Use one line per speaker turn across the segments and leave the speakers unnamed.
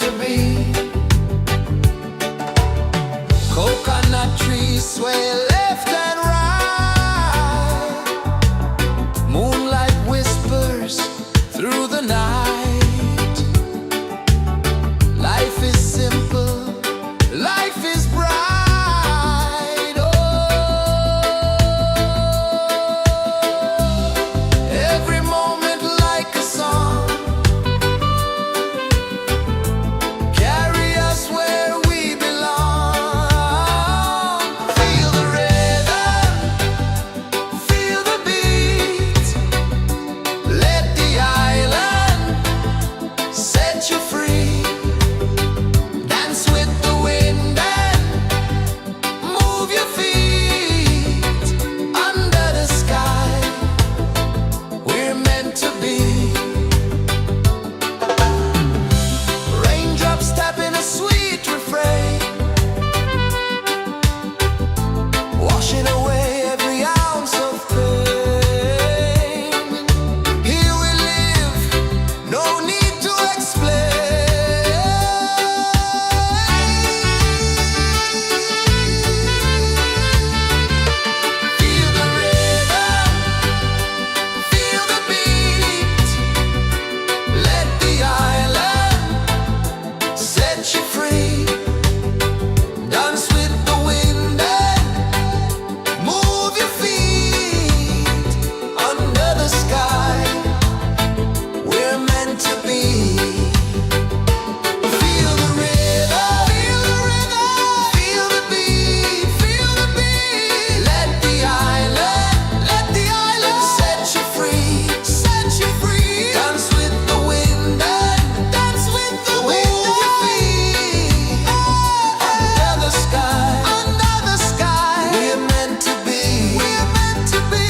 to be. Coconut trees sway left and right. Moonlight whispers through the night. Life is simple, life is bright. Every moment like a song, carry us where we belong. Feel the rhythm, feel the beat. Let the island set you free. Dance with the wind and move your feet. Under the sky, we're meant to be. Raindrops tapping a sweet refrain, washing away every ounce of pain. Here we live, no need to explain. Feel the rhythm, feel the beat. Let the island set you free. Dance with the wind and move your feet. Under the sky, we're meant to be. Feel the rhythm, feel the beat, feel the beat. Let the island set you free, set you free. Dance with the wind and dance with the wind. Move your feet. Under the sky, we're meant to be. We're meant to be.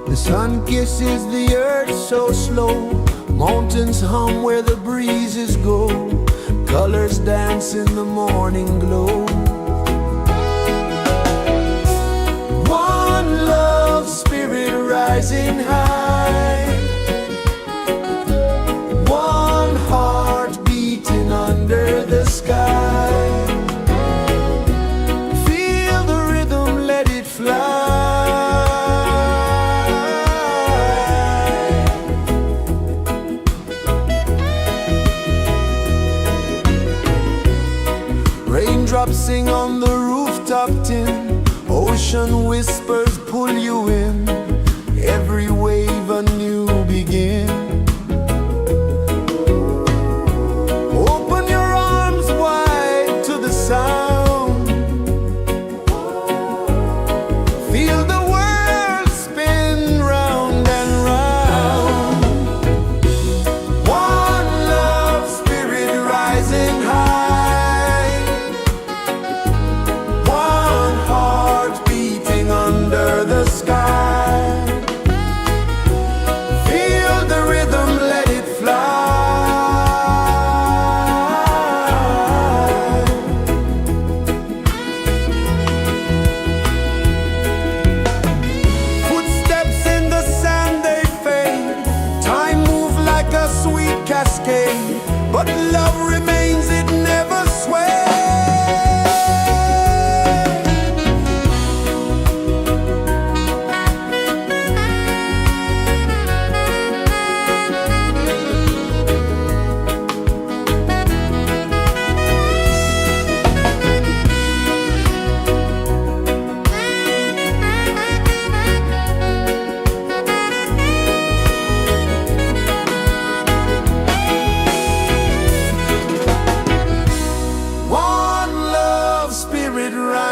The sun kisses the earth so slow. Mountains hum where the breezes go. Colors dance in the morning glow. One love spirit rising high. One heart beating under the sky. Feel the rhythm, let it fly. Raindrops sing on the rooftop tin. Ocean whispers pull you in. Every wave a new begin. Open your arms wide to the sound. Feel the world spin round and round. One love spirit rising high. One heart beating under the sky. Feel the rhythm, let it fly. Footsteps in the sand, they fade. Time moves like a sweet cascade, but love remains, it never sways.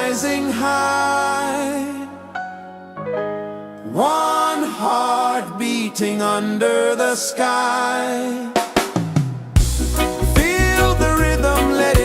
rising high, one heart beating under the sky. Feel the rhythm, let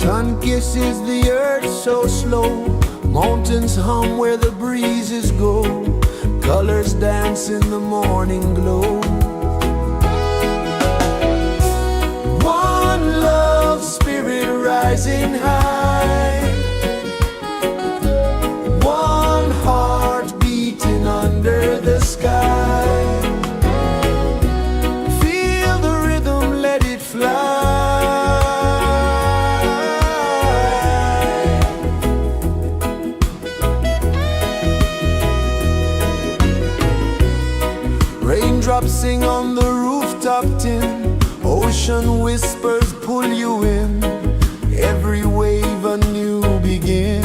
Sun kisses the earth so slow, mountains hum where the breezes go, colors dance in the morning glow. One love spirit rising high, one heart beating under the sky. Feel the rhythm, let it fly. Raindrops sing on the rooftop tin, ocean whispers pull you in, every wave a new begin.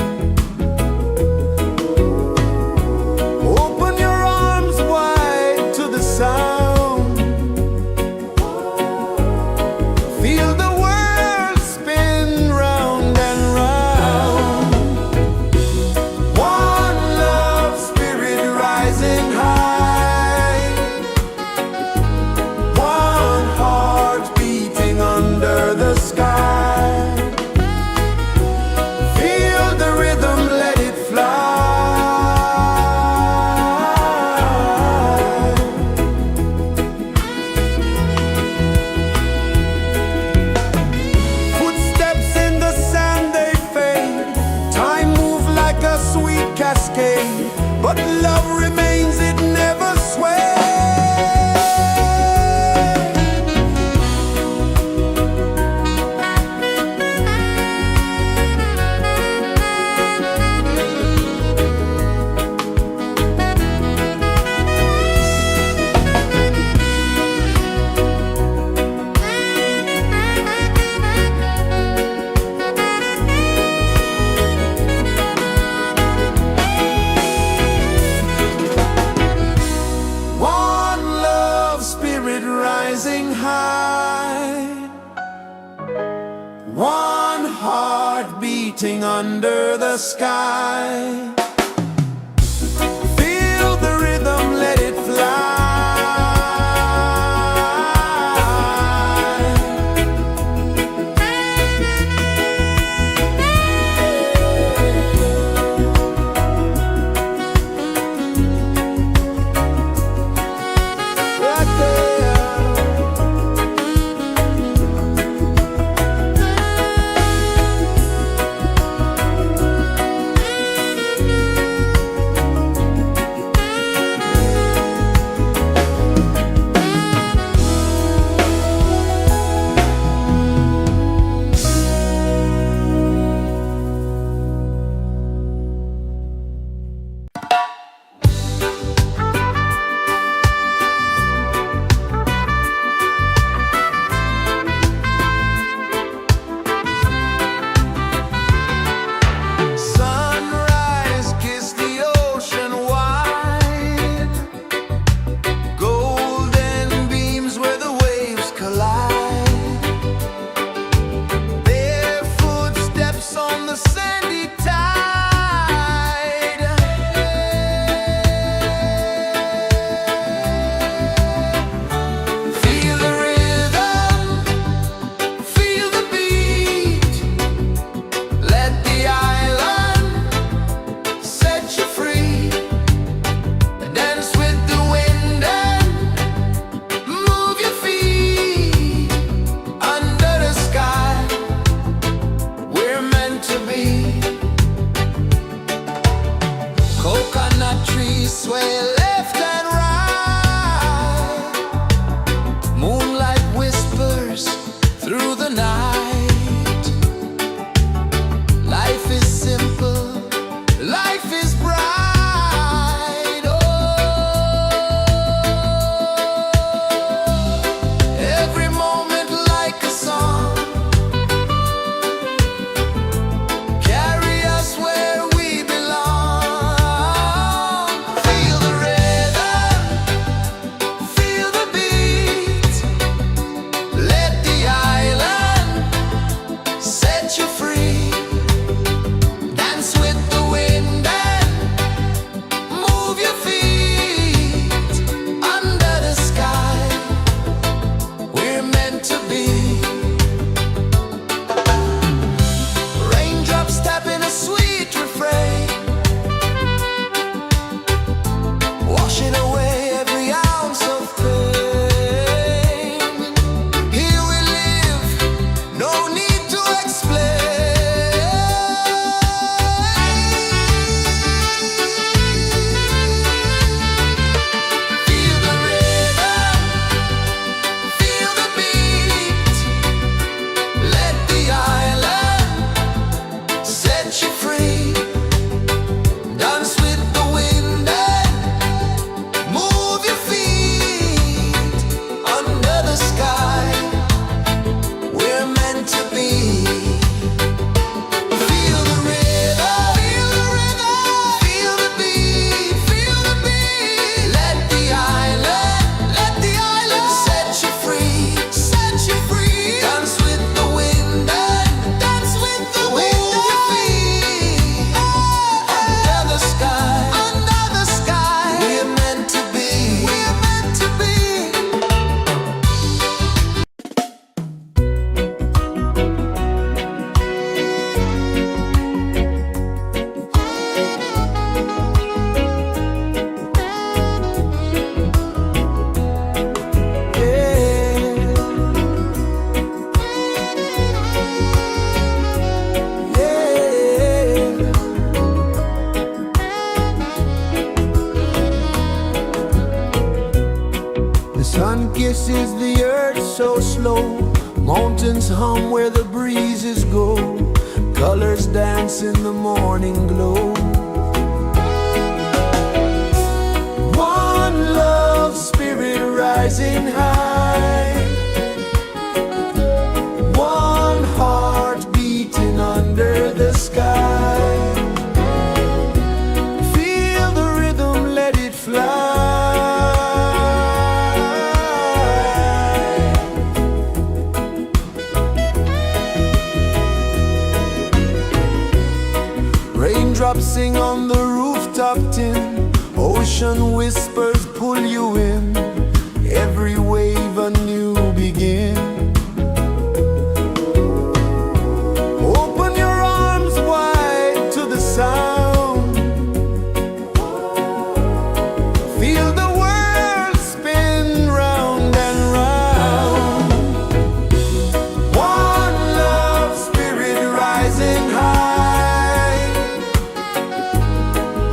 Open your arms wide to the sound, feel the world spin round and round. One love spirit rising high, one heart beating under the sky. Feel the rhythm, let it fly. Footsteps in the sand, they fade. Time moves like a sweet cascade, but love remains, it never sways. One love spirit rising high, one heart beating under the sky. Feel the rhythm, let it fly. Right there. pulses the earth so slow. Mountains hum where the breezes go. Colors dance in the morning glow. One love, spirit rising high. One heart beating under the sky. Feel the rhythm, let it fly. Raindrops sing on the rooftop tin. Ocean whispers pull you in. Every wave a new begin. Open your arms wide to the sound. Feel the world spin round and round. One love, spirit rising high.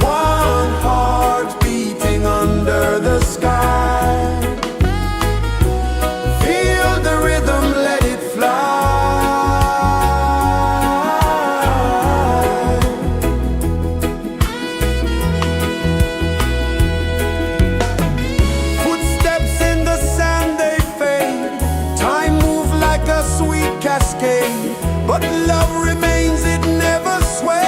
One heart beating under the sky. Feel the rhythm, let it fly. Footsteps in the sand, they fade. Time moves like a sweet cascade, but love remains, it never sways.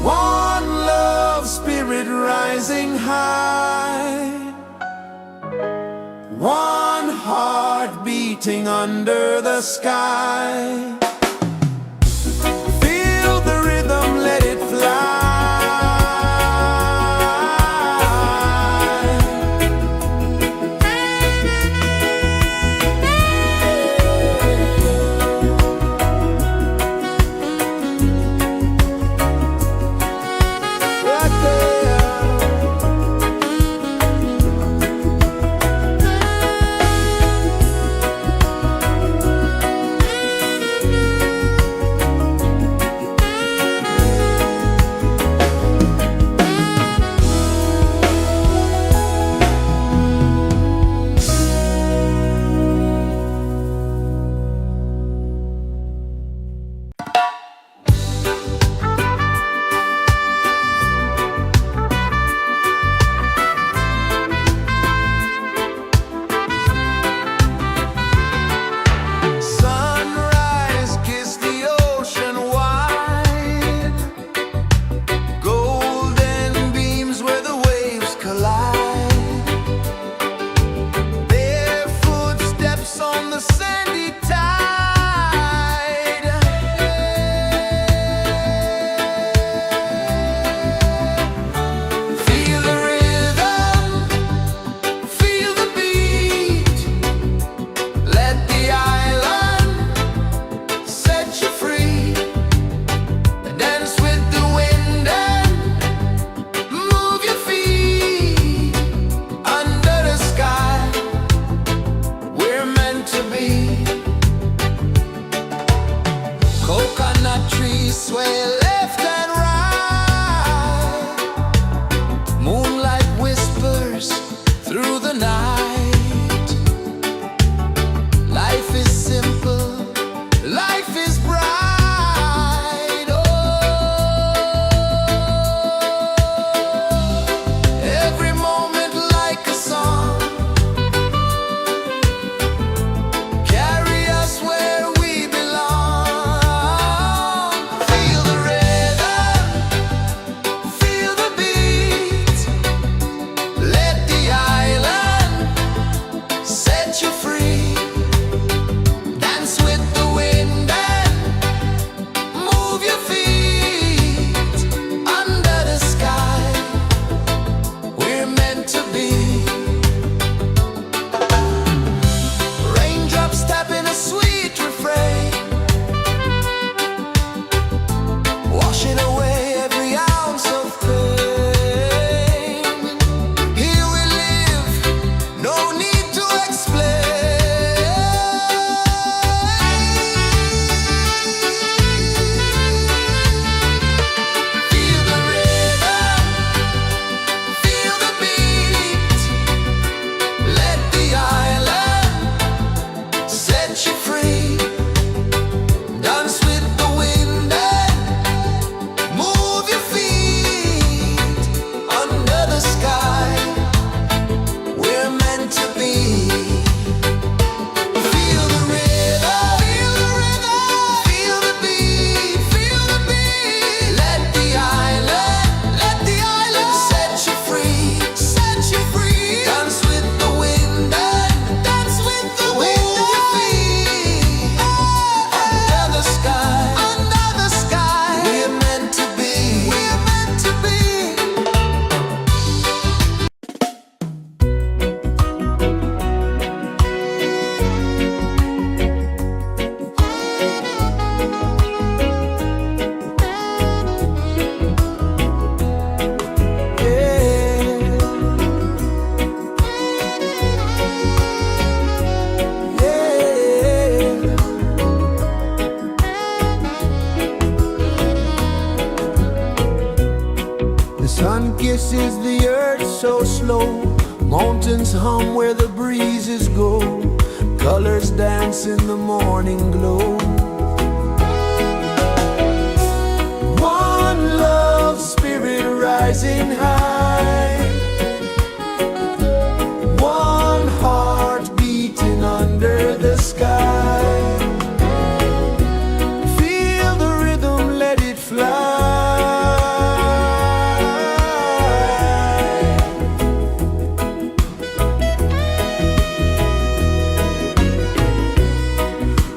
One love, spirit rising high. One heart beating under the sky. Feel the rhythm, let it fly. Right there. Sunrise, kiss the ocean wide. Golden beams where the waves collide. Their footsteps on the sandy tide. Feel the rhythm, feel the beat. Let the island set you free. Dance with the wind and move your feet. Under the sky, we're meant to be. Coconut trees sway left and right. Moonlight whispers through the night. Life is simple, life is bright. Oh, every moment like a song. Carry us where we belong. Feel the rain. is the earth so slow. Mountains hum where the breezes go. Colors dance in the morning glow. One love spirit rising high. One heart beating under the sky. Feel the rhythm, let it fly.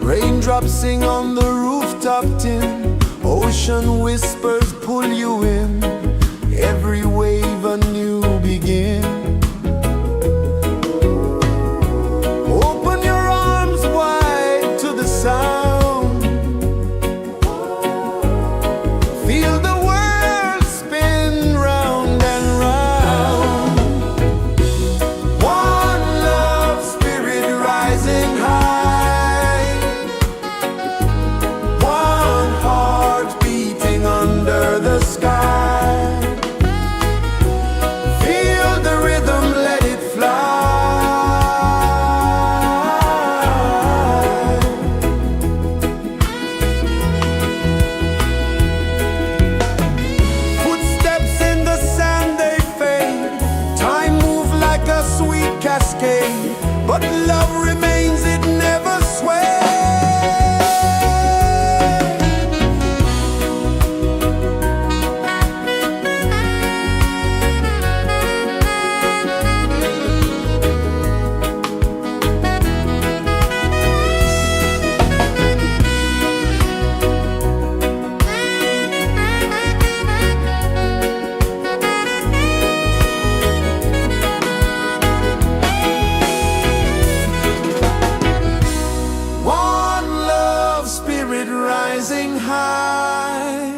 Raindrops sing on the rooftop tin. Ocean whispers pull you in. Every wave a new begin. Open your arms wide to the sound. Feel the world spin round and round. One love spirit rising high. One heart beating under the sky. Feel the rhythm, let it fly. Footsteps in the sand, they fade. Time moves like a sweet cascade, but love remains, it never sways. Rising high,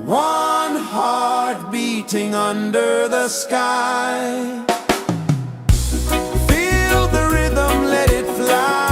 one heart beating under the sky. Feel the rhythm, let it fly.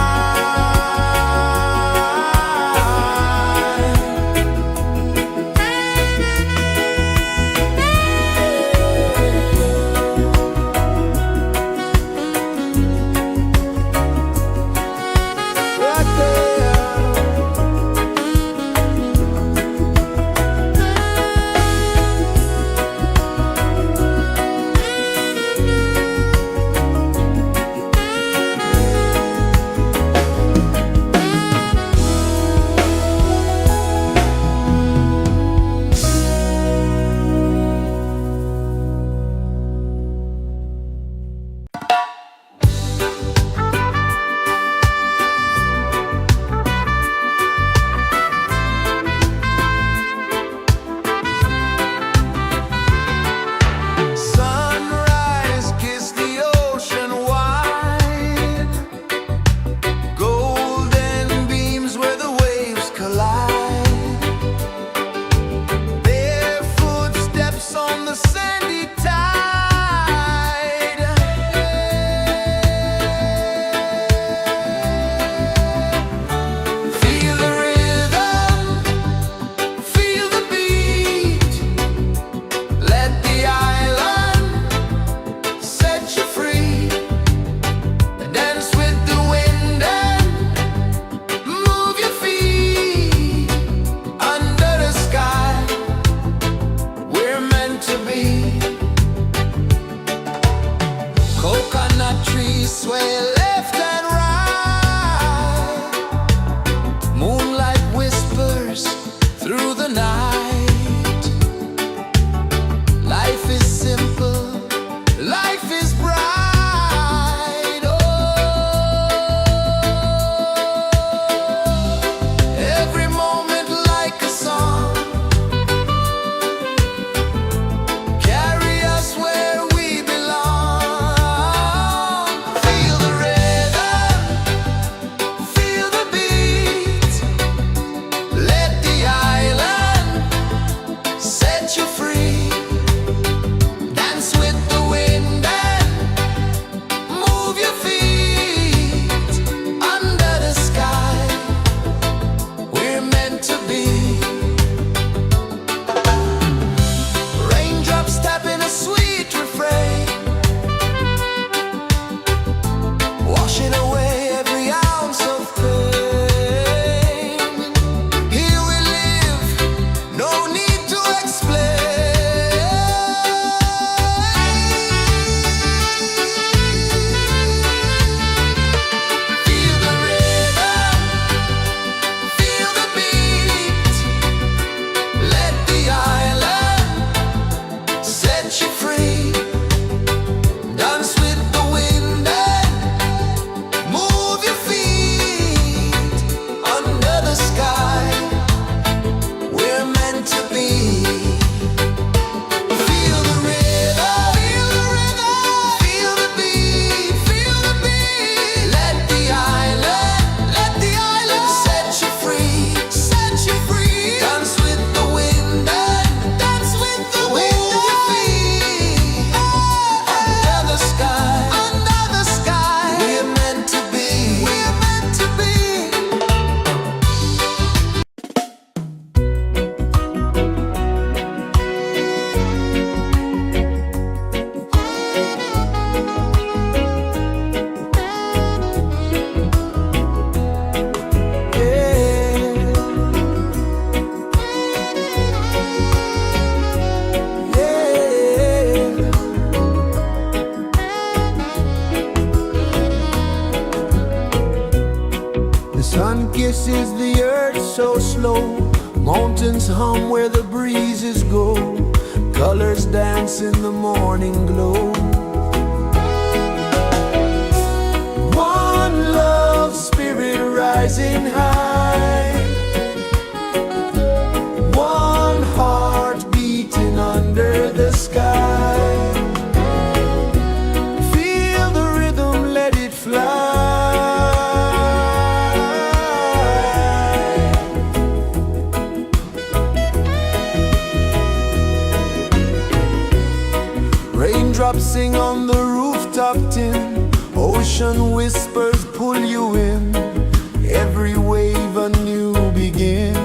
the earth so slow. Mountains hum where the breezes go. Colors dance in the morning glow. One love spirit rising high. One heart beating under the sky. Feel the rhythm, let it fly. Raindrops sing on the rooftop tin. Ocean whispers pull you in. Every wave a new begin.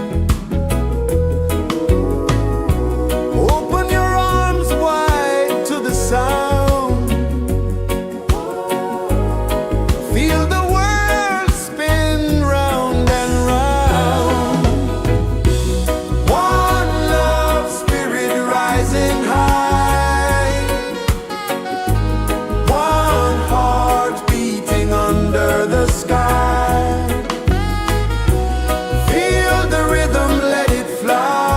Open your arms wide to the sound. Feel the world spin round and round. One love spirit rising high. One heart beating under the sky. Feel the rhythm, let it fly.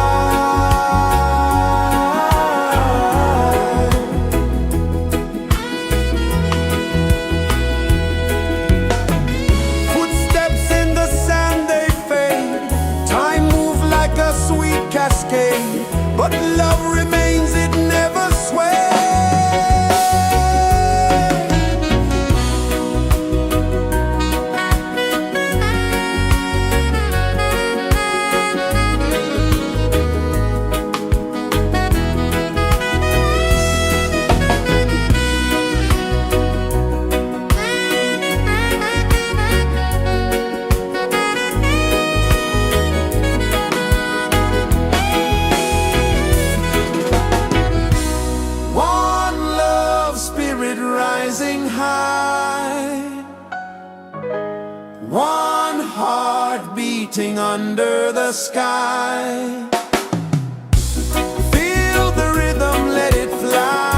Footsteps in the sand, they fade. Time moves like a sweet cascade, but love remains, it never sways. One love spirit rising high. One heart beating under the sky. Feel the rhythm, let it fly.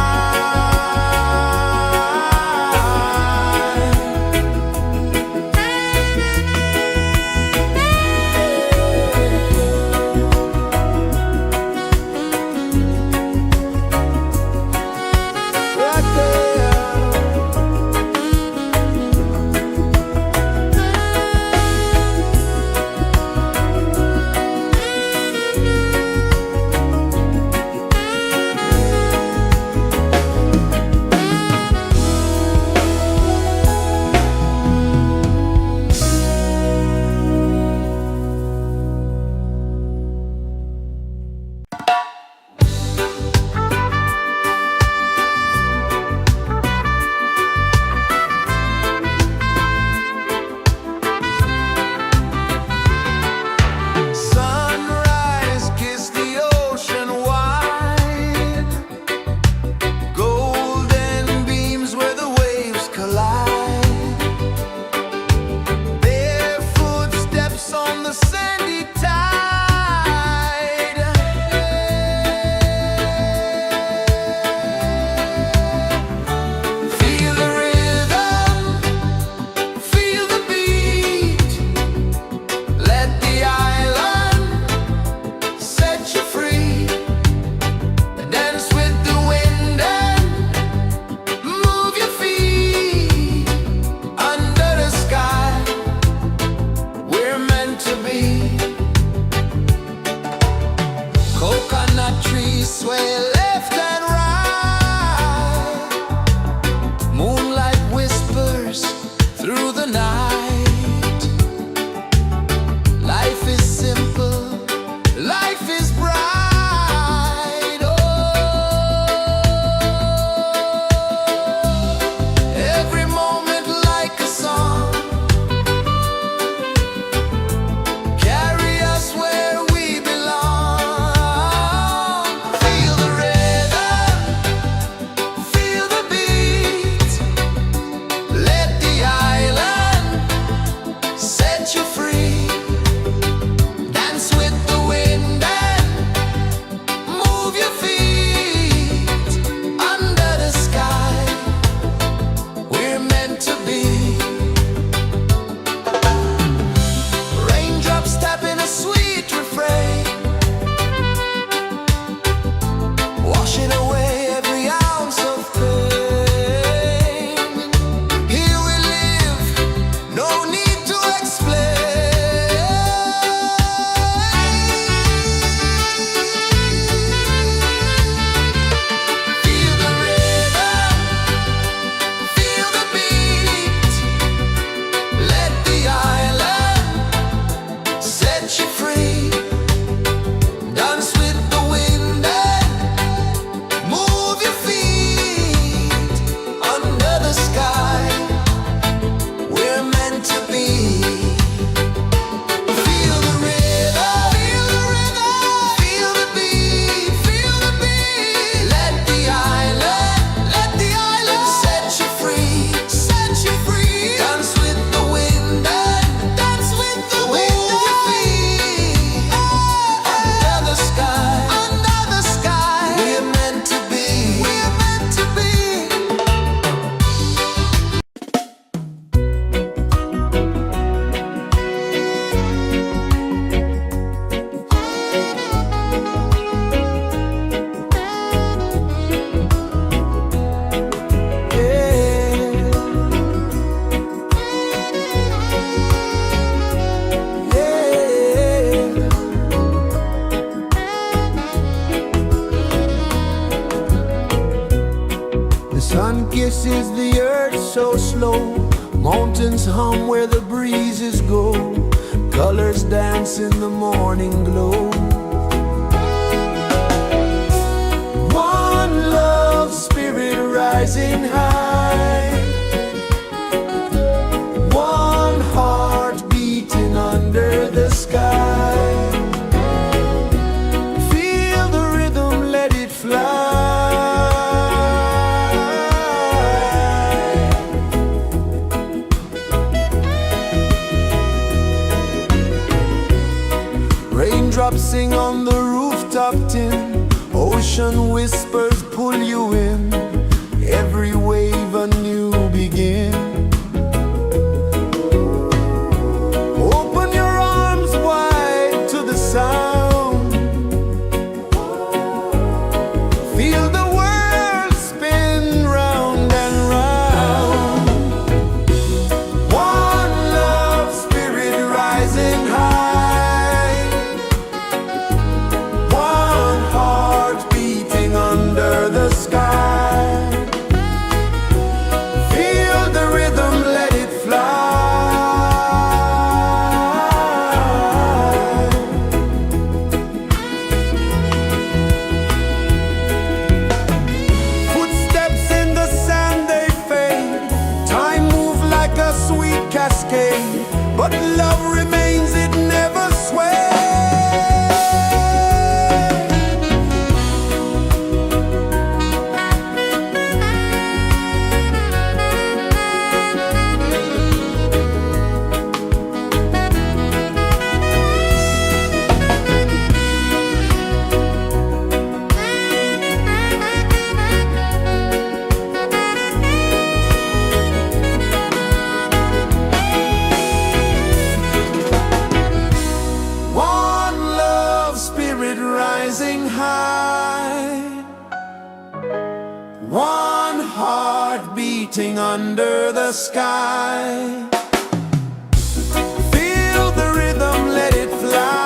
pulses the earth so slow. Mountains hum where the breezes go. Colors dance in the morning glow. One love spirit rising high. One heart beating under the sky. Feel the rhythm, let it fly. Raindrops sing on the rooftop tin. Ocean whispers pull you in. Every wave a new begin. Open your arms wide to the sound. Feel the world spin round and round. One love spirit rising high. One heart beating under the sky. Feel the rhythm, let it fly. Footsteps in the sand, they fade. Time moves like a sweet cascade, but love remains, it never sways. One love spirit rising high. One heart beating under the sky. Feel the rhythm, let it fly.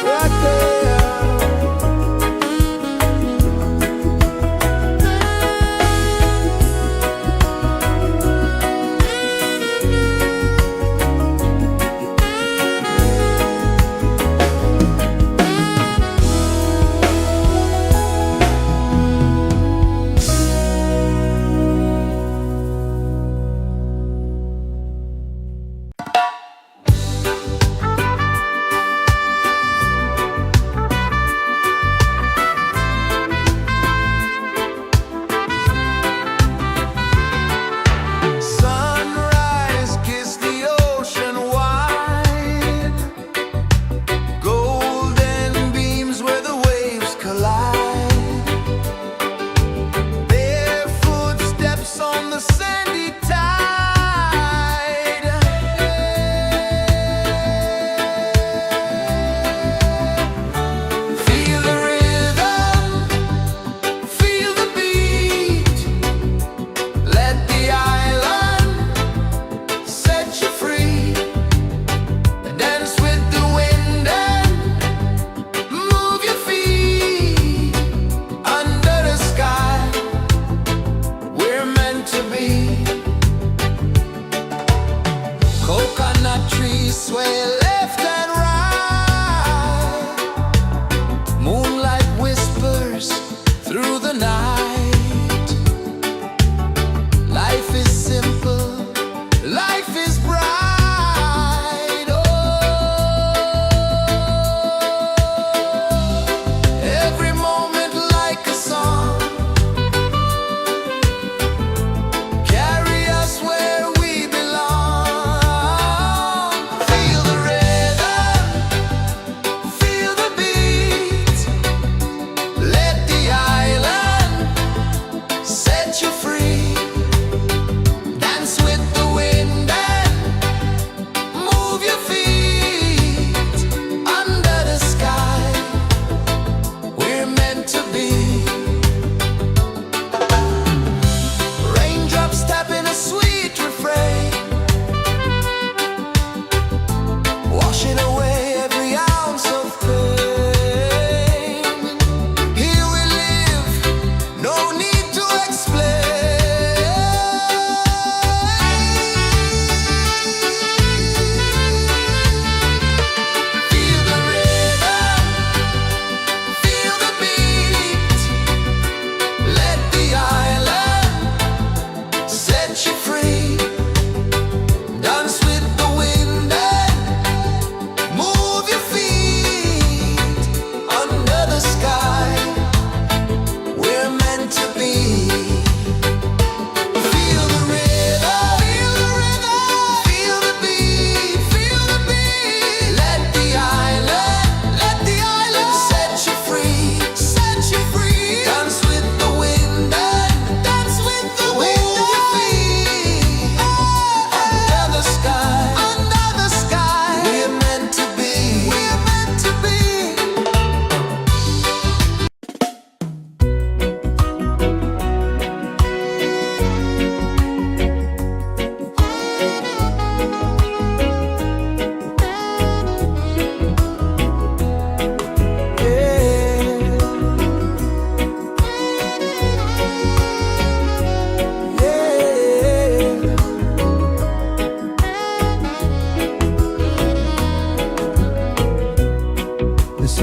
Right there.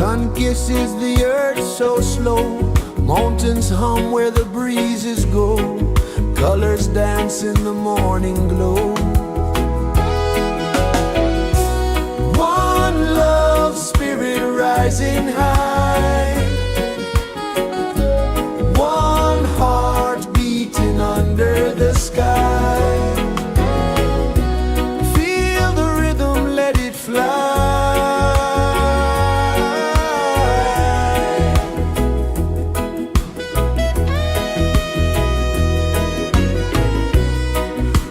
Sun kisses the earth so slow, mountains hum where the breezes go, colors dance in the morning glow. One love spirit rising high, one heart beating under the sky. Feel the rhythm, let it fly.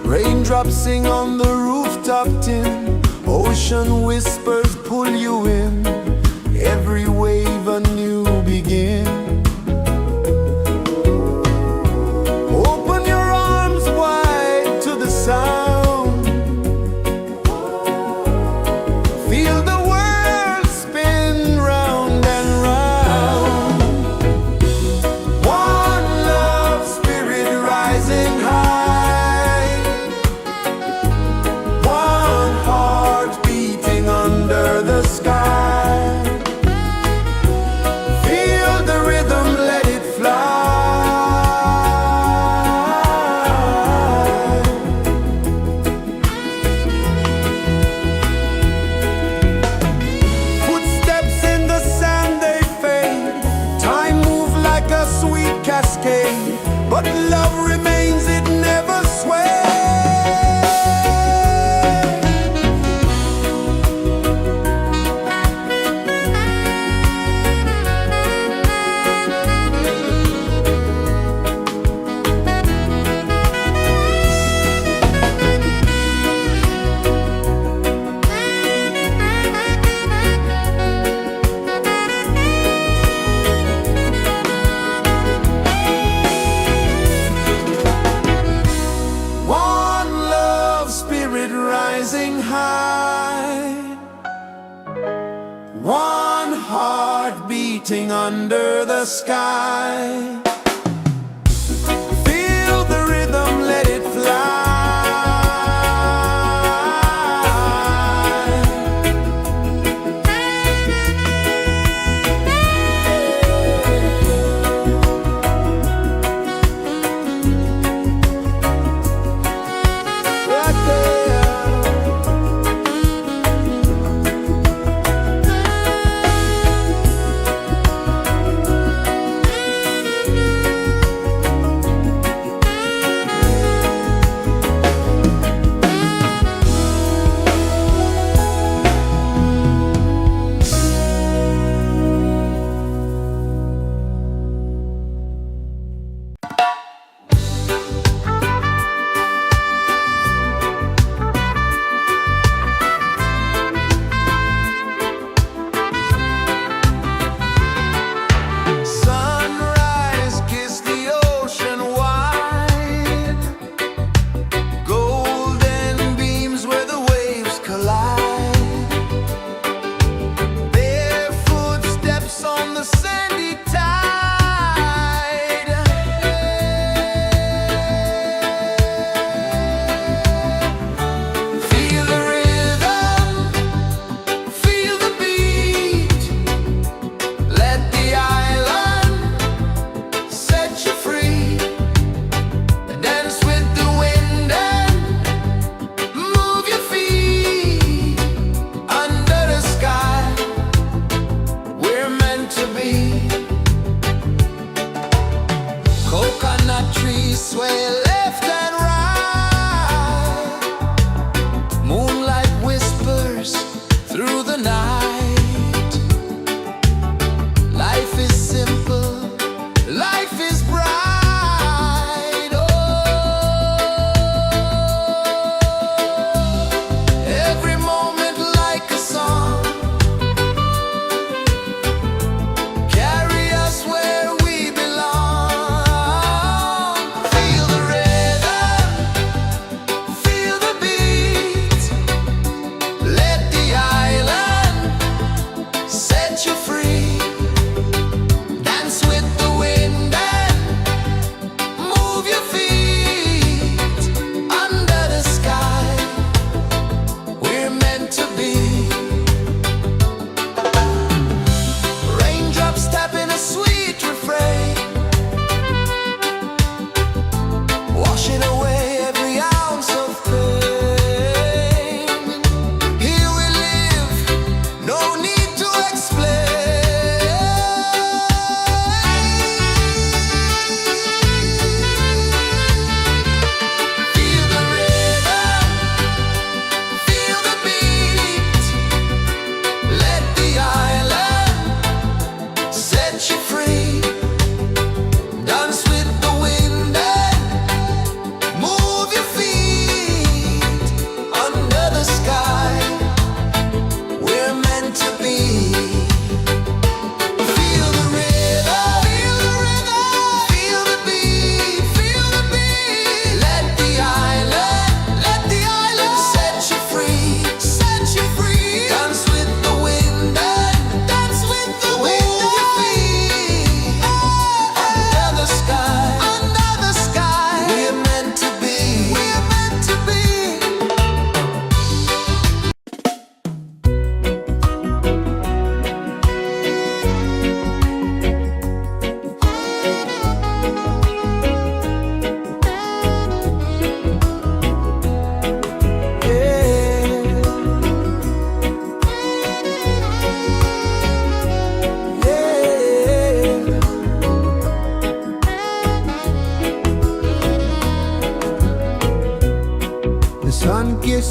Raindrops sing on the rooftop tin, ocean whispers pull you in, every wave a new begin. Open your arms wide to the sound, feel the world spin round and round. One love spirit rising high, one heart beating under the sky. Feel the rhythm, let it fly. Footsteps in the sand, they fade, time moves like a sweet cascade, but love remains, it never sways. One love spirit rising high, one heart beating under the sky. Feel the rhythm, let it fly. Right there.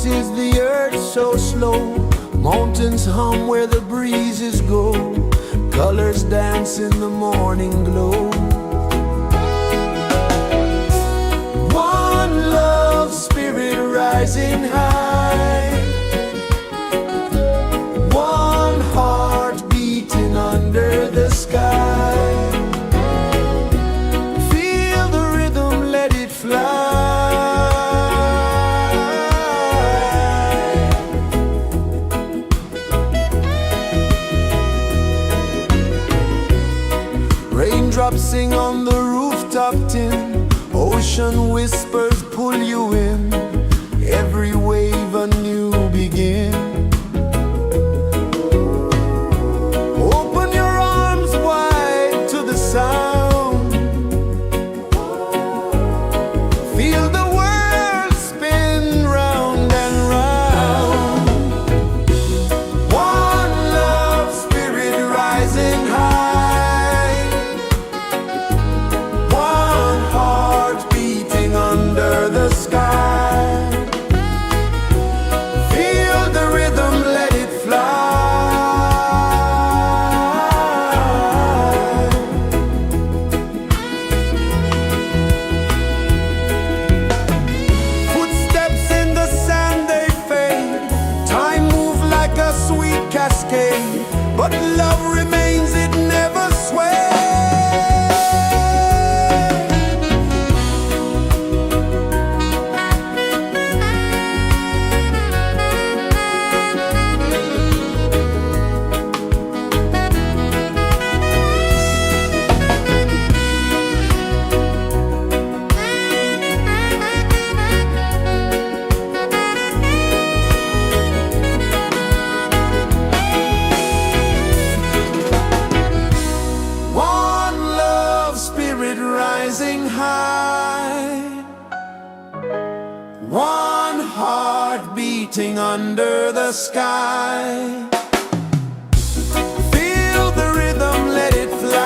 is the earth so slow? Mountains hum where the breezes go. Colors dance in the morning glow. One love, spirit rising high. One heart beating under the sky. Feel the rhythm, let it fly. Raindrops sing on the rooftop tin. Ocean whispers pull you in. Every wave a new begin. Open your arms wide to the sound. Feel the world spin round and round. One love, spirit rising high. One heart beating under the sky. Feel the rhythm, let it fly. Footsteps in the sand, they fade. Time moves like a sweet cascade, but love remains, it never sways. One love, spirit rising high. One heart beating under the sky. Feel the rhythm, let it fly.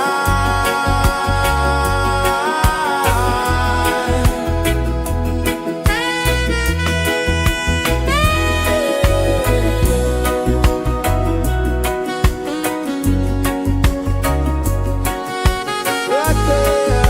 Right there.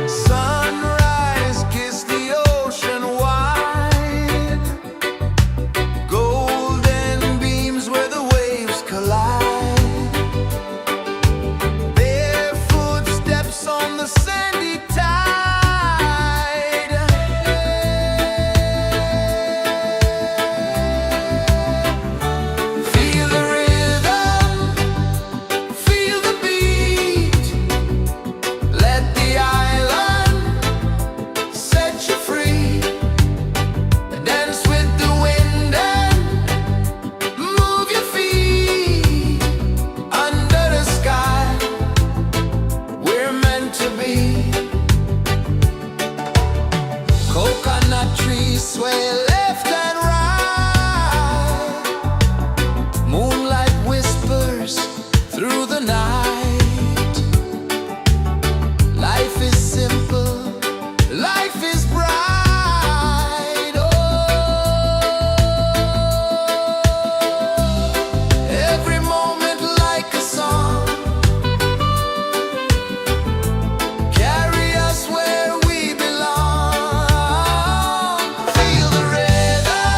Sunrise, kiss the ocean wide. Golden beams where the waves collide. Barefoot steps on the sandy tide. Feel the rhythm, feel the beat. Let the island set you free. Dance with the wind and move your feet. Under the sky, we're meant to be. Coconut trees sway left and right. Moonlight whispers through the night. Life is simple, life is bright. Oh, every moment like a song. Carry us where we belong. Feel the rhythm,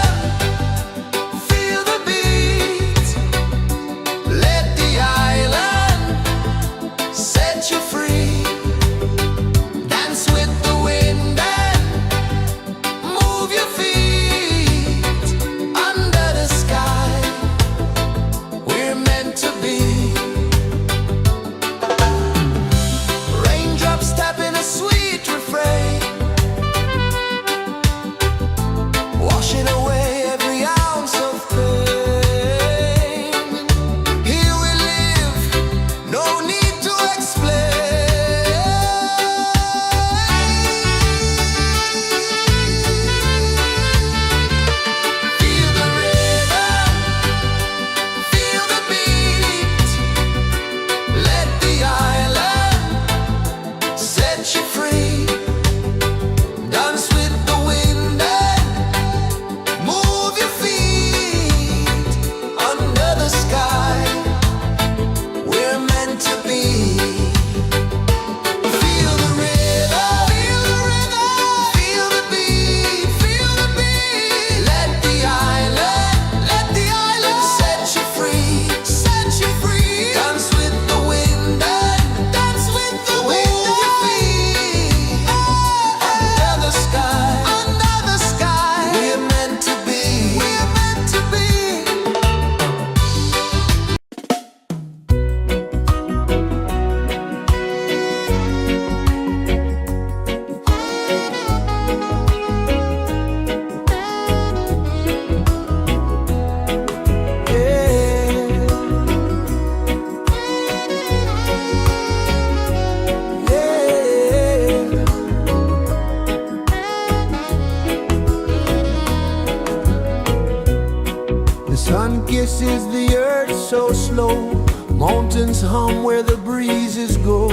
Sun kisses the earth so slow, mountains hum where the breezes go,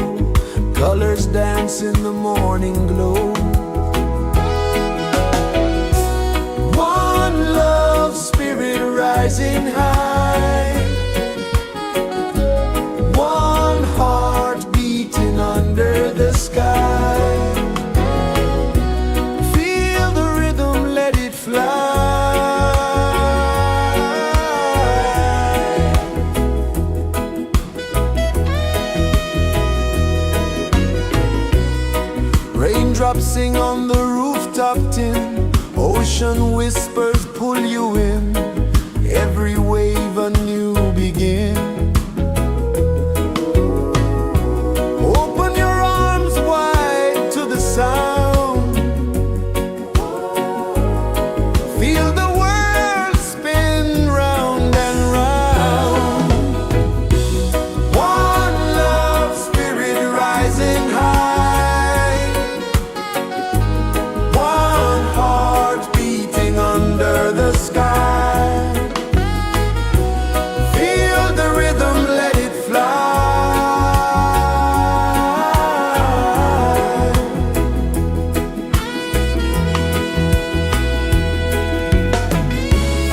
colors dance in the morning glow. One love spirit rising high, one heart beating under the sky. Feel the rhythm, let it fly. Raindrops sing on the rooftop tin, ocean whispers pull you in, every wave a new begin. Open your arms wide to the sound, feel the world spin round and round. One love spirit rising high, one heart beating under the sky. Feel the rhythm, let it fly.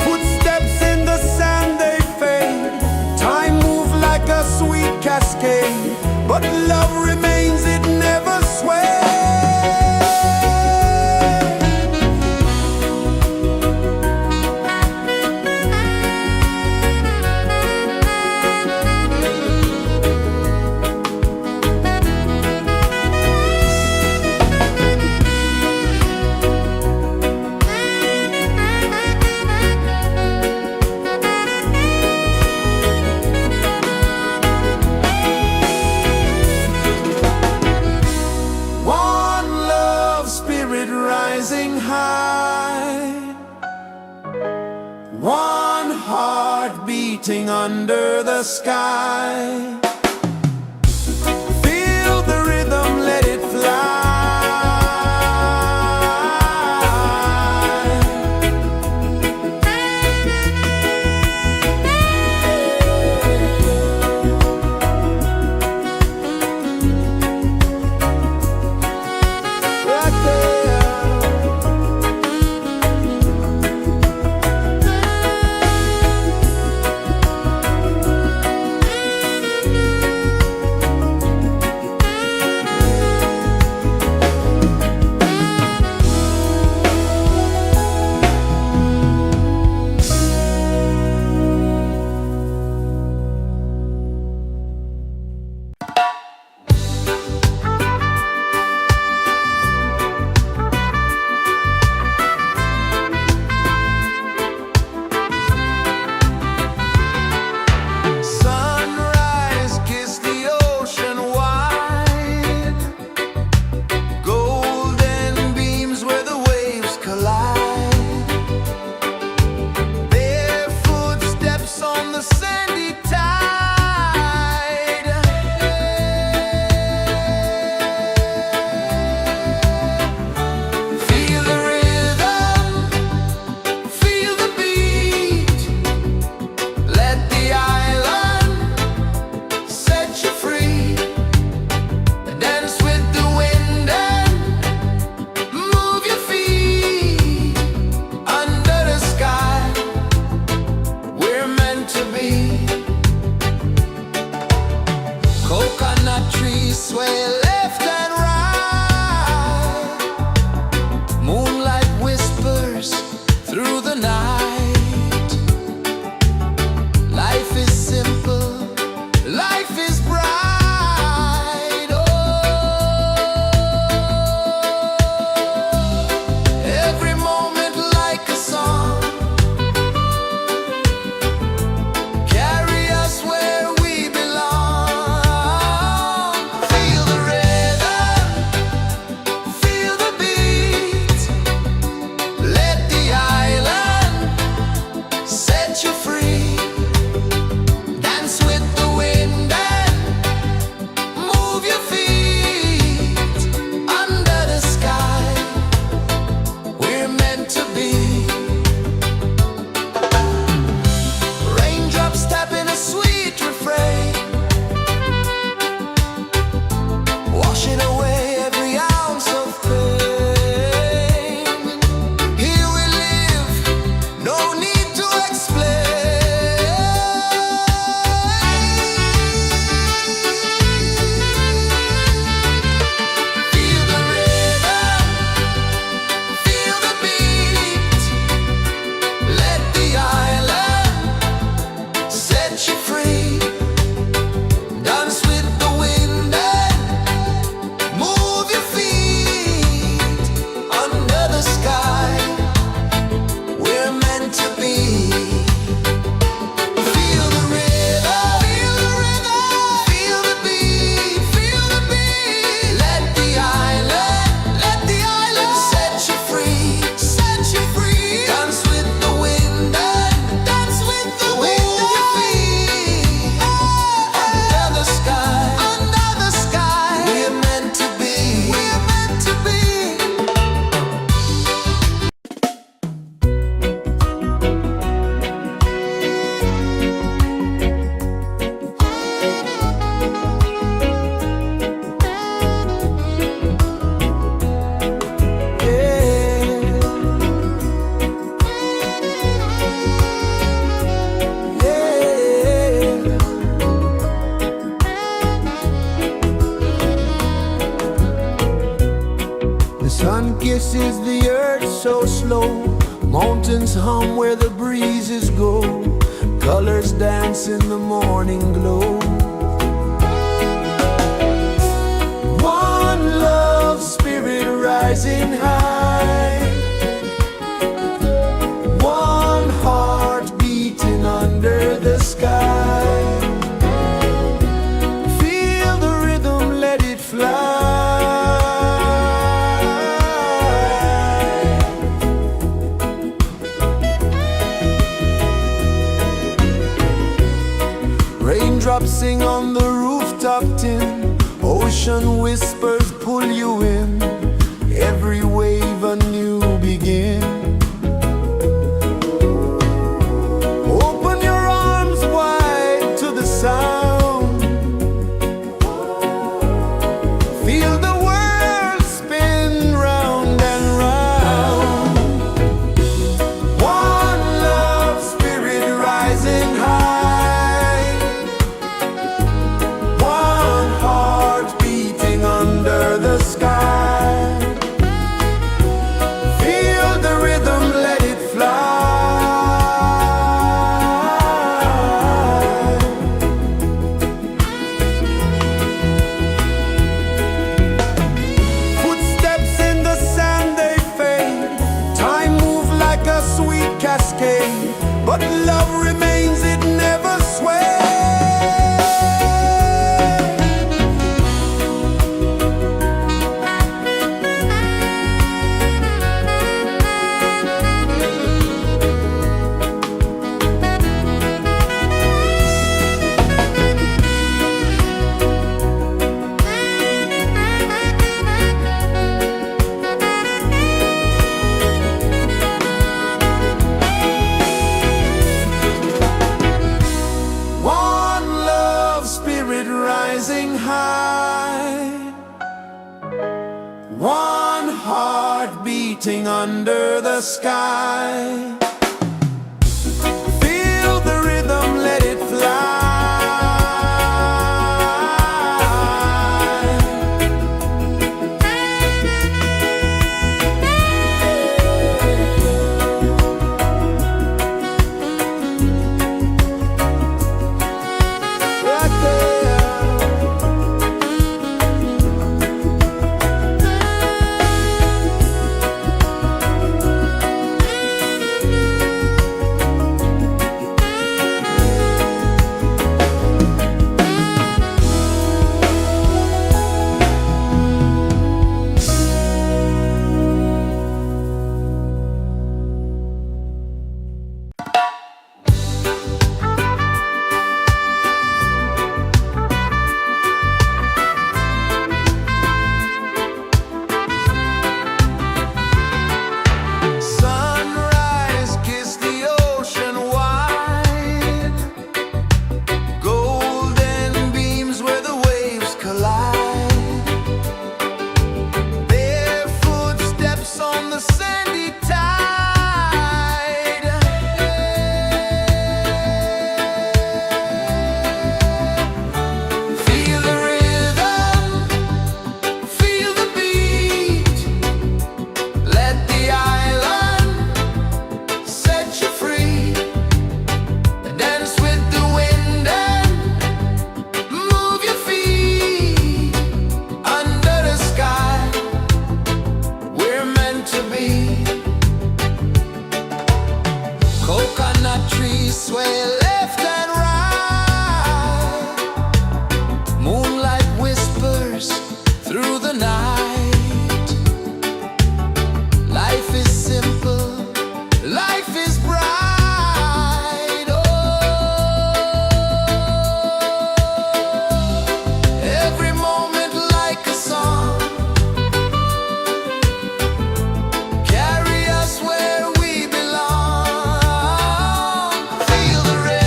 Footsteps in the sand, they fade. Time moves like a sweet cascade, but love remains, it never sways. Rising high, one heart beating under the sky. Feel the rhythm, let it fly. pulses the earth so slow. Mountains hum where the breezes go. Colors dance in the morning glow. One love spirit rising high. One heart beating under the sky. Feel the rhythm, let it fly. Raindrops sing on the rooftop tin. Ocean whispers pull you in. Every wave a new begin. Open your arms wide to the sound. Feel the world spin round and round. One love spirit rising high. One heart beating under the sky. Feel the rhythm, let it fly. Footsteps in the sand, they fade. Time moves like a sweet cascade, but love remains, it never sways. One love spirit rising high. One heart beating under the sky. Feel the rhythm, let it fly. Right there. Sunrise, kiss the ocean wide. Golden beams where the waves collide. Barefoot steps on the sandy tide. Feel the rhythm, feel the beat. Let the island set you free. Dance with the wind and move your feet. Under the sky, we're meant to be. Coconut trees sway left and right. Moonlight whispers through the night. Life is simple, life is bright. Oh, every moment like a song. Carry us where we belong. Feel the rhythm.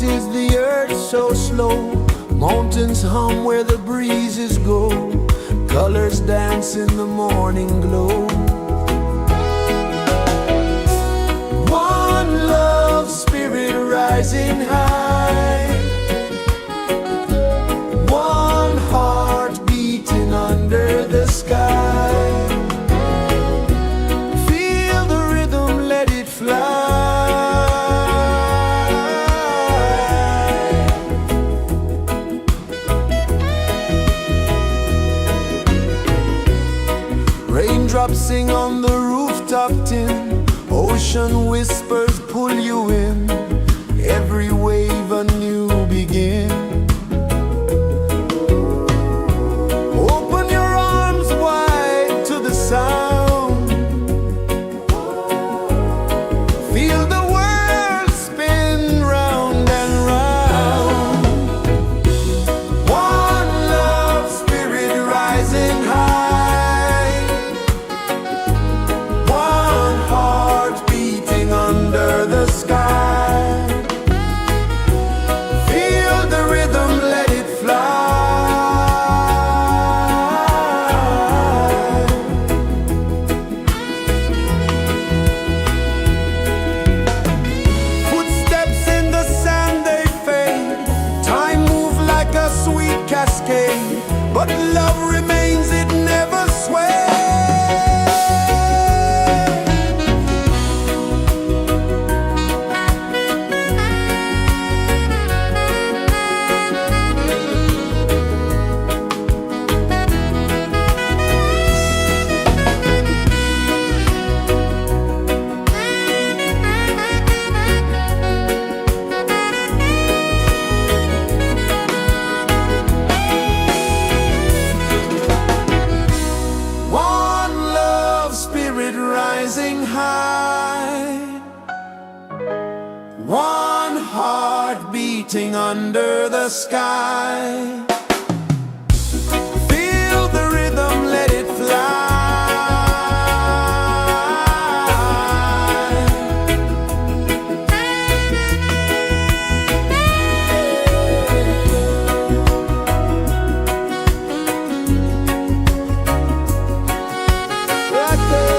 pulses the earth so slow. Mountains hum where the breezes go. Colors dance in the morning glow. One love spirit rising high. One heart beating under the sky. Feel the rhythm, let it fly. Raindrops sing on the rooftop tin. Ocean whispers pull you in. Every wave a new begin. Open your arms wide to the sound. Feel the world spin round and round. One love spirit rising high. One heart beating under the sky. Feel the rhythm, let it fly. Footsteps in the sand, they fade. Time moves like a sweet cascade, but love remains, it never sways. One love spirit rising high. One heart beating under the sky. Feel the rhythm, let it fly. Right there.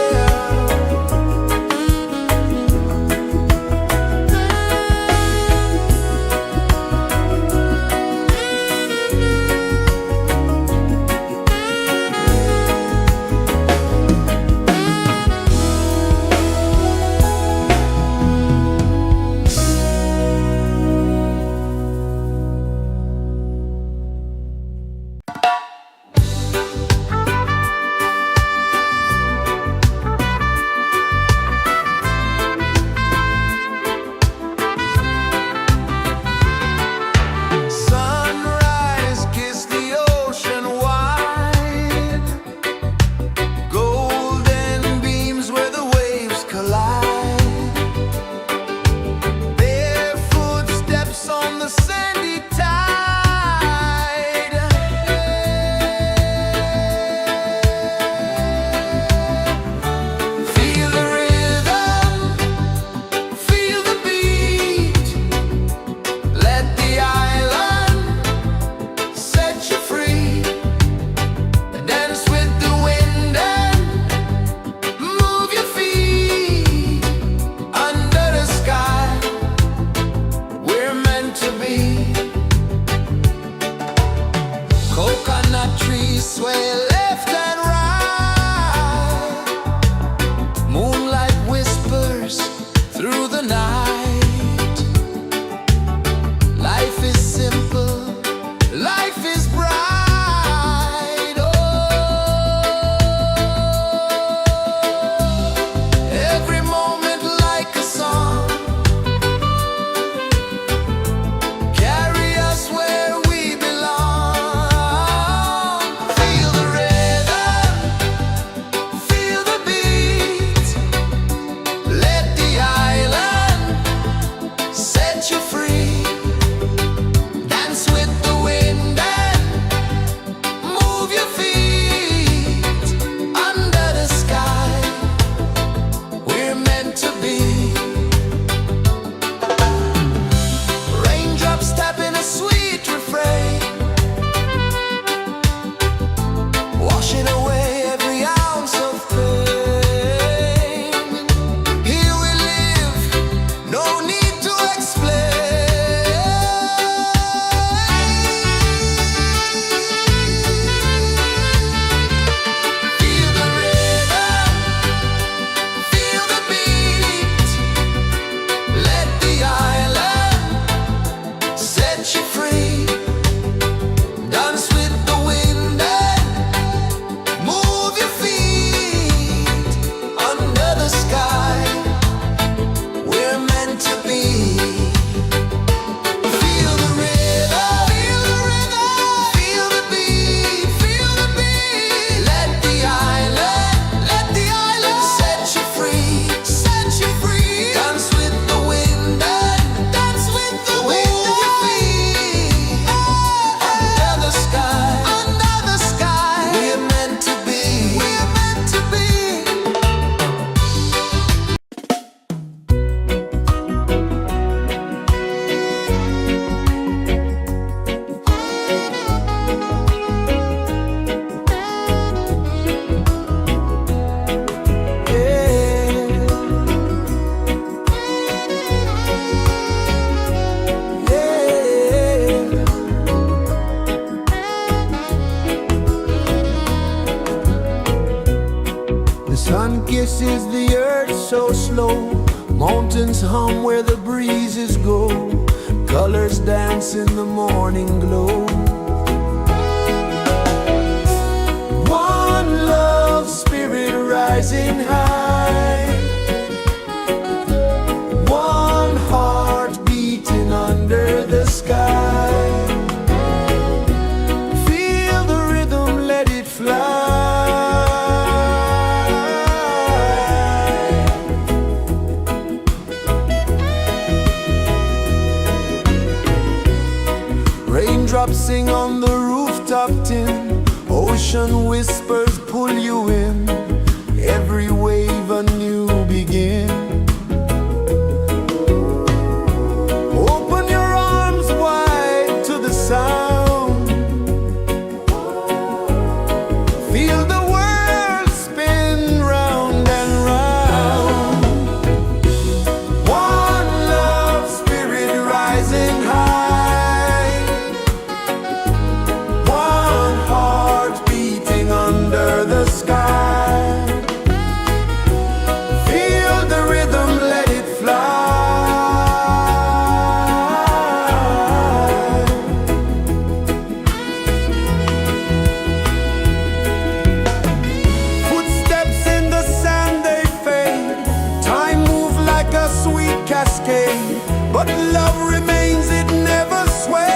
The sun kisses the earth so slow, mountains hum where the breezes go, colors dance in the morning glow. One love spirit rising high, one heart beating under the sky. Feel the rhythm, let it fly. Raindrops sing on the rooftop tin, ocean whispers pull you in, every wave a new begin. Open your arms wide to the sound, feel the world spin round and round. One love spirit rising high, one heart beating under the sky. Feel the rhythm, let it fly. Footsteps in the sand, they fade, time moves like a sweet cascade, but love remains, it never sways.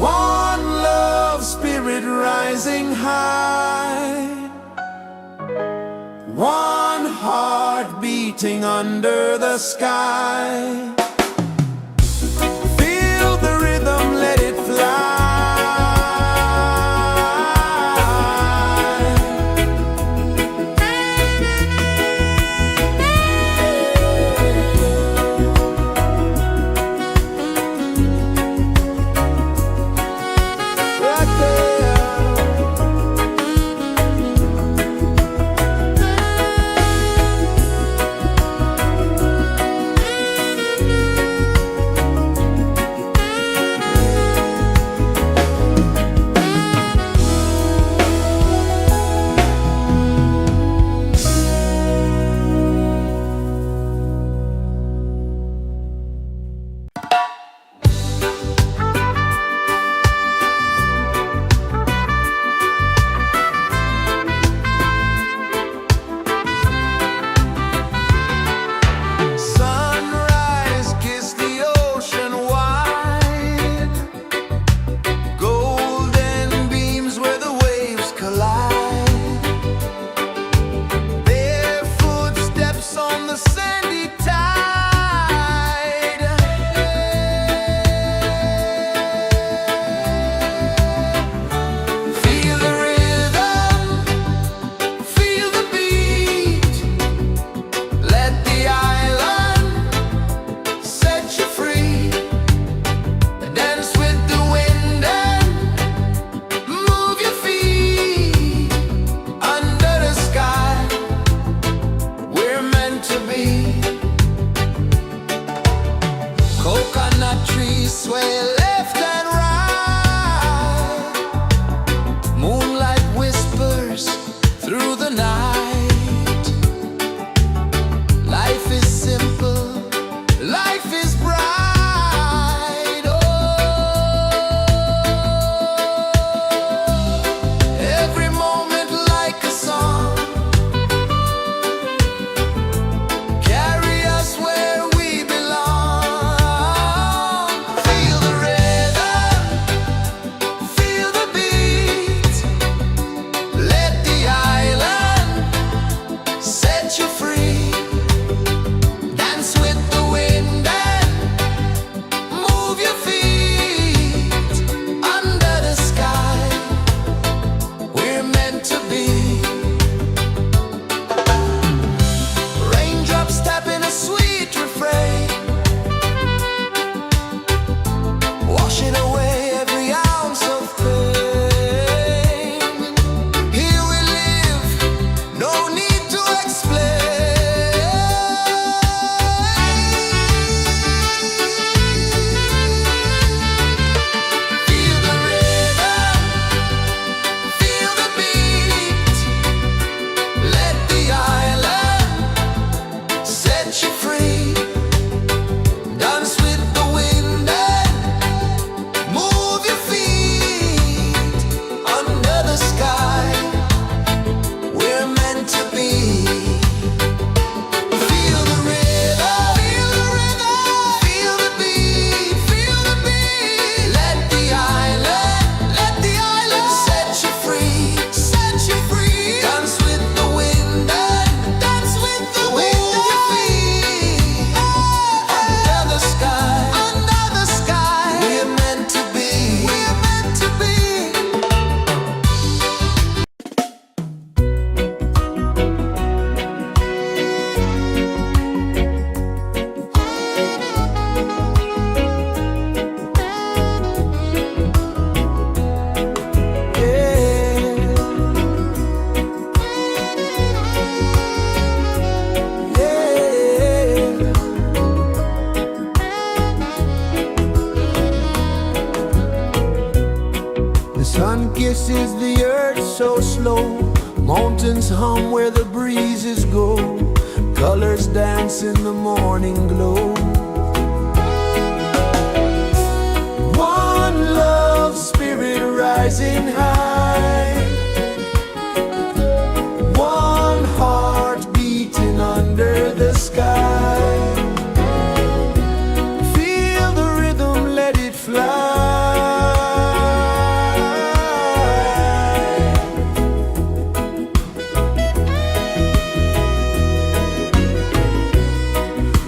One love spirit rising high, one heart beating under the sky. Feel the rhythm, let it fly. Right there. hum where the breezes go, colors dance in the morning glow. One love spirit rising high, one heart beating under the sky. Feel the rhythm, let it fly.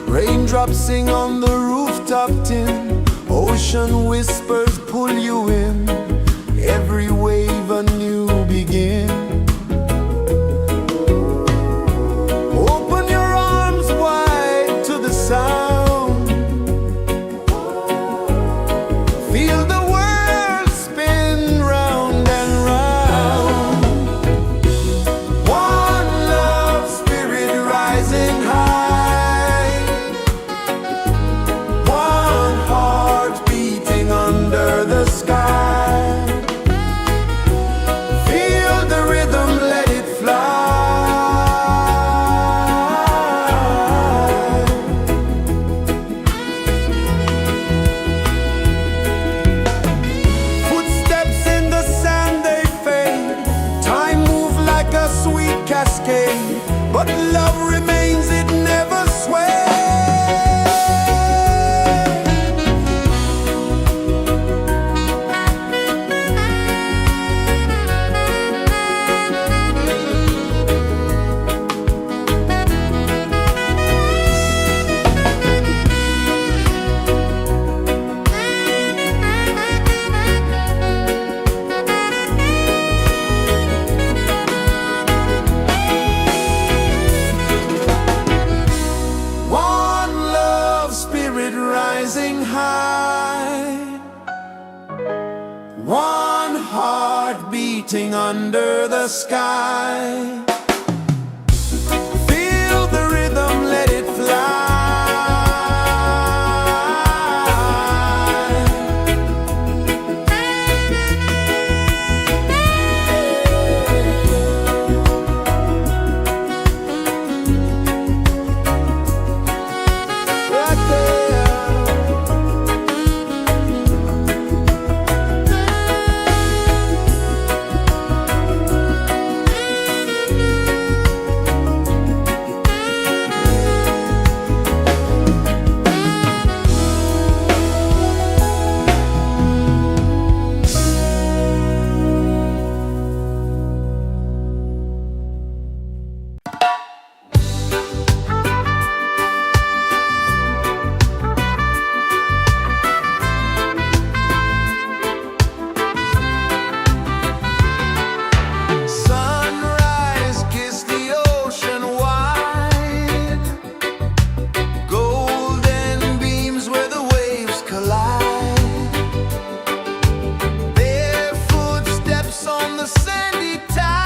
Raindrops sing on the rooftop tin, ocean whispers pull you in, every wave a new begin. Open your arms wide to the sound, feel the world spin round and round. One love spirit rising high, one heart beating under the sky. Feel the rhythm, let it fly. Footsteps in the sand, they fade. Time moves like a sweet cascade, but love remains, it never sways. One love spirit rising high, one heart beating under the sky. Feel the rhythm, let it fly. Right there. Sunrise, kiss the ocean wide, golden beams where the waves collide, bare footsteps on the sandy tide.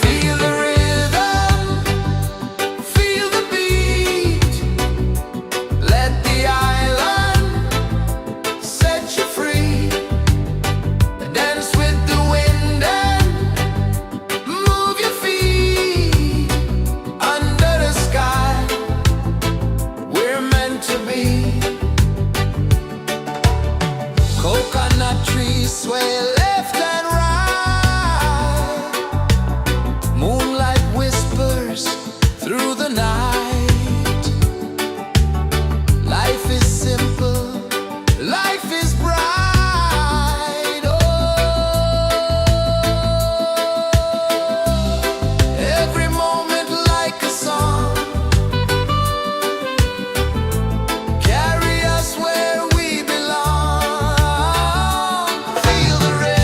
Feel the rhythm, feel the beat, let the island set you free. Dance with the wind and move your feet. Under the sky, we're meant to be. Coconut trees sway left and right, moonlight whispers through the night. Life is simple, life is bright. Oh, every moment like a song, carry us where we belong. Feel the rhythm.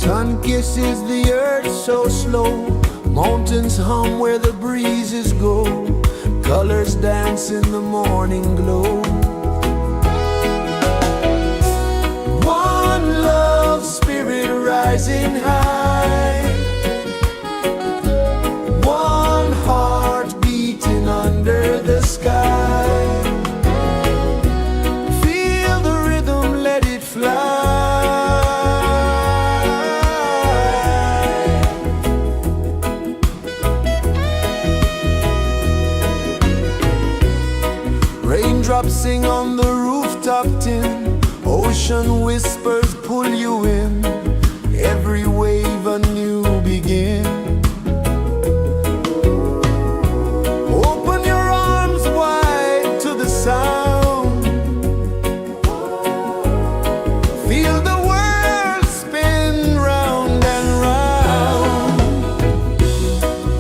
Sun kisses the earth so slow, mountains hum where the breezes go, colors dance in the morning glow. One love spirit rising high, one heart beating under the sky. Feel the rhythm, let it fly. Raindrops sing on the rooftop tin, ocean whispers pull you in, every wave a new begin. Open your arms wide to the sound, feel the world spin round and round.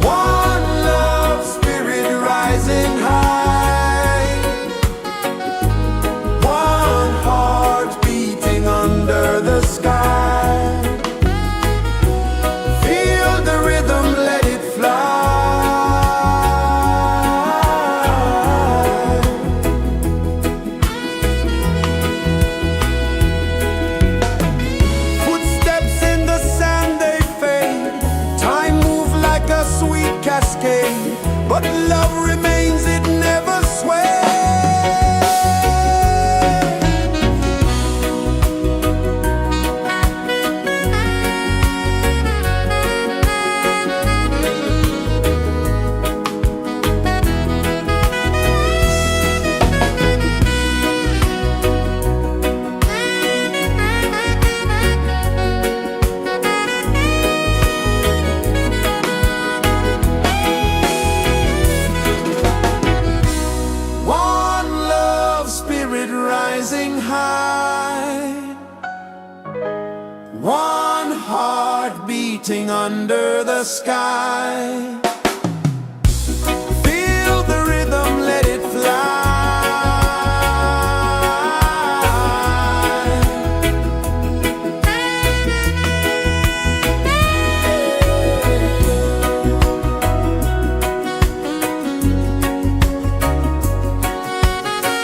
One love spirit rising high, one heart beating under the sky. Feel the rhythm, let it fly. Footsteps in the sand, they fade, time moves like a sweet cascade, but love remains, it never sways. One love spirit rising high, one heart beating under the sky. Feel the rhythm, let it fly.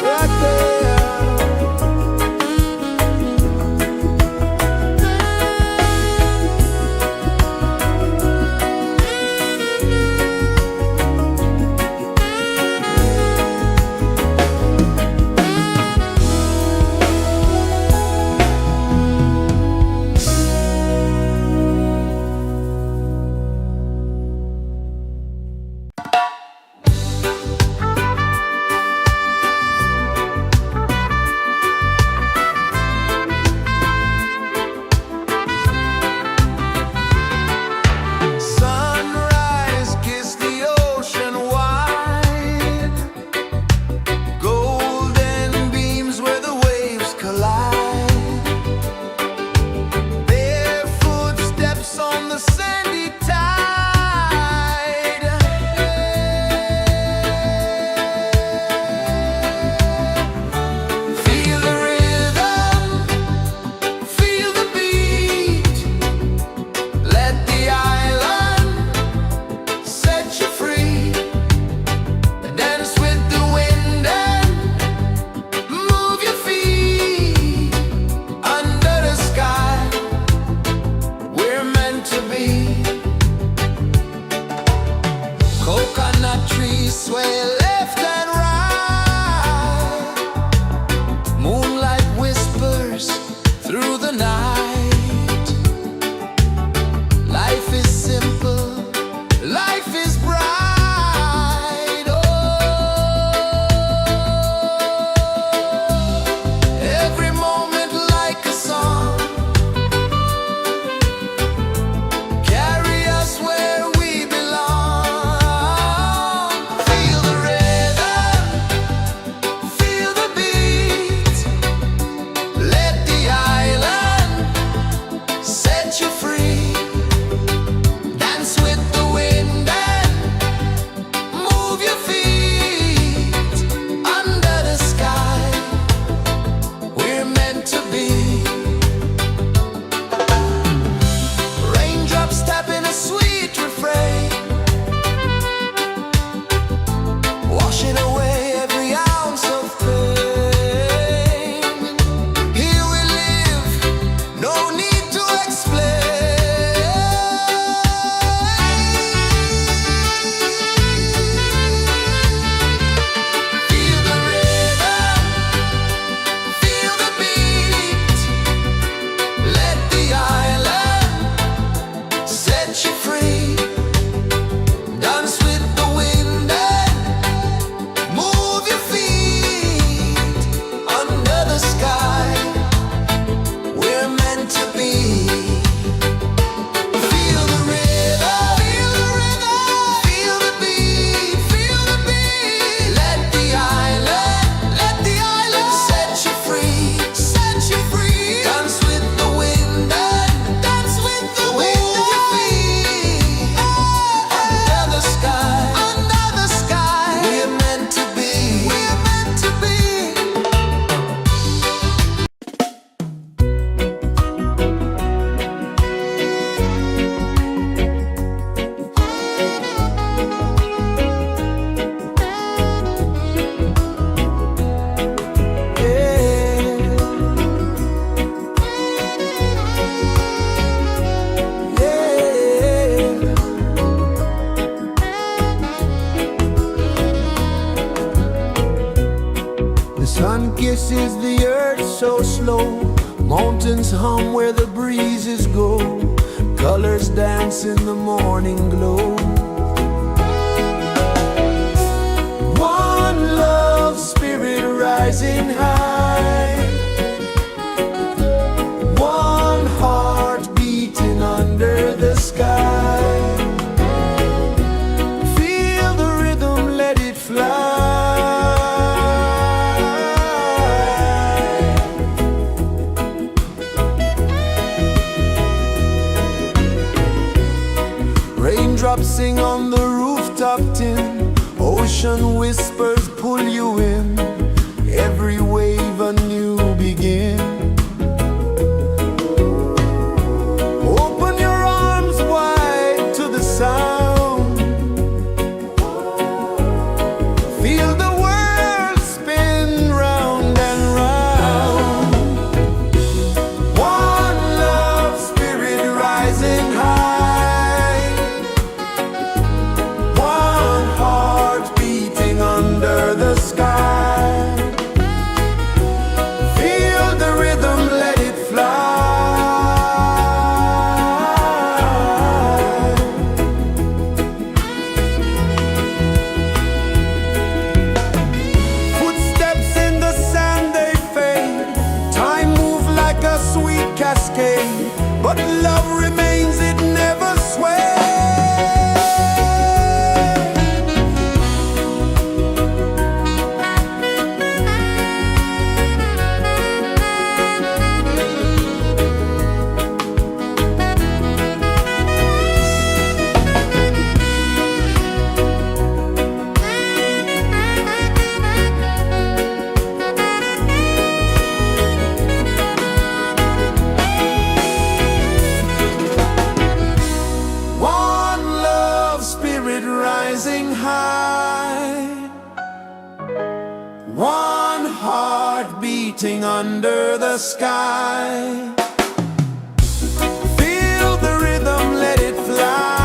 Right there. Sunrise, kiss the ocean wide, golden beams where the waves collide, barefoot steps on the sandy tide. Feel the rhythm, feel the beat, let the island set you free. Dance with the wind and move your feet under the sky. We're meant to be. Coconut trees sway left and right, moonlight whispers through the night. Life is simple, life is bright. Oh, every moment like a song, carry us where we belong. Feel the rhythm, feel the beat, let the island Mountains hum where the breezes go, colors dance in the morning glow. One love spirit rising high, one heart beating under the sky. Feel the rhythm, let it fly. Raindrops sing on the rooftop tin, ocean whispers pull you in, every wave a new begin. Open your arms wide to the sound, feel the world spin round and round. One love spirit rising high, one heart beating under the sky. Feel the rhythm, let it fly. Footsteps in the sand, they fade. Time moves like a sweet cascade, but love remains, it never sways. One love spirit rising high, one heart beating under the sky. Feel the rhythm, let it fly.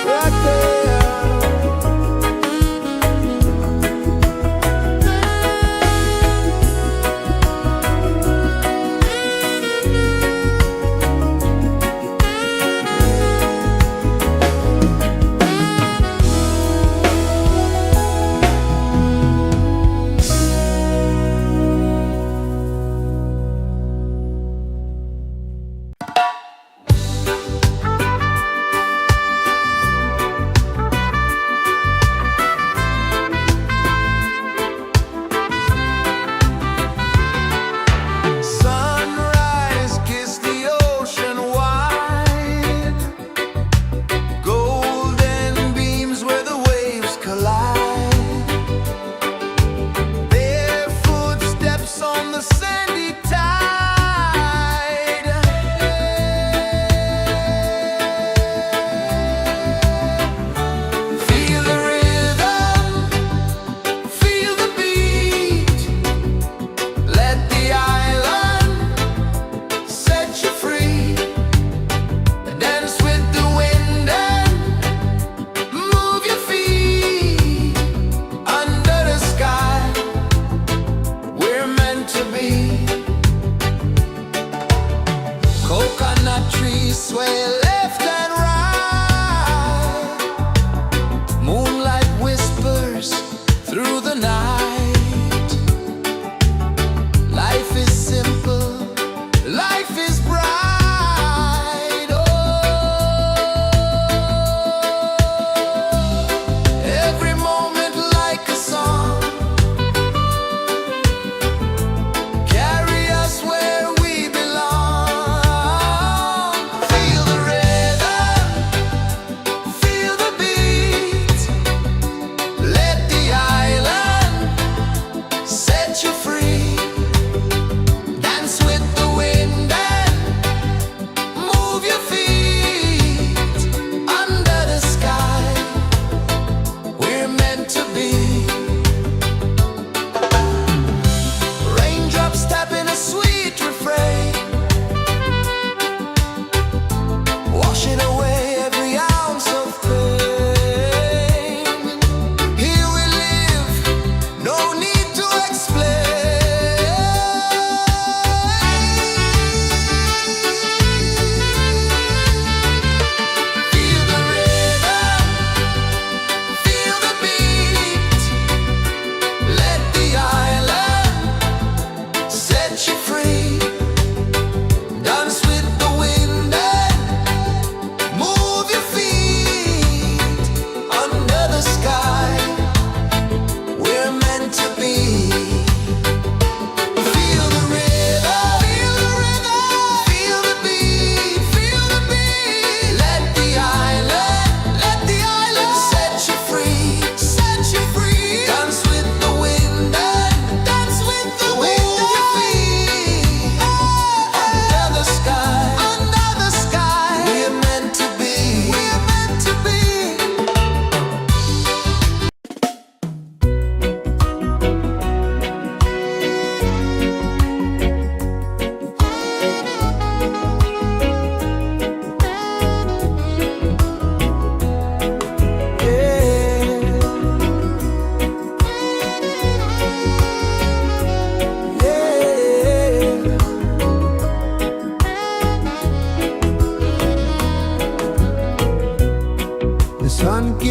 Right there. Sunrise, kiss the ocean wide, golden beams where the waves collide, barefoot steps on the sandy tide. Feel the rhythm, feel the beat, let the island set you free. Dance with the wind and move your feet under the sky. We're meant to be. Coconut trees sway left and right, moonlight whispers through the night. Life is simple, life is bright. Oh, every moment like a song, carry us where we belong. Feel the rhythm, feel the beat, let the island set you free. Dance with the wind and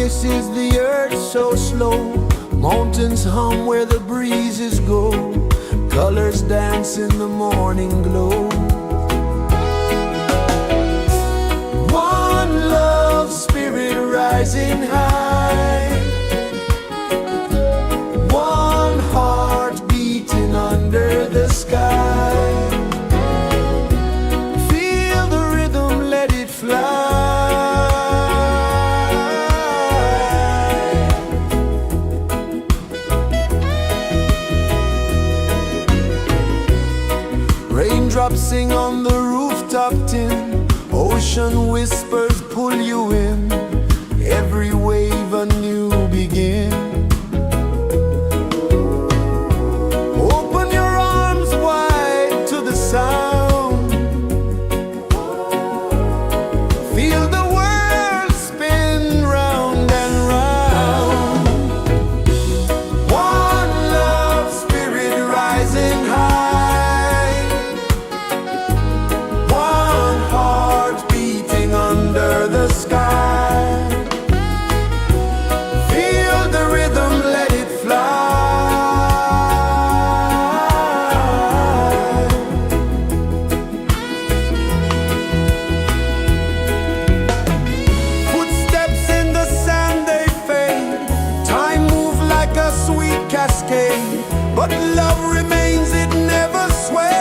kisses the earth so slow. Mountains hum where the breezes go. Colors dance in the morning glow. One love spirit rising high. One heart beating under the sky. Feel the rhythm, let it fly. Raindrops sing on the rooftop tin. Ocean whispers pull you in. Every wave a new begin. Open your arms wide to the sound. Feel the world spin round and round. One love spirit rising high. One heart beating under the sky. Feel the rhythm, let it fly. Footsteps in the sand, they fade. Time moves like a sweet cascade, but love remains, it never sways.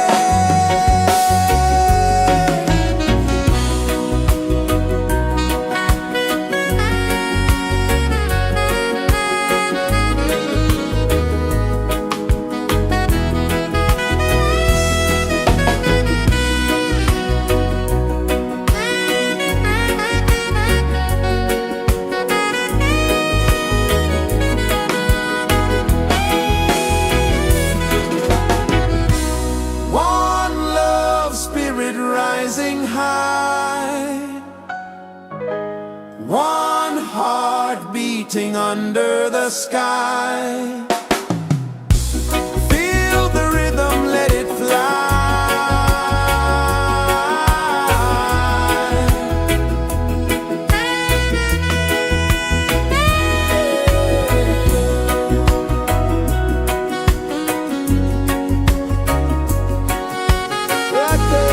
One love spirit rising high. One heart beating under the sky. Feel the rhythm, let it fly. Right there.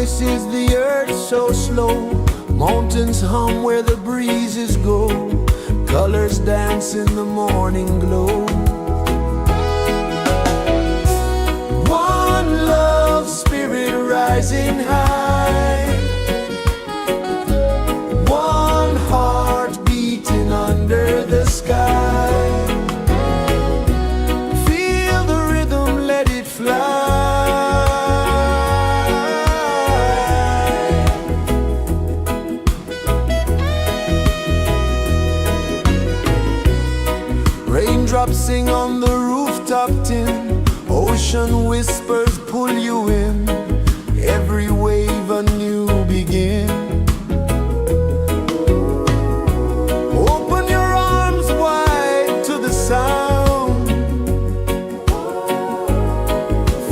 kisses the earth so slow. Mountains hum where the breezes go. Colors dance in the morning glow. One love spirit rising high. One heart beating under the sky. Feel the rhythm, let it fly. Raindrops sing on the rooftop tin. Ocean whispers pull you in. Every wave a new begin. Open your arms wide to the sound.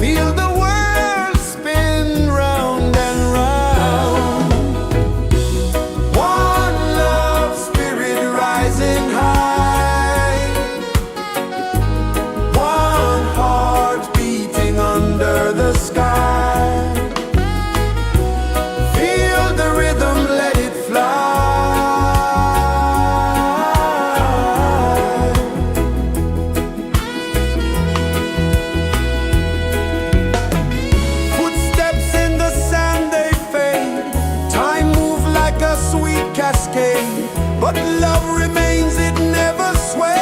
Feel the world spin round and round. One love spirit rising high. One heart beating under the sky. Feel the rhythm, let it fly. Footsteps in the sand, they fade. Time moves like a sweet cascade, but love remains, it never sways.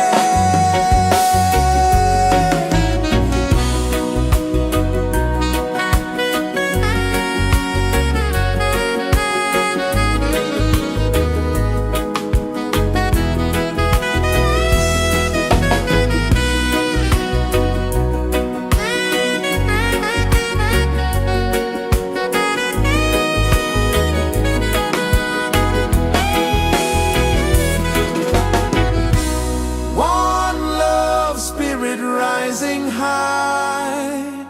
One love spirit rising high.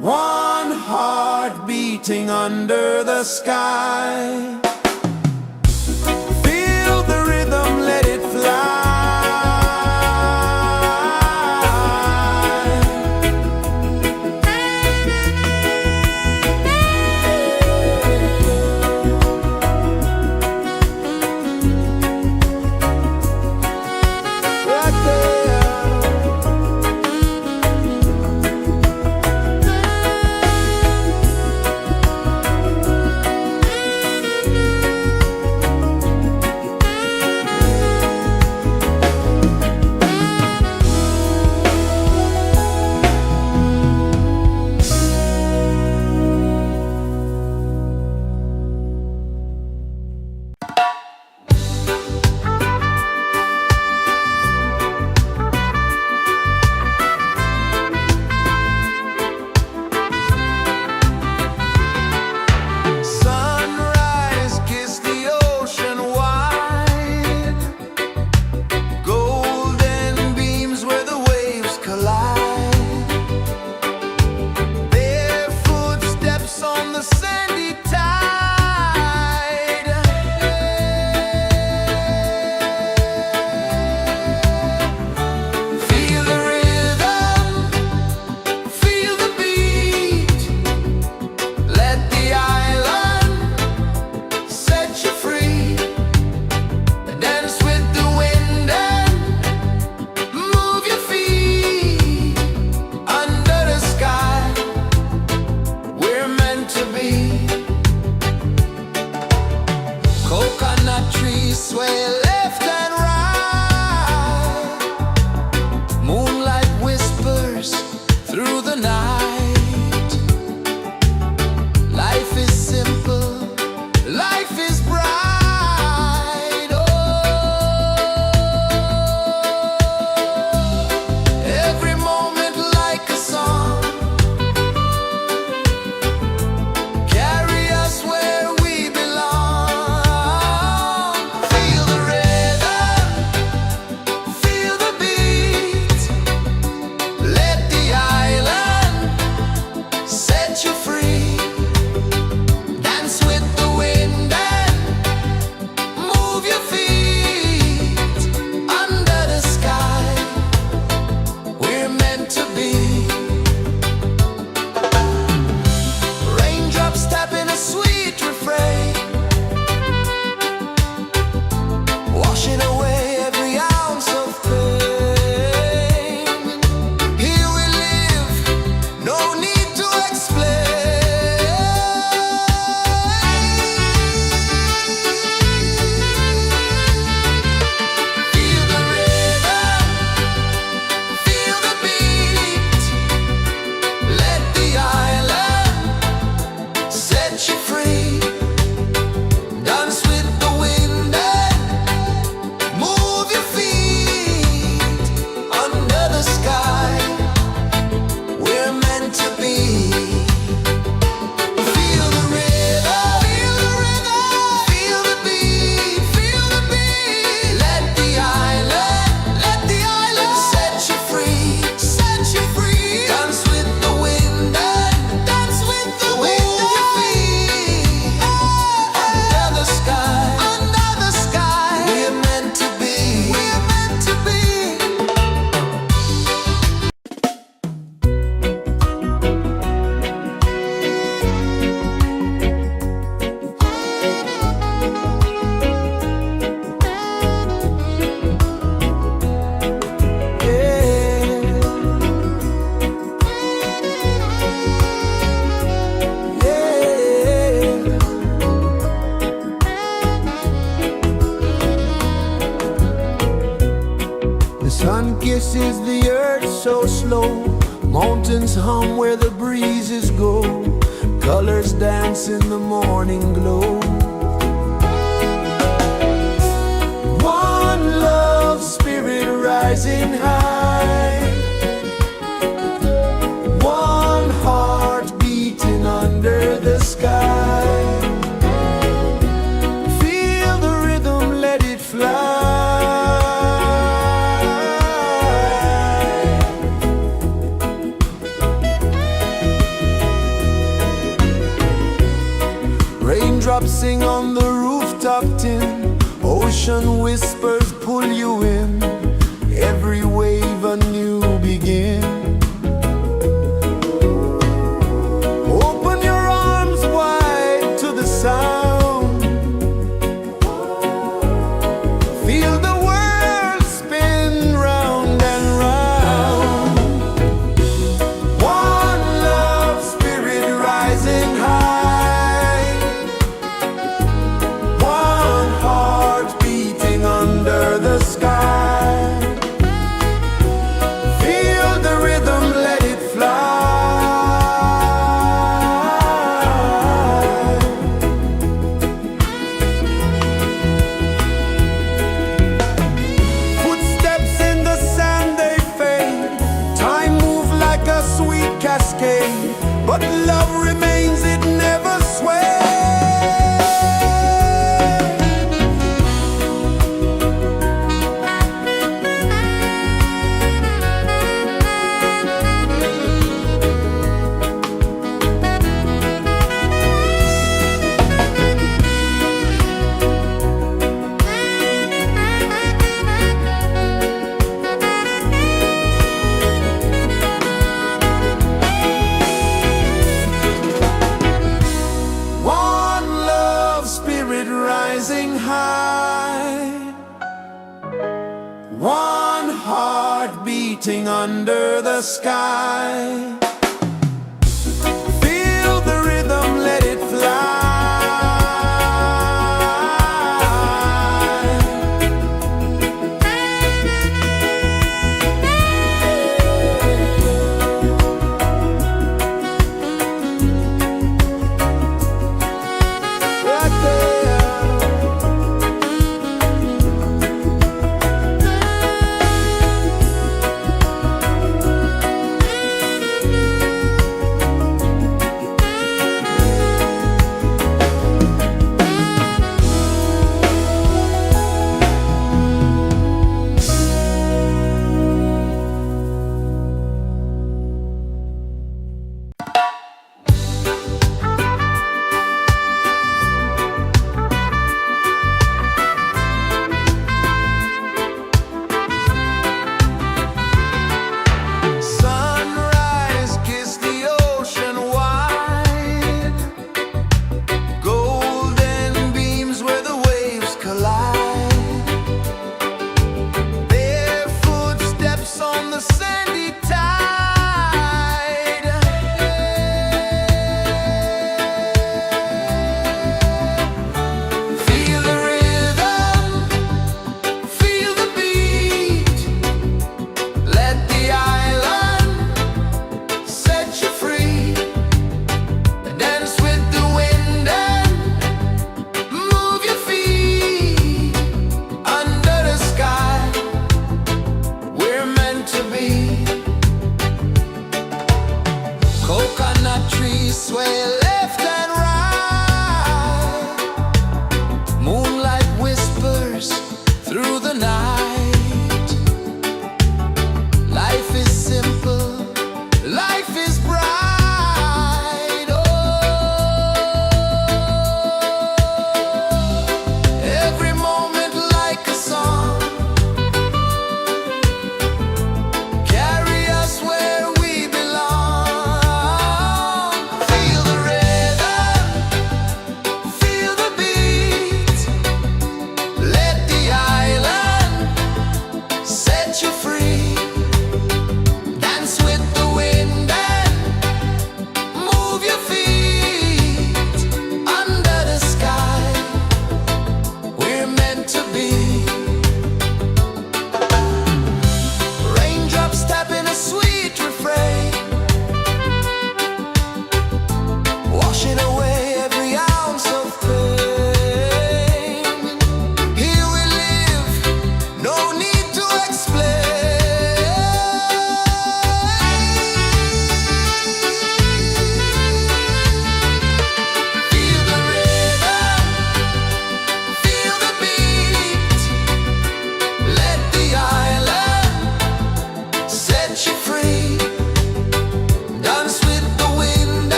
One heart beating under the sky. Feel the rhythm, let it fly. Right there. Sunrise, kiss the ocean wide. Golden beams where the waves collide. Their footsteps on the sandy tide. Feel the rhythm, feel the beat. Let the island set you free. Dance with the wind and move your feet. Under the sky, we're meant to be. Coconut trees sway left and right. Moonlight whispers through the night. Life is simple, life is bright. Oh, every moment like a song. Carry us where we belong. Feel the rhythm. pulses the earth so slow. Mountains hum where the breezes go. Colors dance in the morning glow. One love spirit rising high. One heart beating under the sky. Feel the rhythm, let it fly. Raindrops sing on the rooftop tin. Ocean whispers pull you in. Every wave a new begin. Open your arms wide to the sound. Feel the world spin round and round. One love spirit rising high. One heart beating under the sky. Feel the rhythm, let it fly. Footsteps in the sand, they fade. Time moves like a sweet cascade, but love remains, it never sways. One love spirit rising high. One heart beating under the sky. Feel the rhythm, let it fly. Right there.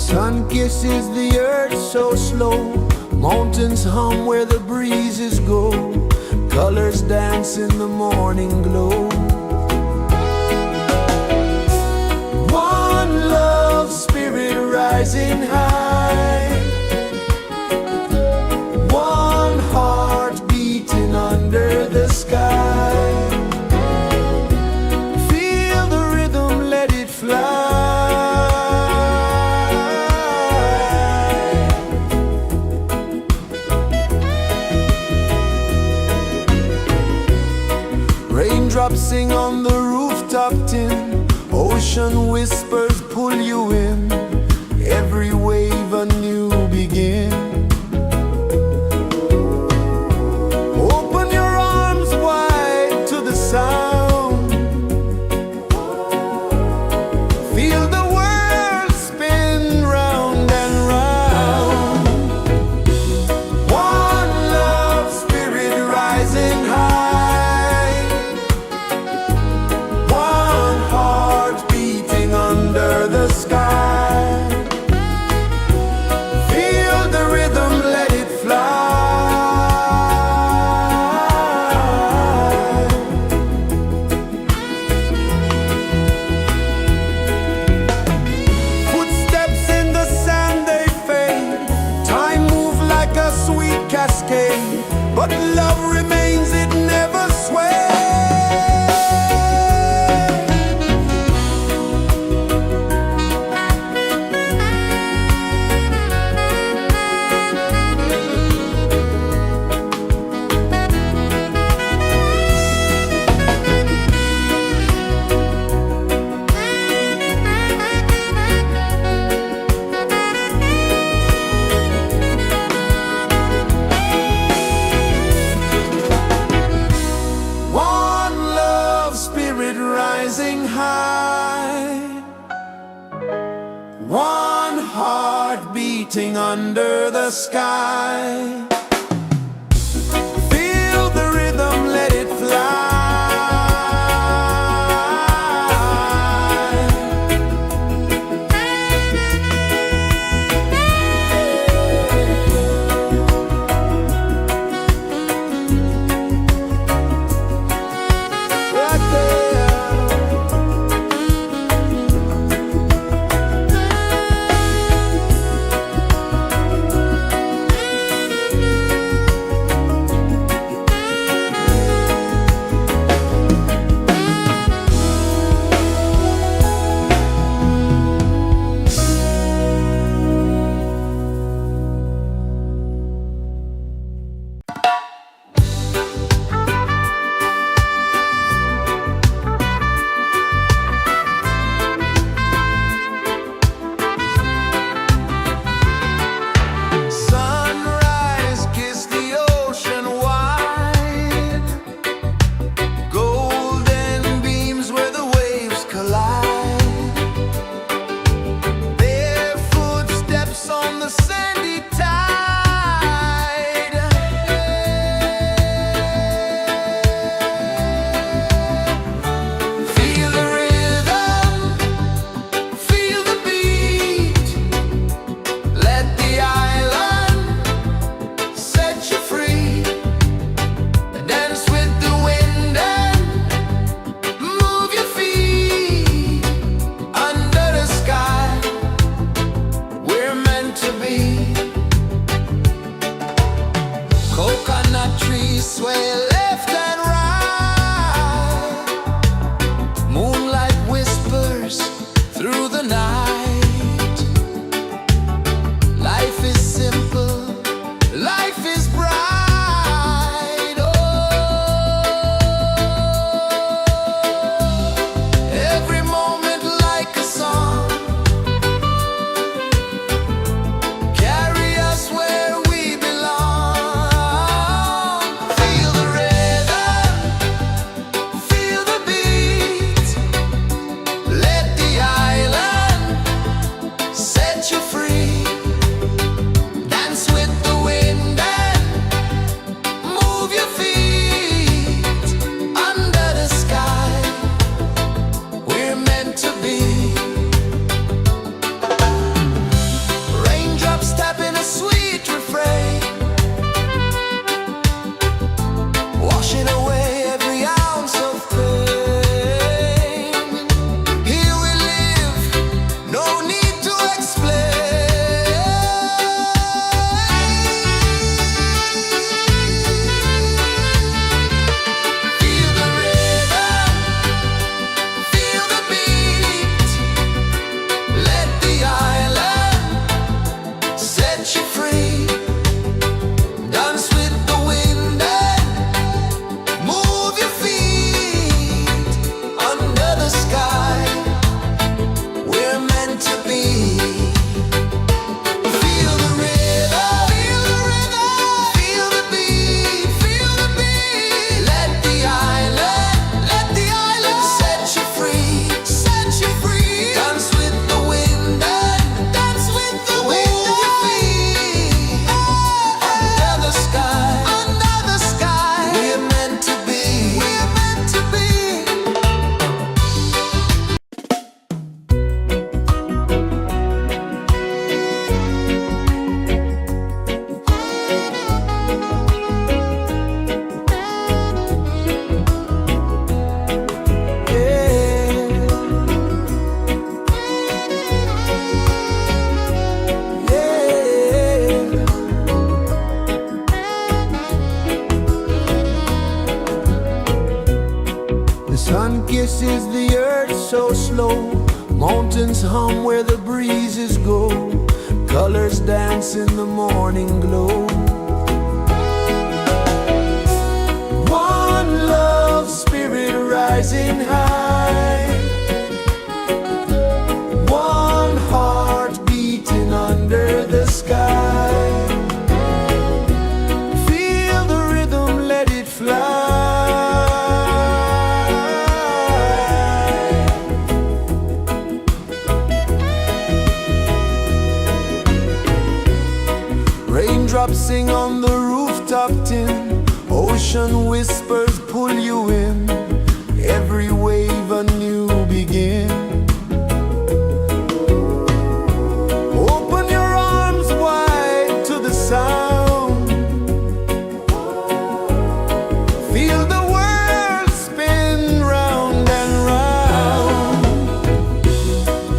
Sun kisses the earth so slow, mountains hum where the breezes go, colors dance in the morning glow. One love spirit rising high, one heart beating under the sky. Feel the rhythm, let it fly. Raindrops sing on the rooftop tin, ocean whispers pull you in, every wave a new begin. Open your arms wide to the sound, feel the world spin round and round. One love spirit rising high, one heart beating under the sky. Feel the rhythm, let it fly. Footsteps in the sand, they fade, time moves like a sweet cascade, but love remains, it never sways. One love spirit rising high, one heart beating under the sky. Feel the rhythm, let it fly. Right there. pulses the earth so slow. Mountains hum where the breezes go. Colors dance in the morning glow. One love spirit rising high. One heart beating under the sky. Feel the rhythm, let it fly. Raindrops sing on the rooftop tin. Ocean whispers pull you in. Every wave a new begin. Open your arms wide to the sound. Feel the world spin round and round.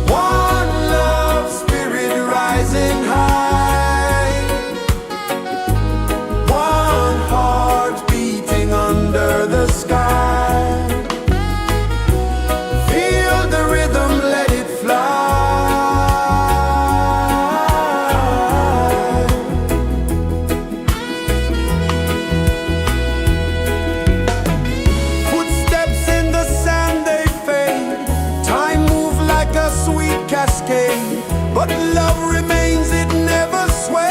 One love spirit rising high. One heart beating under the sky. Feel the rhythm, let it fly. Footsteps in the sand, they fade. Time moves like a sweet cascade, but love remains, it never sways.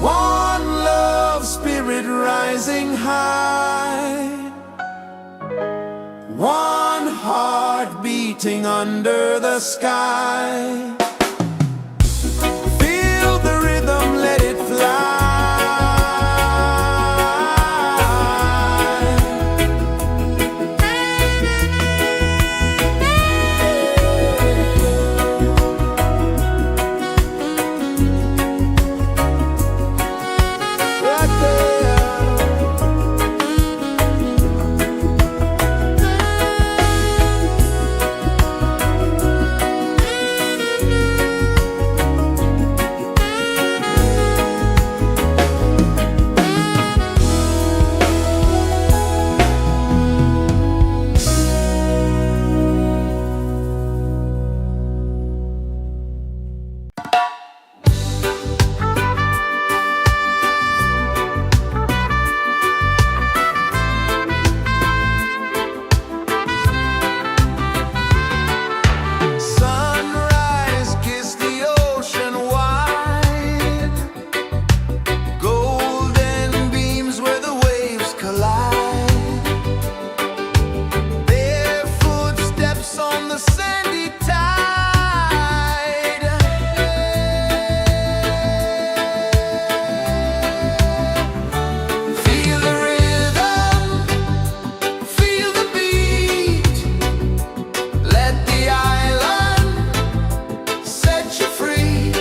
One love spirit rising high. One heart beating under the sky. Feel the rhythm, let it fly. Right there. Sunrise, kiss the ocean wide. Golden beams where the waves collide. Bare footsteps on the sandy tide. Feel the rhythm, feel the beat. Let the island set you free.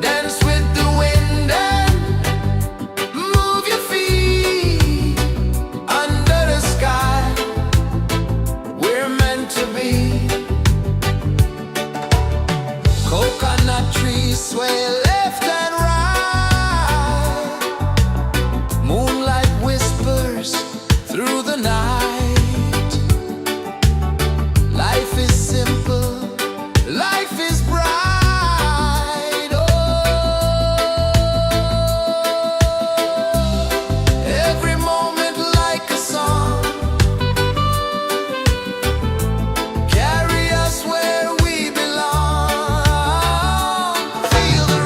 Dance with the wind and move your feet. Under the sky, we're meant to be. Coconut trees sway left and right. Moonlight whispers through the night. Life is simple, life is bright. Oh, every moment like a song. Carry us where we belong. Feel the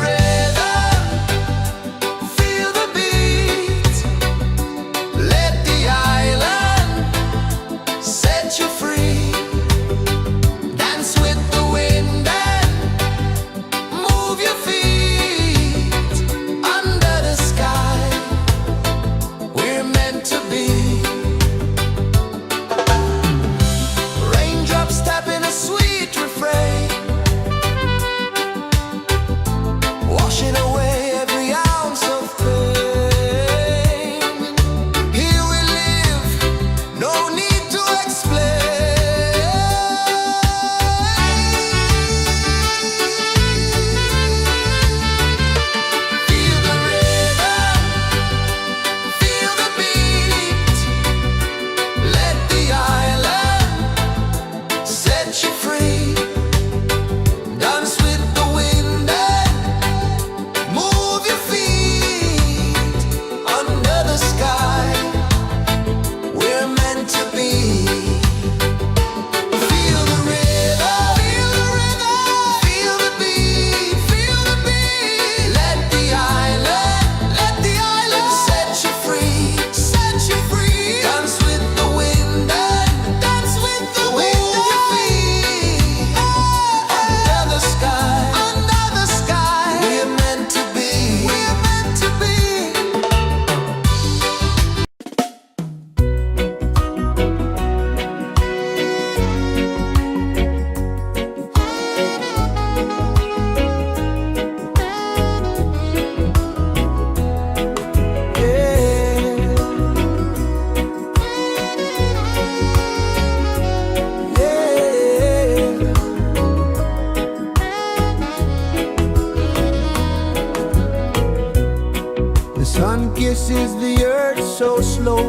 kisses the earth so slow.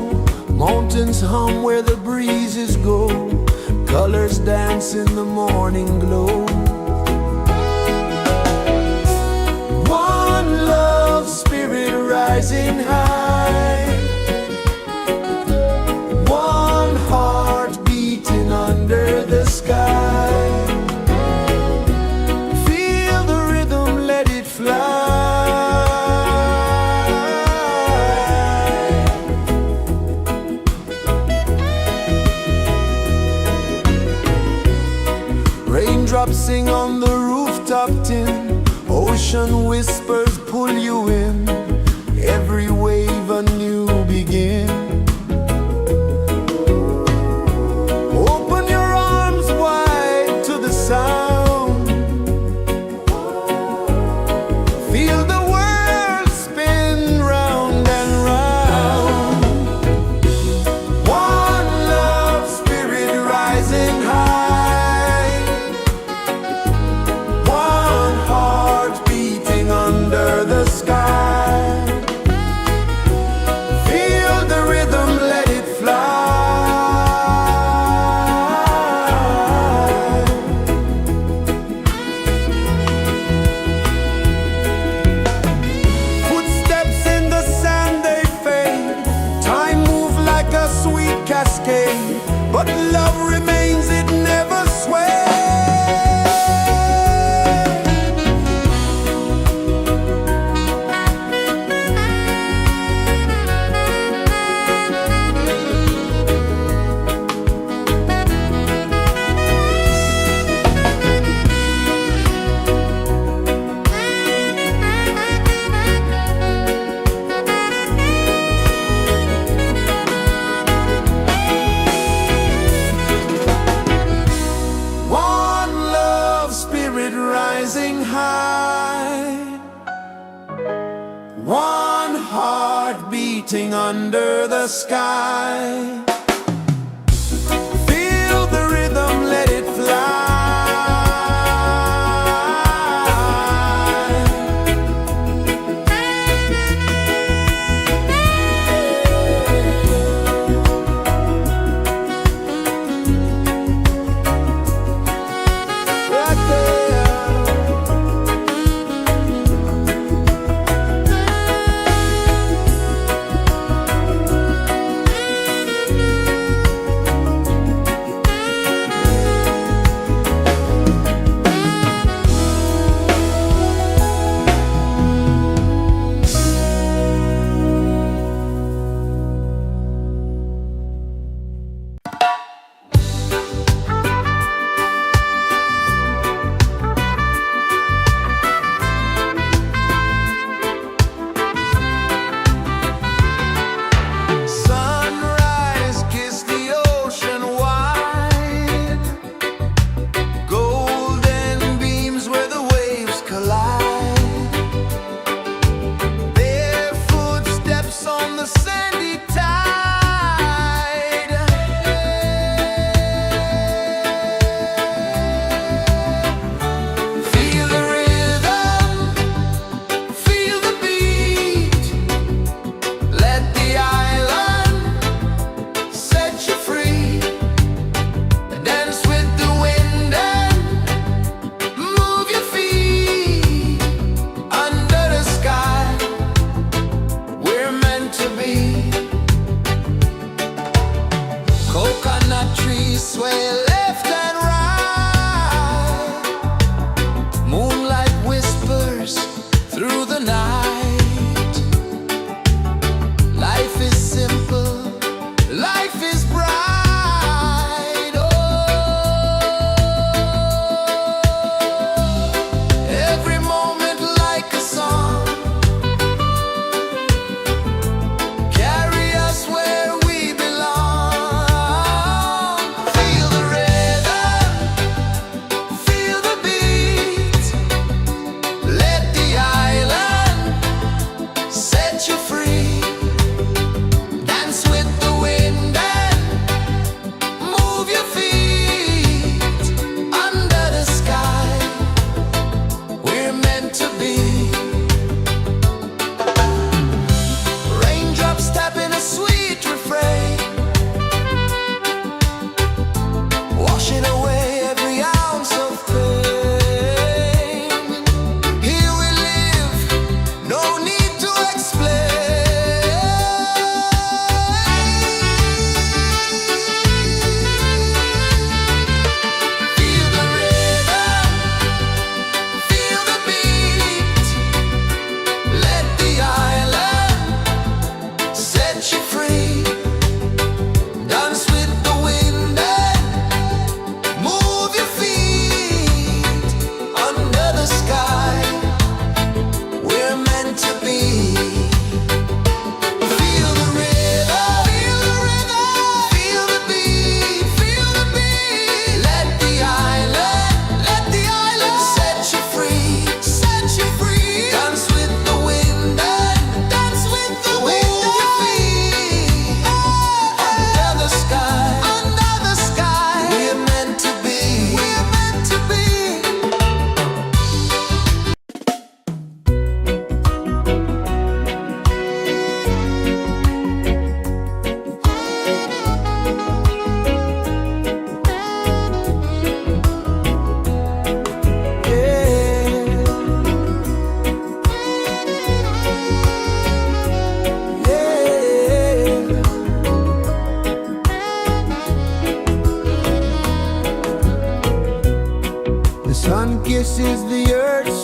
Mountains hum where the breezes go. Colors dance in the morning glow. One love spirit rising high. One heart beating under the sky. Feel the rhythm, let it fly. Raindrops sing on the rooftop tin. Ocean whispers pull you in. Every wave a new begin. Open your arms wide to the sound. Feel the world spin round and round. One love spirit rising high. One heart beating under the sky. Feel the rhythm, let it fly. Footsteps in the sand, they fade. Time moves like a sweet cascade, but love remains, it never sways. One love spirit rising high. One heart beating under the sky. Feel the rhythm, let it fly. Right there.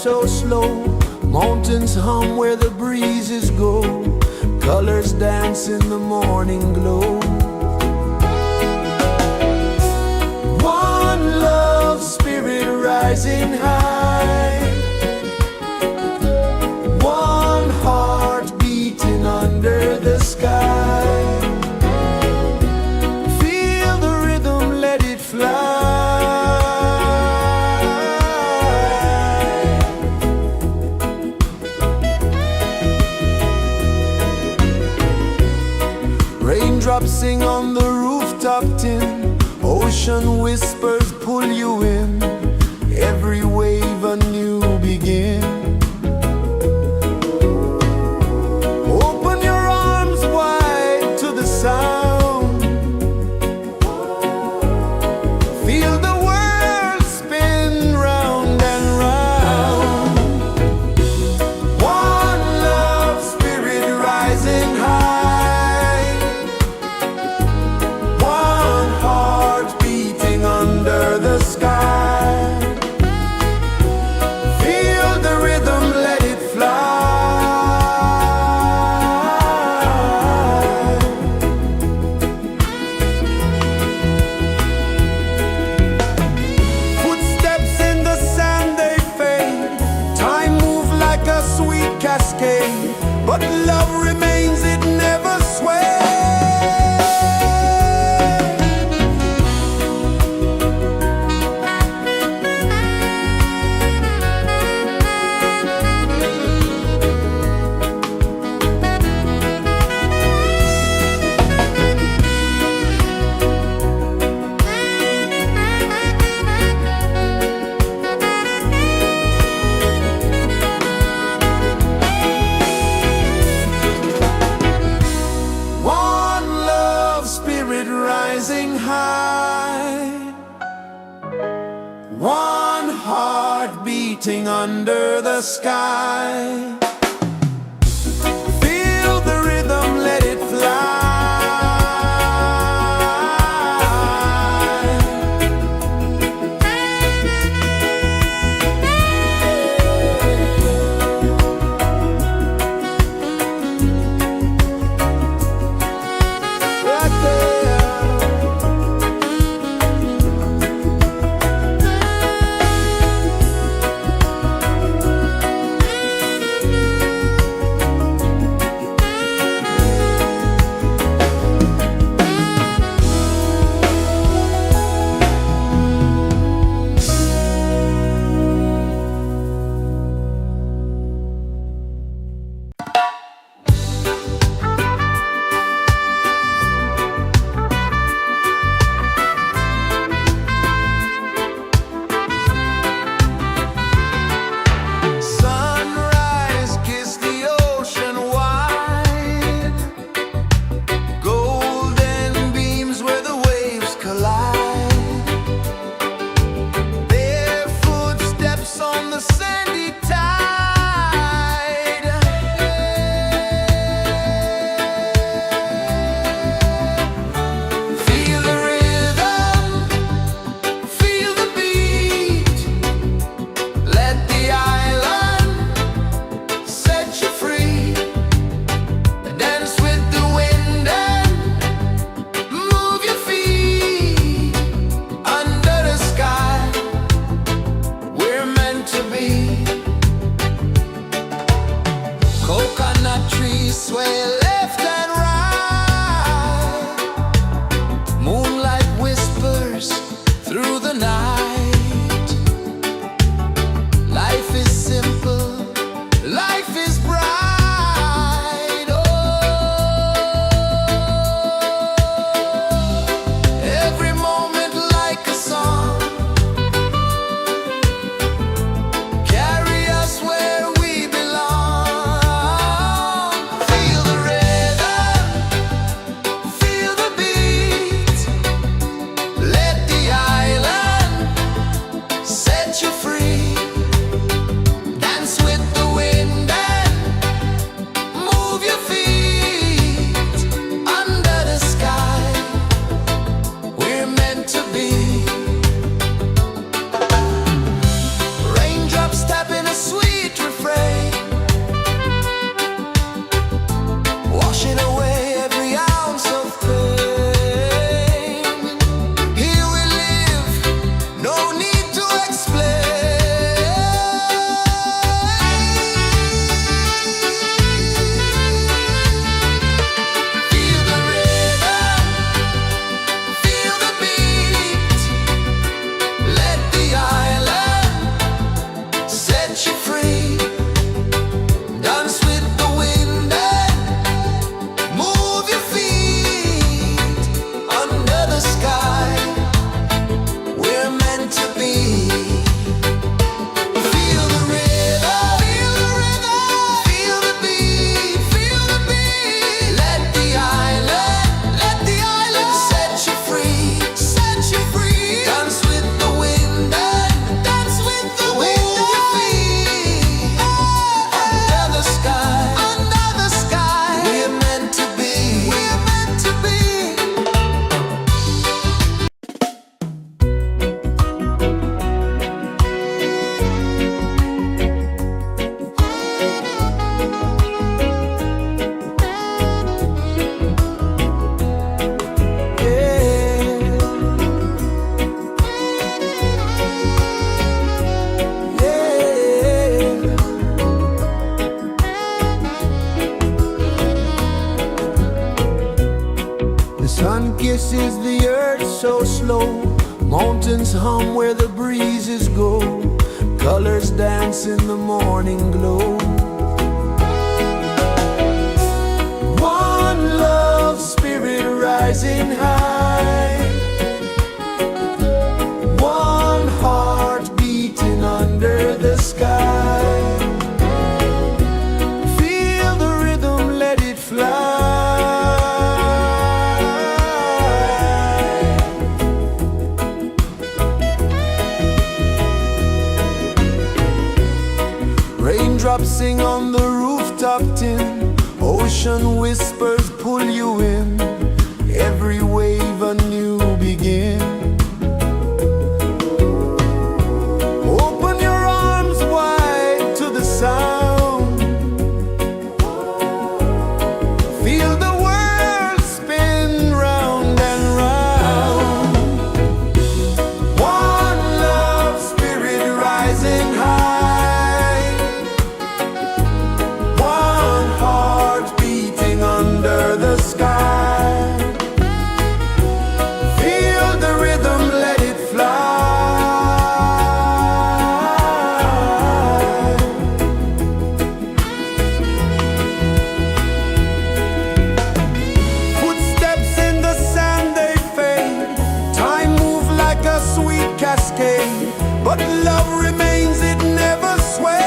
so slow. Mountains hum where the breezes go. Colors dance in the morning glow. One love spirit rising high. One heart beating under the sky. Feel the rhythm, let it fly. Raindrops sing on the rooftop tin. Ocean whispers pull you in. Every wave a new begin. Open your arms wide to the sound. Feel the world spin round and round. One love spirit rising high. One heart beating under the sky. Feel the rhythm, let it fly. Footsteps in the sand, they fade. Time moves like a sweet cascade, but love remains, it never sways. One love spirit rising high. One heart beating under the sky. Feel the rhythm, let it fly. Right there. set you free. Dance with the wind and move your feet under the sky. We're meant to be. Feel the rhythm, feel the rhythm, feel the beat, feel the beat. Let the island set you free, set you free. Dance with the wind and dance with the wind. Move your feet under the sky, under the sky. We're meant to be, we're meant to be. The sun kisses the earth so slow. Mountains hum where the breezes go. Colors dance in the morning glow. One love spirit rising high. One heart beating under the sky. Feel the rhythm, let it fly. Raindrops sing on the rooftop tin. Ocean whispers pull you in. Every wave a new begin. Open your arms wide to the sound. Feel the world spin round and round. One love spirit rising high. One heart beating under the sky. Feel the rhythm, let it fly. Footsteps in the sand, they fade. Time moves like a sweet cascade, but love remains, it never sways.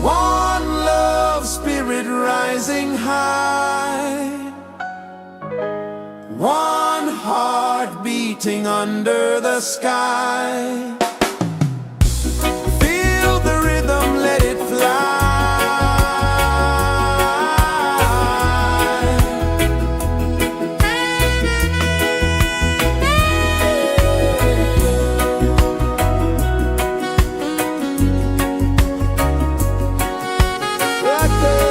One love spirit rising high. One heart beating under the sky. Feel the rhythm, let it fly. Right there.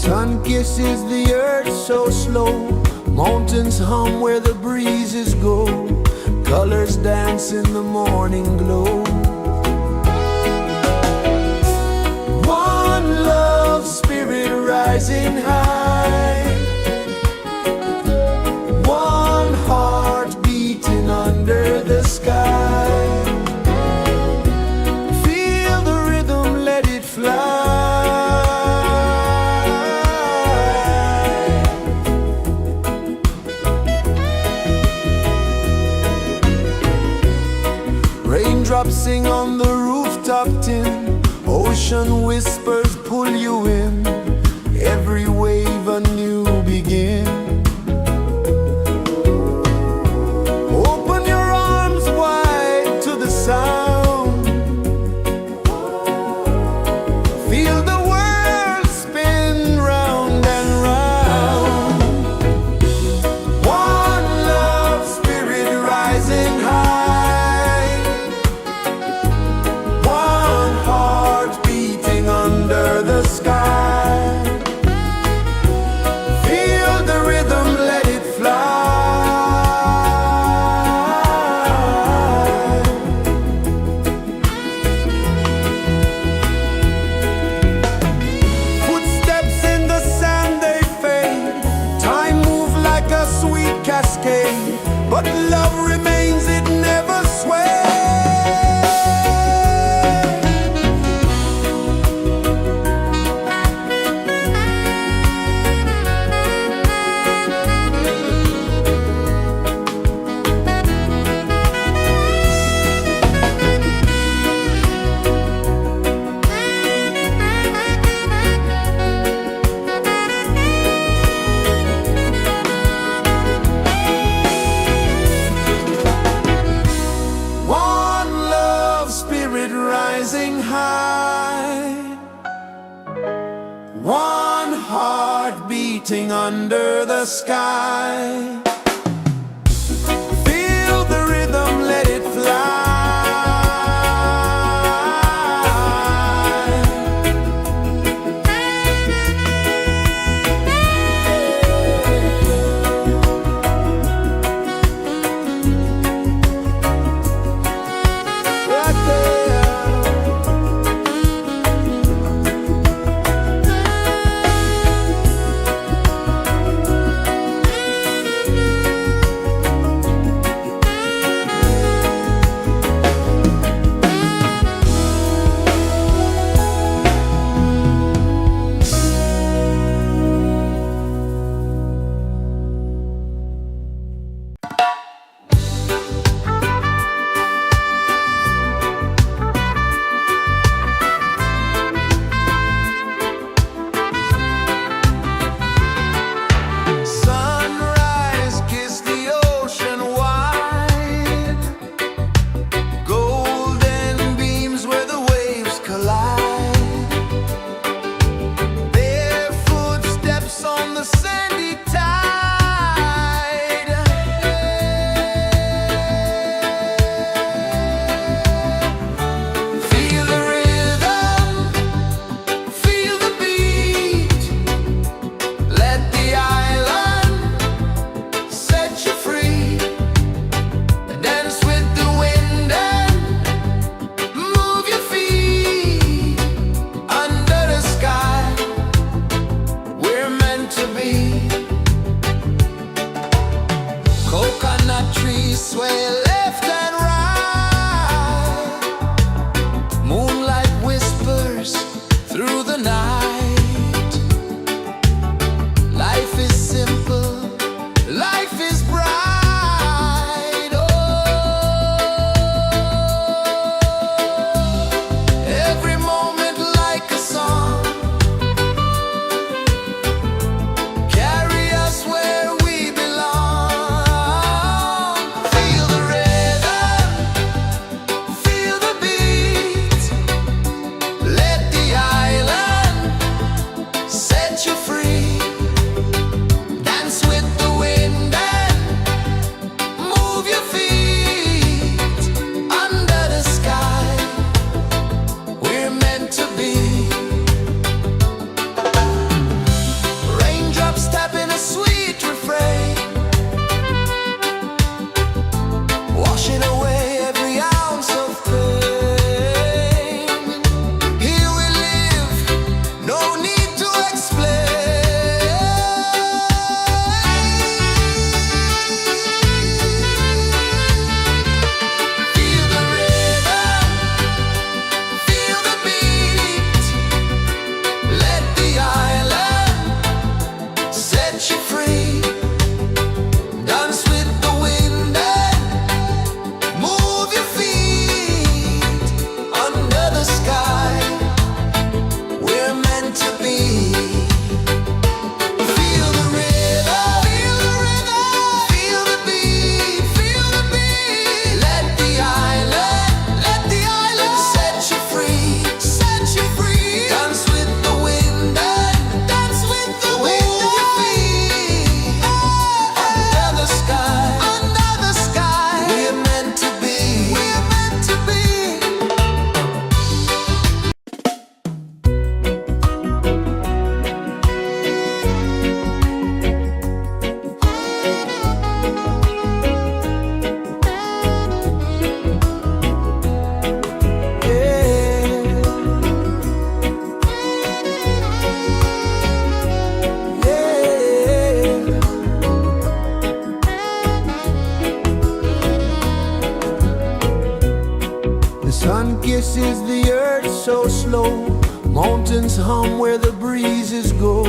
Sun kisses the earth so slow, mountains hum where the breezes go, colors dance in the morning glow. One love spirit rising high, one heart beating under the sky. Feel the rhythm, let it fly. Raindrops sing on the rooftop tin, ocean whispers pull you in, every wave a new begin. Open your arms wide to the sound, feel the world spin round and round. One love spirit rising high, one heart beating under the sky. Feel the rhythm, let it fly. Footsteps in the sand, they fade, time moves like a sweet cascade, but love remains, it never sways. One love spirit rising high, one heart beating under the sky. Feel the rhythm, let it fly. Right there. pulses the earth so slow. Mountains hum where the breezes go.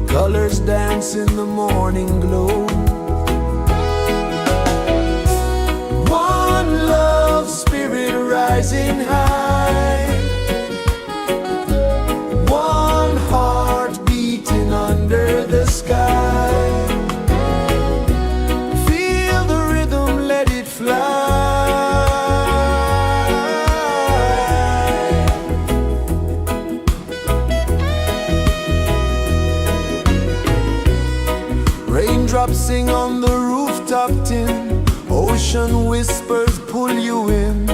Colors dance in the morning glow. One love spirit rising high. One heart beating under the sky. Feel the rhythm, let it fly. Raindrops sing on the rooftop tin. Ocean whispers pull you in.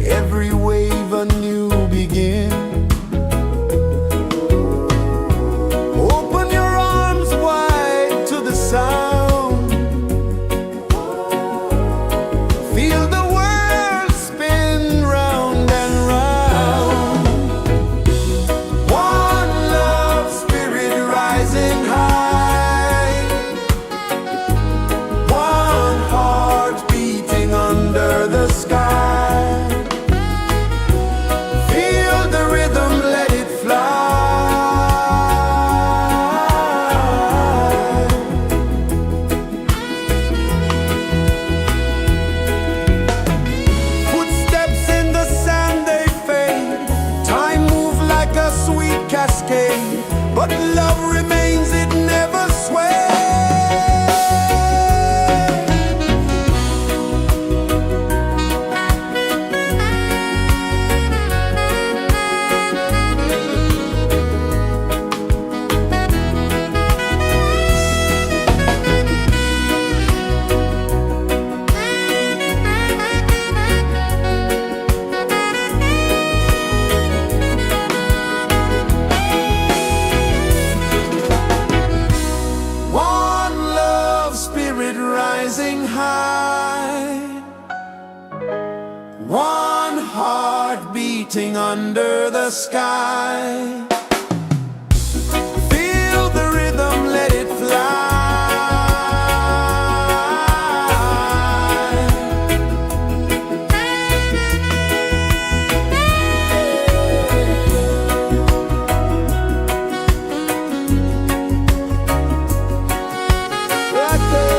Every wave a new begin. Open your arms wide to the sound. Feel the world spin round and round. One love spirit rising high. One heart beating under the sky. Feel the rhythm, let it fly. Footsteps in the sand, they fade. Time moves like a sweet cascade, but love remains, it never sways. One love spirit rising high. One heart beating under the sky. Feel the rhythm, let it fly. Right there.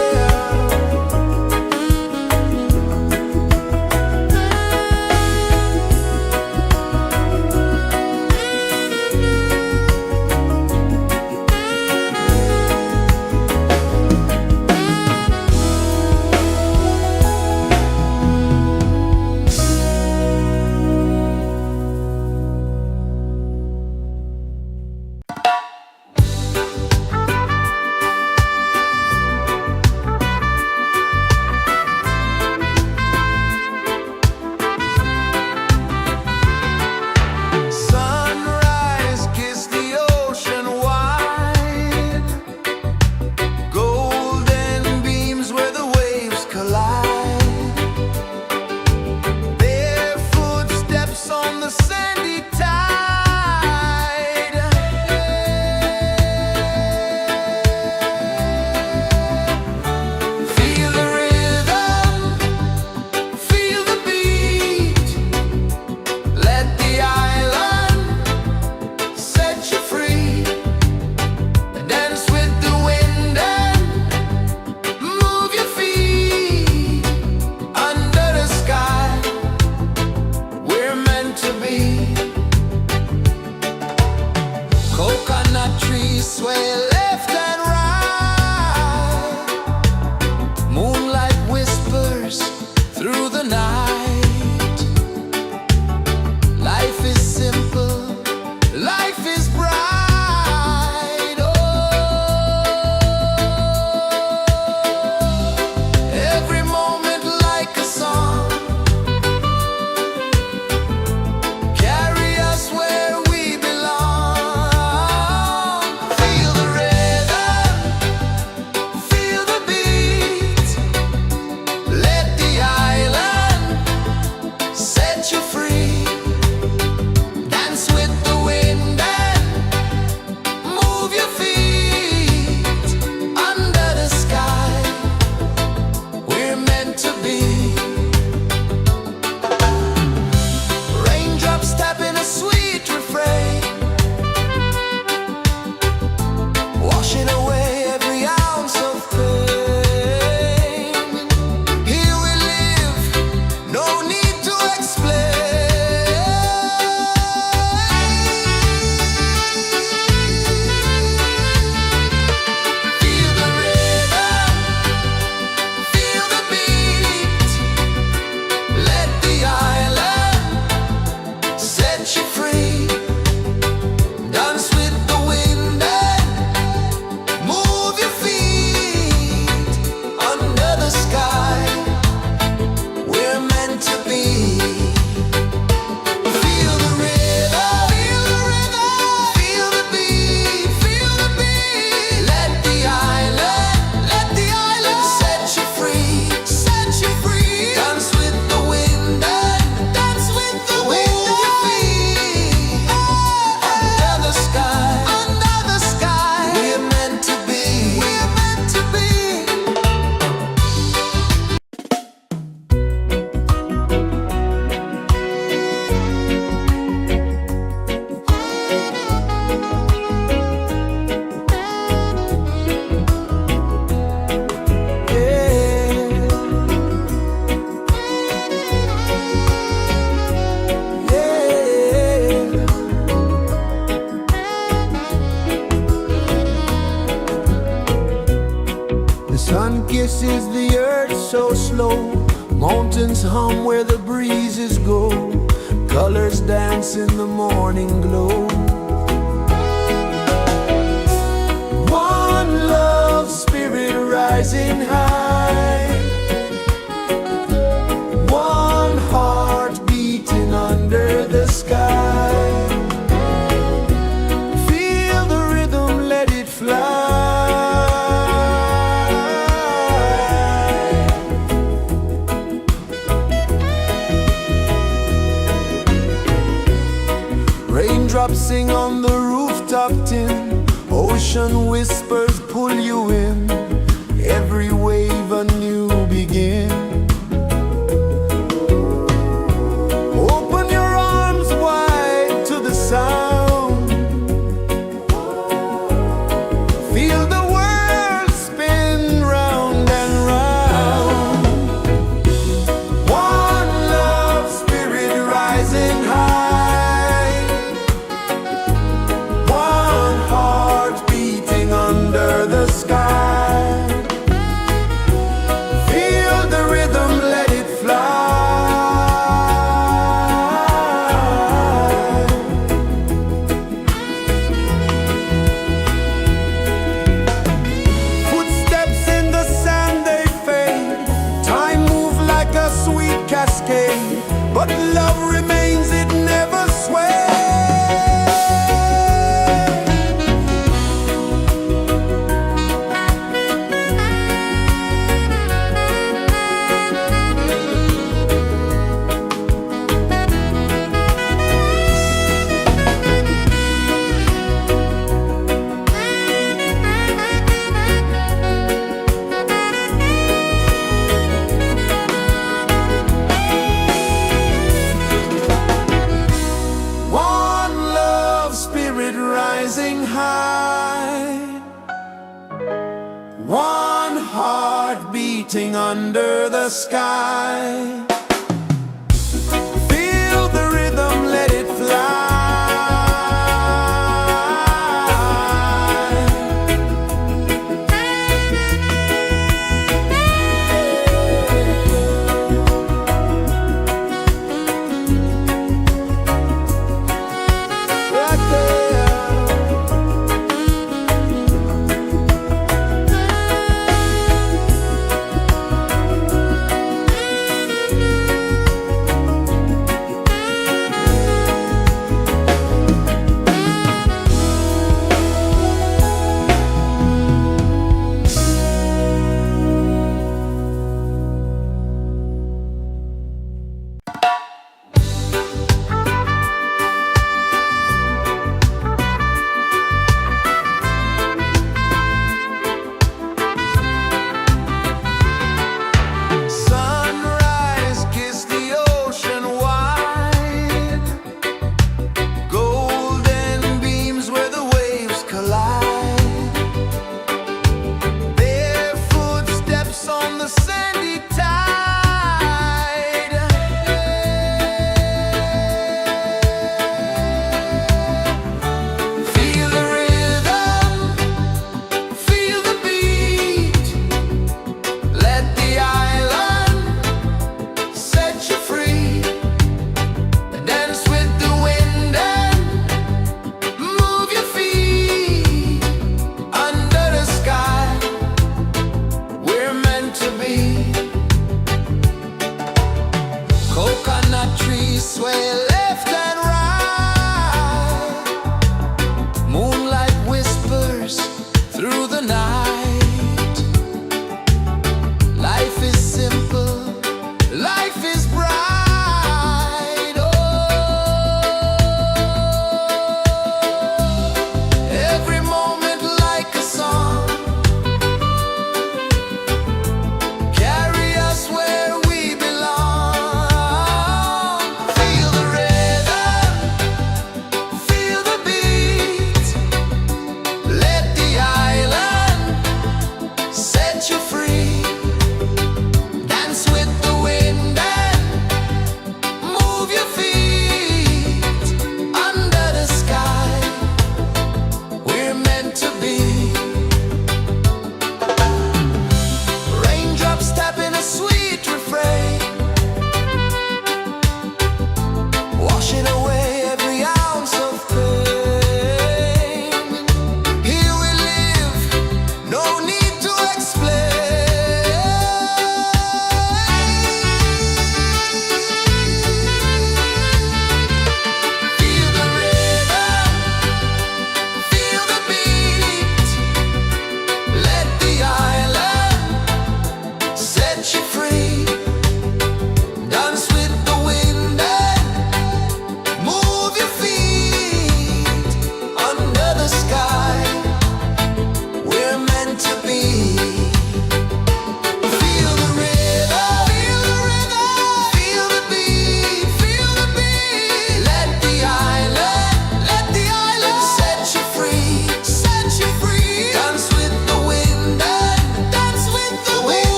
rejoices the earth so slow. Mountains hum where the breezes go. Colors dance in the morning glow. One love spirit rising high. One heart beating under the sky. Feel the rhythm, let it fly. Raindrops sing on the rooftop tin. Ocean whispers pull you in. Every wave a new begin. Open your arms wide to the sound. Feel the world spin round and round. One love spirit rising high. One heart beating under the sky. Feel the rhythm, let it fly. Footsteps in the sand, they fade. Time moves like a sweet cascade, but love remains, it never sways. One love spirit rising high. One heart beating under the sky. Feel the rhythm, let it fly. Right there.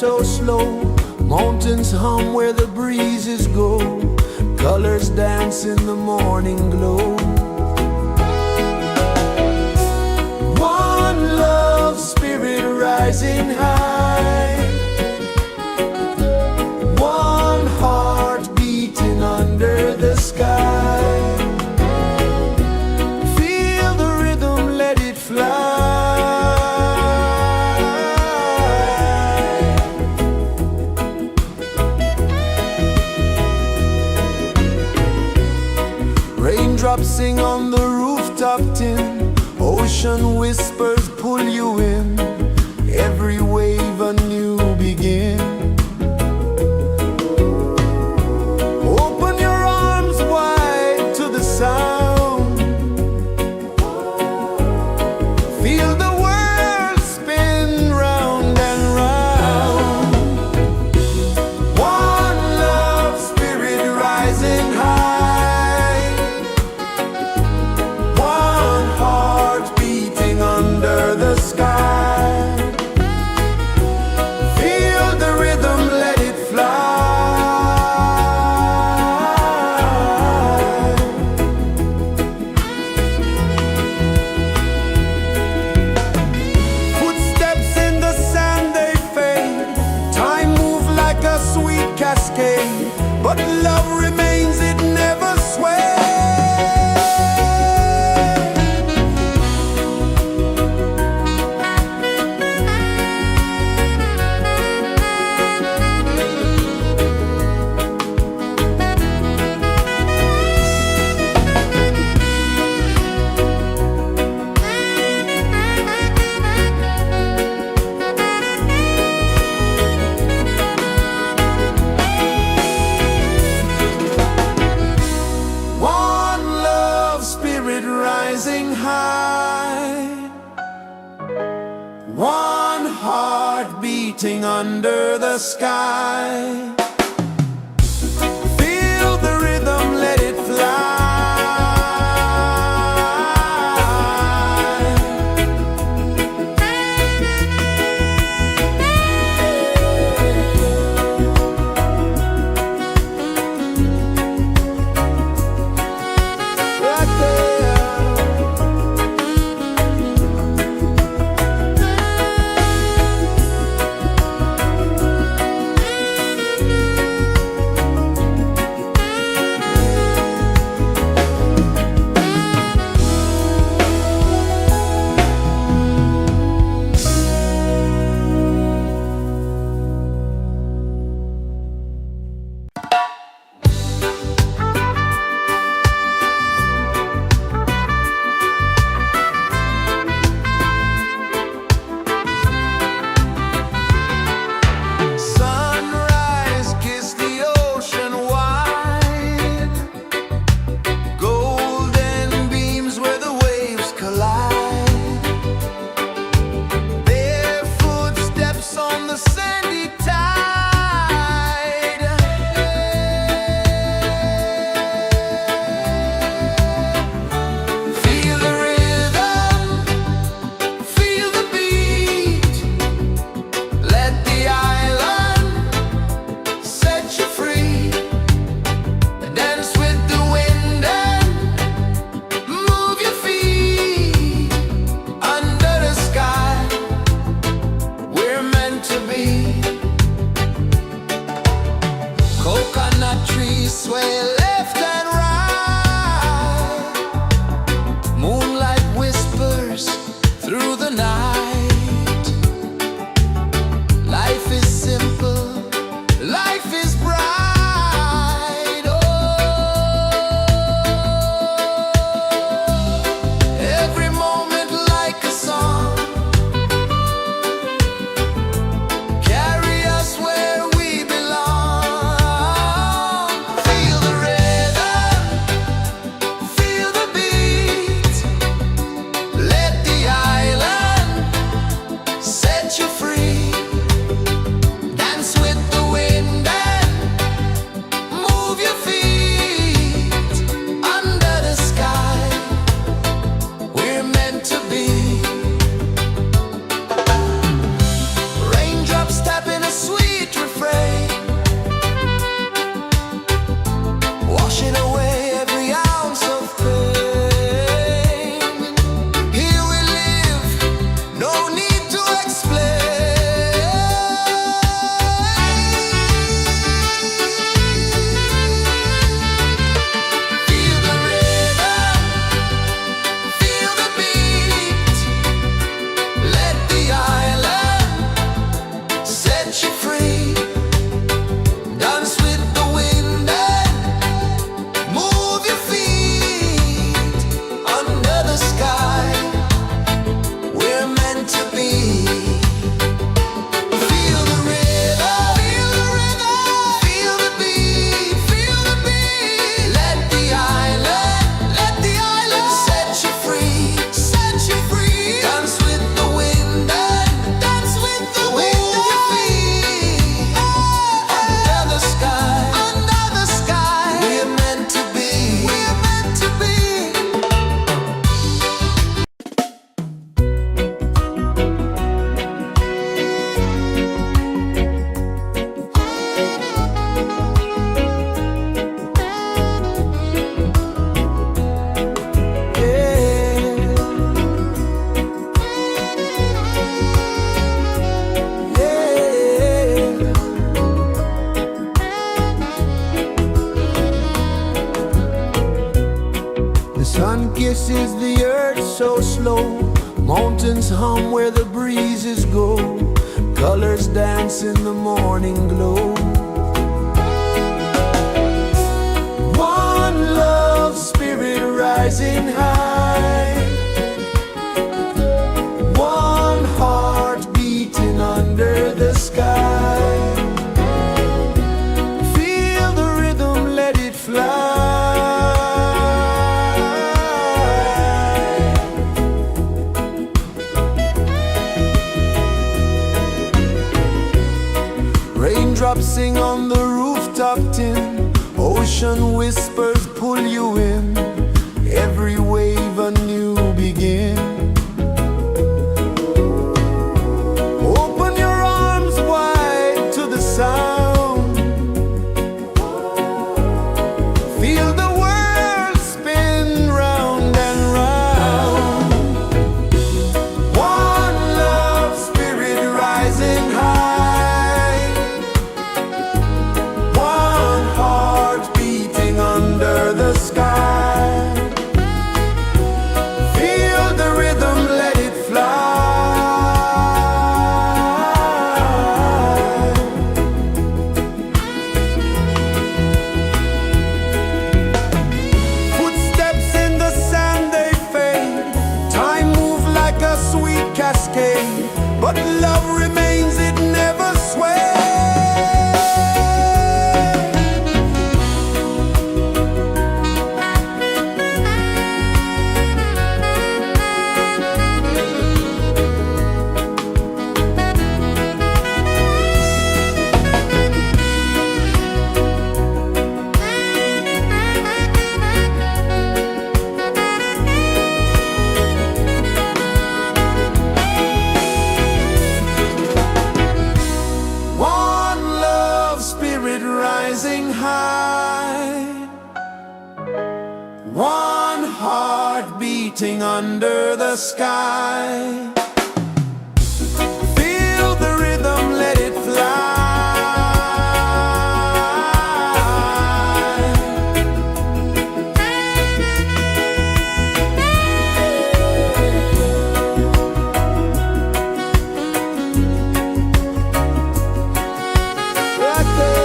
so slow. Mountains hum where the breezes go. Colors dance in the morning glow. One love, spirit rising high. One heart beating under the sky. Feel the rhythm, let it fly. Raindrops sing on the rooftop tin. Ocean whispers pull you in. Every wave a new begin. Open your arms wide to the sound. Feel the world spin round and round. One love, spirit rising high. One heart beating under the sky. Feel the rhythm, let it fly. Footsteps in the sand, they fade. Time moves like a sweet cascade, but love remains, it never sways. One love, spirit rising high. One heart beating under the sky. Feel the rhythm, let it fly. Right there. places the earth so slow. Mountains hum where the breezes go. Colors dance in the morning glow. One love spirit rising high. One heart beating under the sky. Feel the rhythm, let it fly. Raindrops sing on the rooftop tin. Ocean whispers pull you in. Every wave a new begin. Open your arms wide to the sound. Feel the world spin round and round. One love spirit rising high. One heart beating under the sky. Feel the rhythm, let it fly. Footsteps in the sand, they fade. Time moves like a sweet cascade, but love remains, it never sways. One love spirit rising high. One heart beating under the sky. Feel the rhythm, let it fly. Right there.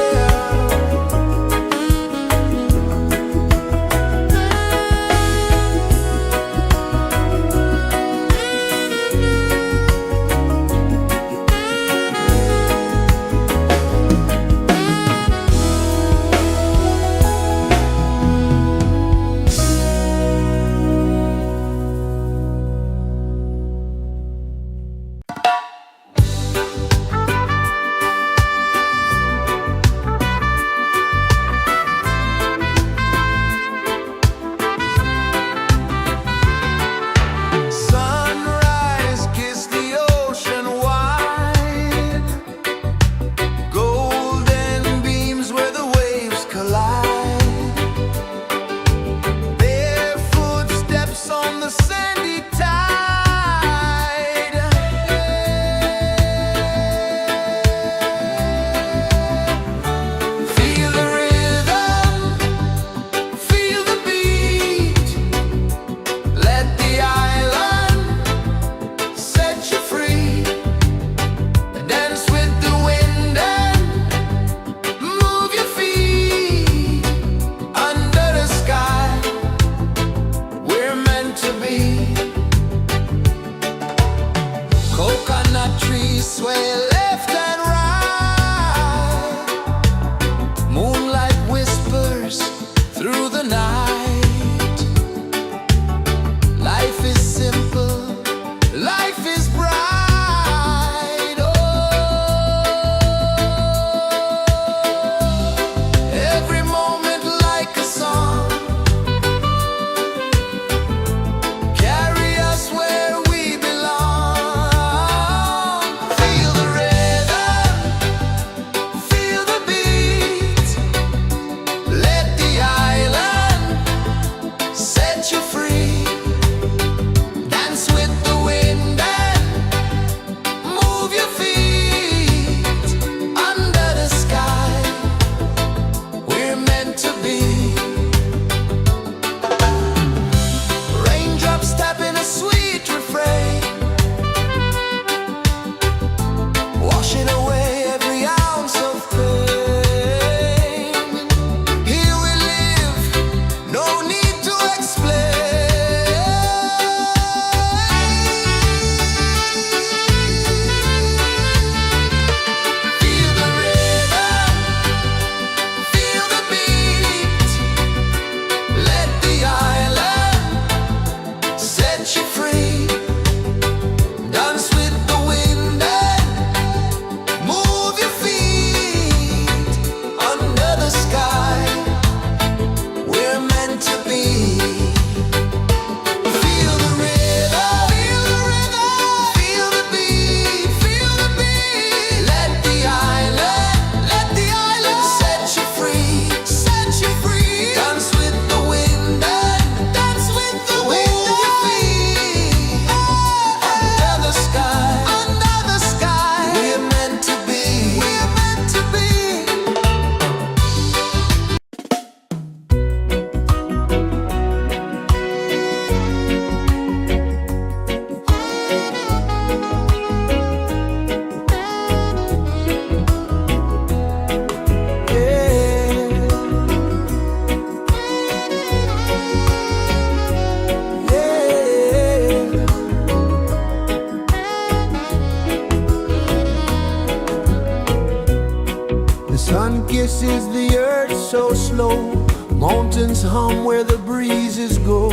Sun kisses the earth so slow, mountains hum where the breezes go,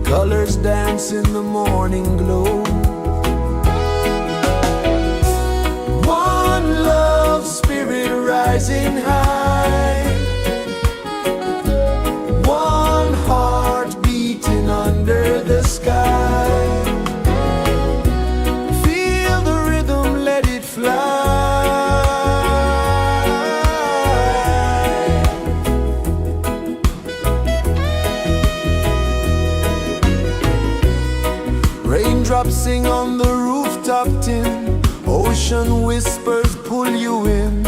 colors dance in the morning glow. One love spirit rising high, one heart beating under the sky. Feel the rhythm, let it fly. Raindrops sing on the rooftop tin, ocean whispers pull you in,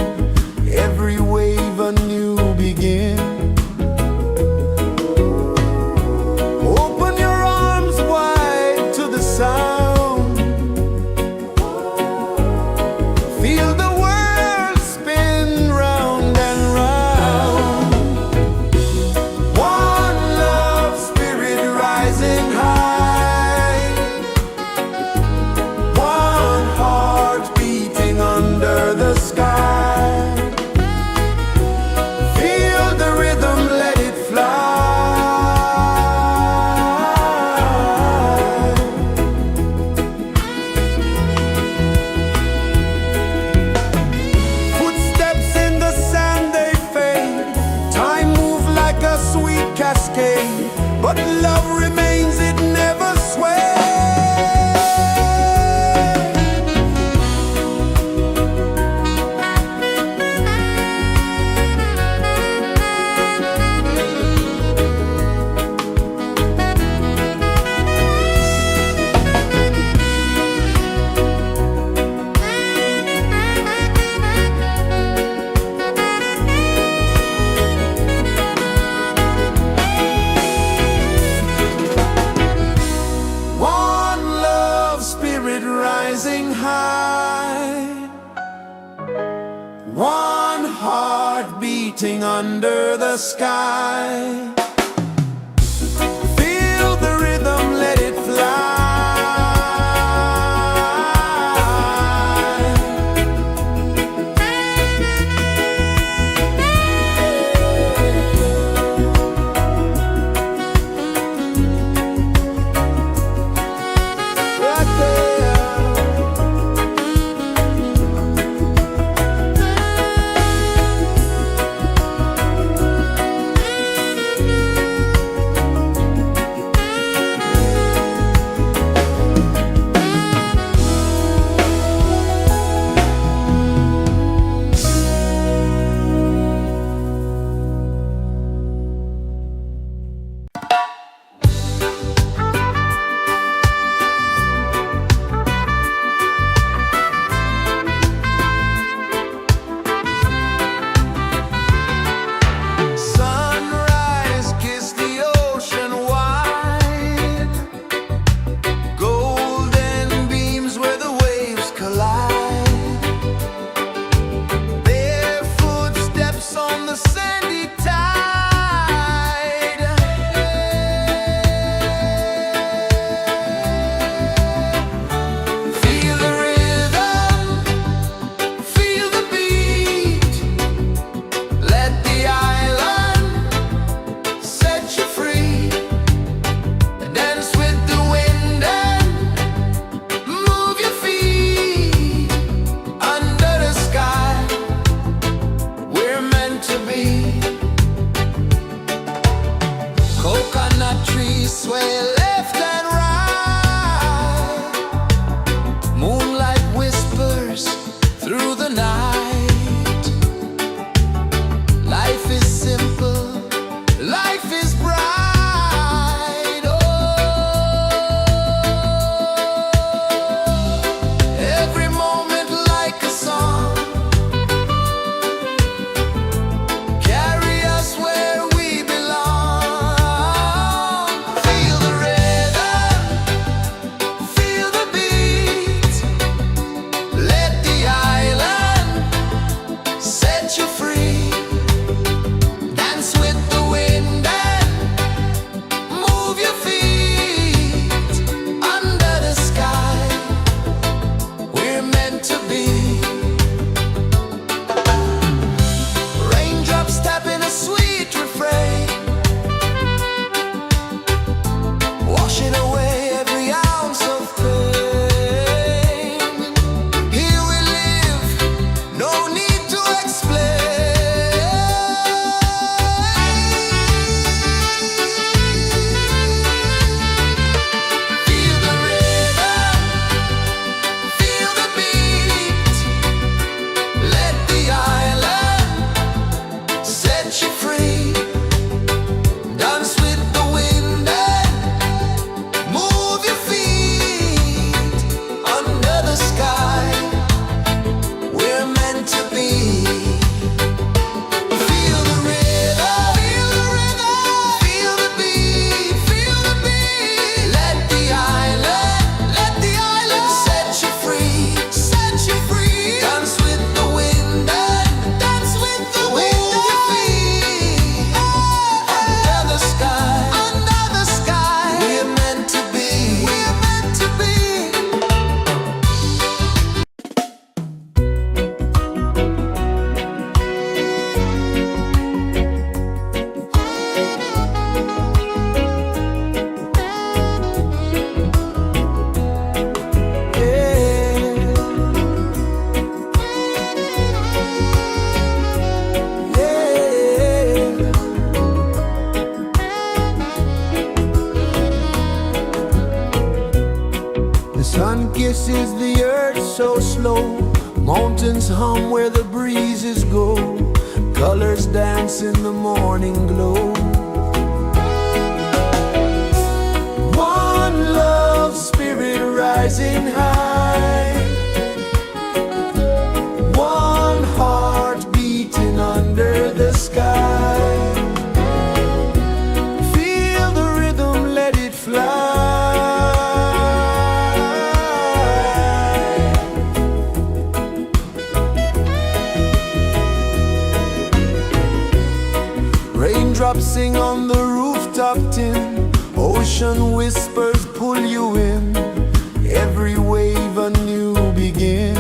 every wave a new begin. Open your arms wide to the sound, feel the world spin round and round. One love spirit rising high, under the sky. Feel the rhythm, let it fly. Footsteps in the sand, they fade. Time moves like a sweet cascade, but love remains, it never sways. Rising high, one heart beating under the sky. Feel the rhythm, let it fly.
Feel the rhythm.
pulses the earth so slow. Mountains hum where the breezes go. Colors dance in the morning glow. One love spirit rising high. One heart beating under the sky. Feel the rhythm, let it fly. Raindrops sing on the rooftop tin. Ocean whispers pull you in. Every wave a new begin.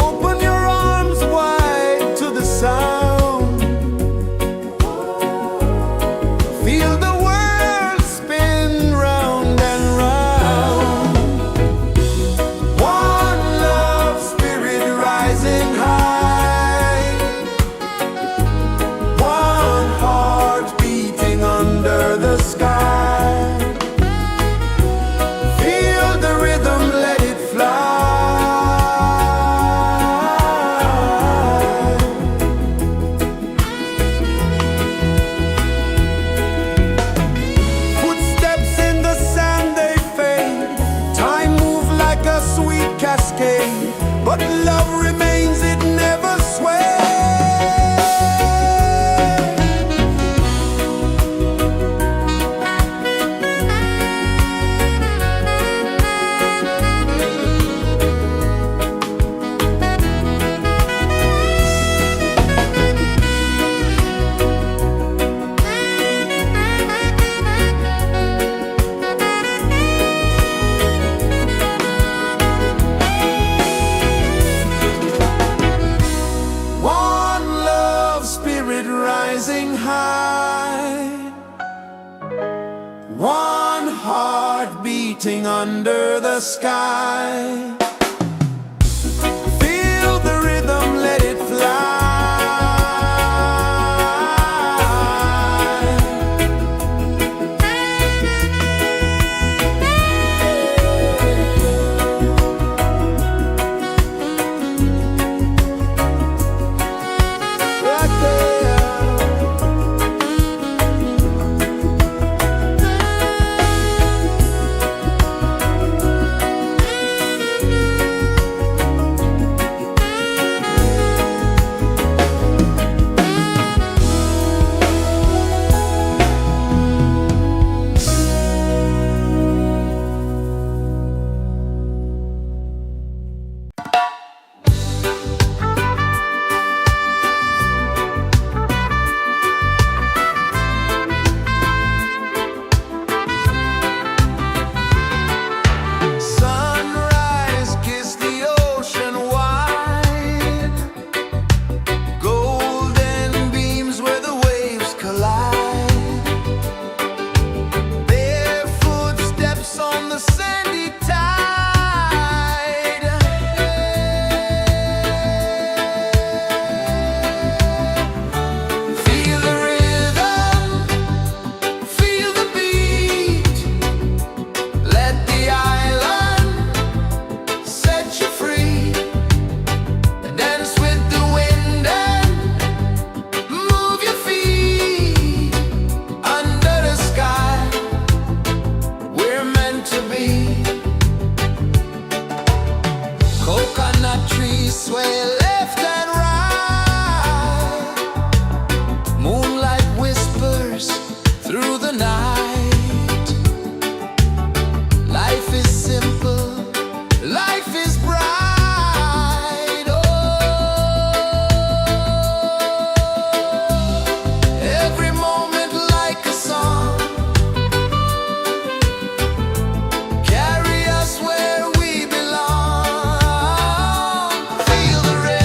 Open your arms wide to the sound. Feel the world spin round and round. One love spirit rising high. One heart beating under the sky. Feel the rhythm, let it fly. Footsteps in the sand, they fade. Time moves like a sweet cascade. But love remains, it never sways. One love spirit rising high. One heart beating under the sky. Feel the rhythm, let it fly. Right there. Sunrise, kiss the ocean wide. Golden beams where the waves collide. Barefoot steps on the sandy tide. Feel the rhythm, feel the beat. Let the island set you free. Dance with the wind and move your feet. Under the sky, we're meant to be. Coconut trees sway left and right. Moonlight whispers through the night. Life is simple, life is bright. Oh, every moment like a song. Carry us where we belong. Feel the rhythm.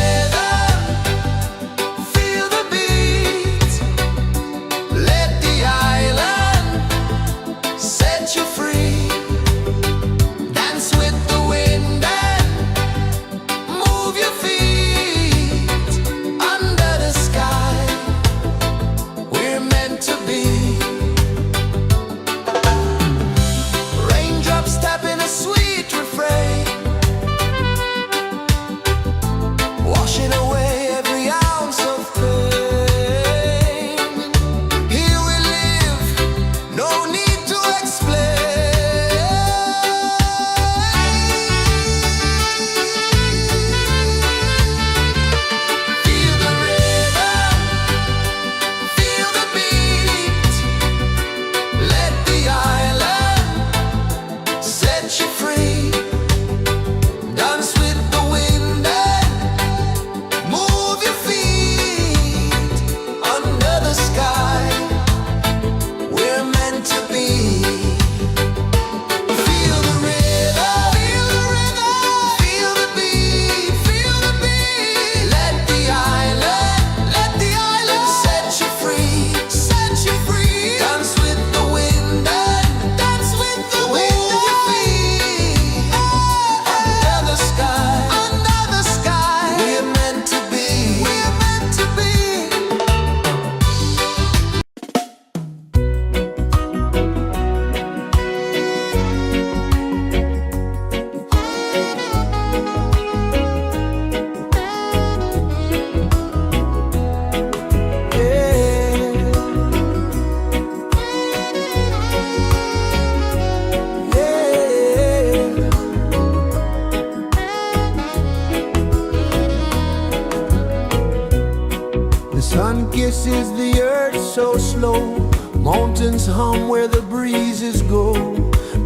Sun kisses the earth so slow, mountains hum where the breezes go,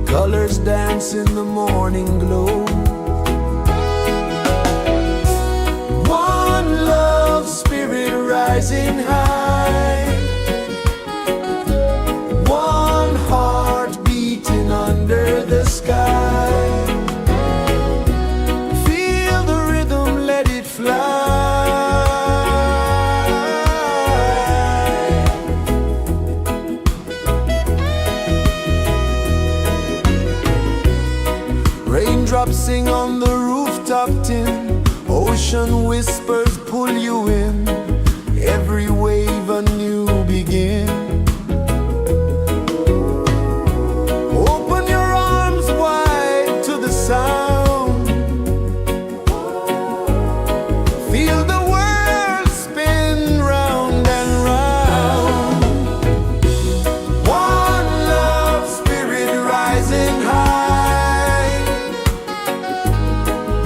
colors dance in the morning glow. One love spirit rising high, one heart beating under the sky. Feel the rhythm, let it fly. Raindrops sing on the rooftop tin, ocean whispers pull you in, every wave a new begin. Open your arms wide to the sound, feel the world spin round and round. One love spirit rising high,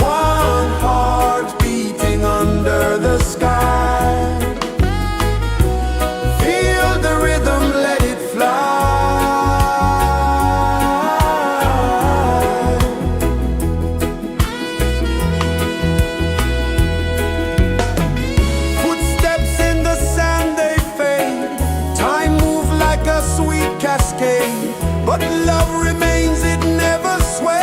one heart beating under the sky. Feel the rhythm, let it fly. Footsteps in the sand, they fade, time moves like a sweet cascade, but love remains, it never sways.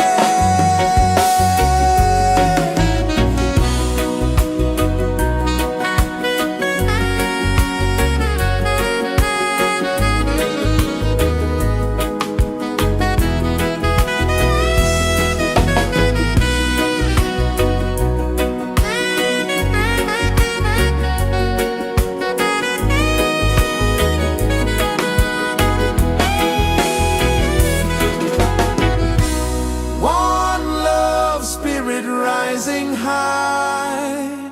One love spirit rising high,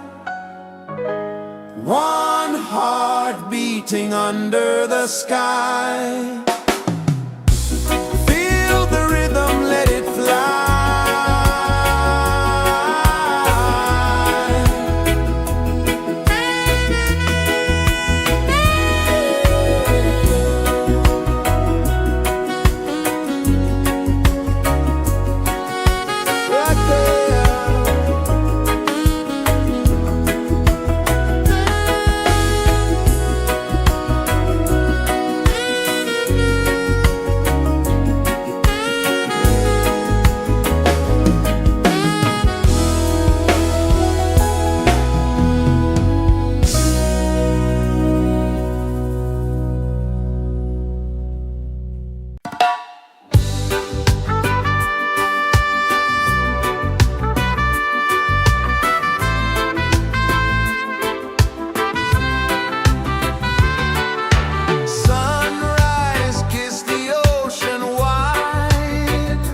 one heart beating under the sky. Feel the rhythm, let it fly. Right there. Sunrise, kiss the ocean wide,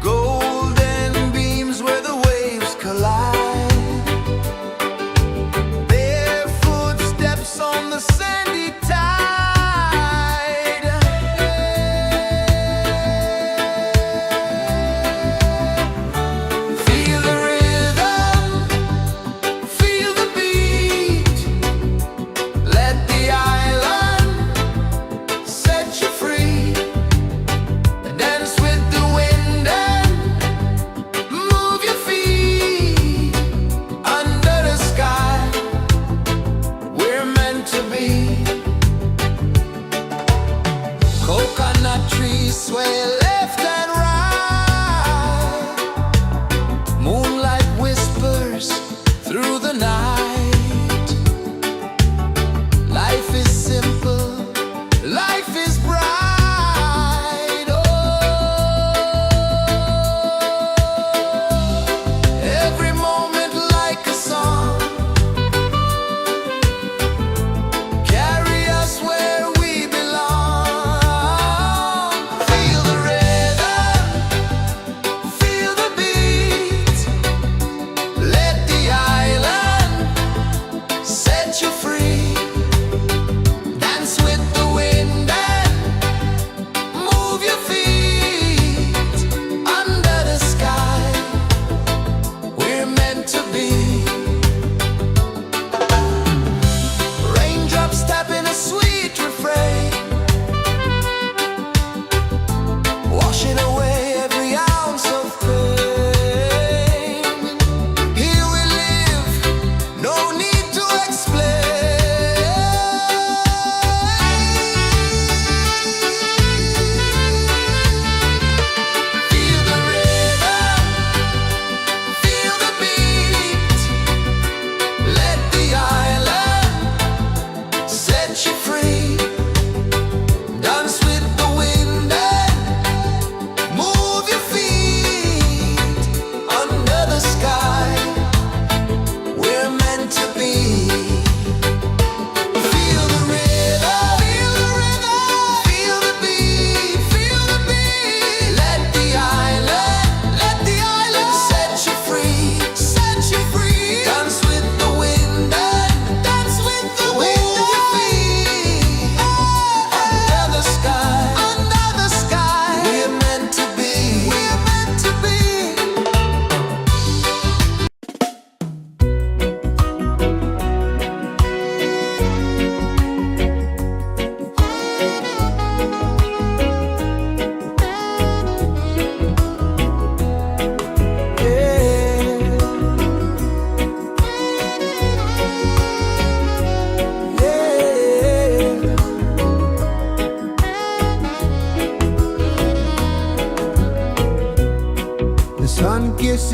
golden beams where the waves collide, bare footsteps on the sandy tide. Feel the rhythm, feel the beat, let the island set you free. Dance with the wind and move your feet. Under the sky, we're meant to be. Coconut trees sway left and right, moonlight whispers through the night. Life is simple, life is bright. Oh, every moment like a song, carry us where we belong. Feel the rhythm, feel the beat, let the island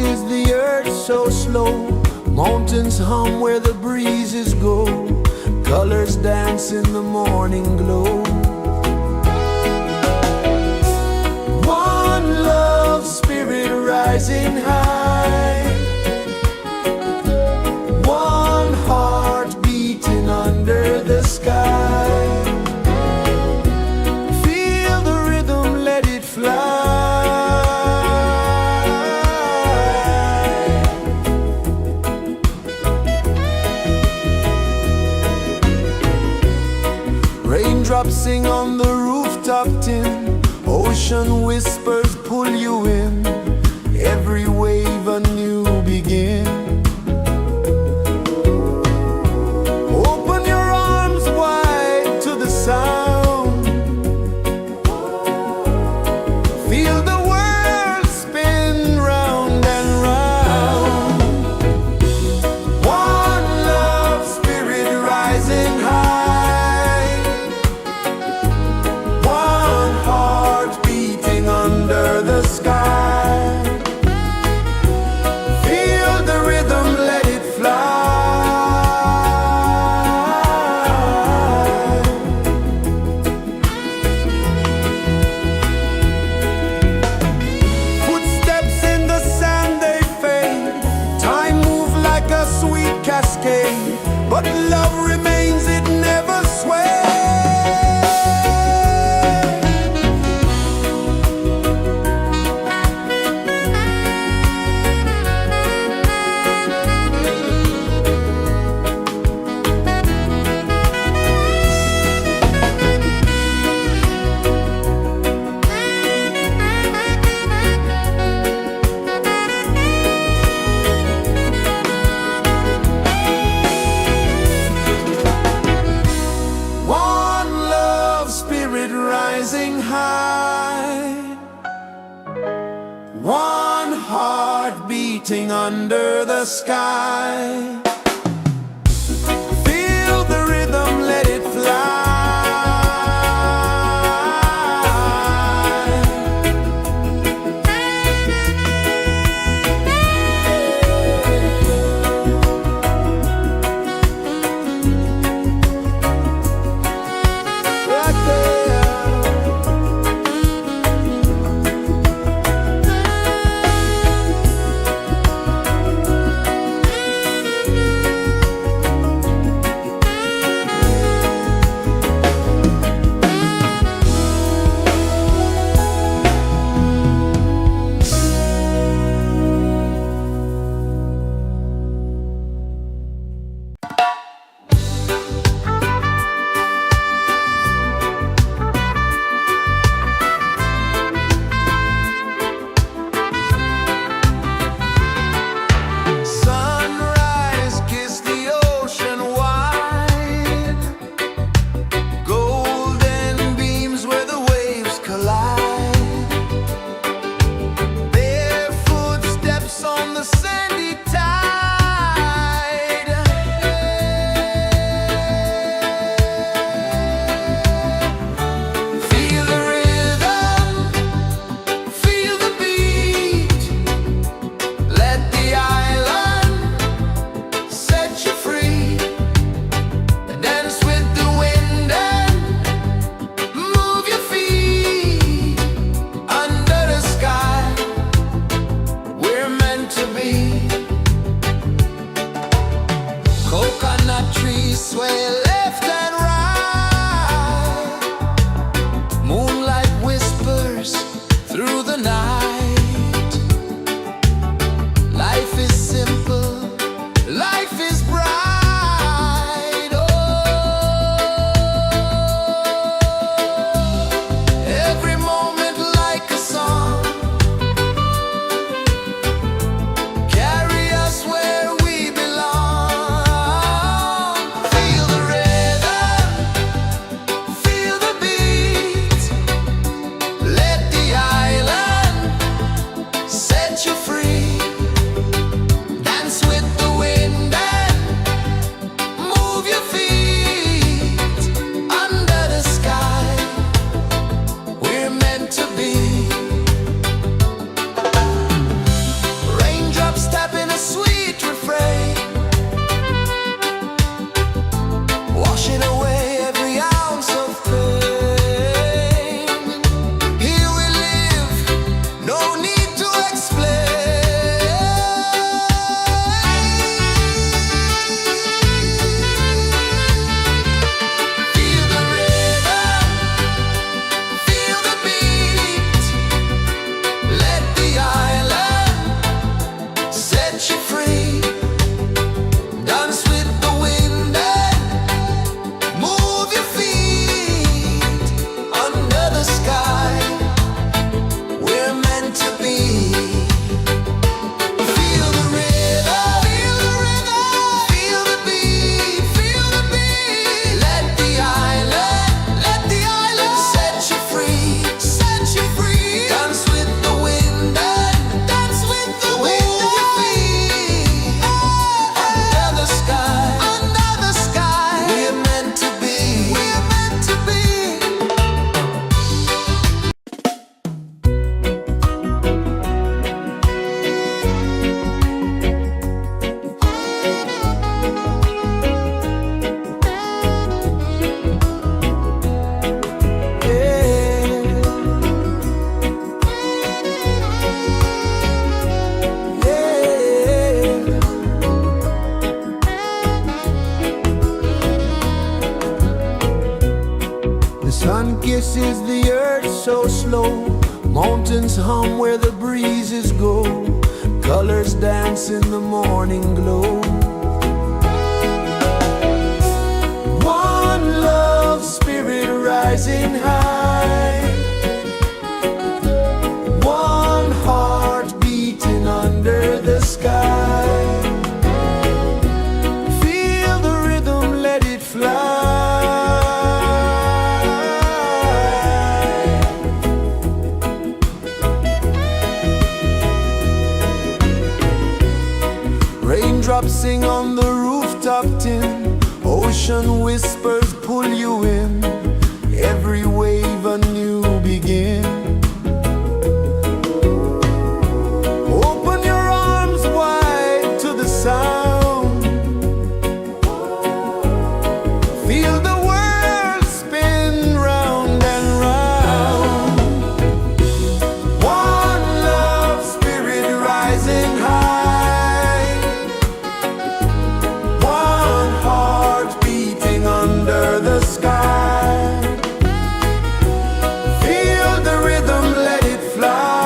is the earth so slow? Mountains hum where the breezes go. Colors dance in the morning glow. One love spirit rising high. One heart beating under the sky. Feel the rhythm, let it fly. Raindrops sing on the rooftop tin. Ocean whispers pull you in. Every wave a new begin. Open your arms wide to the sound. Feel the world spin round and round. One love spirit rising high. One heart beating under the sky. Feel the rhythm, let it fly. Footsteps in the sand, they fade. Time moves like a sweet cascade, but love remains, it never sways. One love spirit rising high. One heart beating under the sky. Feel the rhythm, let it fly. Right there. Sunrise, kiss the ocean wide. Golden beams where the waves collide. Barefoot steps on the sandy tide. Feel the rhythm, feel the beat. Let the island set you free. Dance with the wind and move your feet. Under the sky, we're meant to be. Coconut trees sway left and right. Moonlight whispers through the night. Life is simple, life is bright. Oh, every moment like a song. Carry us where we belong. Feel the rhythm, feel the beat. Let the island set you free. Dance with the wind and places the earth so slow. Mountains hum where the breezes go. Colors dance in the morning glow. One love spirit rising high. One heart beating under the sky. Feel the rhythm, let it fly. Raindrops sing on the rooftop tin. Ocean whispers pull you in. Every wave a new begin. Open your arms wide to the sound. Feel the world spin round and round. One love spirit rising high. One heart beating under the sky. Feel the rhythm, let it fly.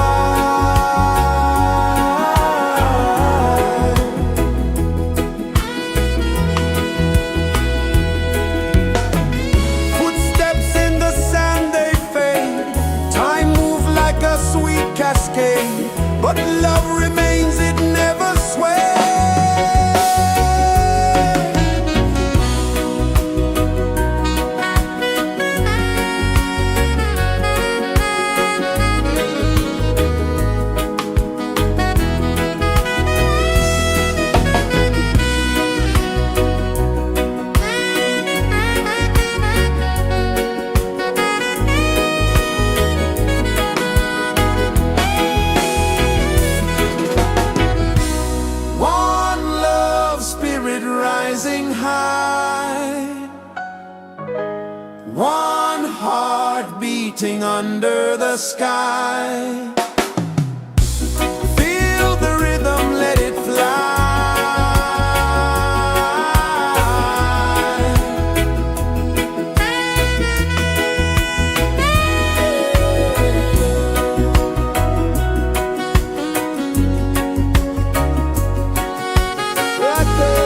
Footsteps in the sand, they fade. Time moves like a sweet cascade, but love remains, it never sways. One love spirit rising high. One heart beating under the sky. Feel the rhythm, let it fly. Right there.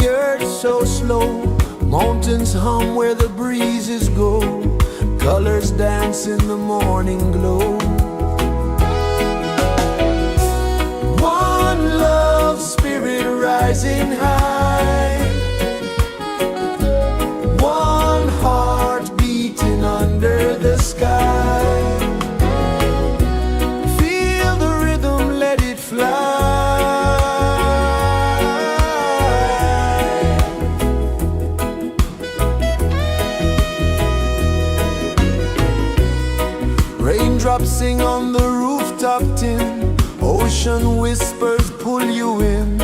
earth so slow. Mountains hum where the breezes go. Colors dance in the morning glow. One love spirit rising high. One heart beating under the sky. Feel the rhythm, let it fly. Raindrops sing on the rooftop tin. Ocean whispers pull you in.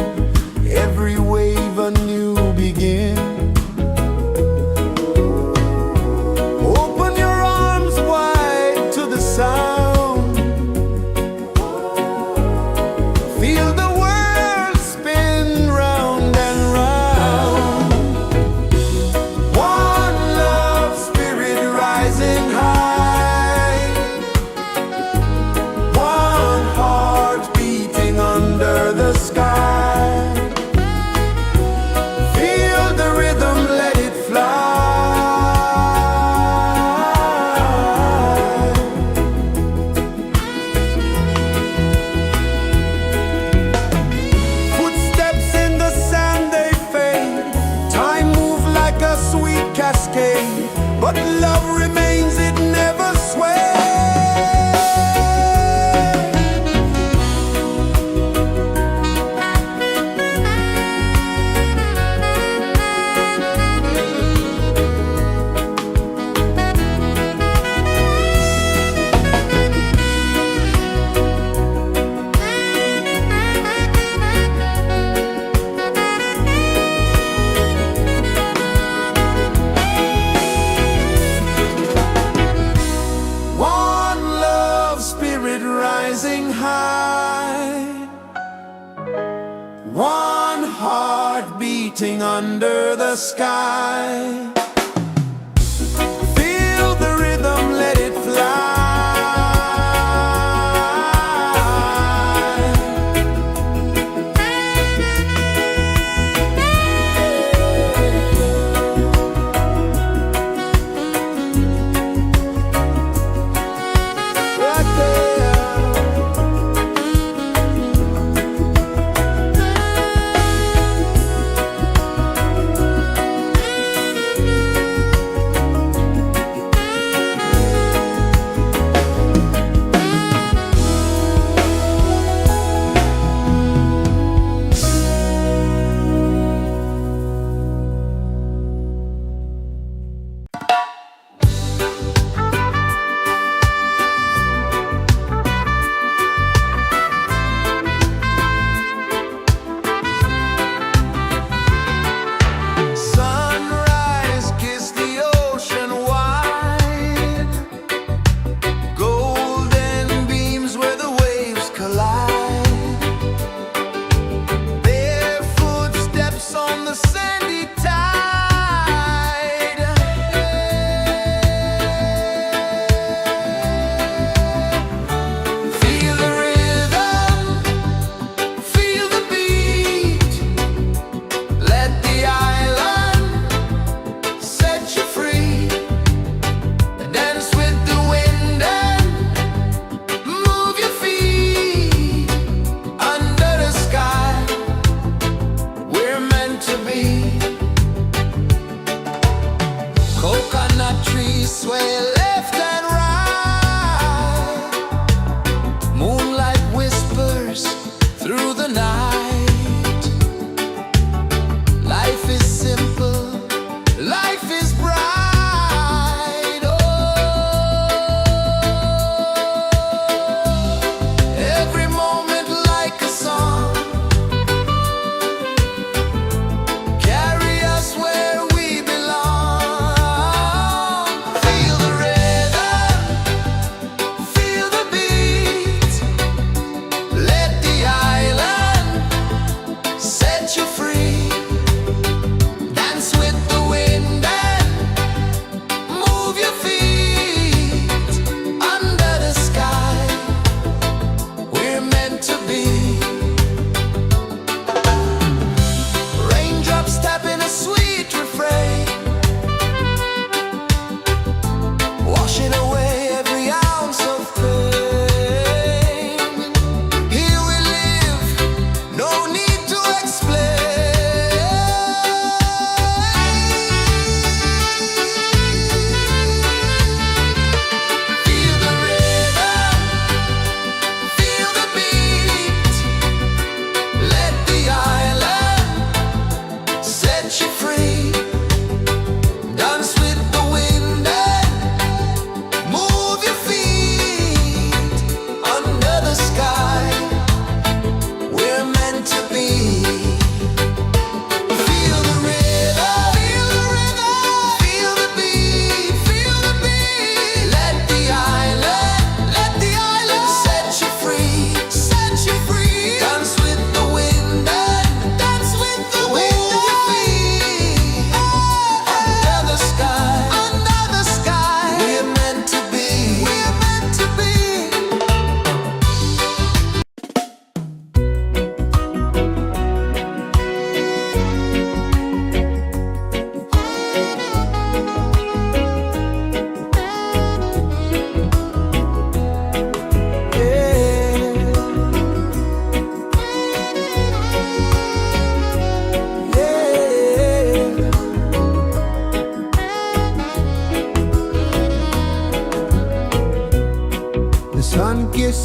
Every wave a new begin. Open your arms wide to the sound. Feel the world spin round and round. One love spirit rising high. One heart beating under the sky. Feel the rhythm, let it fly. Footsteps in the sand, they fade. Time moves like a sweet cascade, but love remains, it never sways. One love spirit rising high. One heart beating under the sky. Feel the rhythm, let it fly. Right there.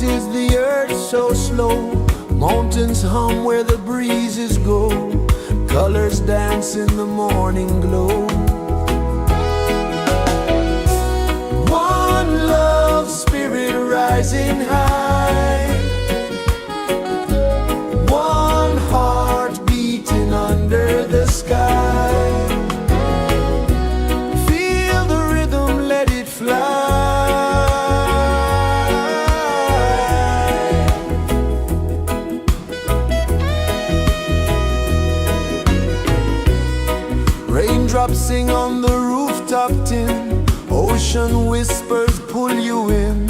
pulses the earth so slow. Mountains hum where the breezes go. Colors dance in the morning glow. One love spirit rising high. One heart beating under the sky. Feel the rhythm, let it fly. Raindrops sing on the rooftop tin. Ocean whispers pull you in.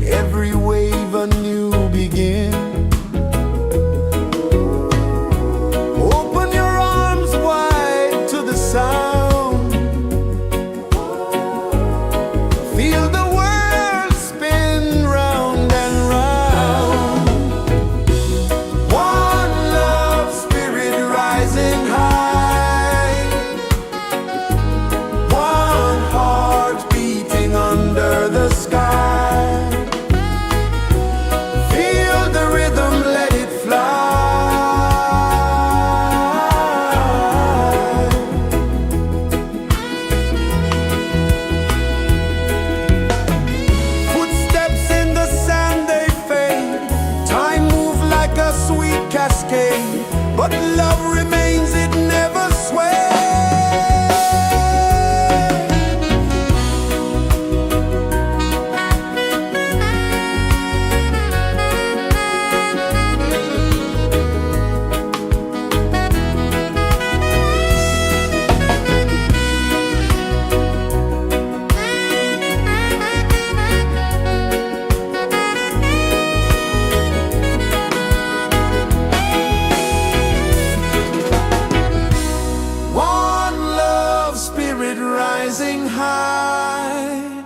Every wave a new begin. Open your arms wide to the sound. Feel the world spin round and round. One love spirit rising high. One heart beating under the sky. Feel the rhythm, let it fly. Footsteps in the sand, they fade. Time moves like a sweet cascade, but love remains, it never sways. One love spirit rising high.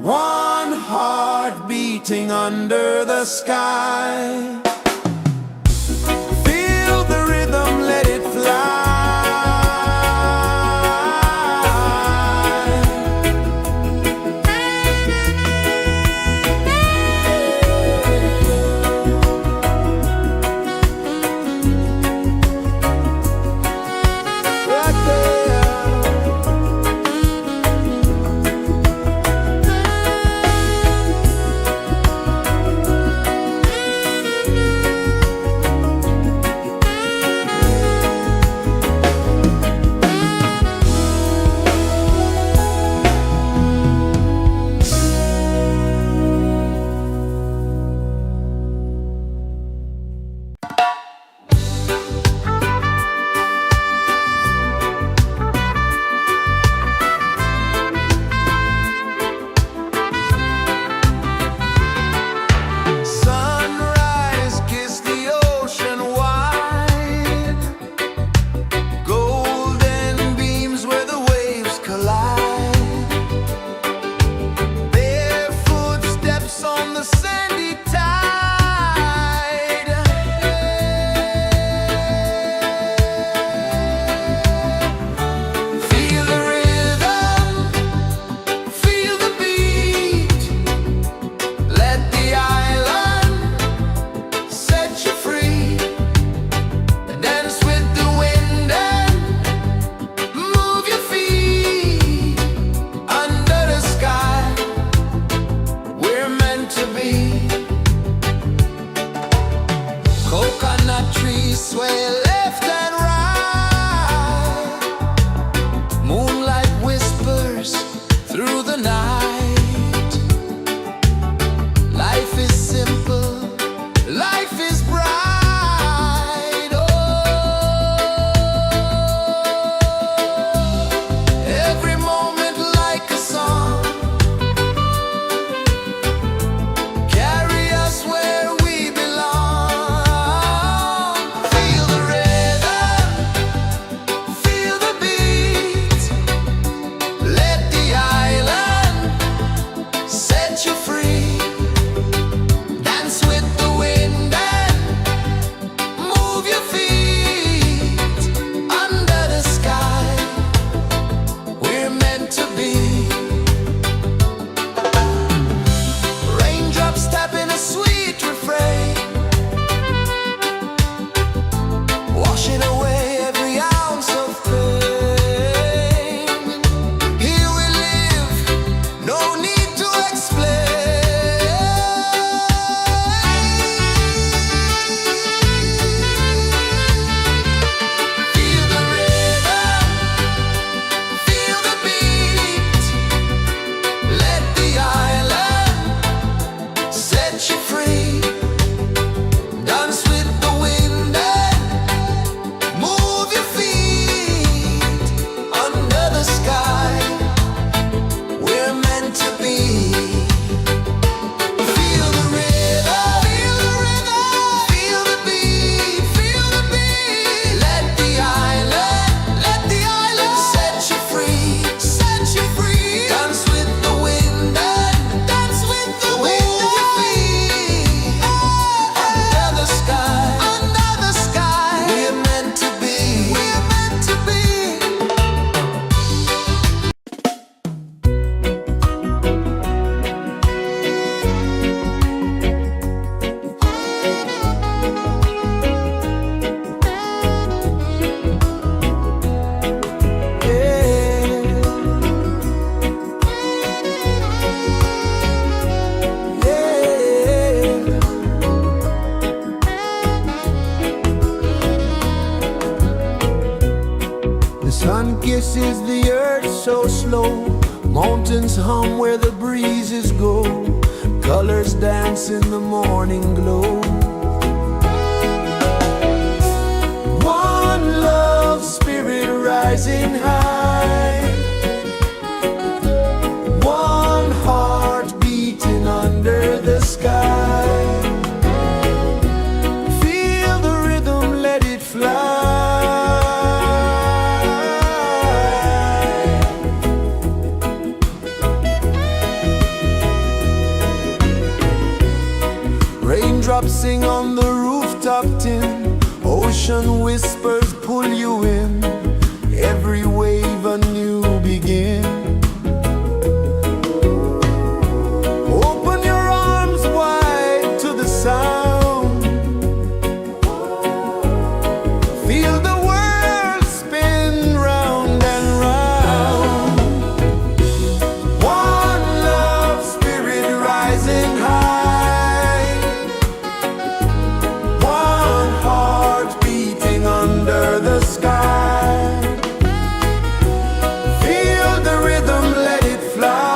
One heart beating under the sky. Feel the rhythm, let it fly. Right there. Sun kisses the earth so slow, mountains hum where the breezes go, colors dance in the morning glow. One love, spirit rising high, one heart beating under the sky. Feel the rhythm, let it fly. Raindrops sing on the rooftop tin, ocean whispers pull you in, every wave a new begin. Open your arms wide to the sound, feel the world spin round and round. One love, spirit rising high, one heart beating under the sky. Feel the rhythm, let it fly.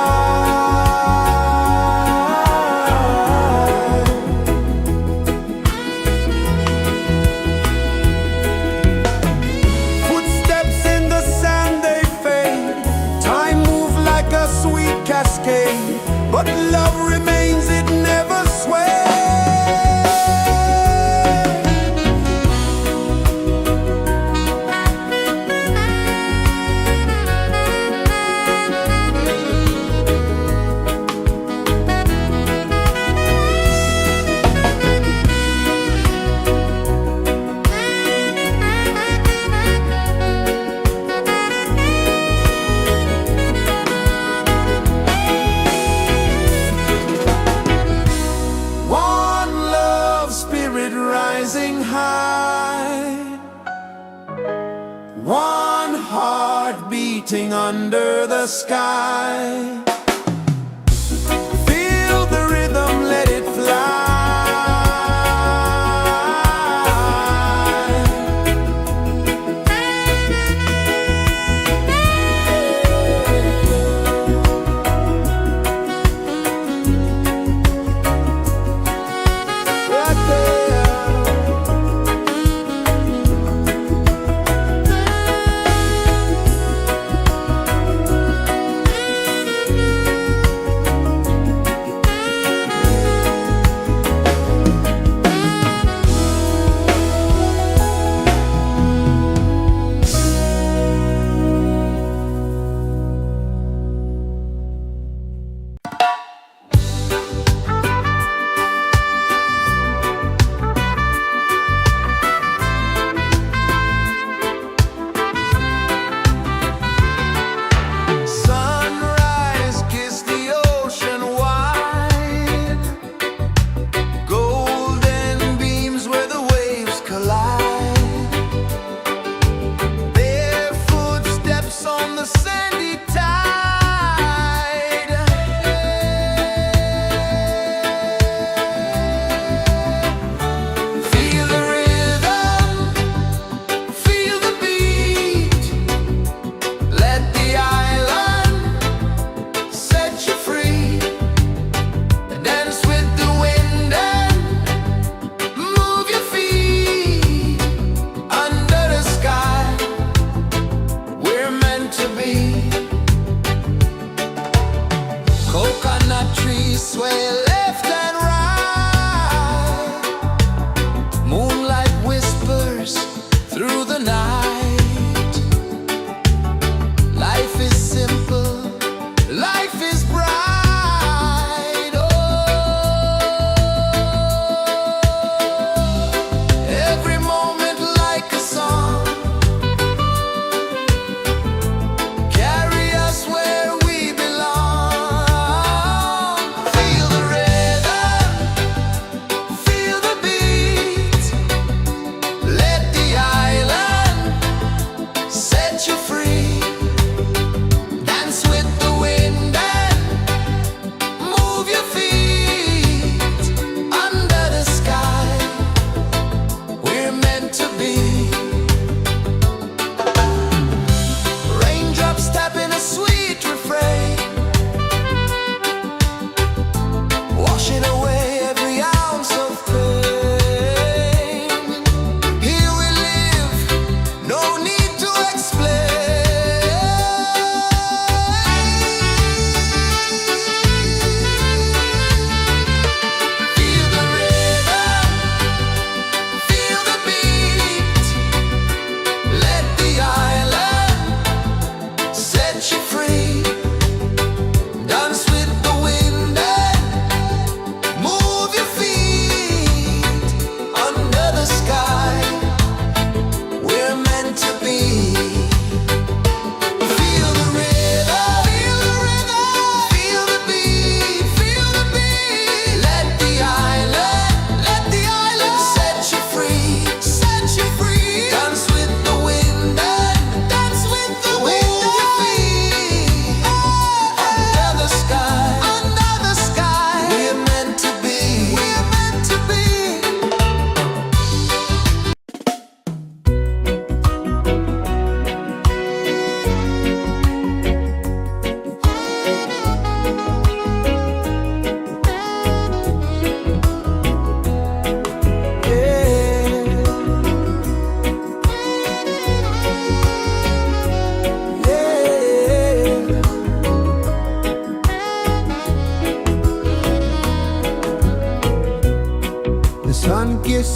Footsteps in the sand, they fade, time moves like a sweet cascade, but love remains, it never sways. One love, spirit rising high, one heart beating under the sky. Feel the rhythm, let it fly. Right there.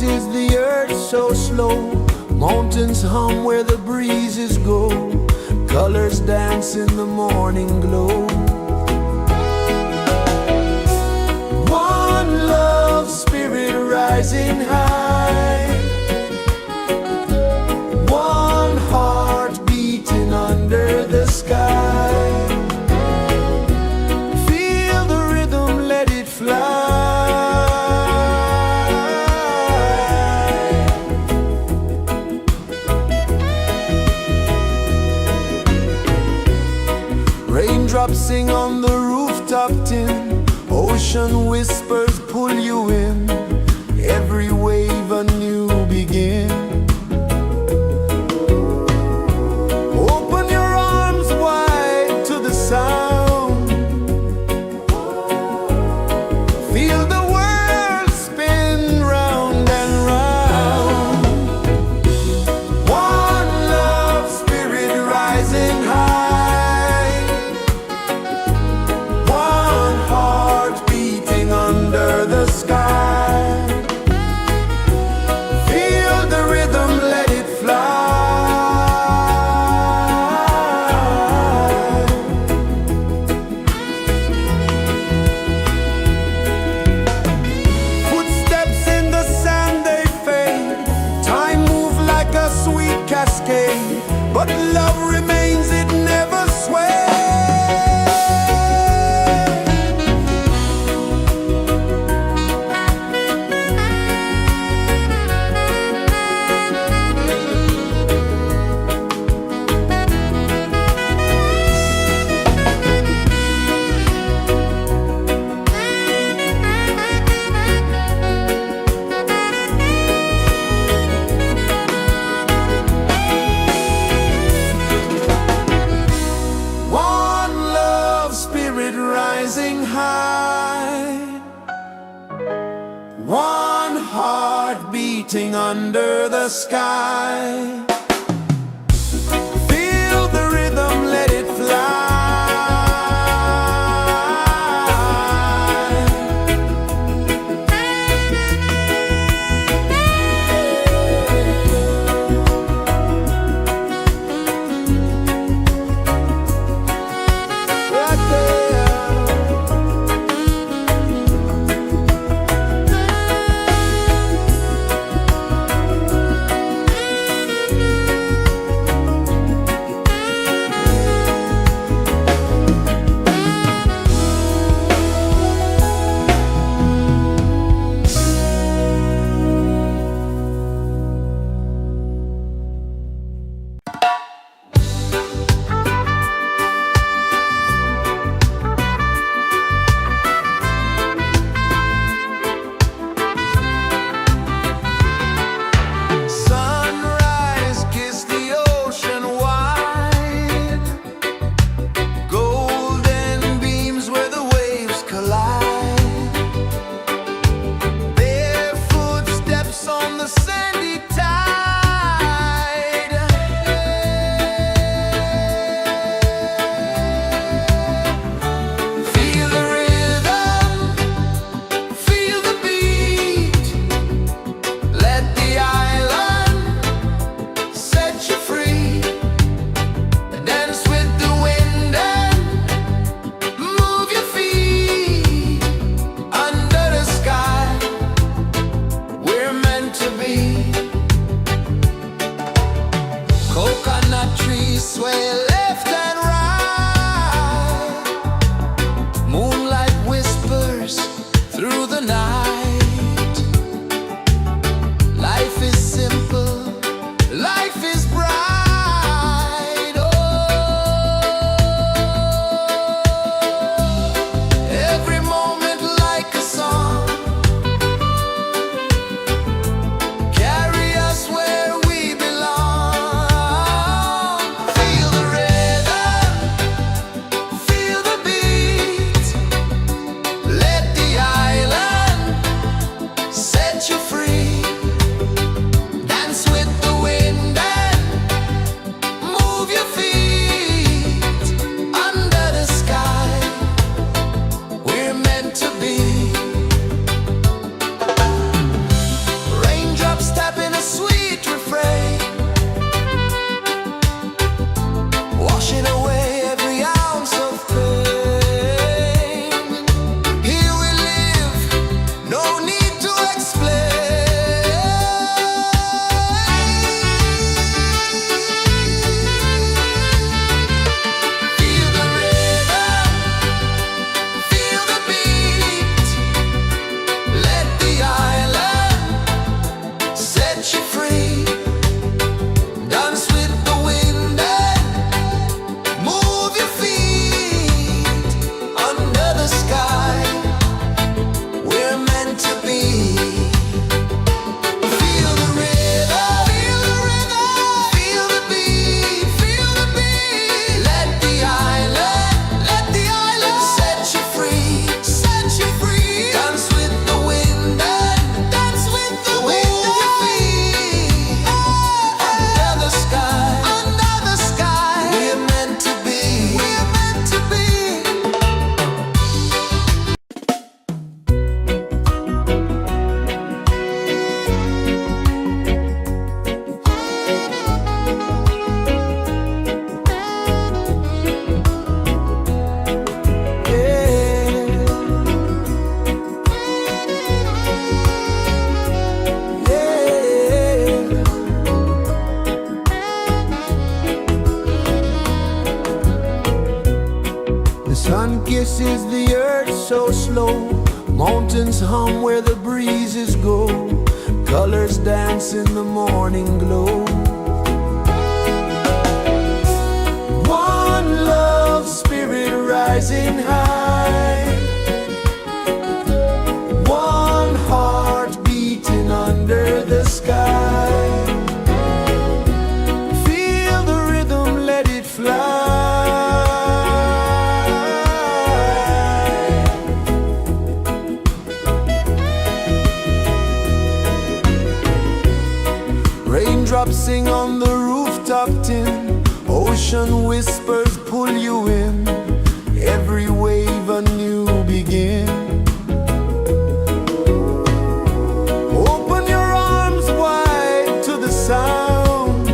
is the earth so slow. Mountains hum where the breezes go. Colors dance in the morning glow. One love, spirit rising high. One heart beating under the sky. Feel the rhythm, let it fly. Raindrops sing on the rooftop tin. Ocean whispers pull you in. Every wave a new begin. Open your arms wide to the sound. Feel the world spin round and round. One love, spirit rising high. One heart beating under the sky. Feel the rhythm, let it fly. Footsteps in the sand, they fade. Time moves like a sweet cascade, but love remains, it never sways. One love, spirit rising high. One heart beating under the sky. Feel the rhythm, let it fly. Right there. Sunrise, kiss the ocean wide. Golden beams where the waves collide. Bare footsteps on the sandy tide. Feel the rhythm, feel the beat. Let the island set you free. Dance with the wind and move your feet. Under the sky, we're meant to be. Coconut trees sway left and right. Moonlight whispers through the night. Life is simple, life is bright. Oh, every moment like a song. Carry us where we belong. Feel the rhythm, Sun kisses the earth so slow, mountains hum where the breezes go, colors dance in the morning glow. One love spirit rising high, one heart beating under the sky. Feel the rhythm, let it fly. Raindrops sing on the rooftop tin, ocean whispers pull you in, every wave a new begin. Open your arms wide to the sound,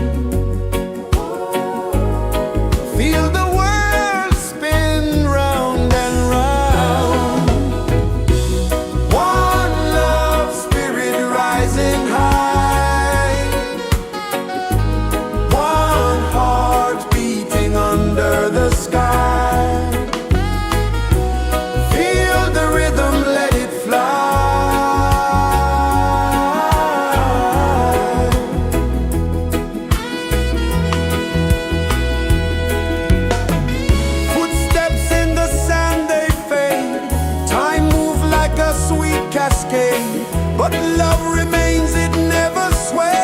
feel the world spin round and round. One love spirit rising high, one heart beating under the sky. Feel the rhythm, let it fly. Footsteps in the sand, they fade, time moves like a sweet cascade, but love remains, it never sways.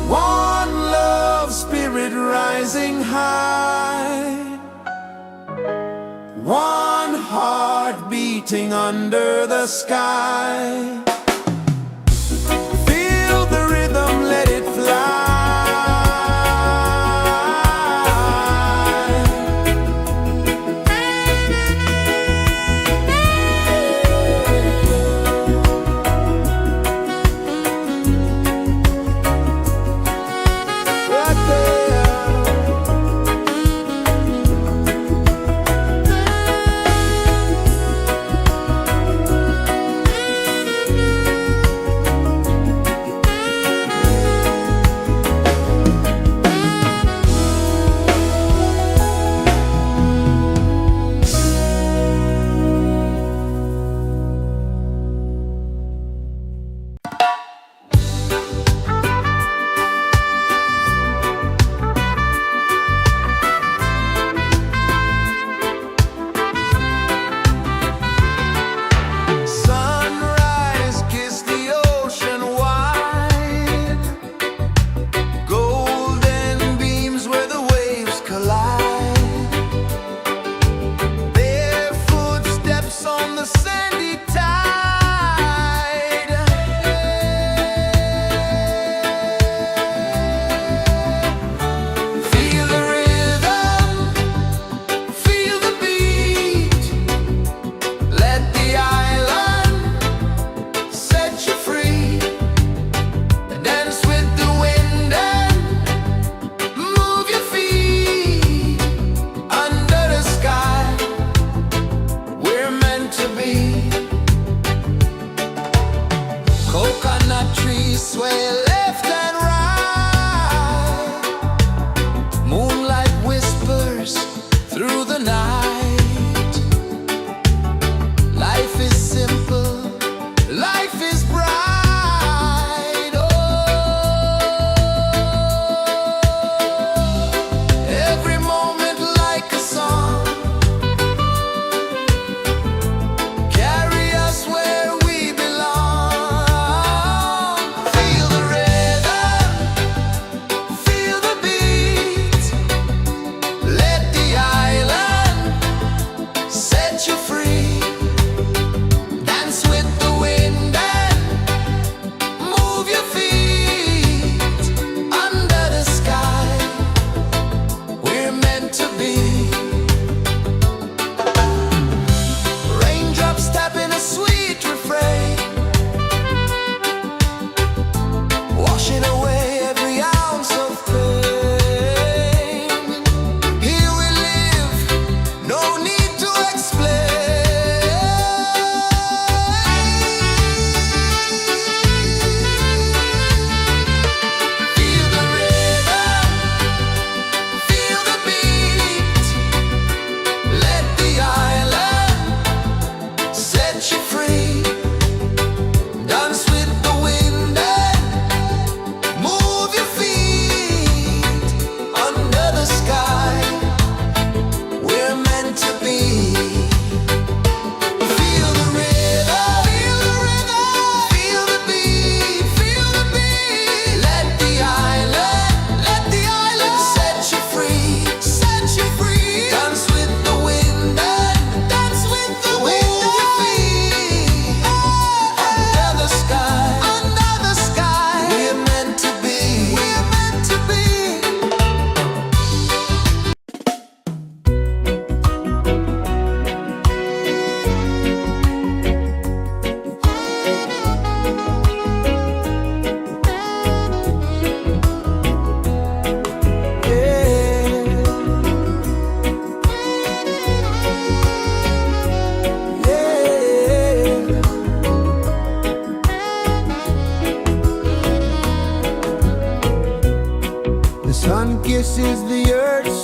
One love spirit rising high, one heart beating under the sky. Feel the rhythm, let it fly. Right there.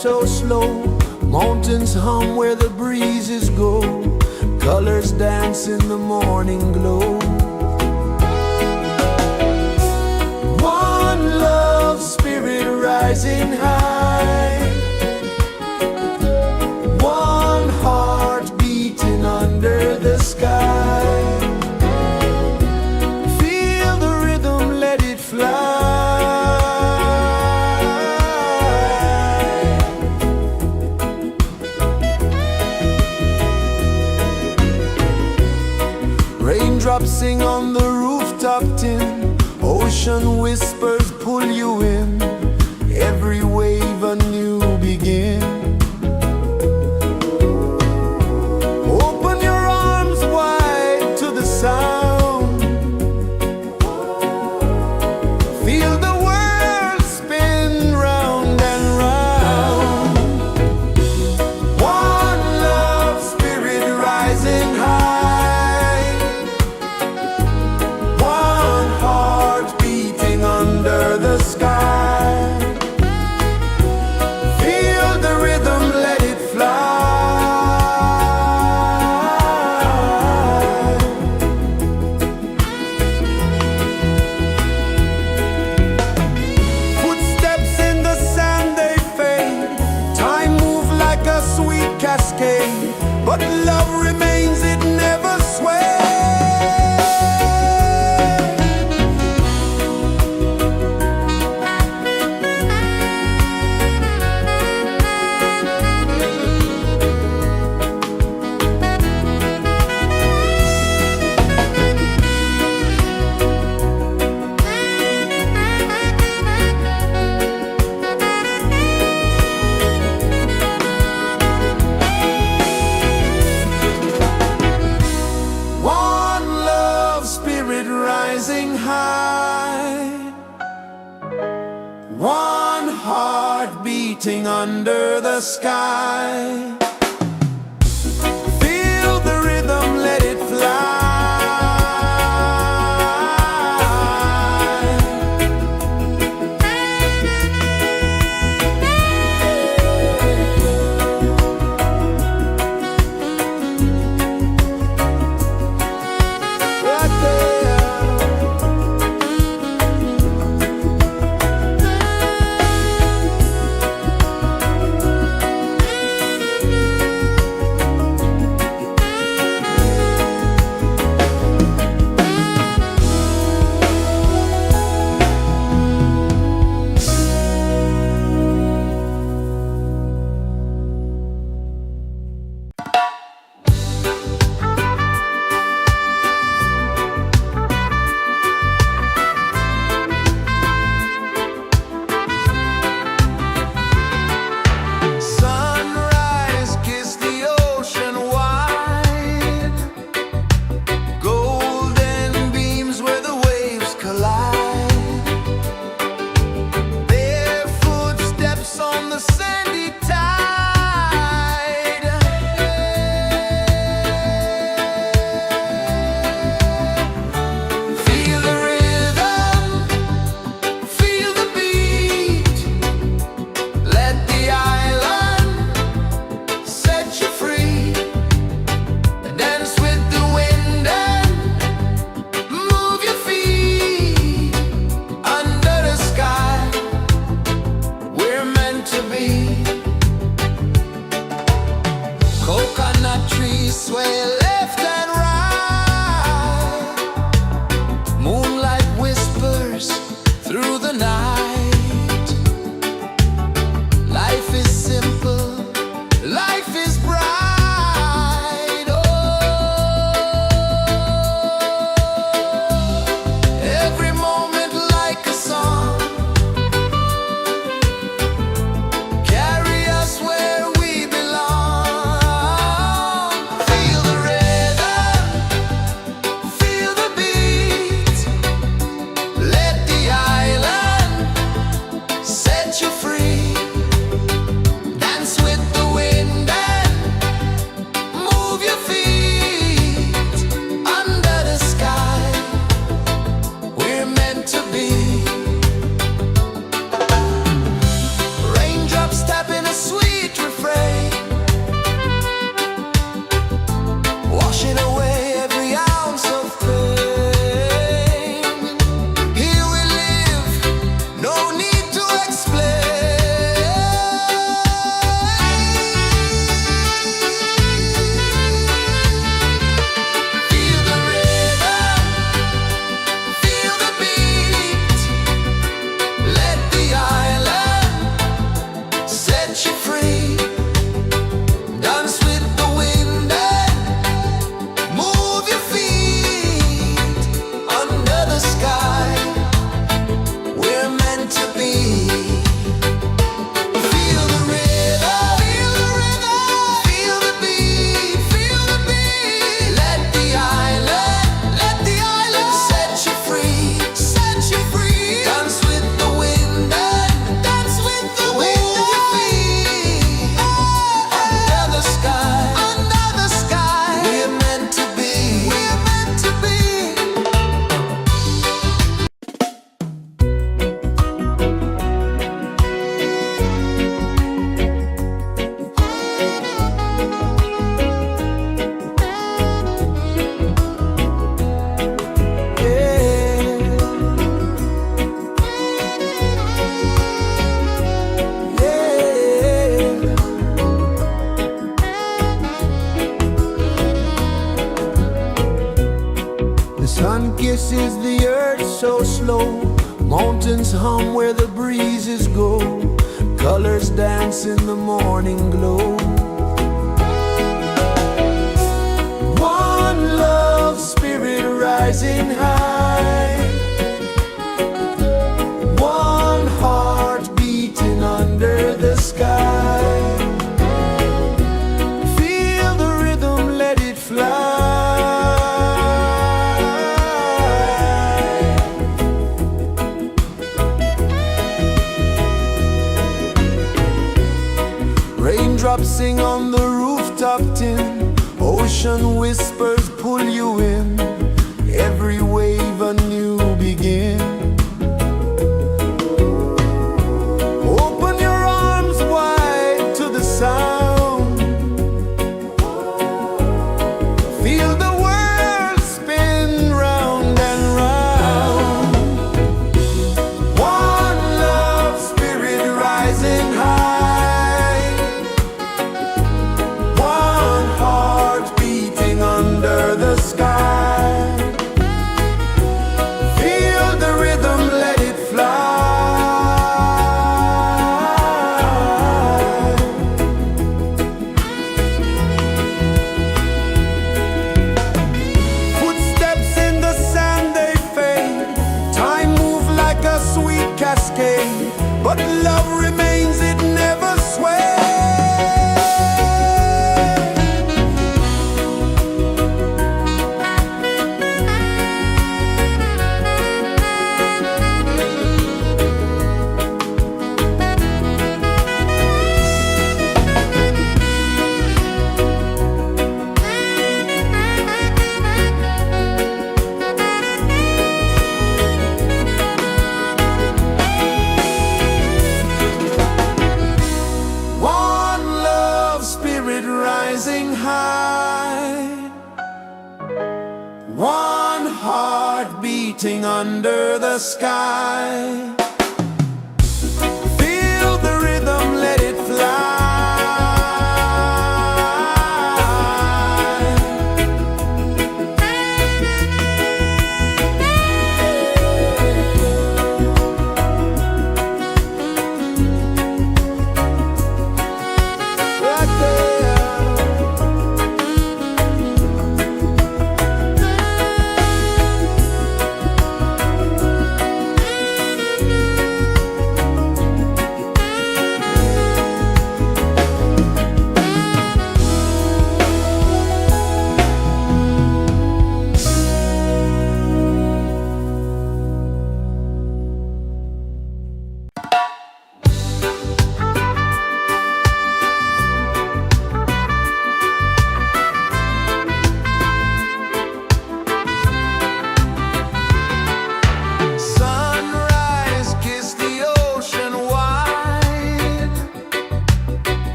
so slow. Mountains hum where the breezes go. Colors dance in the morning glow. One love, spirit rising high. One heart beating under the sky. Feel the rhythm, let it fly. Raindrops sing on the rooftop tin. Ocean whispers pull you in. Every wave a new begin. Open your arms wide to the sound. Feel the world spin round and round. One love, spirit rising high. One heart beating under the sky. Feel the rhythm, let it fly. Footsteps in the sand, they fade. Time moves like a sweet cascade, but love remains, it never sways. One love, spirit rising high. One heart beating under the sky. Feel the rhythm, let it fly. Right there. Sunrise, kiss the ocean wide. Golden beams where the waves collide. Bare footsteps on the sandy tide. Feel the rhythm, feel the beat. Let the island set you free. Dance with the wind and move your feet. Under the sky, we're meant to be. Coconut trees sway left and right. Moonlight whispers through the night. Life is simple, life is bright. Oh, every moment like a song. Carry us where we belong. Feel the rhythm. mountains hum where the breezes go, colors dance in the morning glow. One love spirit rising high, one heart beating under the sky. Feel the rhythm, let it fly. Raindrops sing on the rooftop tin, ocean whispers pull you in, every wave a new begin. Open your arms wide to the sound, feel the world spin round and round. One love spirit rising high, one heart beating under the sky. Feel the rhythm, let it fly. Footsteps in the sand, they fade. Time moves like a sweet cascade, but love remains, it never sways. One love spirit rising high, one heart beating under the sky. Feel the rhythm, let it fly. Right there.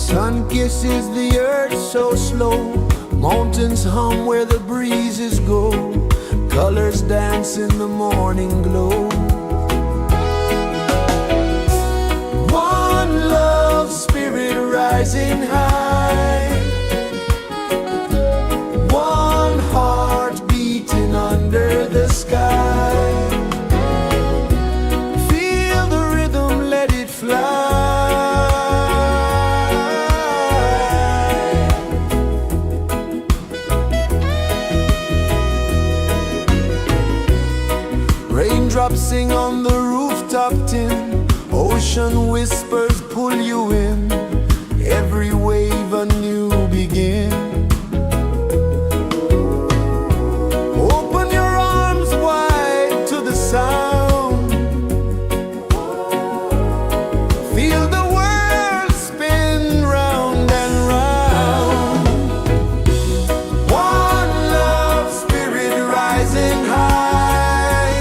Sun kisses the earth so slow, mountains hum where the breezes go, colors dance in the morning glow. One love, spirit rising high, one heart beating under the sky. Feel the rhythm, let it fly. Raindrops sing on the rooftop tin, ocean whispers pull you in, every wave a new begin. Open your arms wide to the sound, feel the world spin round and round. One love, spirit rising high,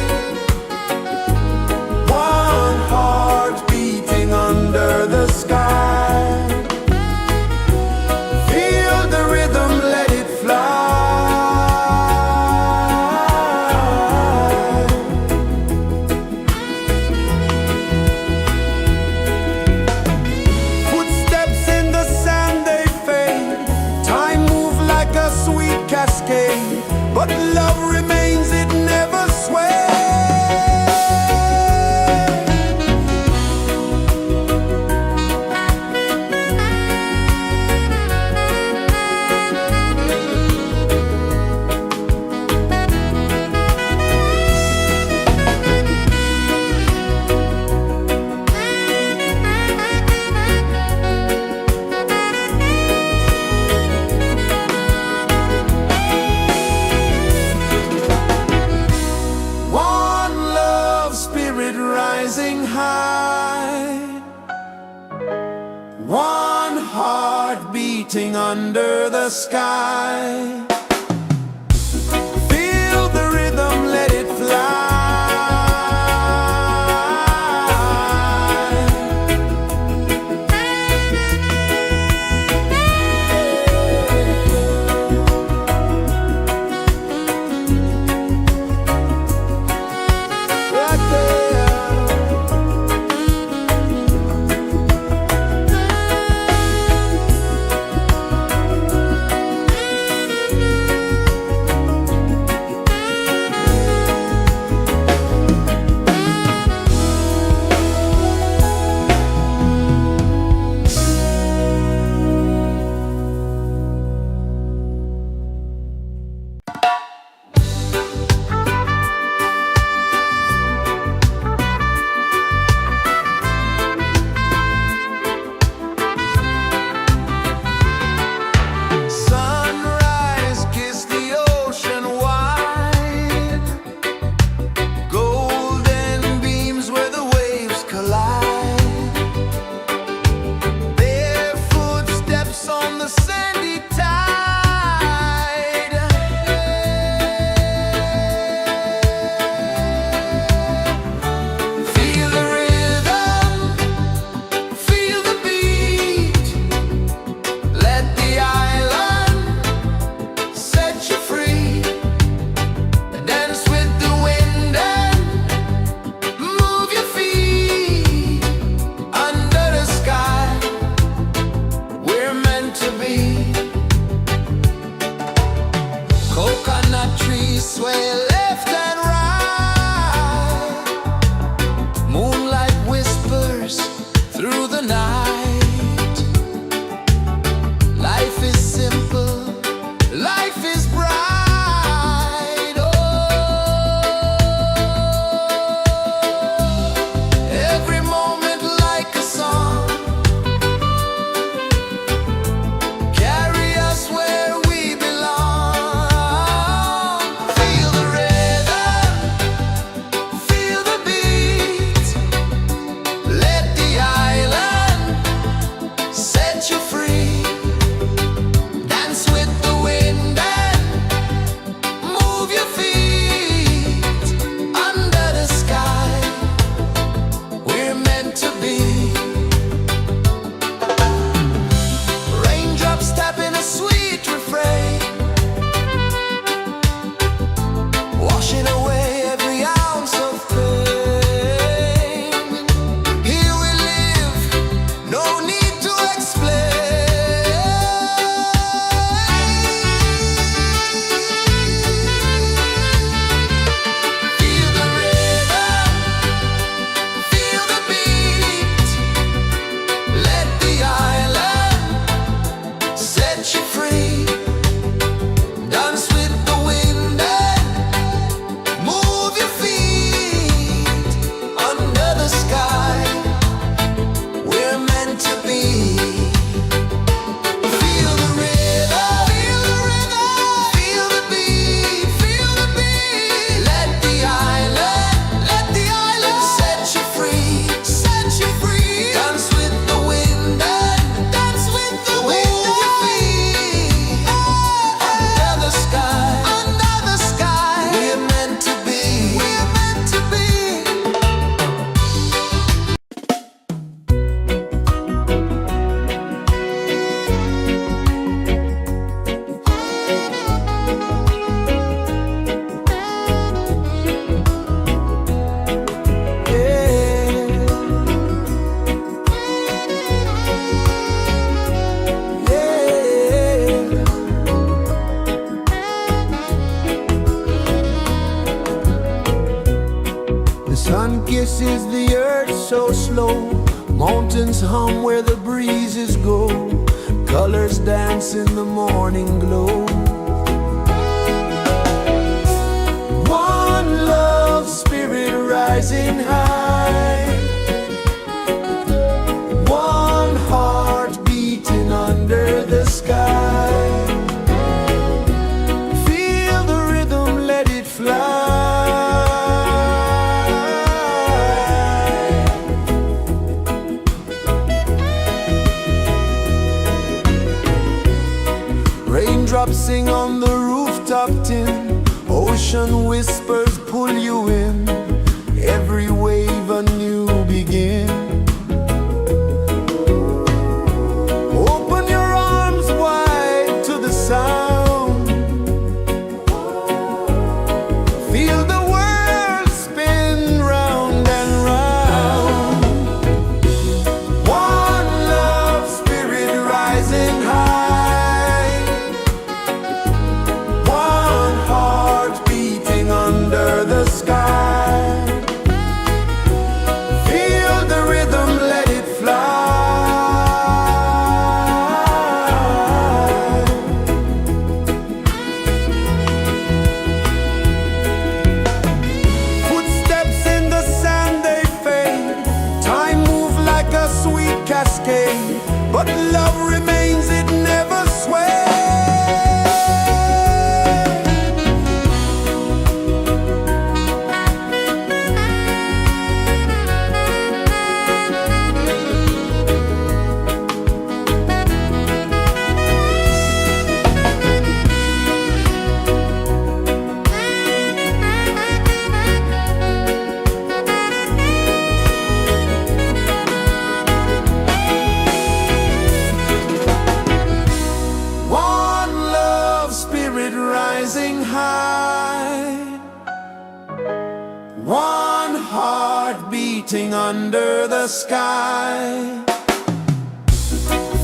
one heart beating under the sky. Feel the rhythm, let it fly. Footsteps in the sand, they fade, time moves like a sweet cascade, but love remains, it never sways. One love, spirit rising high, one heart beating under the sky. Feel the rhythm, let it fly. Right there. is the earth so slow? Mountains hum where the breezes go. Colors dance in the morning glow. One love, spirit rising high. One heart beating under the sky. Feel the rhythm, let it fly. Raindrops sing on the rooftop tin. Ocean whispers pull you in. Every wave a new begin. Open your arms wide to the sound. Feel the world spin round and round. One love, spirit rising high. One heart beating under the sky. Feel the rhythm, let it fly. Footsteps in the sand, they fade. Time moves like a sweet cascade, but love remains, it never sways. One love, spirit rising high. One heart beating under the sky.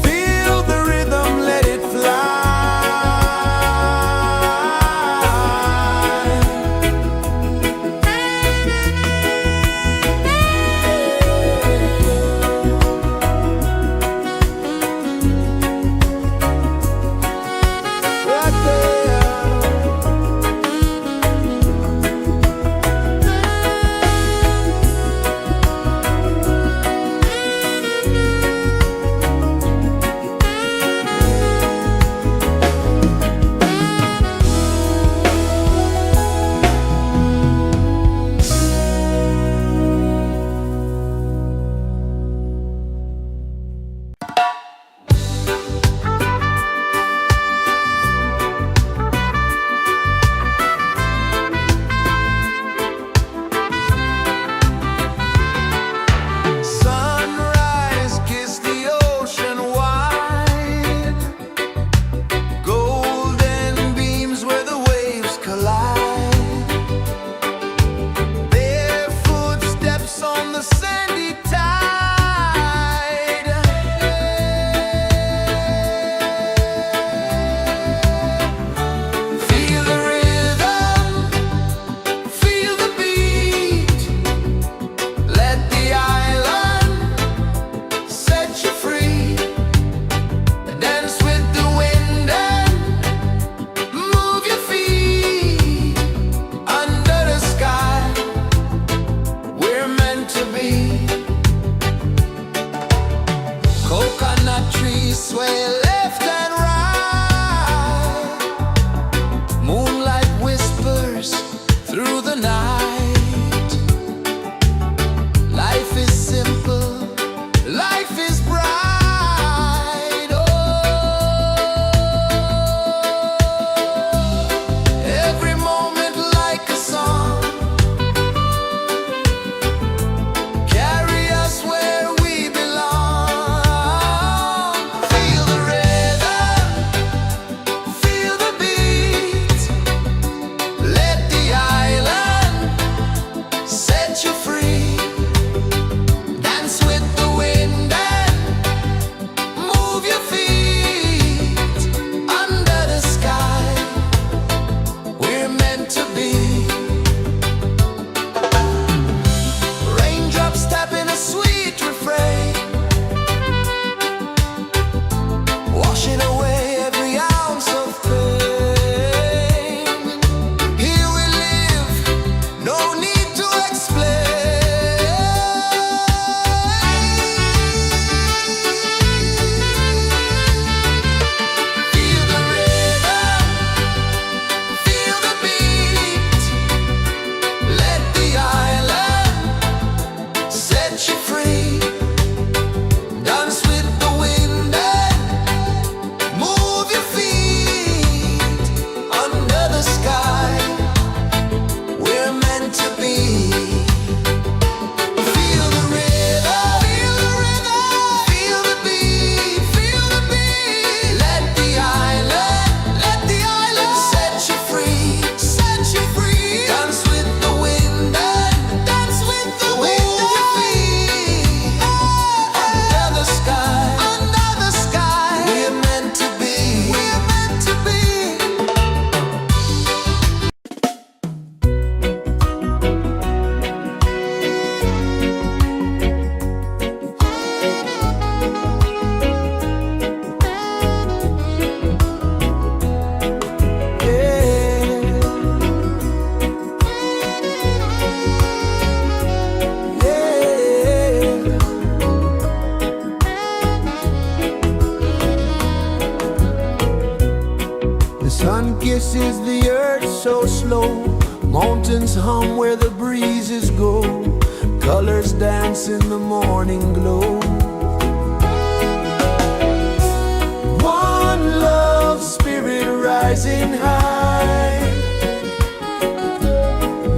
Feel the rhythm, let it fly. Right there. Sun kisses the earth so slow, mountains hum where the breezes go, colors dance in the morning glow. One love spirit rising high,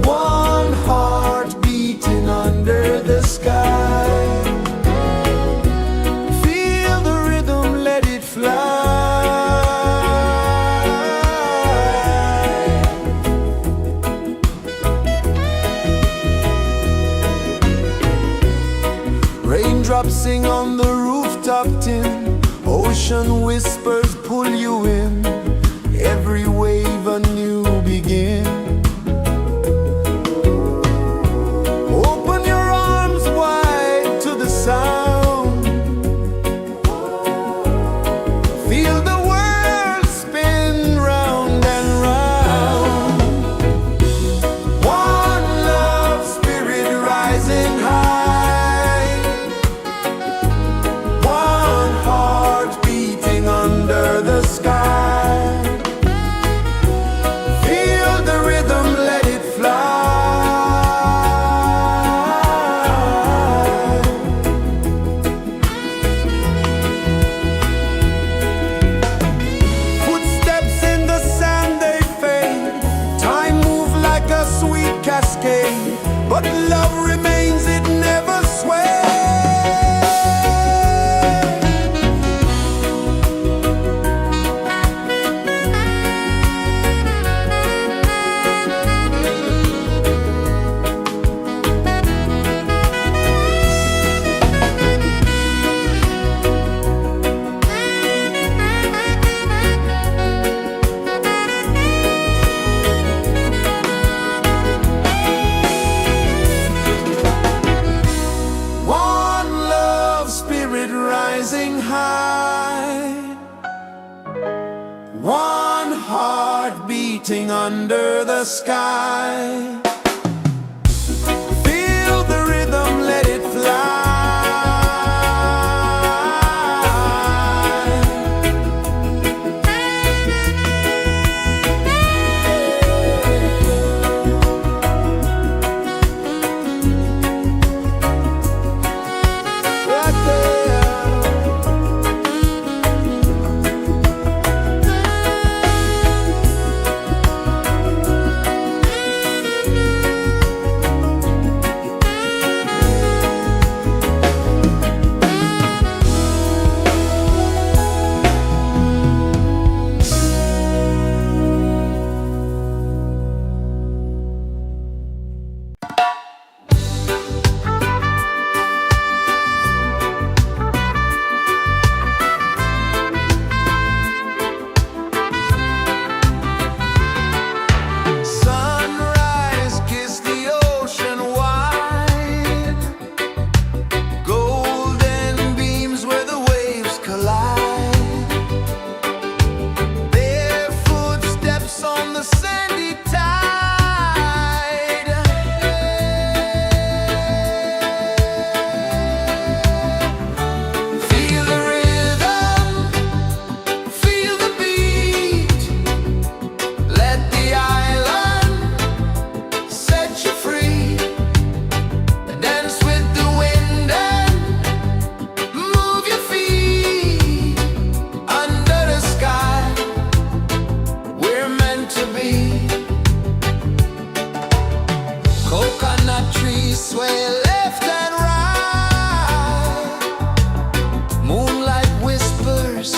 one heart beating under the sky. Feel the rhythm, let it fly. Raindrops sing on the rooftop tin, ocean whispers pull you in, every wave a new begin. Open your arms wide to the sound, feel the world spin round and round. One love spirit rising high, one heart beating under the sky. Feel the rhythm, let it fly. Footsteps in the sand, they fade. Time moves like a sweet cascade, but love remains, it never sways. One love spirit rising high, one heart beating under the sky. Feel the rhythm, let it fly. Right there. Sunrise, kiss the ocean wide, golden beams where the waves collide, bare footsteps on the sandy tide. Feel the rhythm, feel the beat, let the island set you free. Dance with the wind and move your feet under the sky. We're meant to be. Coconut trees sway left and right, moonlight whispers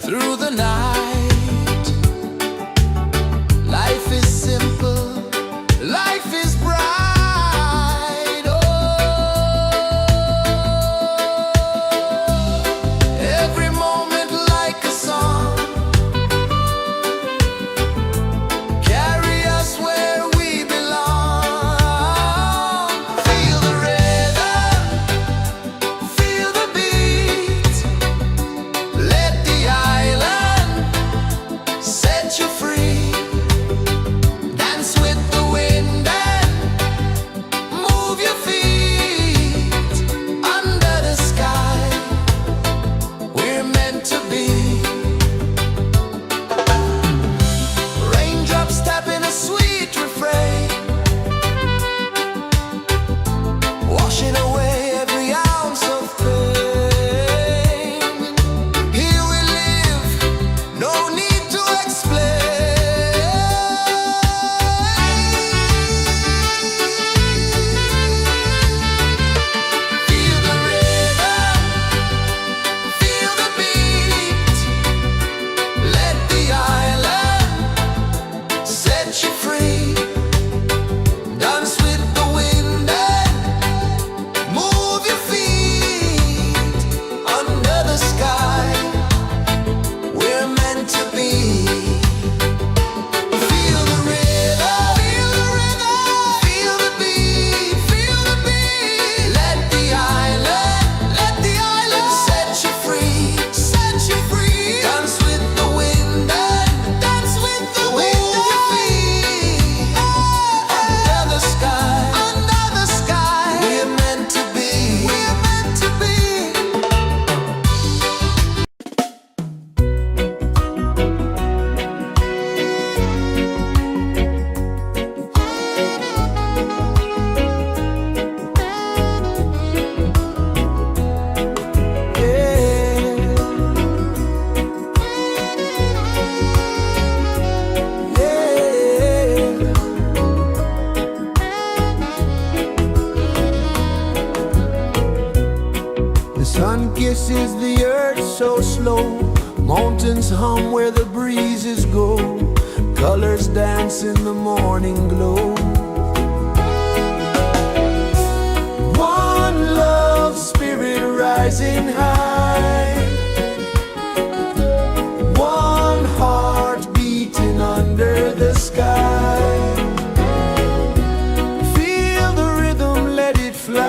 through the night. Life is simple, life is bright. Oh, every moment like a song, carry us where we belong. Feel the rhythm, feel the beat, let the island is the earth so slow? Mountains hum where the breezes go. Colors dance in the morning glow. One love spirit rising high. One heart beating under the sky. Feel the rhythm, let it fly.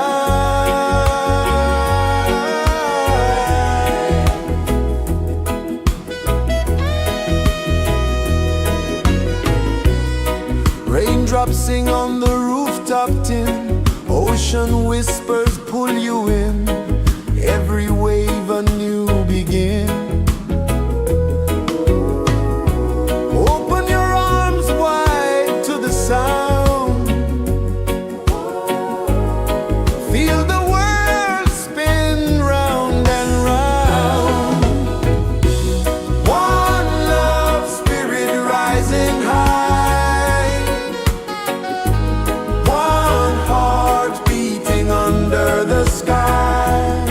Raindrops sing on the rooftop tin. Ocean whispers pull you in. Every wave a new begin. Open your arms wide to the sound. Feel the world spin round and round. One love spirit rising high. One heart beating under the sky.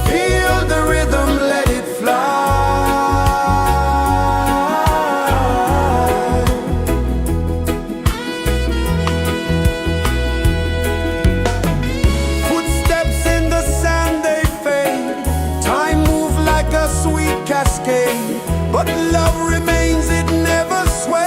Feel the rhythm, let it fly. Footsteps in the sand, they fade. Time moves like a sweet cascade, but love remains, it never sways.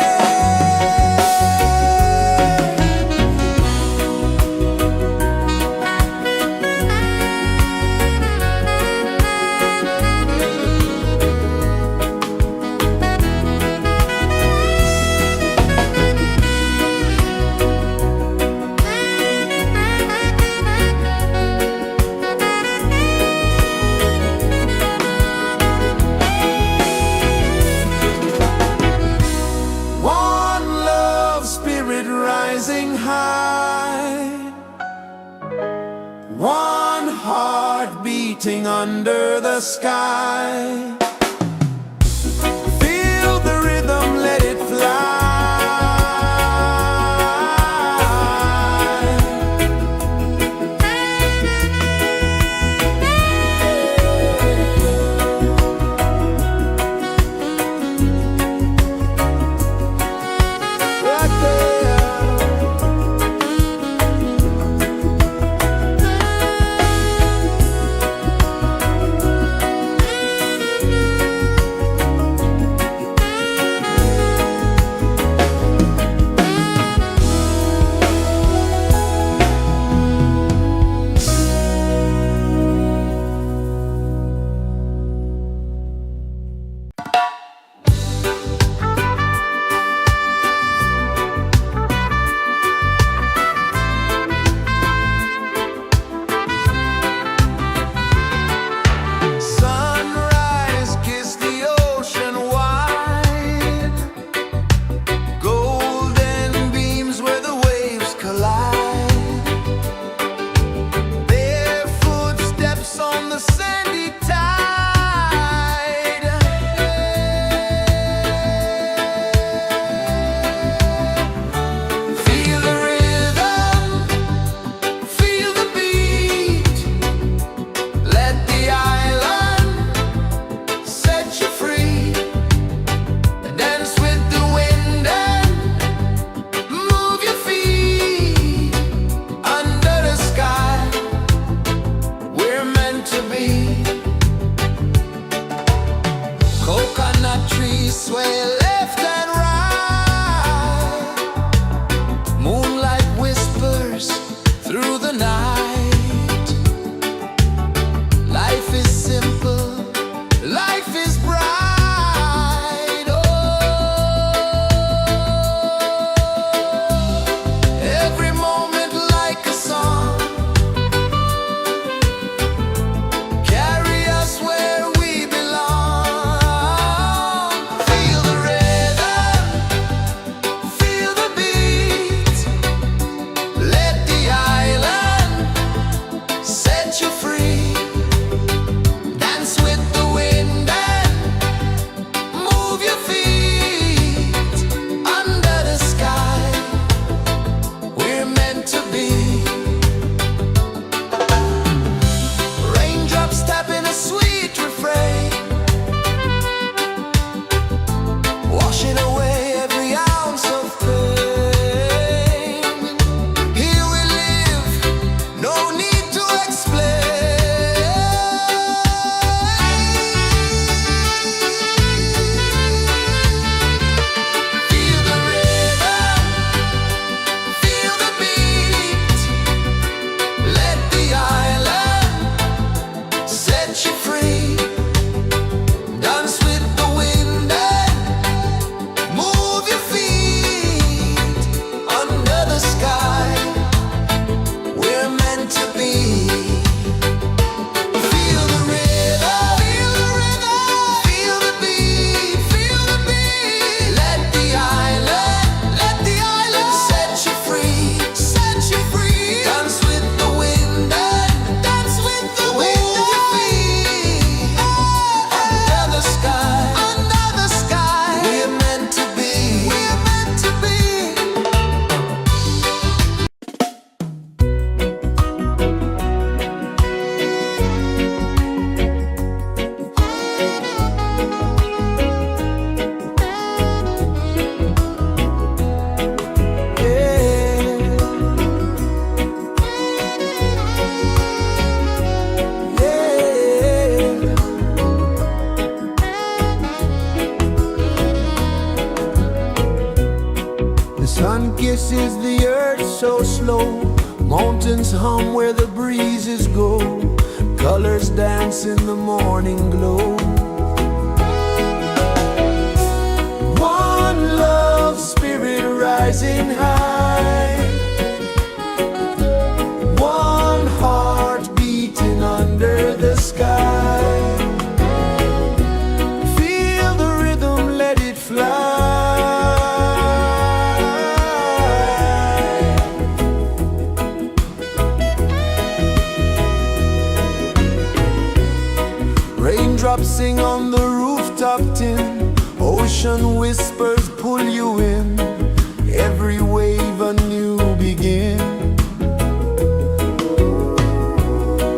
One love spirit rising high. One heart beating under the sky. Feel the rhythm, let it fly. Right there. Sunrise, kiss the ocean wide. Golden beams where the waves collide. Bare footsteps on the sandy tide. Feel the rhythm, feel the beat. Let the island set you free. Dance with the wind and move your feet. Under the sky, we're meant to be. Coconut trees sway left and right. Moonlight whispers through the night. Life is simple, life is bright. Oh, every moment like a song. Carry us where we belong. Feel the rhythm, Sun kisses the earth so slow, mountains hum where the breezes go, colors dance in the morning glow. One love spirit rising high, one heart beating under the sky. Feel the rhythm, let it fly. Raindrops sing on the rooftop tin, ocean whispers pull you in, every wave a new begin.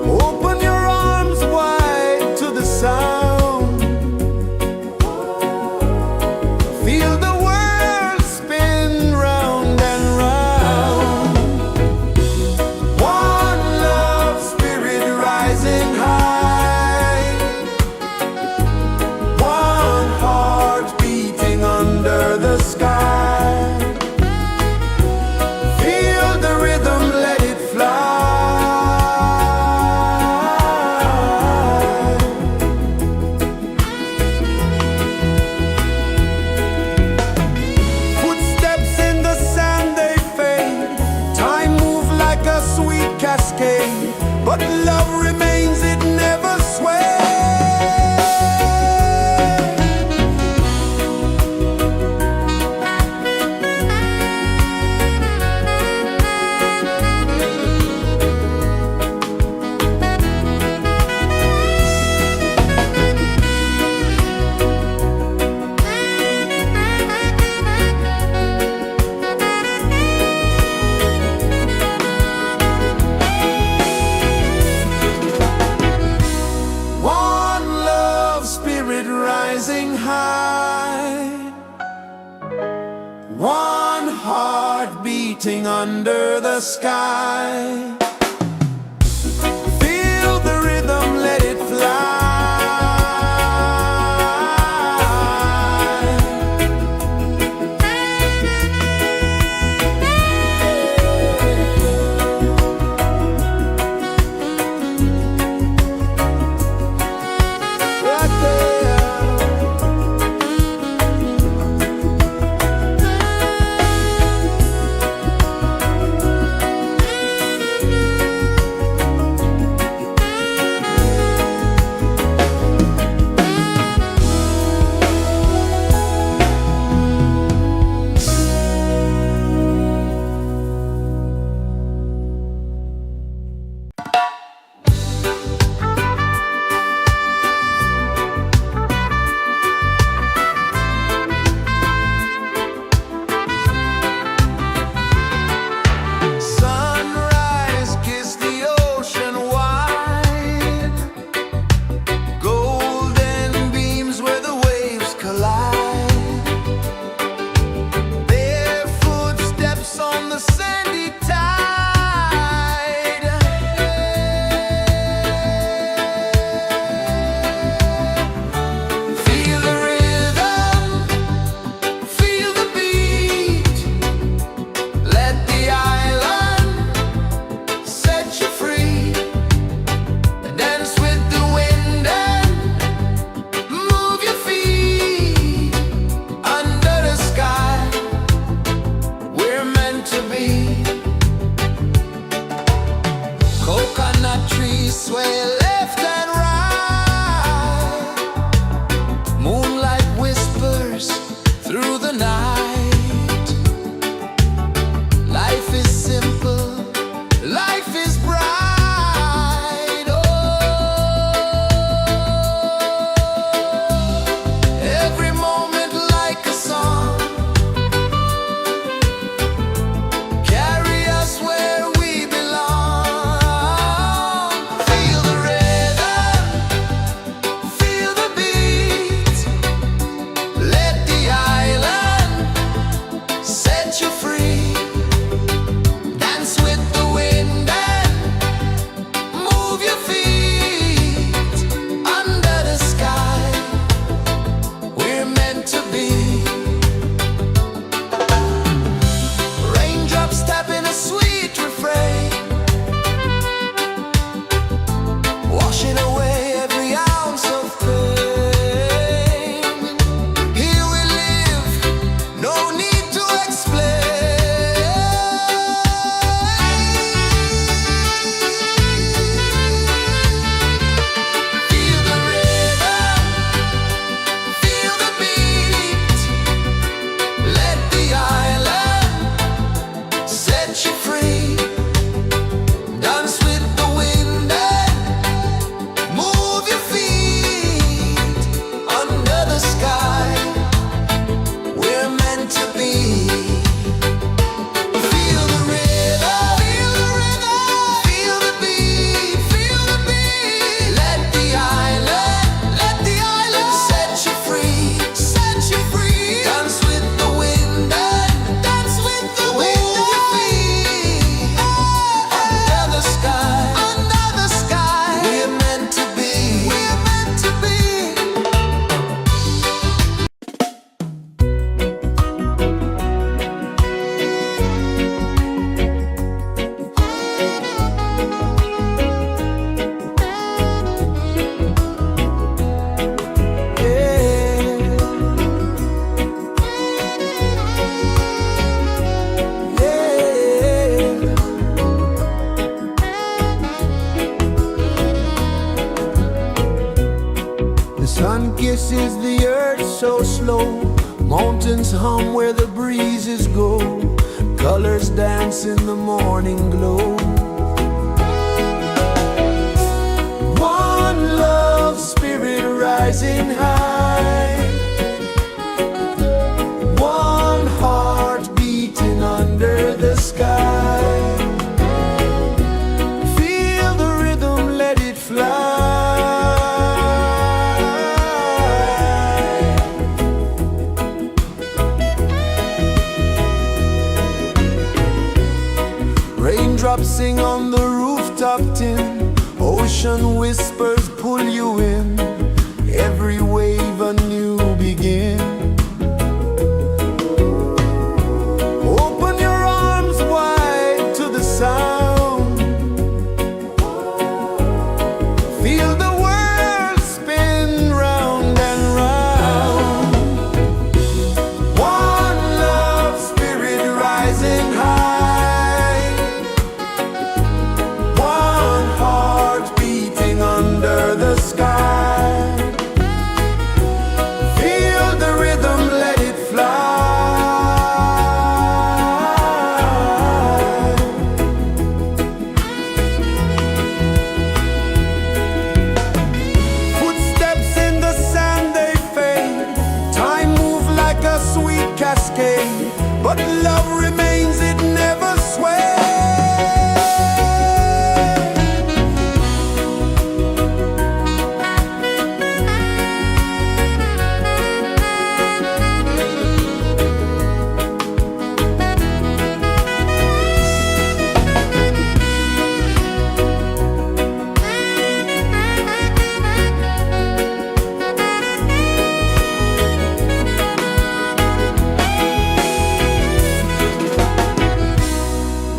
Open your arms wide to the sound, feel the world spin round and round. One love spirit rising high, one heart beating under the sky. Feel the rhythm, let it fly. Footsteps in the sand, they fade, time moves like a sweet cascade, but love remains, it never sways. One love spirit rising high, one heart beating under the sky. Feel the rhythm, let it fly. Right there. is the earth so slow. Mountains hum where the breezes go. Colors dance in the morning glow. One love, spirit rising high. One heart beating under the sky. Feel the rhythm, let it fly. Raindrops sing on the rooftop tin. Ocean whispers pull you in. Every wave a new begin. Open your arms wide to the sound. Feel the world spin round and round. One love, spirit rising high. One heart beating under the sky. Feel the rhythm, let it fly. Footsteps in the sand, they fade. Time moves like a sweet cascade, but love remains, it never sways.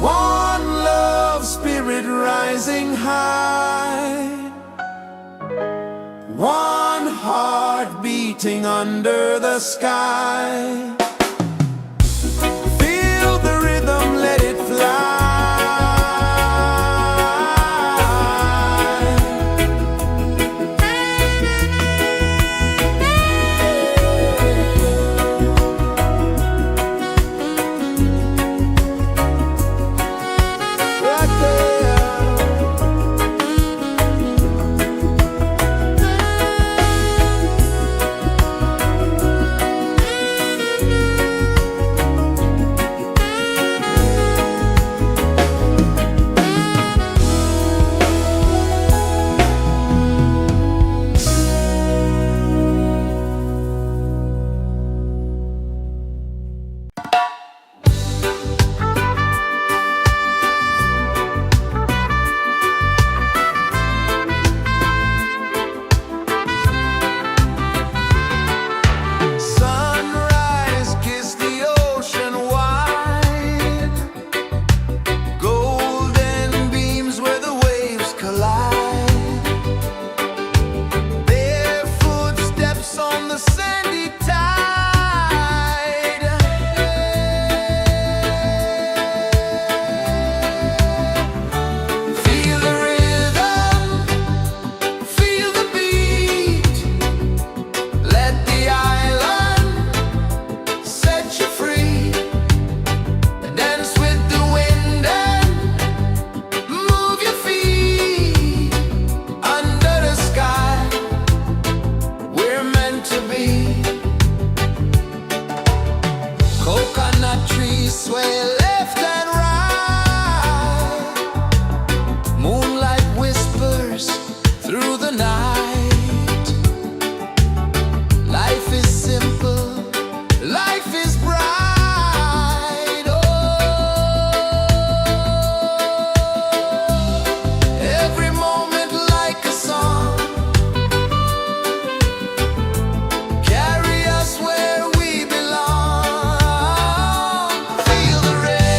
One love, spirit rising high. One heart beating under the sky. Feel the rhythm, let it fly. Right there. Sunrise, kiss the ocean wide. Golden beams where the waves collide. Their footsteps on the sandy tide. Feel the rhythm, feel the beat. Let the island set you free. Dance with the wind and move your feet. Under the sky, we're meant to be. Coconut trees sway left and right. Moonlight whispers through the night. Life is simple, life is bright. Oh, every moment like a song. Carry us where we belong. Feel the rain.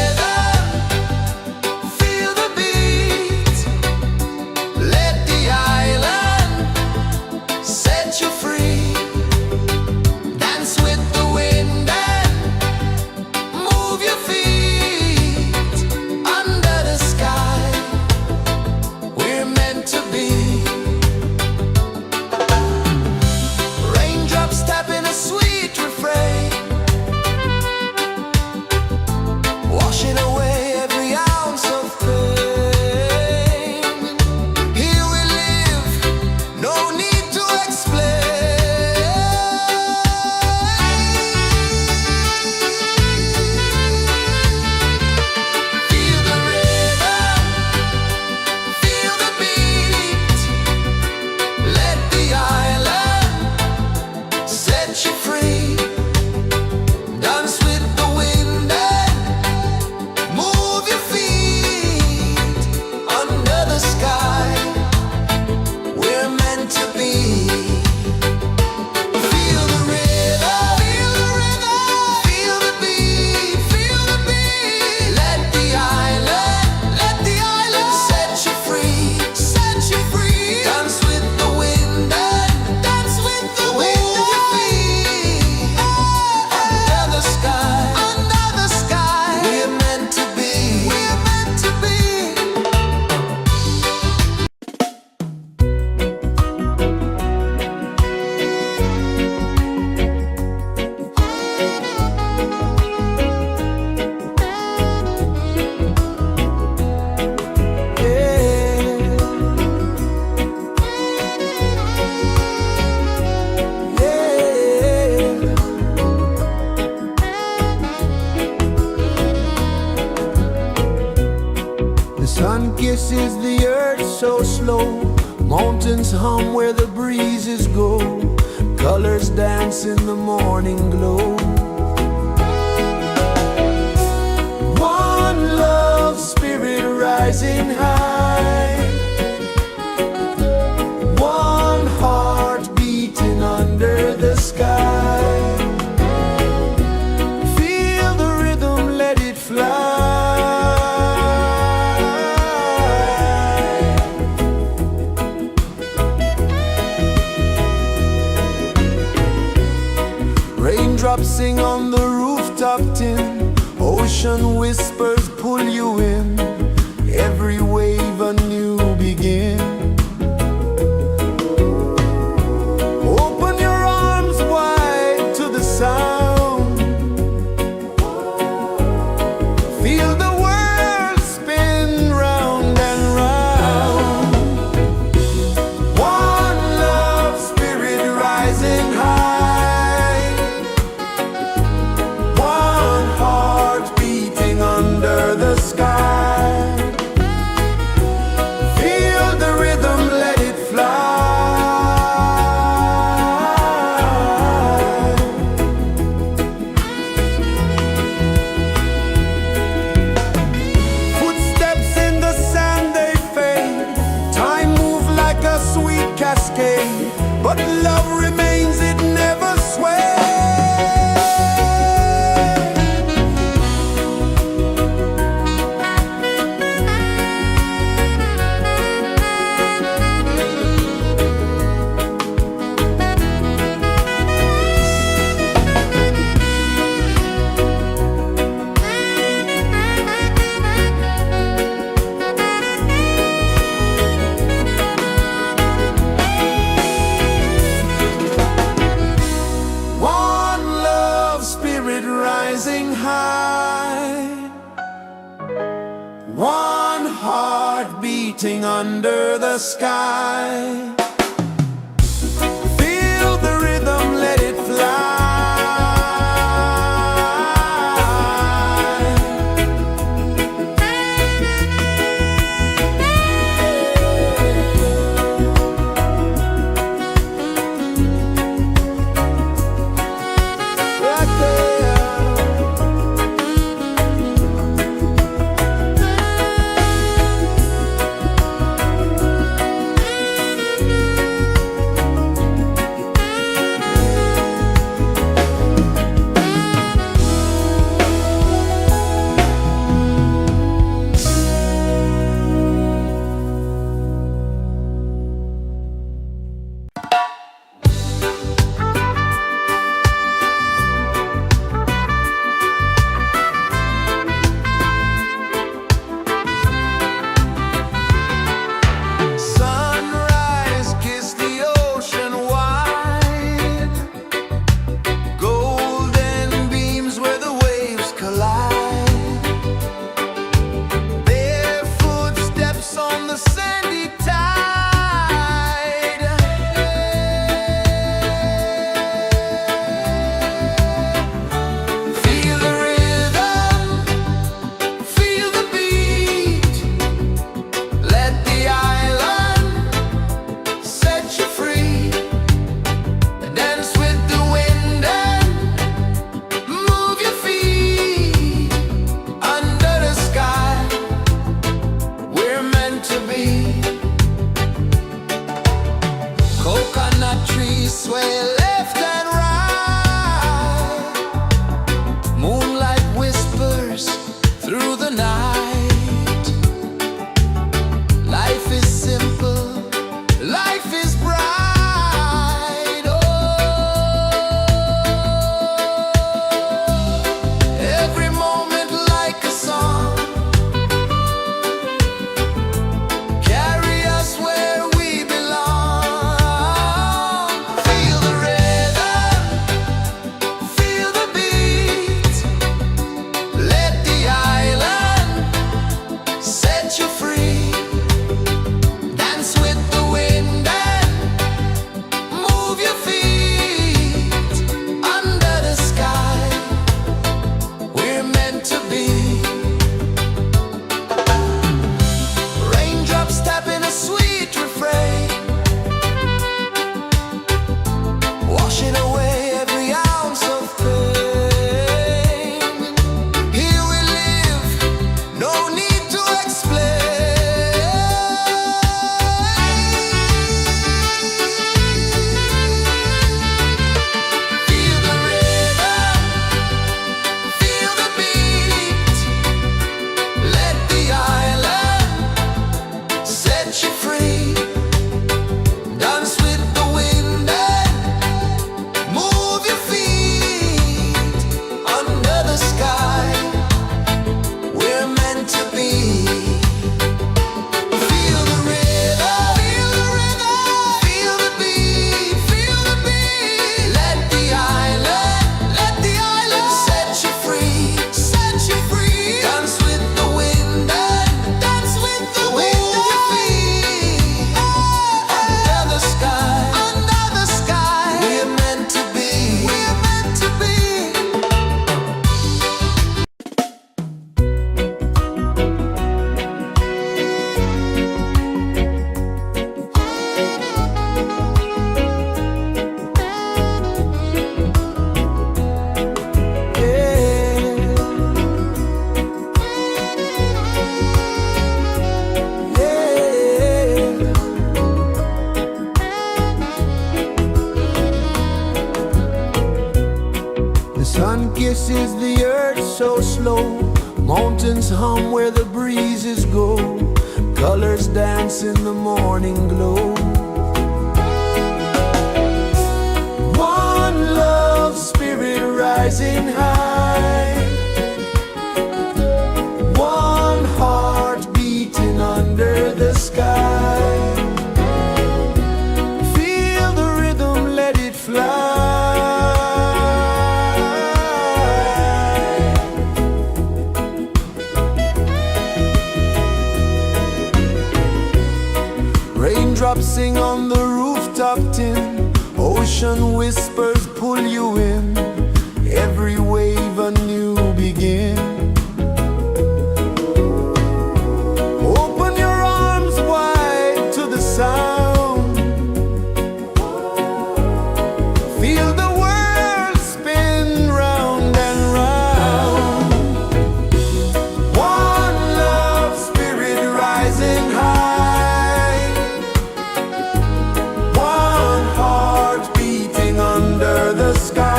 set you free. Dance with the wind and move your feet under the sky. We're meant to be. Feel the rhythm, feel the rhythm, feel the beat, feel the beat. Let the island set you free, set you free. Dance with the wind and dance with the wind. Move your feet under the sky, under the sky. We're meant to be, we're meant to be. The sun kisses the earth so slow. Mountains hum where the breezes go. Colors dance in the morning glow. One love spirit rising high. One heart beating under the sky. Feel the rhythm, let it fly. Raindrops sing on the rooftop tin. Ocean whispers pull you in. Every wave a new begin. Open your arms wide to the sound. Feel the world spin round and round. One love spirit rising high. One heart beating under the sky. Feel the rhythm, let it fly. Footsteps in the sand, they fade. Time moves like a sweet cascade, but love remains, it never sways. One love spirit rising high. One heart beating under the sky. Feel the rhythm, let it fly. Right there. Sun kisses the earth so slow, mountains hum where the breezes go, colors dance in the morning glow. One love spirit rising high, one heart beating under the sky. Feel the rhythm, let it fly. Raindrops sing on the rooftop tin, ocean whispers pull you in, every wave a new begin. Open your arms wide to the sound, feel the world spin round and round. One love spirit rising high, one heart beating under the sky.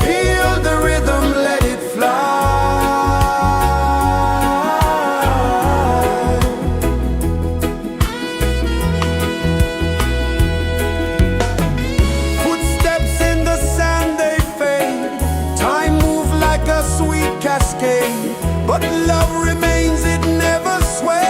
Feel the rhythm, let it fly. Footsteps in the sand, they fade, time moves like a sweet cascade, but love remains, it never sways.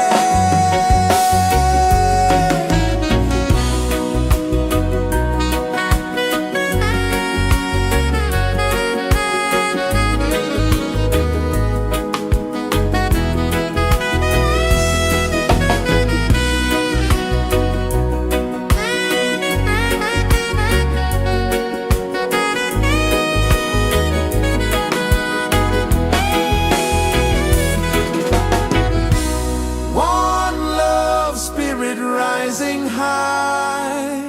Rising high,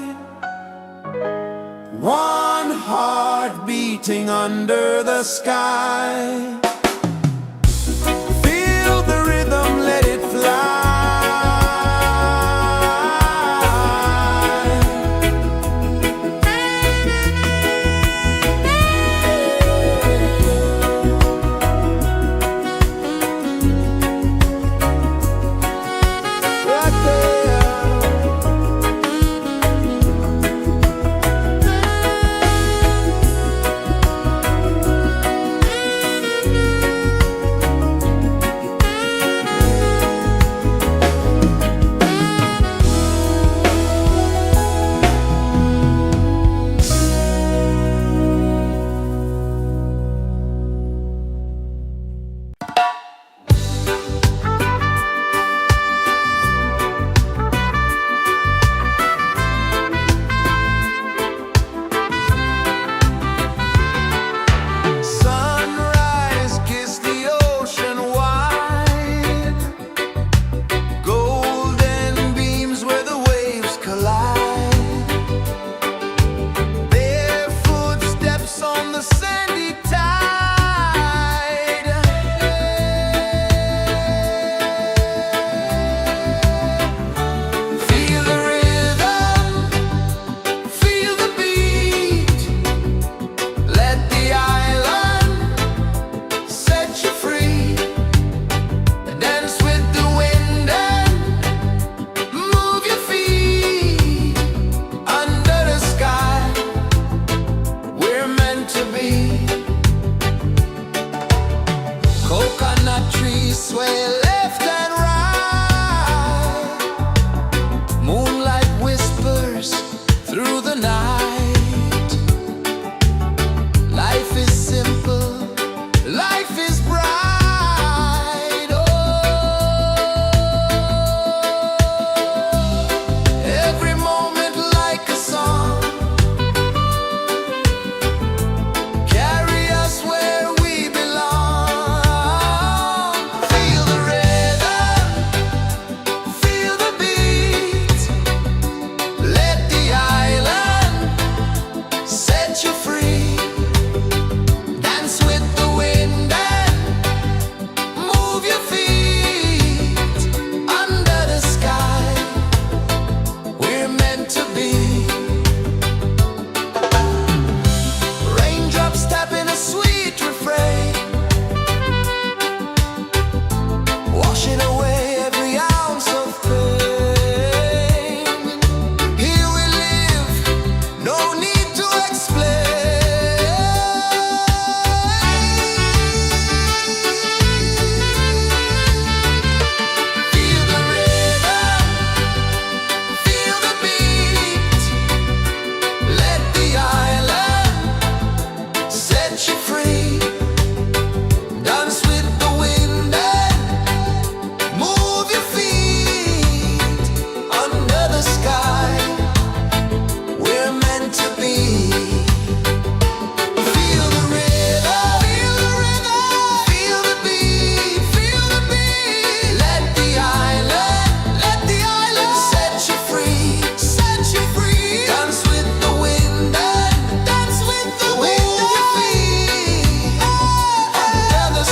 one heart beating under the sky. Feel the rhythm, let it fly. meant to be. Feel the rhythm, feel the rhythm, feel the beat, feel the beat. Let the island set you free, set you free. Dance with the wind and dance with the wind your feet. Under the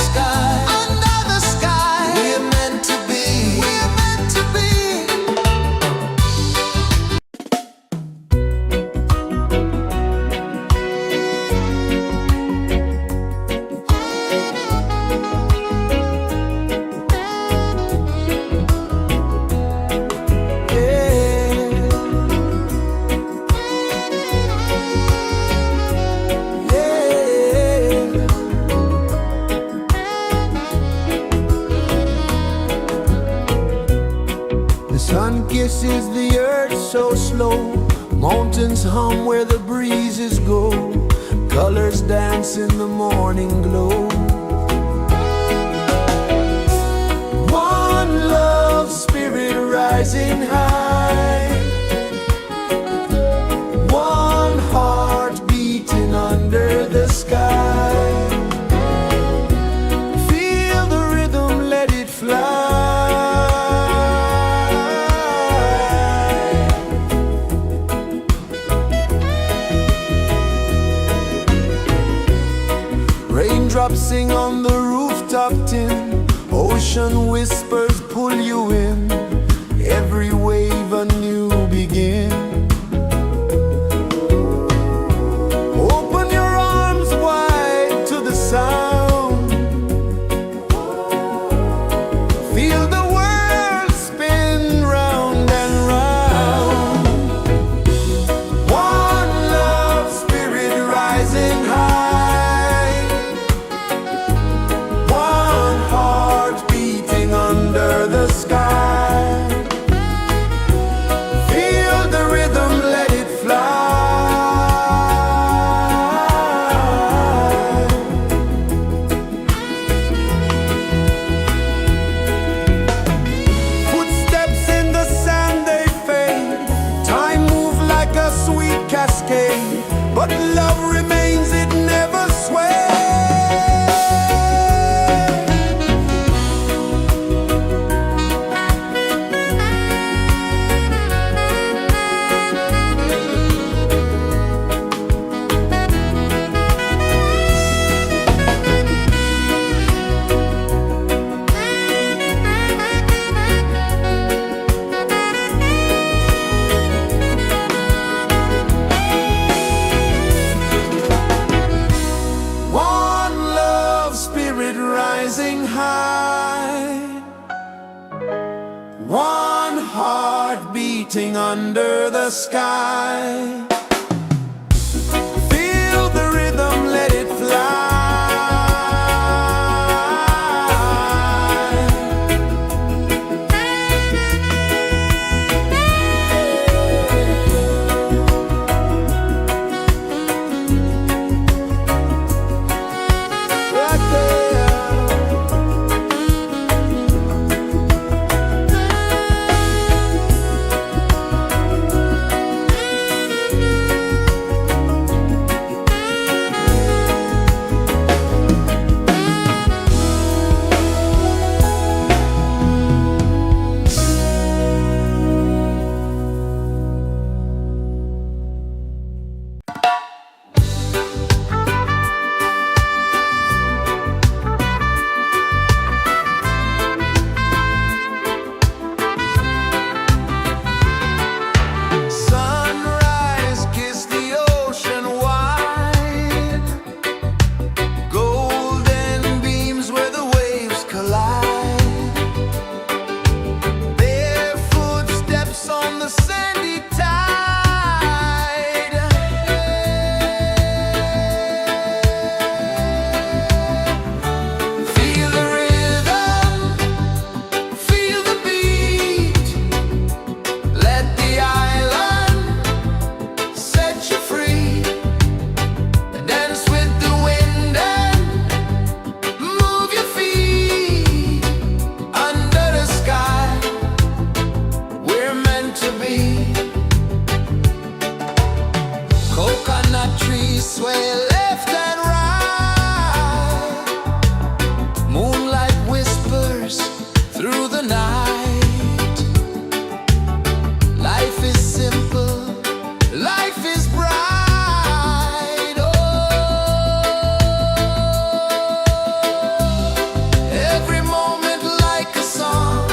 sky, we're meant to be, we're meant to be. The sun kisses the earth so slow. Mountains hum where the breezes go. Colors dance in the morning glow. One love spirit rising high. One heart beating under the sky. Feel the rhythm, let it fly. Raindrops sing on the rooftop tin. Ocean whispers pull you in. Every wave a new begin. Open your arms wide to the sound. Feel the world spin round and round. One love spirit rising high. One heart beating under the sky. Feel the rhythm, let it fly. Footsteps in the sand, they fade. Time moves like a sweet cascade, but love remains, it never sways. One love spirit rising high. One heart beating under the sky. Feel the rhythm, let it fly. Right there. sway left and right. Moonlight whispers through the night. Life is simple, life is bright. Oh, every moment like a song.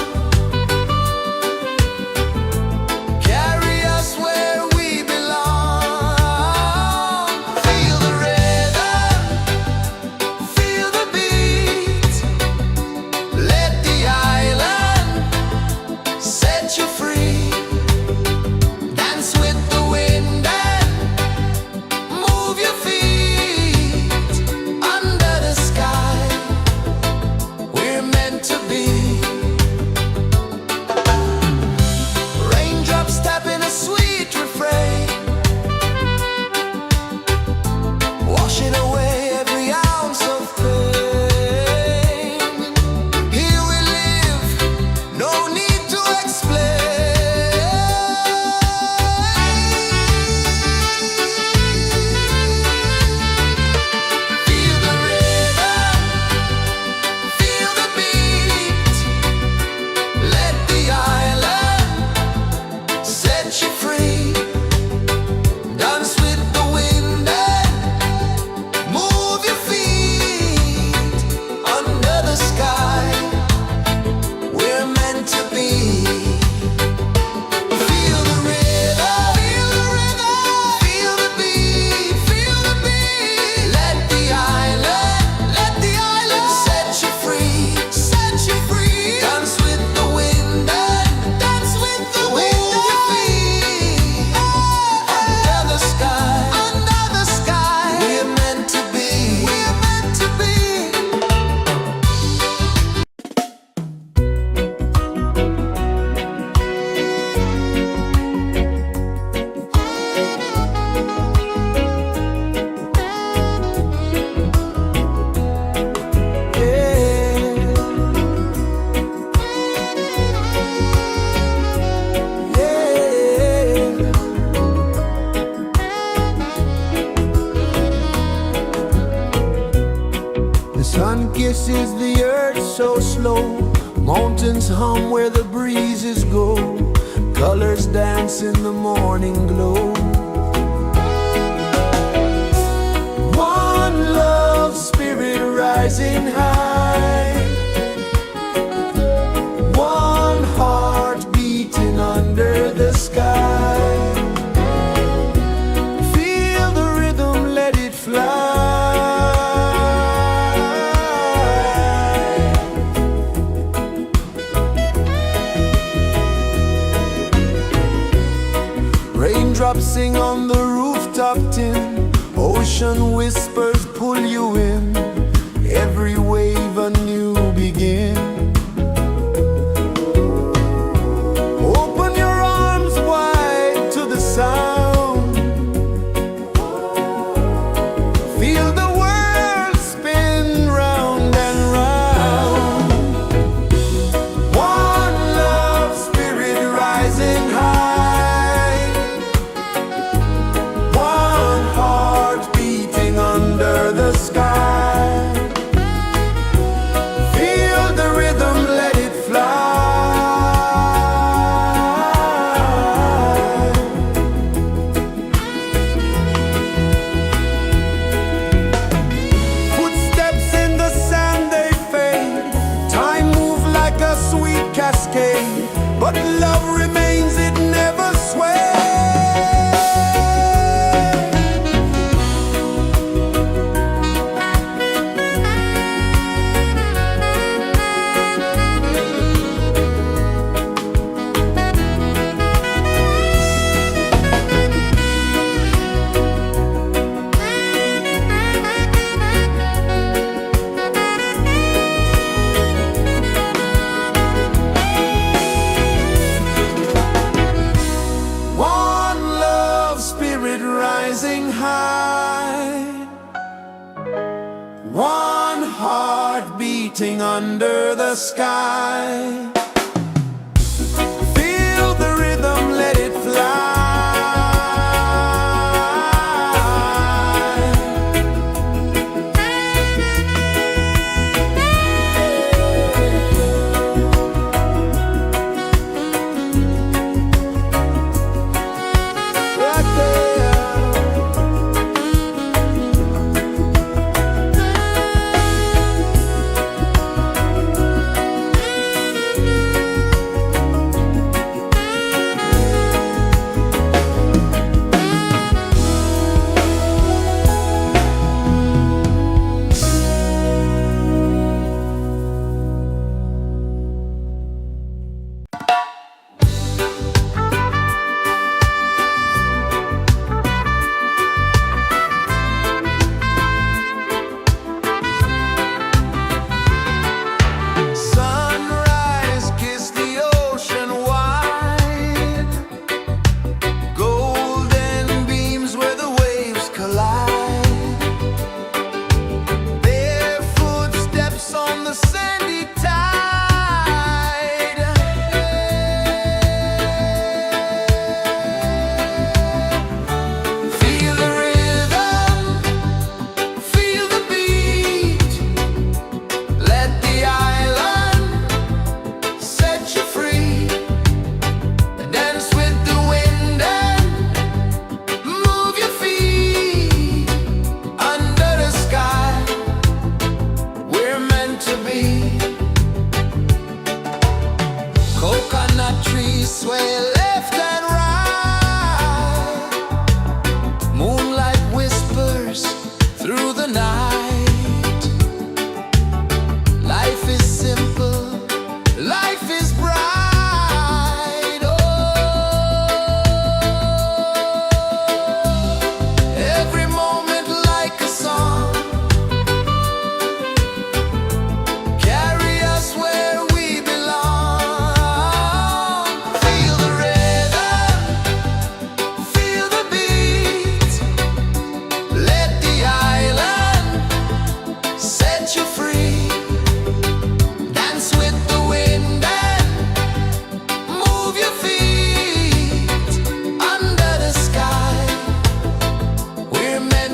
Carry us where we belong. Feel the rhythm, feel the beat. Let the island set you free. Dance with the wind and move your feet. Under the sky, we're meant to be. Raindrops tapping a sweet refrain, washing away every ounce of pain. Here we live, no need to explain. Feel the rhythm, feel the beat. Let the island set you free. Dance with the wind and move your feet. Under the sky, we're meant to be. Feel the rhythm, feel the beat, feel the beat. Let the island set you free, set you free. Dance with the wind and dance with the wind. Move your feet. Under the sky, we're meant to be. We're meant to be. The sun kisses the earth so slow. Mountains hum where the breezes go. Colors dance in the morning glow. One love spirit rising high. One heart beating under the sky. Feel the rhythm, let it fly. Raindrops sing on the rooftop tin. Ocean whispers pull you in. Every wave a new begin. Open your arms wide to the sound. Feel the world spin round and round. One love spirit rising high. One heart beating under the sky. Feel the rhythm, let it fly. Footsteps in the sand, they fade. Time moves like a sweet cascade, but love remains, it never sways. rising high, one heart beating under the sky. Feel the rhythm, let it fly.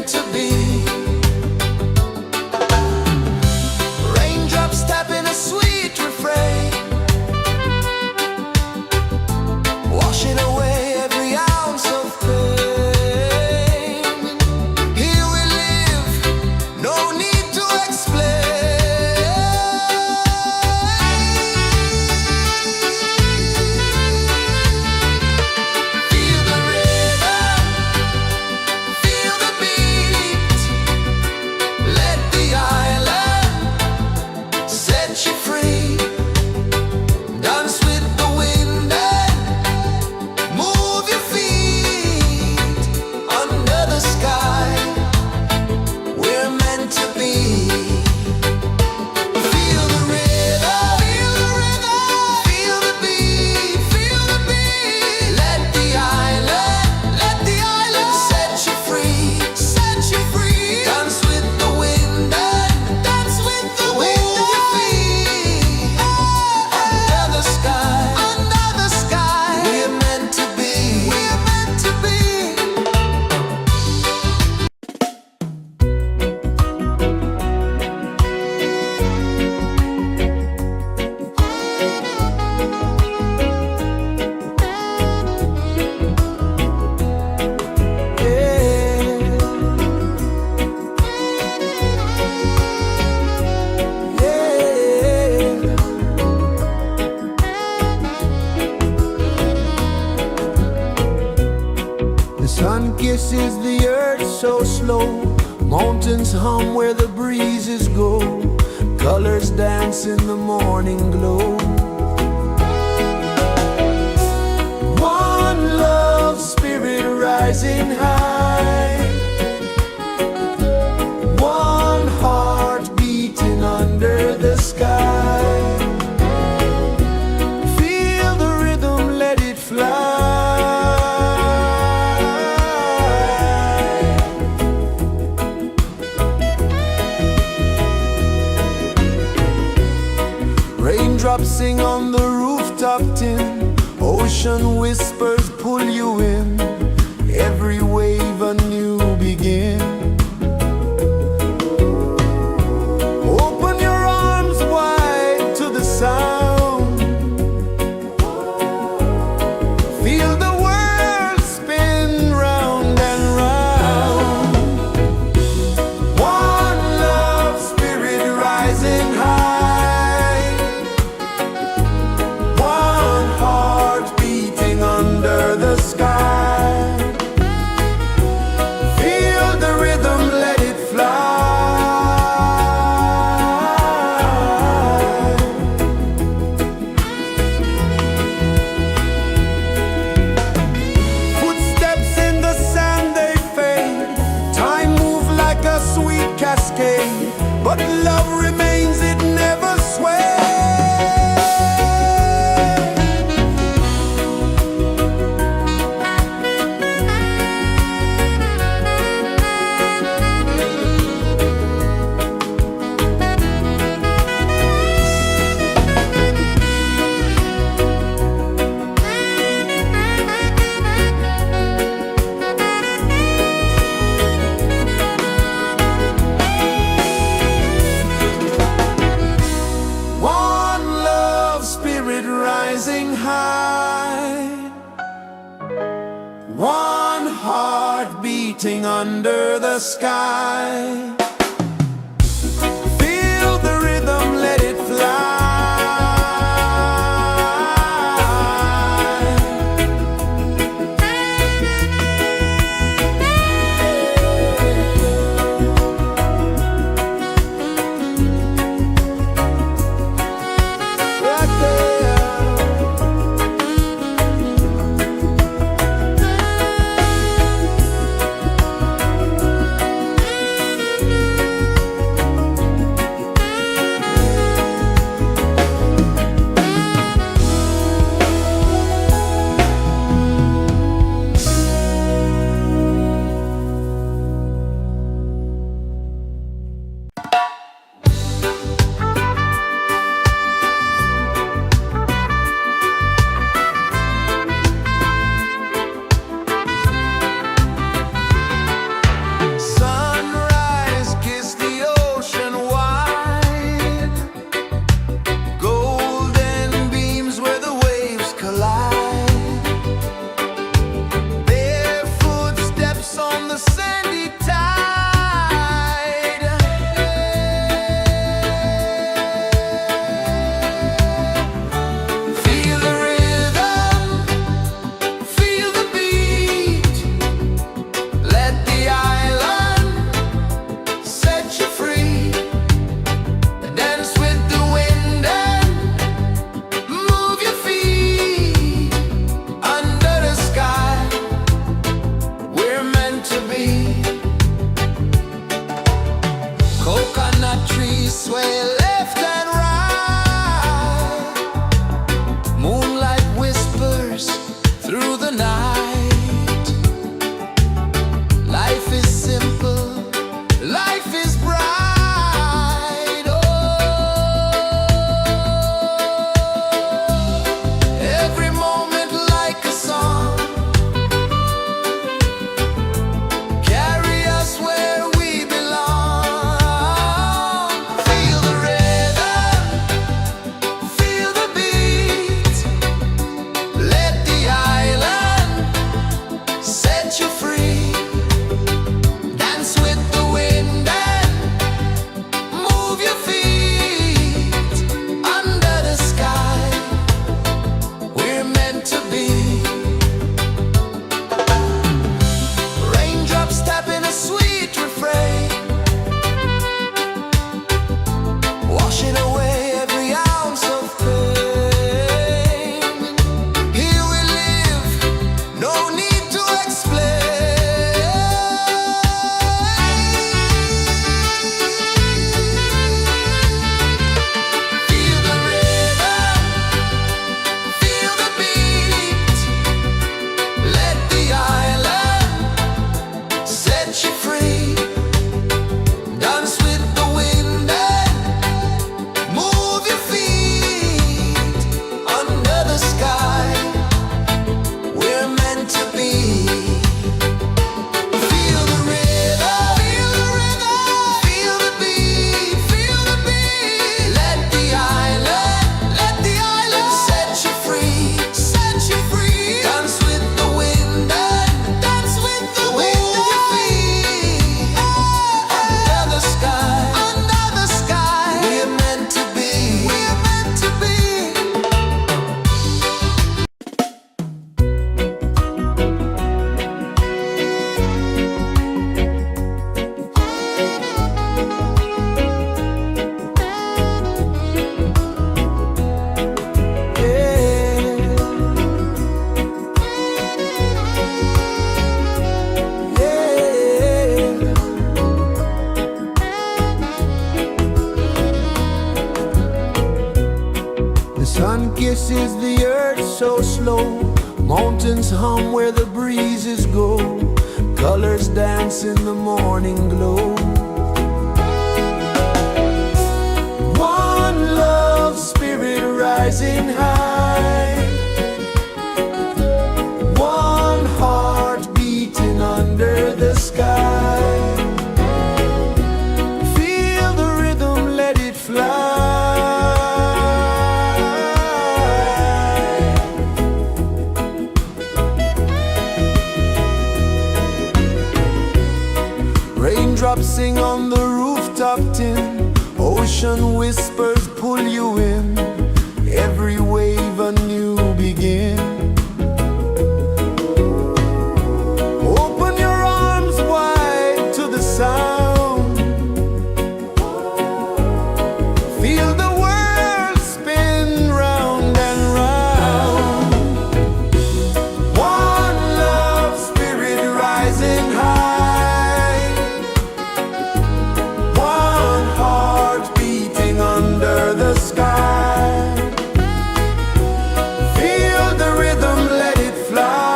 meant to be. Raindrops tapping a sweet refrain, washing away every ounce of pain. Here we live, no need to explain. Feel the rhythm, feel the beat. Let the island set you free. Dance with the wind and move your feet. Under the sky, we're meant to be. Feel the rhythm, feel the beat, feel the beat. Let the island set you free, set you free. Dance with the wind and dance with the wind. Move your feet. Under the sky, we're meant to be, we're meant to be. The sun kisses the earth so slow. Mountains hum where the breezes go. Colors dance in the morning glow. One love spirit rising high. One heart beating under the sky. Feel the rhythm, let it fly. Raindrops sing on the rooftop tin. Ocean whispers pull you in. Every wave a new begin. Open your arms wide to the sound. Feel the world spin round and round. One love spirit rising high. One heart beating under the sky. Feel the rhythm, let it fly. Footsteps in the sand, they fade. Time moves like a sweet cascade, but love remains, it never sways. One love spirit rising high. One heart beating under the sky. Feel the rhythm, let it fly. Right there. sway left and right. Moonlight whispers through the night. Life is simple, life is bright. Oh, every moment like a song. Carry us where we belong. Feel the rhythm, feel the beat. Let the island set you free. Dance with the wind and move your feet. Under the sky, we're meant to be. Raindrops tapping a sweet refrain, washing away every ounce of pain. Here we live, no need to explain. Feel the rhythm, feel the beat. Let the island set you free. Dance with the wind and move your feet. Under the sky, we're meant to be. Feel the rhythm, feel the beat, feel the beat. Let the island set you free, set you free. Dance with the wind and dance with the wind. Move your feet. Under the sky, we're meant to be. We're meant to be. The sun kisses the earth so slow. Mountains hum where the breezes go. Colors dance in the morning glow. One love spirit rising high. One heart beating under the sky. Feel the rhythm, let it fly. Raindrops sing on the rooftop tin. Ocean whispers pull you in. Every wave a new begin. Open your arms wide to the sound. Feel the world spin round and round. One love spirit rising high. One heart beating under the sky. Feel the rhythm, let it fly.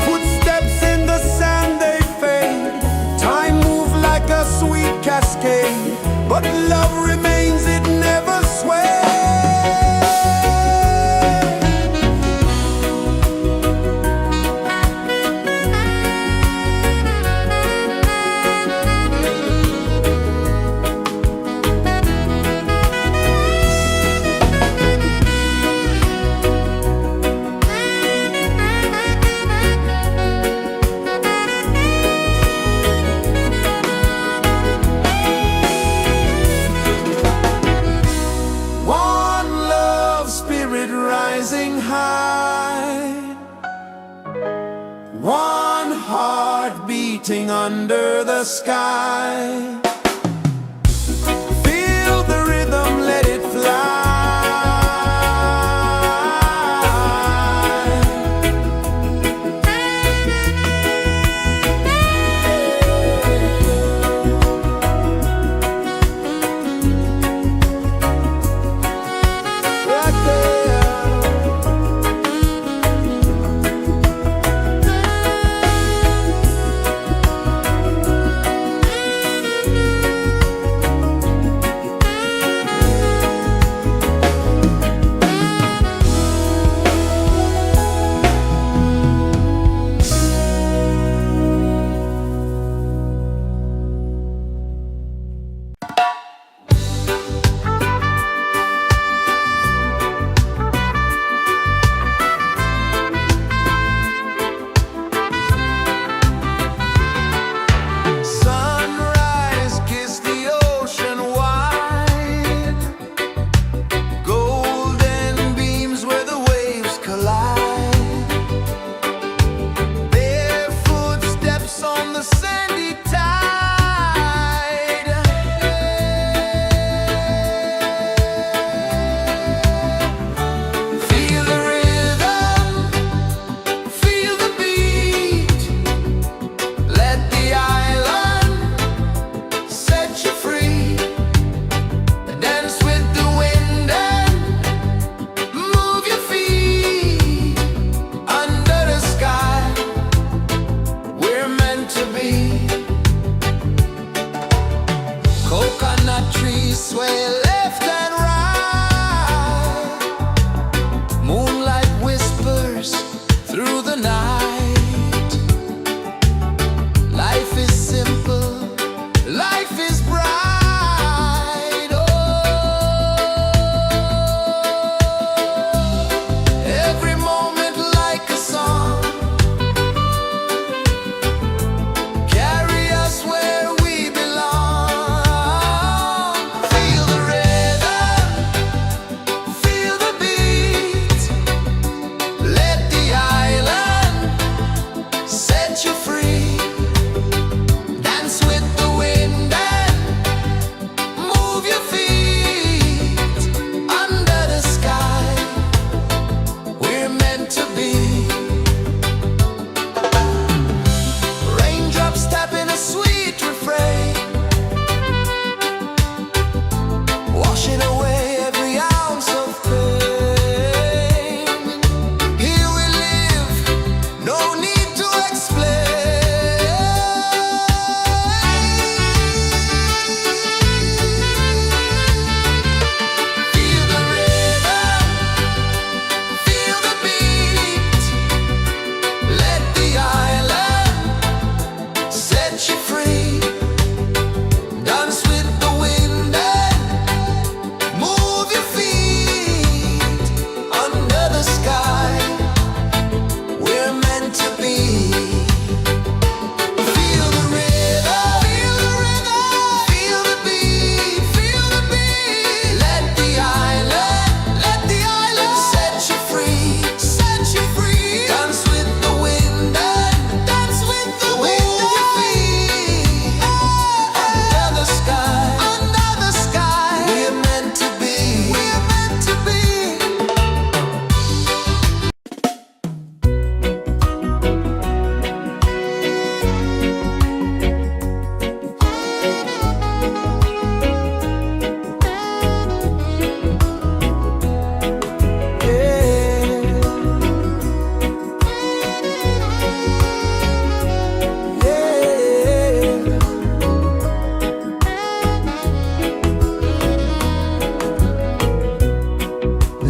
Footsteps in the sand, they fade. Time moves like a sweet cascade, but love remains, it never sways. Rising high, one heart beating under the sky. Feel the rhythm, let it fly.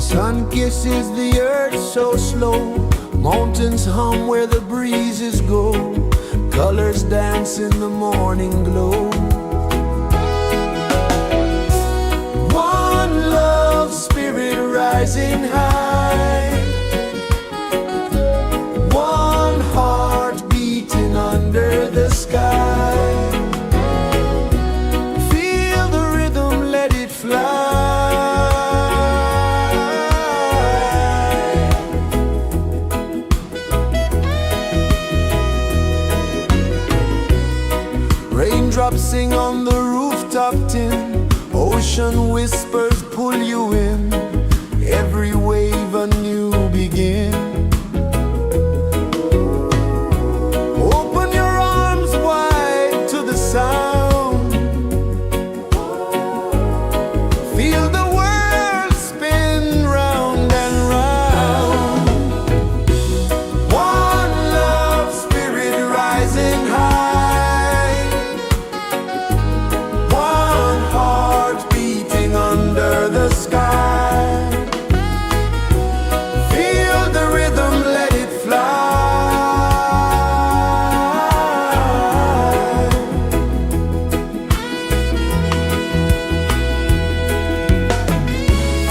The sun kisses the earth so slow, mountains hum where the breezes go, colors dance in the morning glow. One love spirit rising high, one heart beating under the sky. Feel the rhythm, let it fly. Raindrops sing on the rooftop tin, ocean whispers pull you in, every wave a new begin. Open your arms wide to the sound, feel the world spin round and round. One love spirit rising high, one heart beating under the sky. Feel the rhythm, let it fly.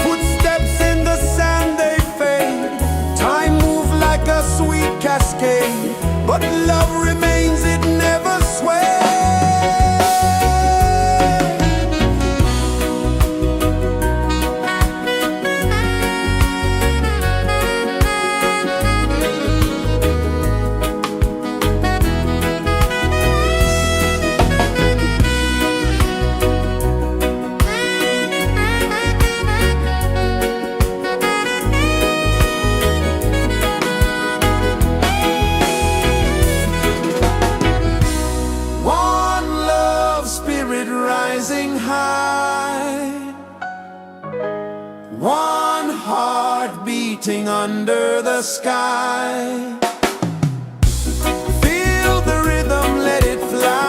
Footsteps in the sand, they fade, time moves like a sweet cascade, but love remains, it never sways. Rising high, one heart beating under the sky. Feel the rhythm, let it fly.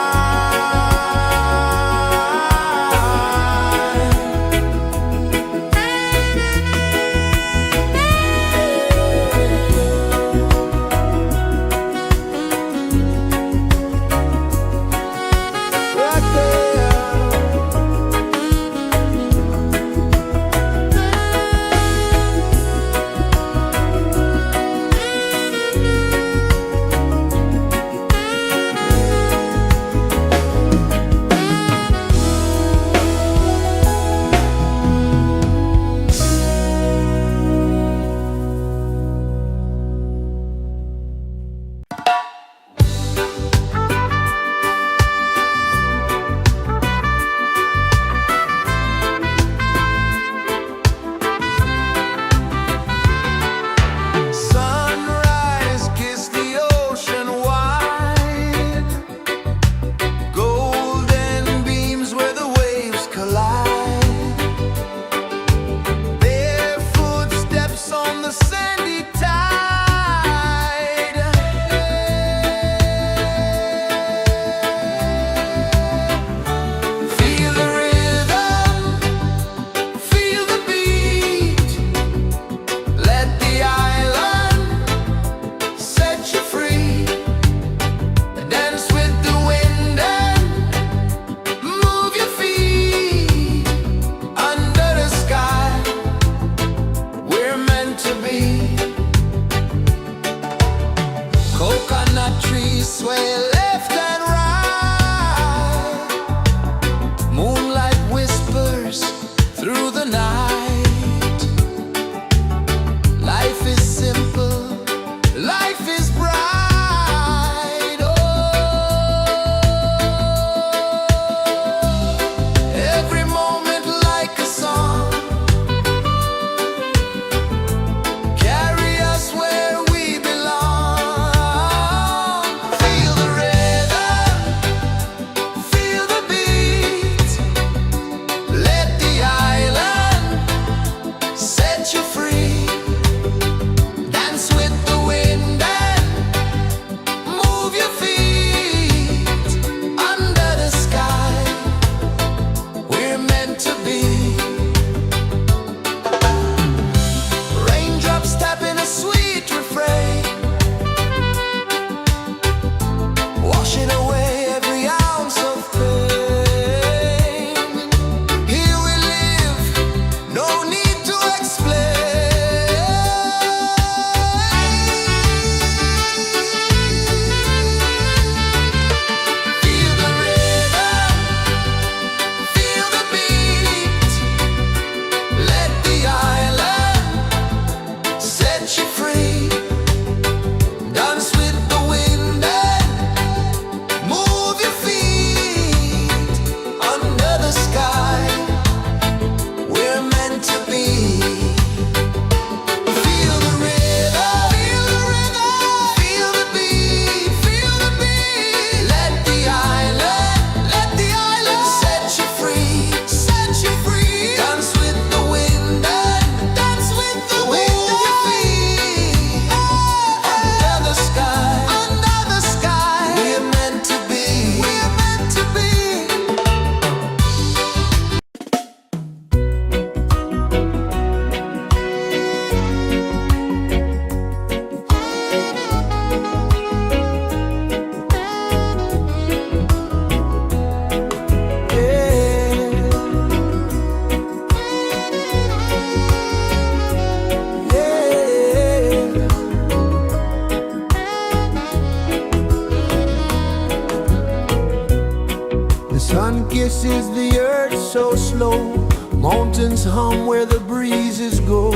so slow. Mountains hum where the breezes go.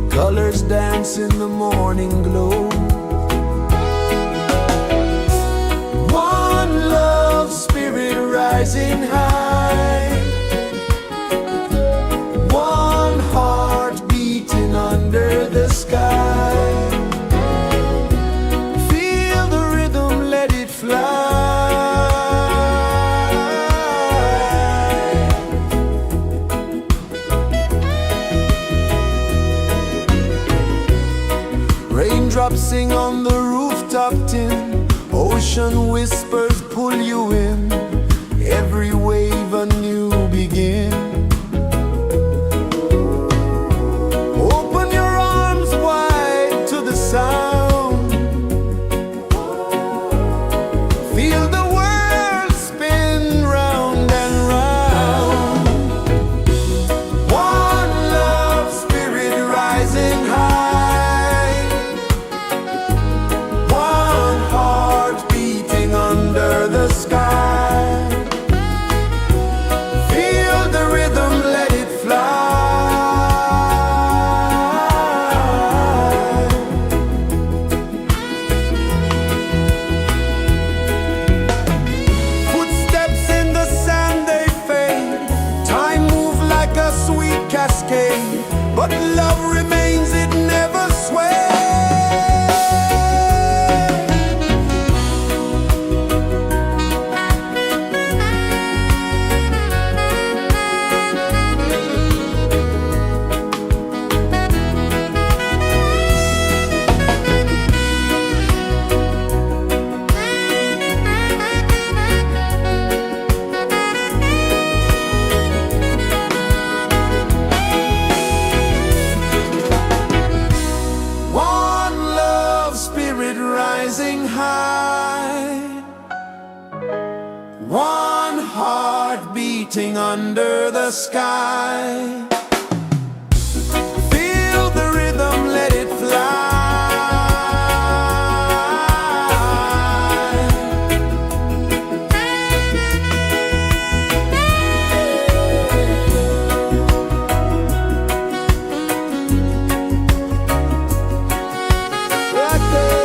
Colors dance in the morning glow. One love spirit rising high. One heart beating under the sky. Feel the rhythm, let it fly. Raindrops sing on the rooftop tin. Ocean whispers pull you in. Every wave a new begin. Open your arms wide to the sound. Feel the world spin round and round. One love spirit rising high. One heart beating under the sky. Feel the rhythm, let it fly. Footsteps in the sand, they fade. Time moves like a sweet cascade, but love remains, it never sways. One love spirit rising high. One heart beating under the sky. Feel the rhythm, let it fly. Right there.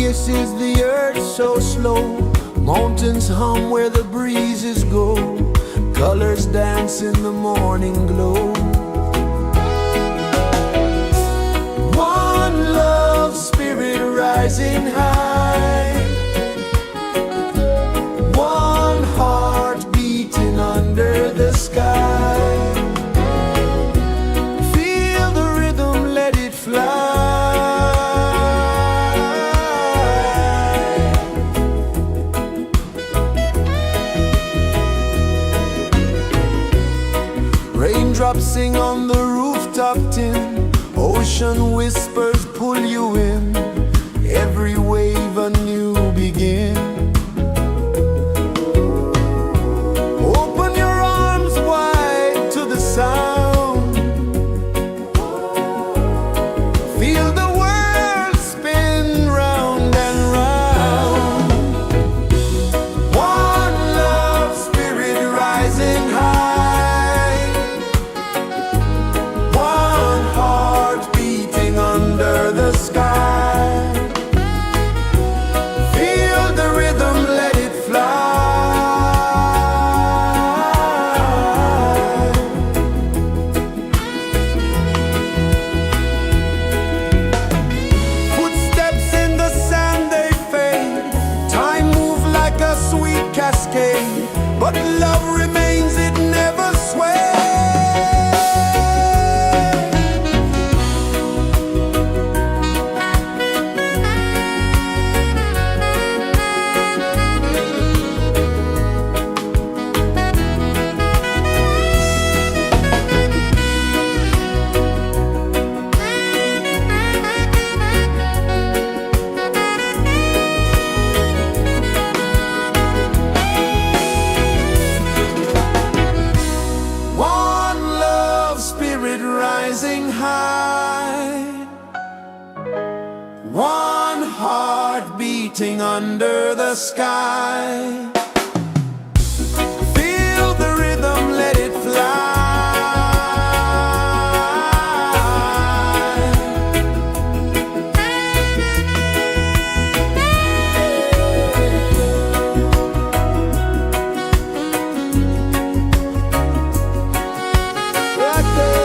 kisses the earth so slow. Mountains hum where the breezes go. Colors dance in the morning glow. One love spirit rising high. One heart beating under the sky. Feel the rhythm, let it fly. Raindrops sing on the rooftop tin. Ocean whispers pull you in. Every wave a new begin. Open your arms wide to the sound. Feel the world spin round and round. One love spirit rising high. One heart beating under the sky. Feel the rhythm, let it fly. Footsteps in the sand, they fade. Time moves like a sweet cascade, but love remains, it never sways. One love spirit rising high. One heart beating under the sky. Feel the rhythm, let it fly. Right there.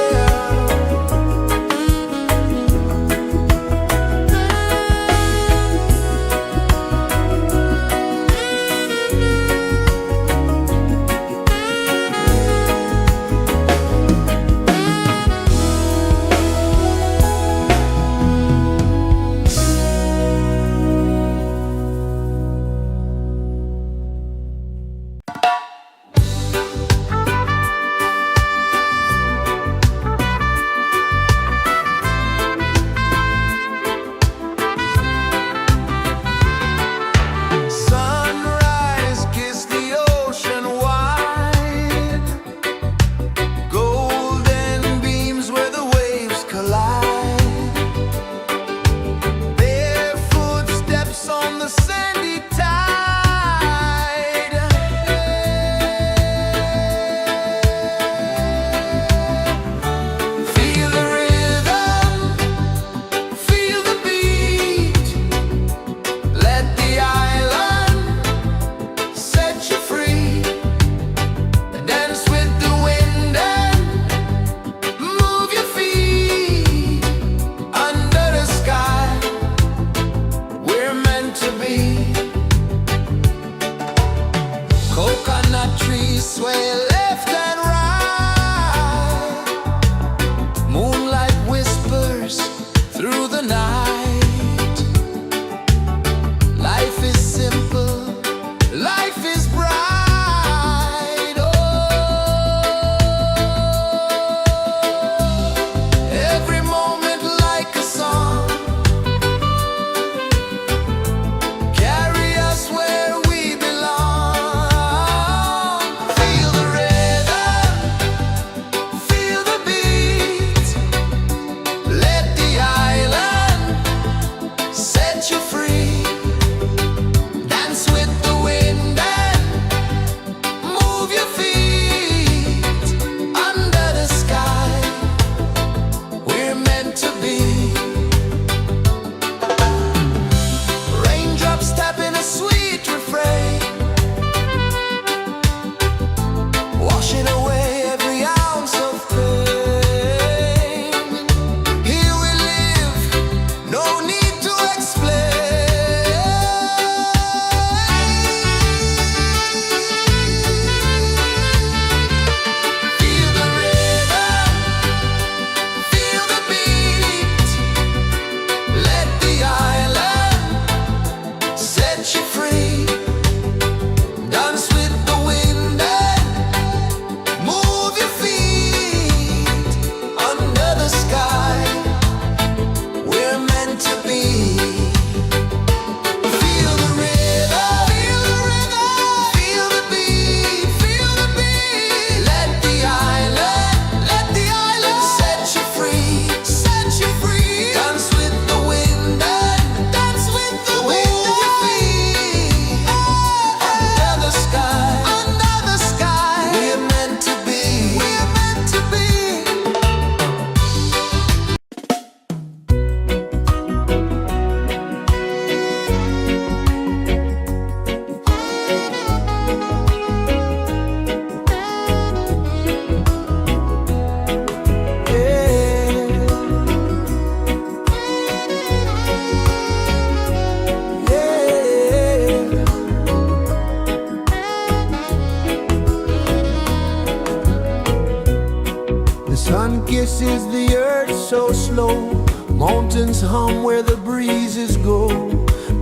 Mountains hum where the breezes go,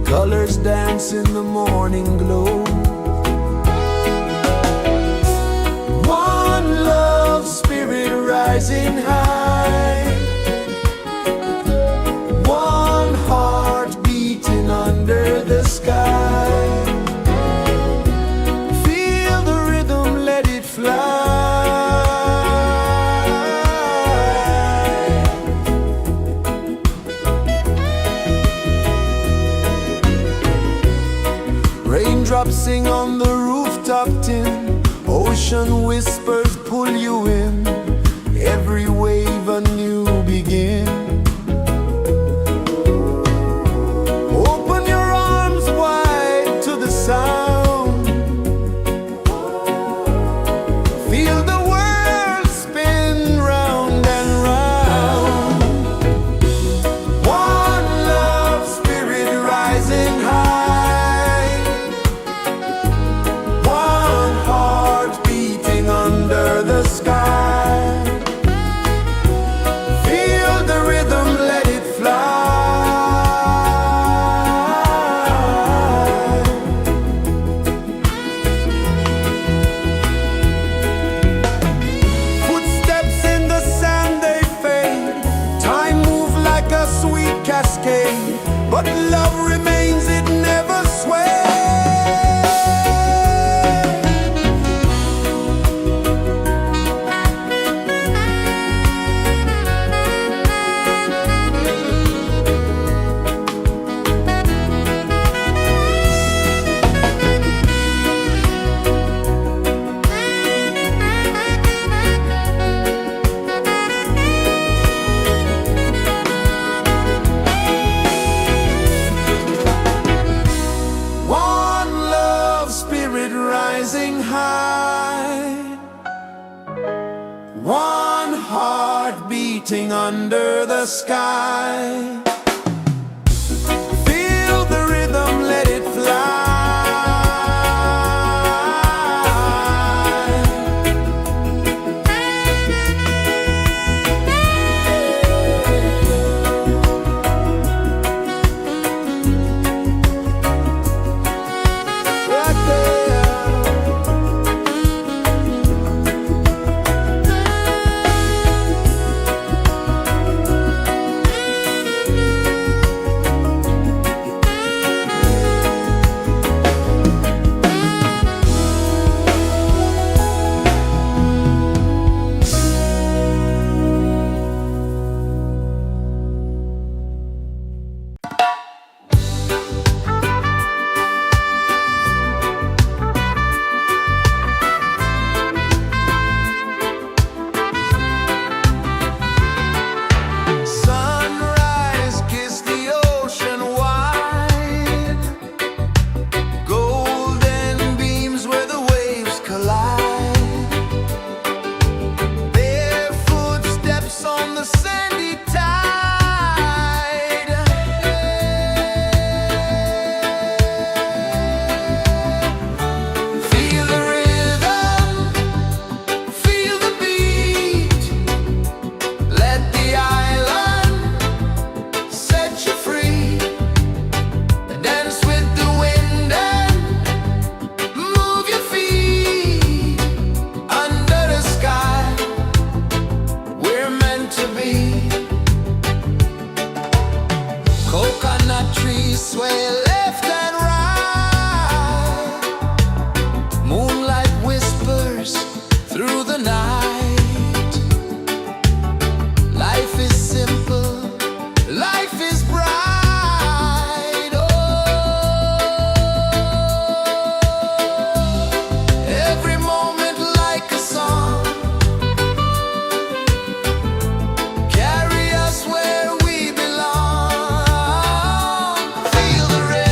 colors dance in the morning glow. One love spirit rising high, one heart beating under the sky. Feel the rhythm, let it fly. Raindrops sing on the rooftop tin, ocean whispers pull you in, every wave a new begin. Open your arms wide to the sound, feel the world spin round and round. One love spirit rising high, one heart beating under the sky. Feel the rhythm, let it fly. Footsteps in the sand, they fade. Time moves like a sweet cascade, but love remains, it never sways. One love spirit rising high, one heart beating under the sky. Feel the rhythm, let it fly. Right there. Sunrise, kiss the ocean wide, golden beams where the waves collide. Their footsteps on the sandy tide. Feel the rhythm, feel the beat. Let the island set you free. Dance with the wind and move your feet. Under the sky, we're meant to be. Coconut trees sway left and right. Moonlight whispers through the night. Life is simple, life is bright. Oh, every moment like a song, carry us where we belong. Feel the rhythm.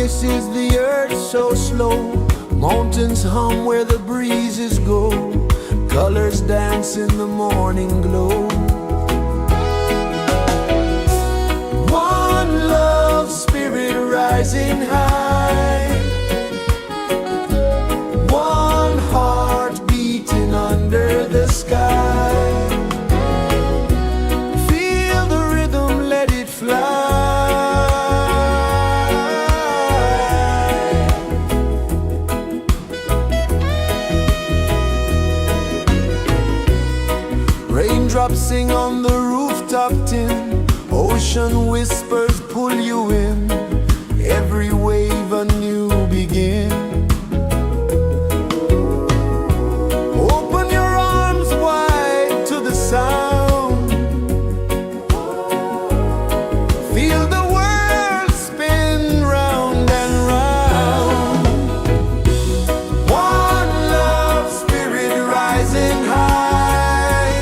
places the earth so slow. Mountains hum where the breezes go. Colors dance in the morning glow. One love spirit rising high. One heart beating under the sky. Feel the rhythm, let it fly. Raindrops sing on the rooftop tin. Ocean whispers pull you in. Every wave a new begin. Open your arms wide to the sound. Feel the world spin round and round. One love spirit rising high.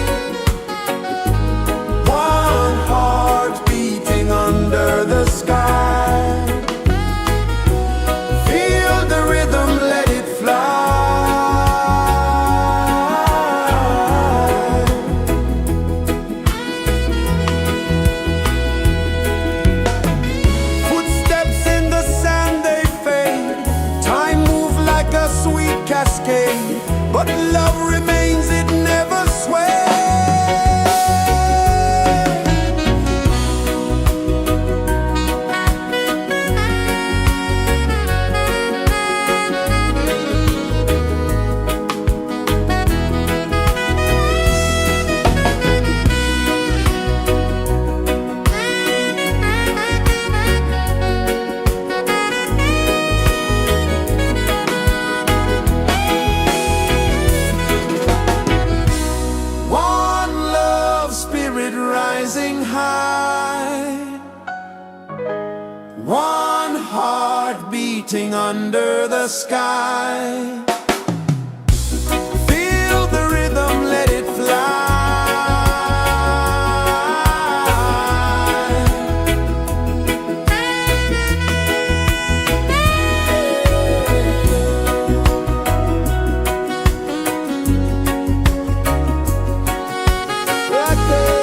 One heart beating under the sky. Feel the rhythm, let it fly. Footsteps in the sand, they fade. Time moves like a sweet cascade, but love remains, it never sways. One love spirit rising high. One heart beating under the sky. Feel the rhythm, let it fly. Right there.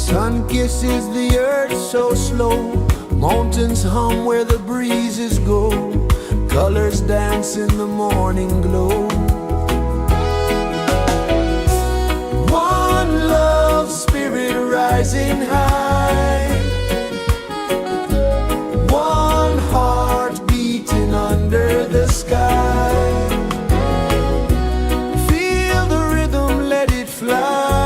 Sun kisses the earth so slow, mountains hum where the breezes go, colors dance in the morning glow. One love spirit rising high, one heart beating under the sky. Feel the rhythm, let it fly.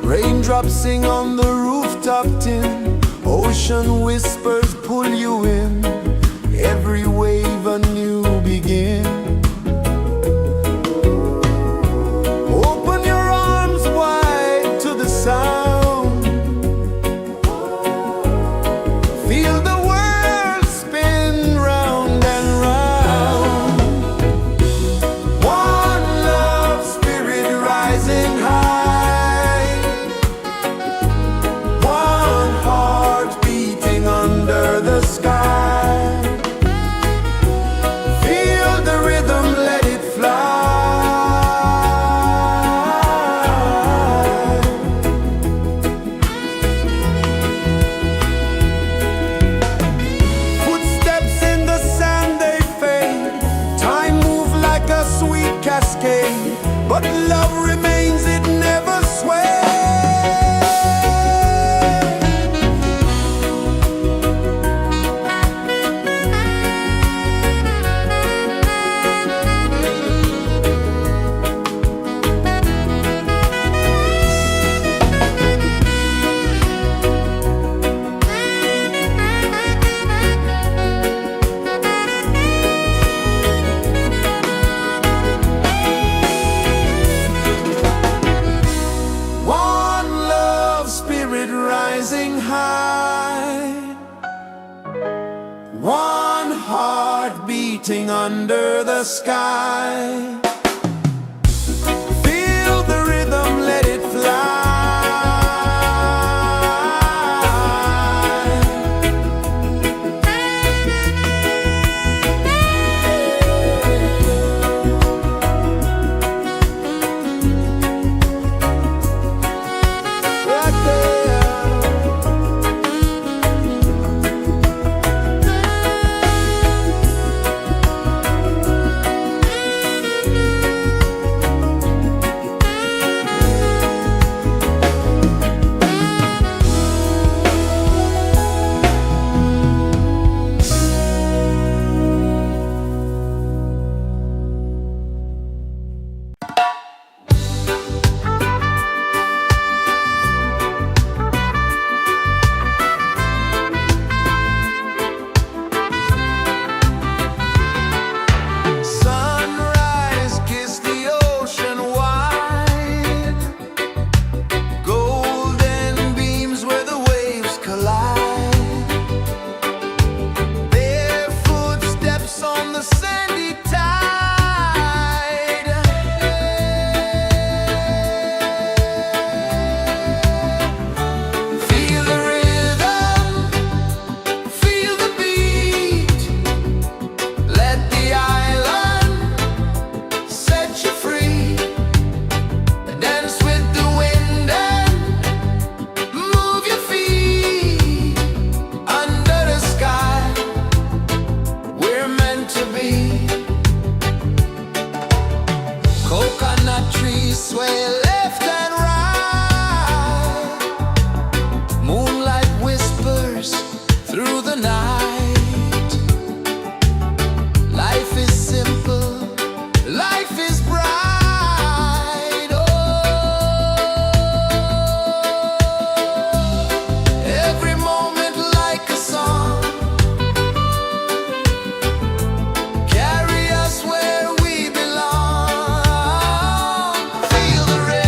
Raindrops sing on the rooftop tin, ocean whispers pull you in, every wave a new begin. Open your arms wide to the sound, feel the world spin round and round. One love spirit rising high, one heart beating under the sky. Feel the rhythm, let it fly. Footsteps in the sand, they fade, time moves like a sweet cascade, but love remains, it never sways. One love spirit rising high, one heart beating under the sky. Feel the rhythm, let it fly. Right there. Sunrise, kiss the ocean wide, golden beams where the waves collide, bare footsteps on the sandy tide. Feel the rhythm, feel the beat, let the island set you free. Dance with the wind and move your feet under the sky. We're meant to be. Coconut trees sway left and right, moonlight whispers through the night. Life is simple, life is bright. Oh, every moment like a song, carry us where we belong. Feel the rhythm.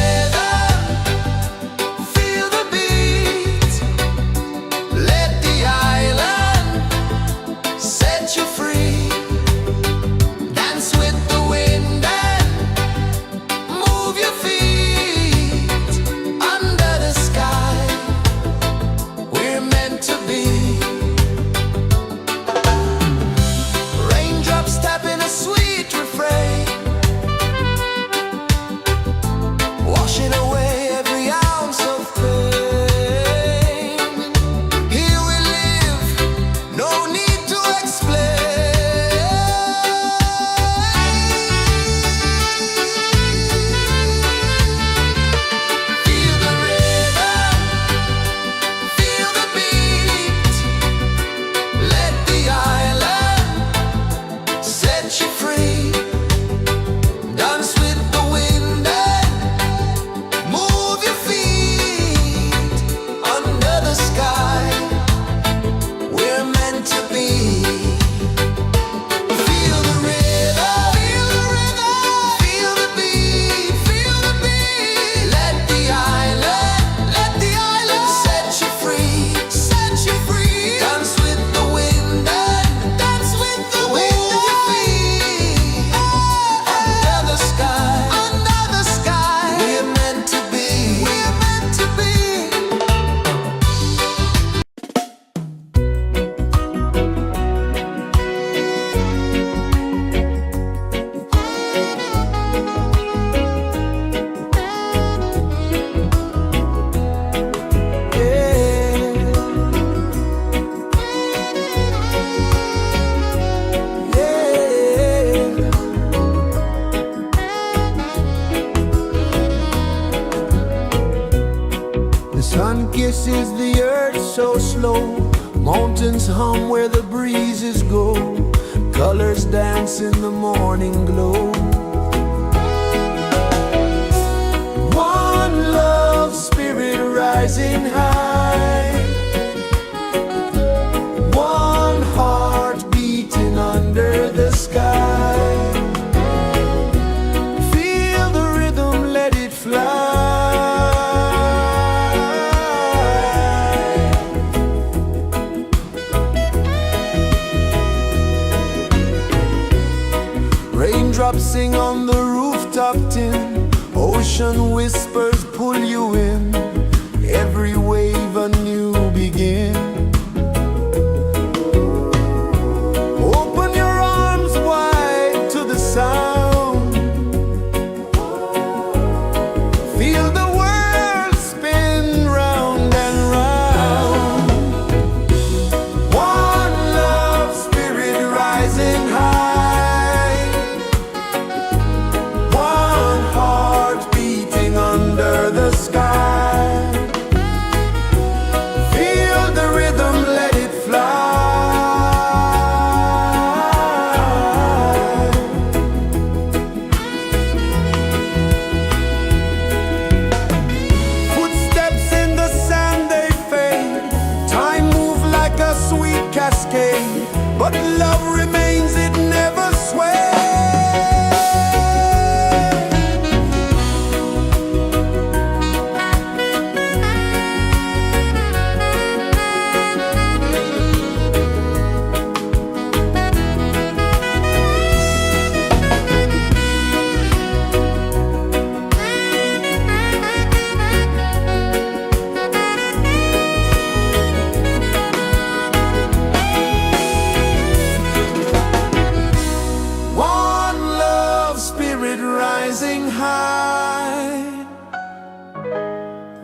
pulses the earth so slow. Mountains hum where the breezes go. Colors dance in the morning glow. One love spirit rising high. One heart beating under the sky. Feel the rhythm, let it fly. Raindrops sing on the rooftop tin. Ocean whispers pull you in. Every wave a new begin. Open your arms wide to the sound. Feel the world spin round and round. One love spirit rising high. One heart beating under the sky. Feel the rhythm, let it fly. Footsteps in the sand, they fade. Time moves like a sweet cascade, but love remains, it never sways. One love spirit rising high.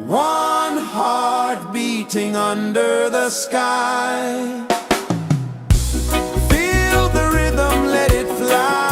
One heart beating under the sky. Feel the rhythm, let it fly.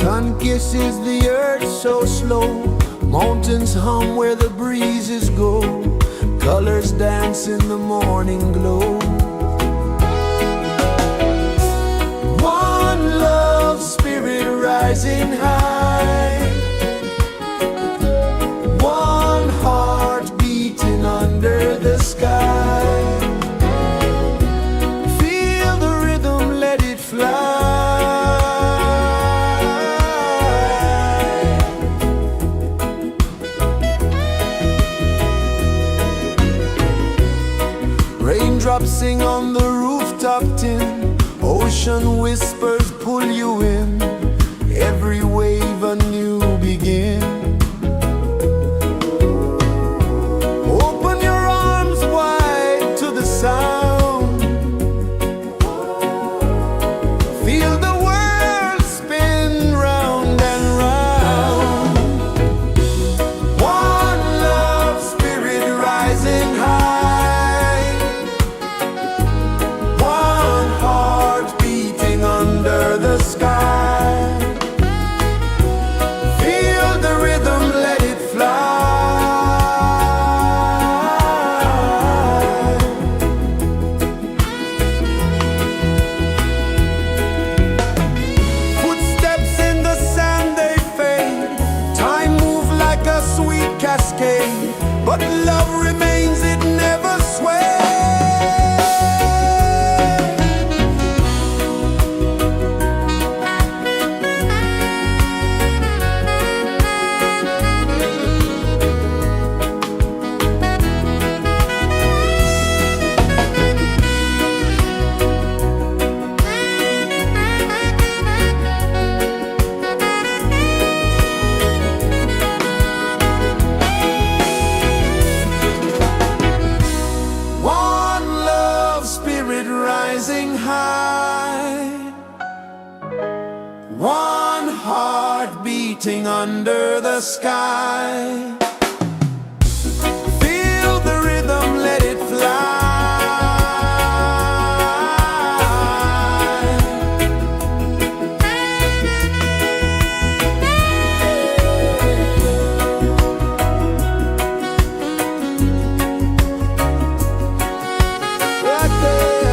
Sun kisses the earth so slow, mountains hum where the breezes go, colors dance in the morning glow. One love spirit rising high, one heart beating under the sky. Feel the rhythm, let it fly. Raindrops sing on the rooftop tin, ocean whispers pull you in, every wave a new begin. Open your arms wide to the sound, feel the world spin round and round. One love spirit rising high, one heart beating under the sky. Feel the rhythm, let it fly. Footsteps in the sand, they fade, time moves like a sweet cascade, but love remains, it never sways. One love spirit rising high, one heart beating under the sky. Feel the rhythm, let it fly. Right there.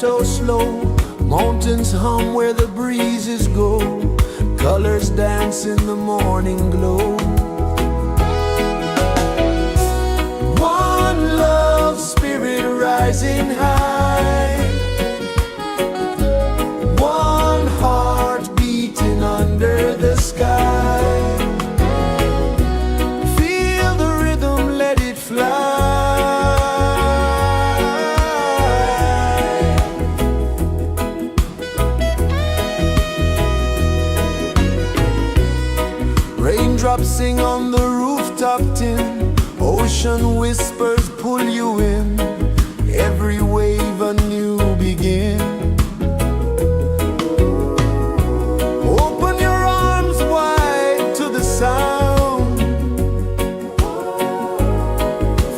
so slow. Mountains hum where the breezes go. Colors dance in the morning glow. One love, spirit rising high. One heart beating under the sky. Feel the rhythm, let it fly. Raindrops sing on the rooftop tin. Ocean whispers pull you in. Every wave a new begin. Open your arms wide to the sound.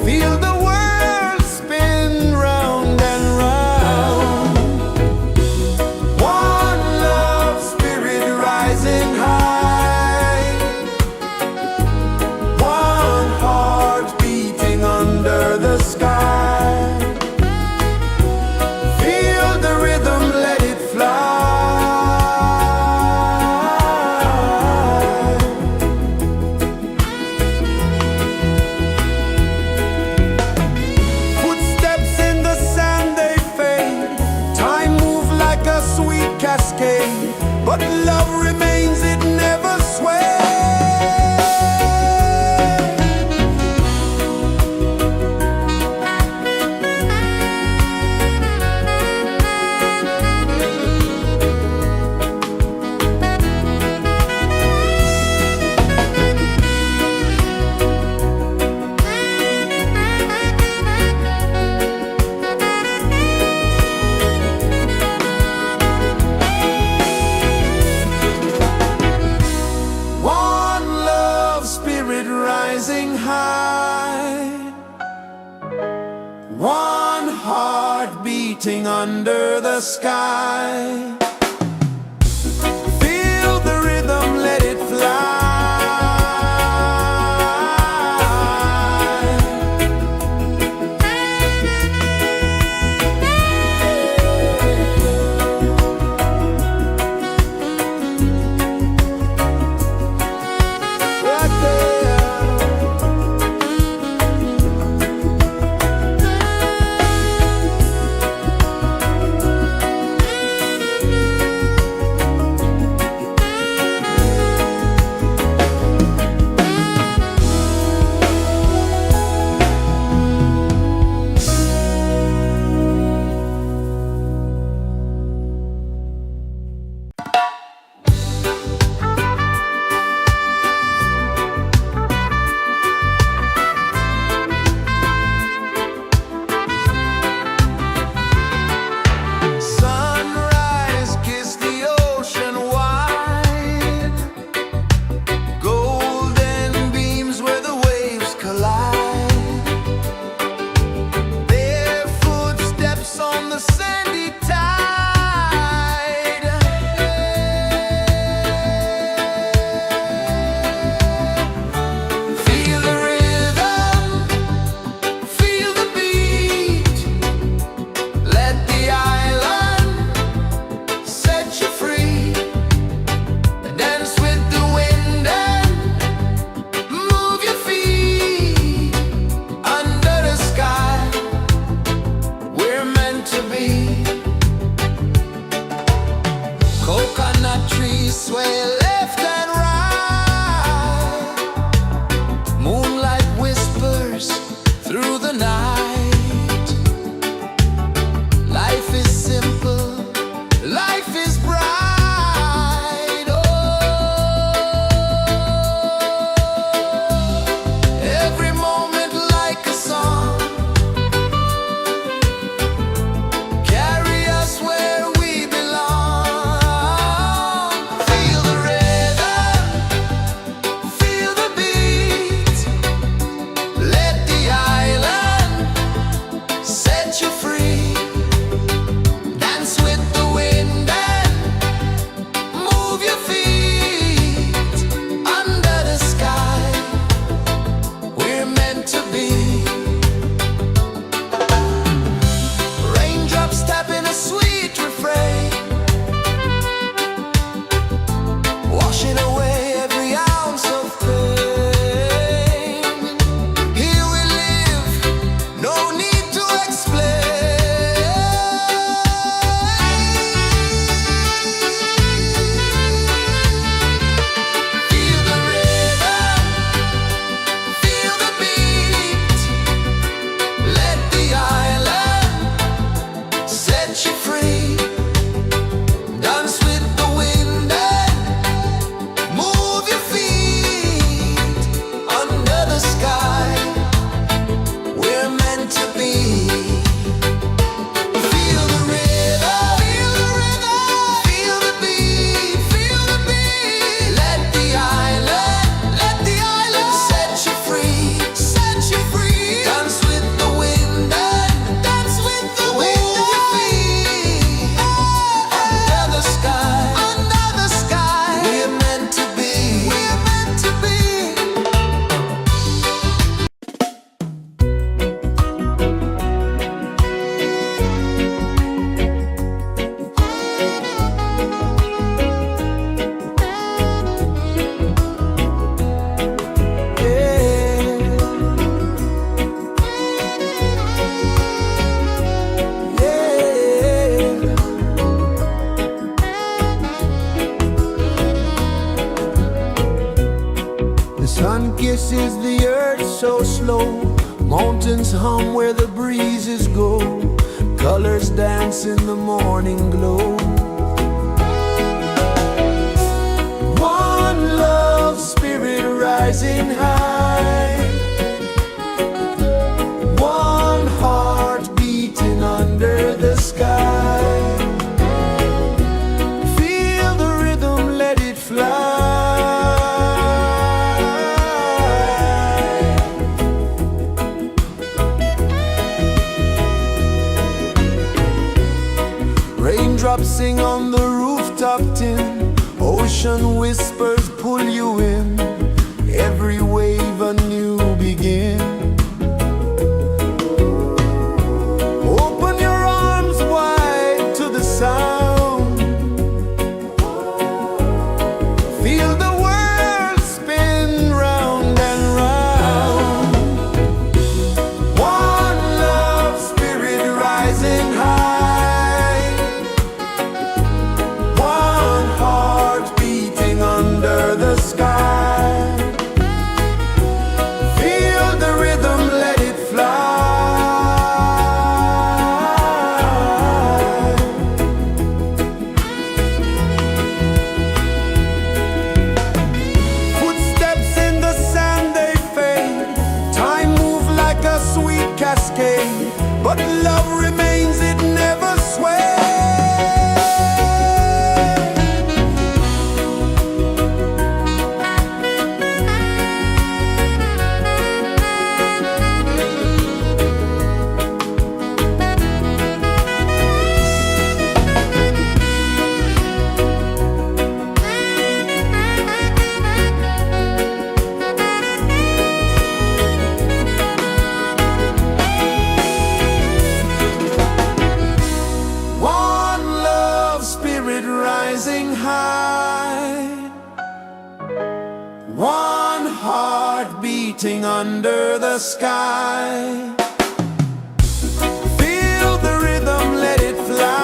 Feel the world spin round and round. One love, spirit rising high. One heart beating under the sky. Feel the rhythm, let it fly. Footsteps in the sand, they fade. Time moves like a sweet cascade, but love remains, it never sways. One love, spirit rising high. One heart beating under the sky. Feel the rhythm, let it fly. Right there. Sunrise, kiss the ocean wide. Golden beams where the waves collide. Their footsteps on the sandy tide. Feel the rhythm, feel the beat. Let the island set you free. Dance with the wind and move your feet. Under the sky, we're meant to be. Coconut trees sway left and right. Moonlight whispers through the night. Life is simple, life is bright. Oh, every moment like a song. Carry us where we belong. Feel the rhythm, places the earth so slow. Mountains hum where the breezes go. Colors dance in the morning glow. One love spirit rising high. One heart beating under the sky. Feel the rhythm, let it fly. Raindrops sing on the rooftop tin. Ocean whispers pull you in. Every wave a new begin. Open your arms wide to the sound. Feel the world spin round and round. One love spirit rising high. One heart beating under the sky. Feel the rhythm, let it fly. Footsteps in the sand, they fade. Time moves like a sweet cascade, but love remains, it never sways. One love spirit rising high. One heart beating under the sky. Feel the rhythm, let it fly.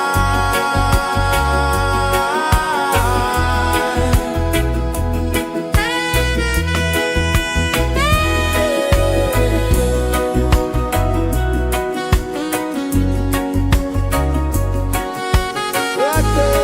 Right there.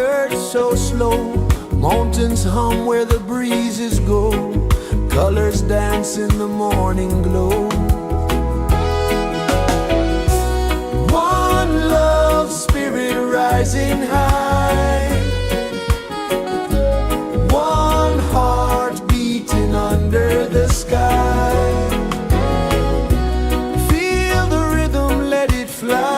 birds so slow, mountains hum where the breezes go, colors dance in the morning glow. One love spirit rising high, one heart beating under the sky. Feel the rhythm, let it fly.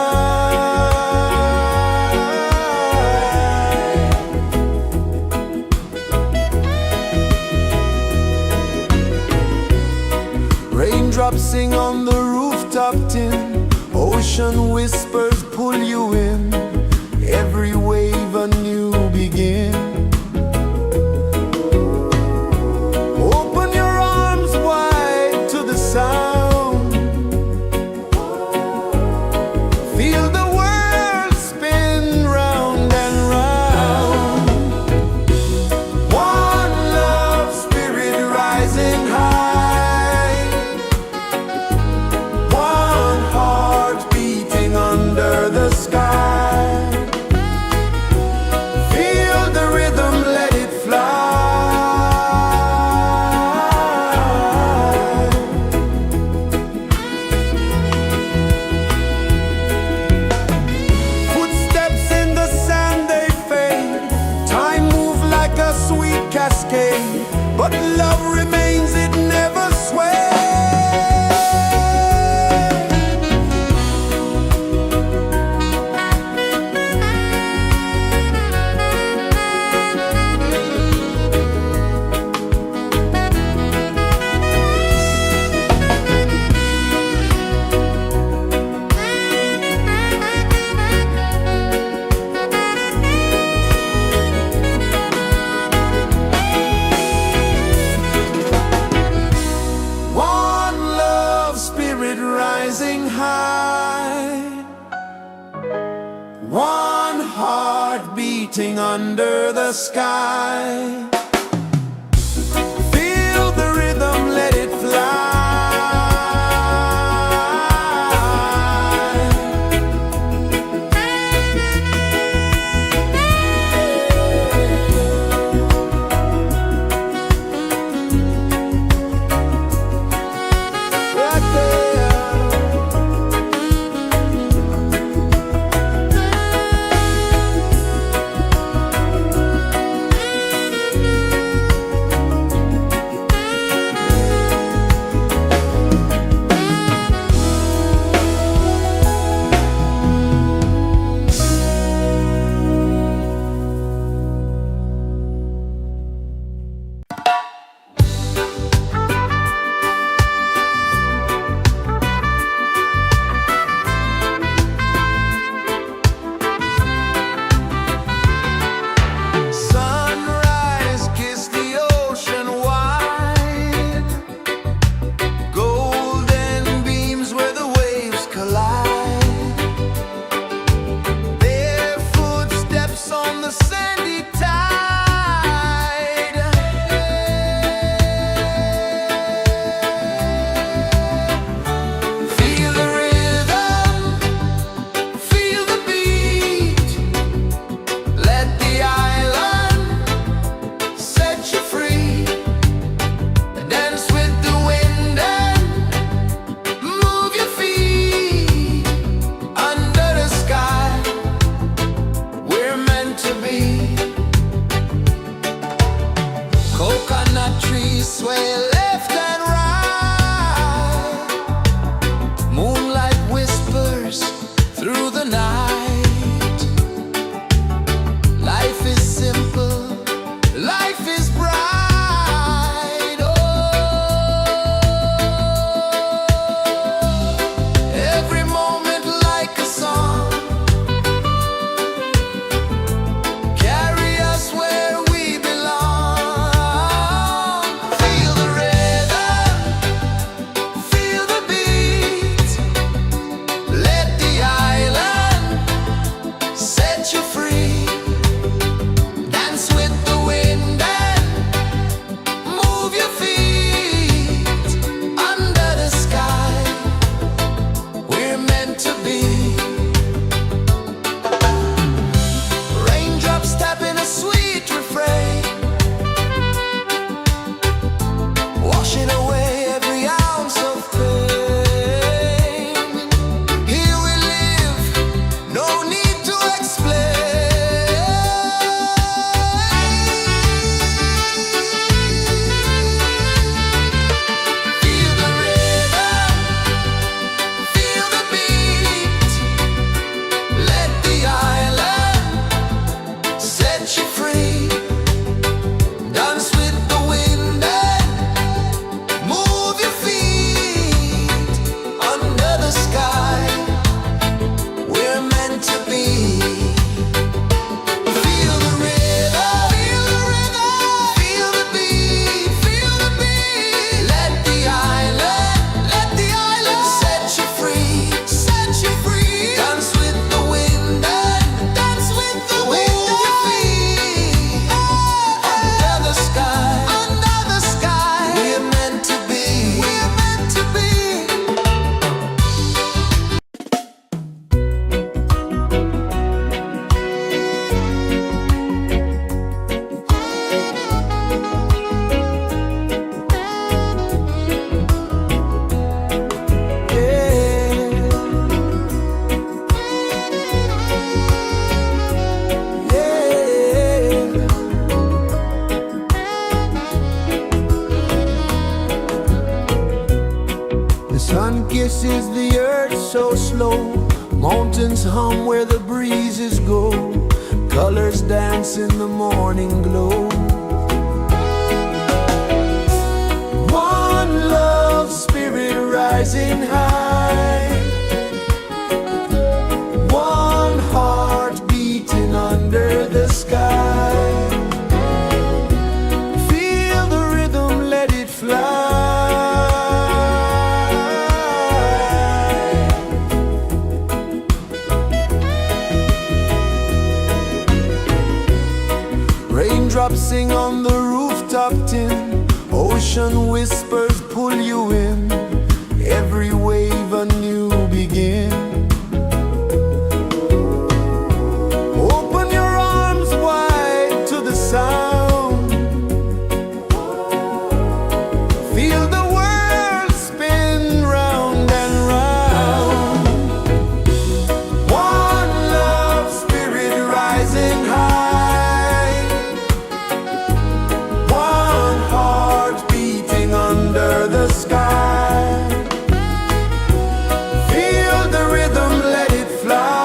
Raindrops sing on the rooftop tin, ocean whispers pull you in, every wave a new begin. Open your arms wide to the sound, feel the world spin round and round. One love spirit rising high, one heart beating under the sky. Feel the rhythm, let it fly. Footsteps in the sand, they fade, time moves like a sweet cascade, but love remains, it never sways. One love spirit rising high, one heart beating under the sky. Feel the rhythm, let it fly. Right there. kisses the earth so slow. Mountains hum where the breezes go. Colors dance in the morning glow. One love spirit rising high. One heart beating under the sky. Feel the rhythm, let it fly. Raindrops sing on the rooftop tin. Ocean whispers pull you in. Every wave a new begin. Open your arms wide to the sound. Feel the world spin round and round. One love spirit rising high. One heart beating under the sky. Feel the rhythm, let it fly.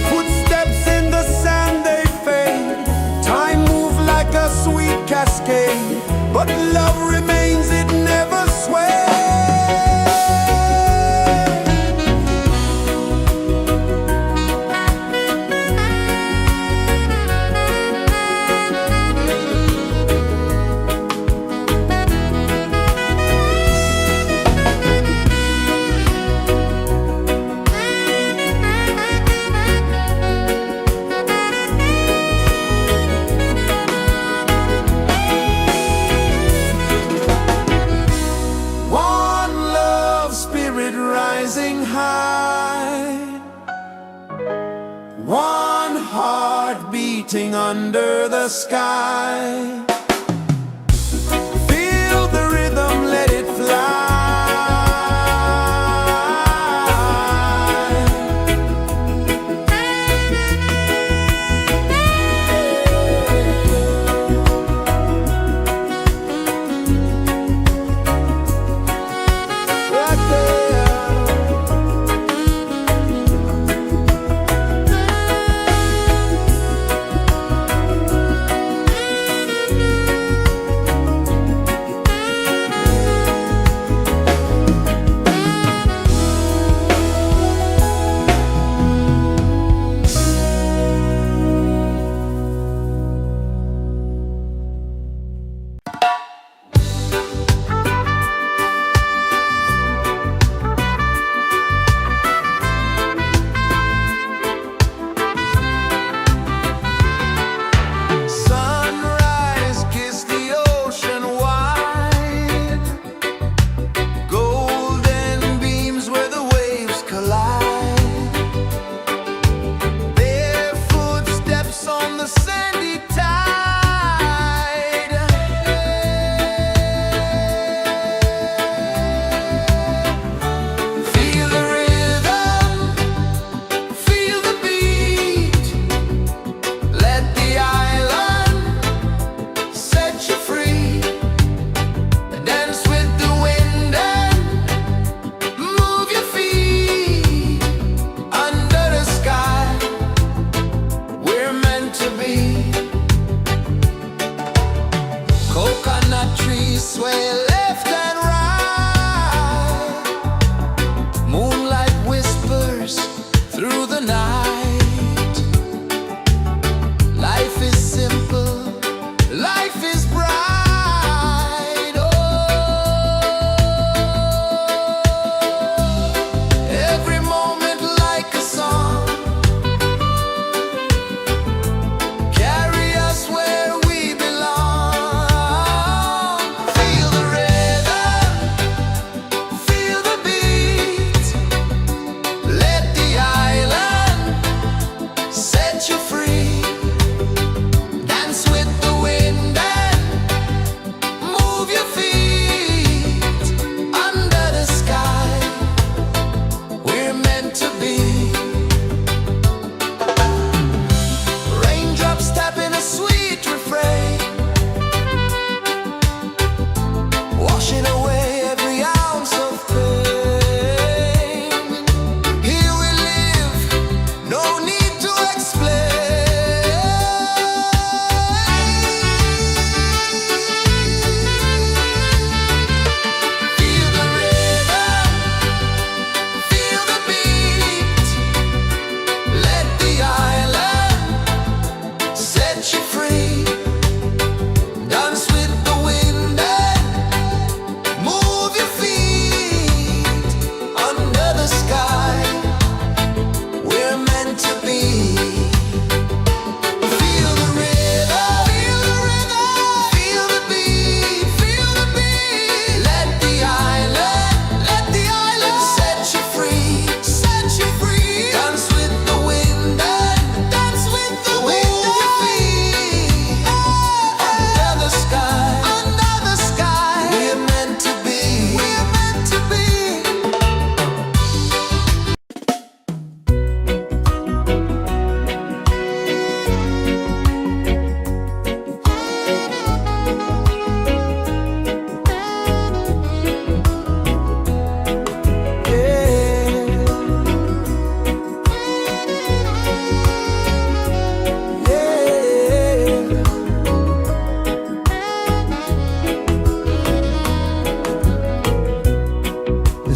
Footsteps in the sand, they fade. Time moves like a sweet cascade, but love remains, it never sways. One love spirit rising high. One heart beating under the sky. Feel the rhythm, let it fly. Right there.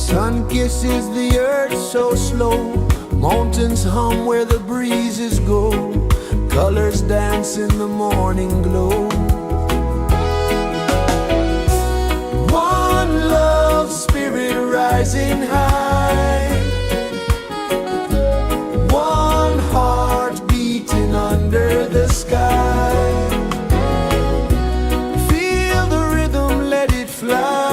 Sun kisses the earth so slow, mountains hum where the breezes go, colors dance in the morning glow. One love, spirit rising high, one heart beating under the sky. Feel the rhythm, let it fly.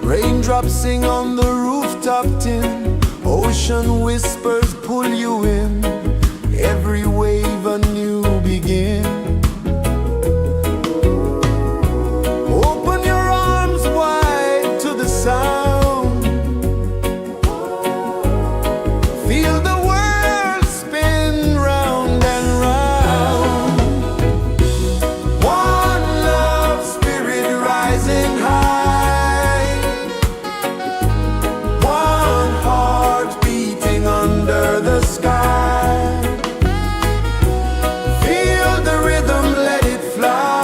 Raindrops sing on the rooftop tin, ocean whispers pull you in, every wave a new begin. Open your arms wide to the sound, feel the world spin round and round. One love, spirit rising high, one heart beating under the sky. Feel the rhythm, let it fly.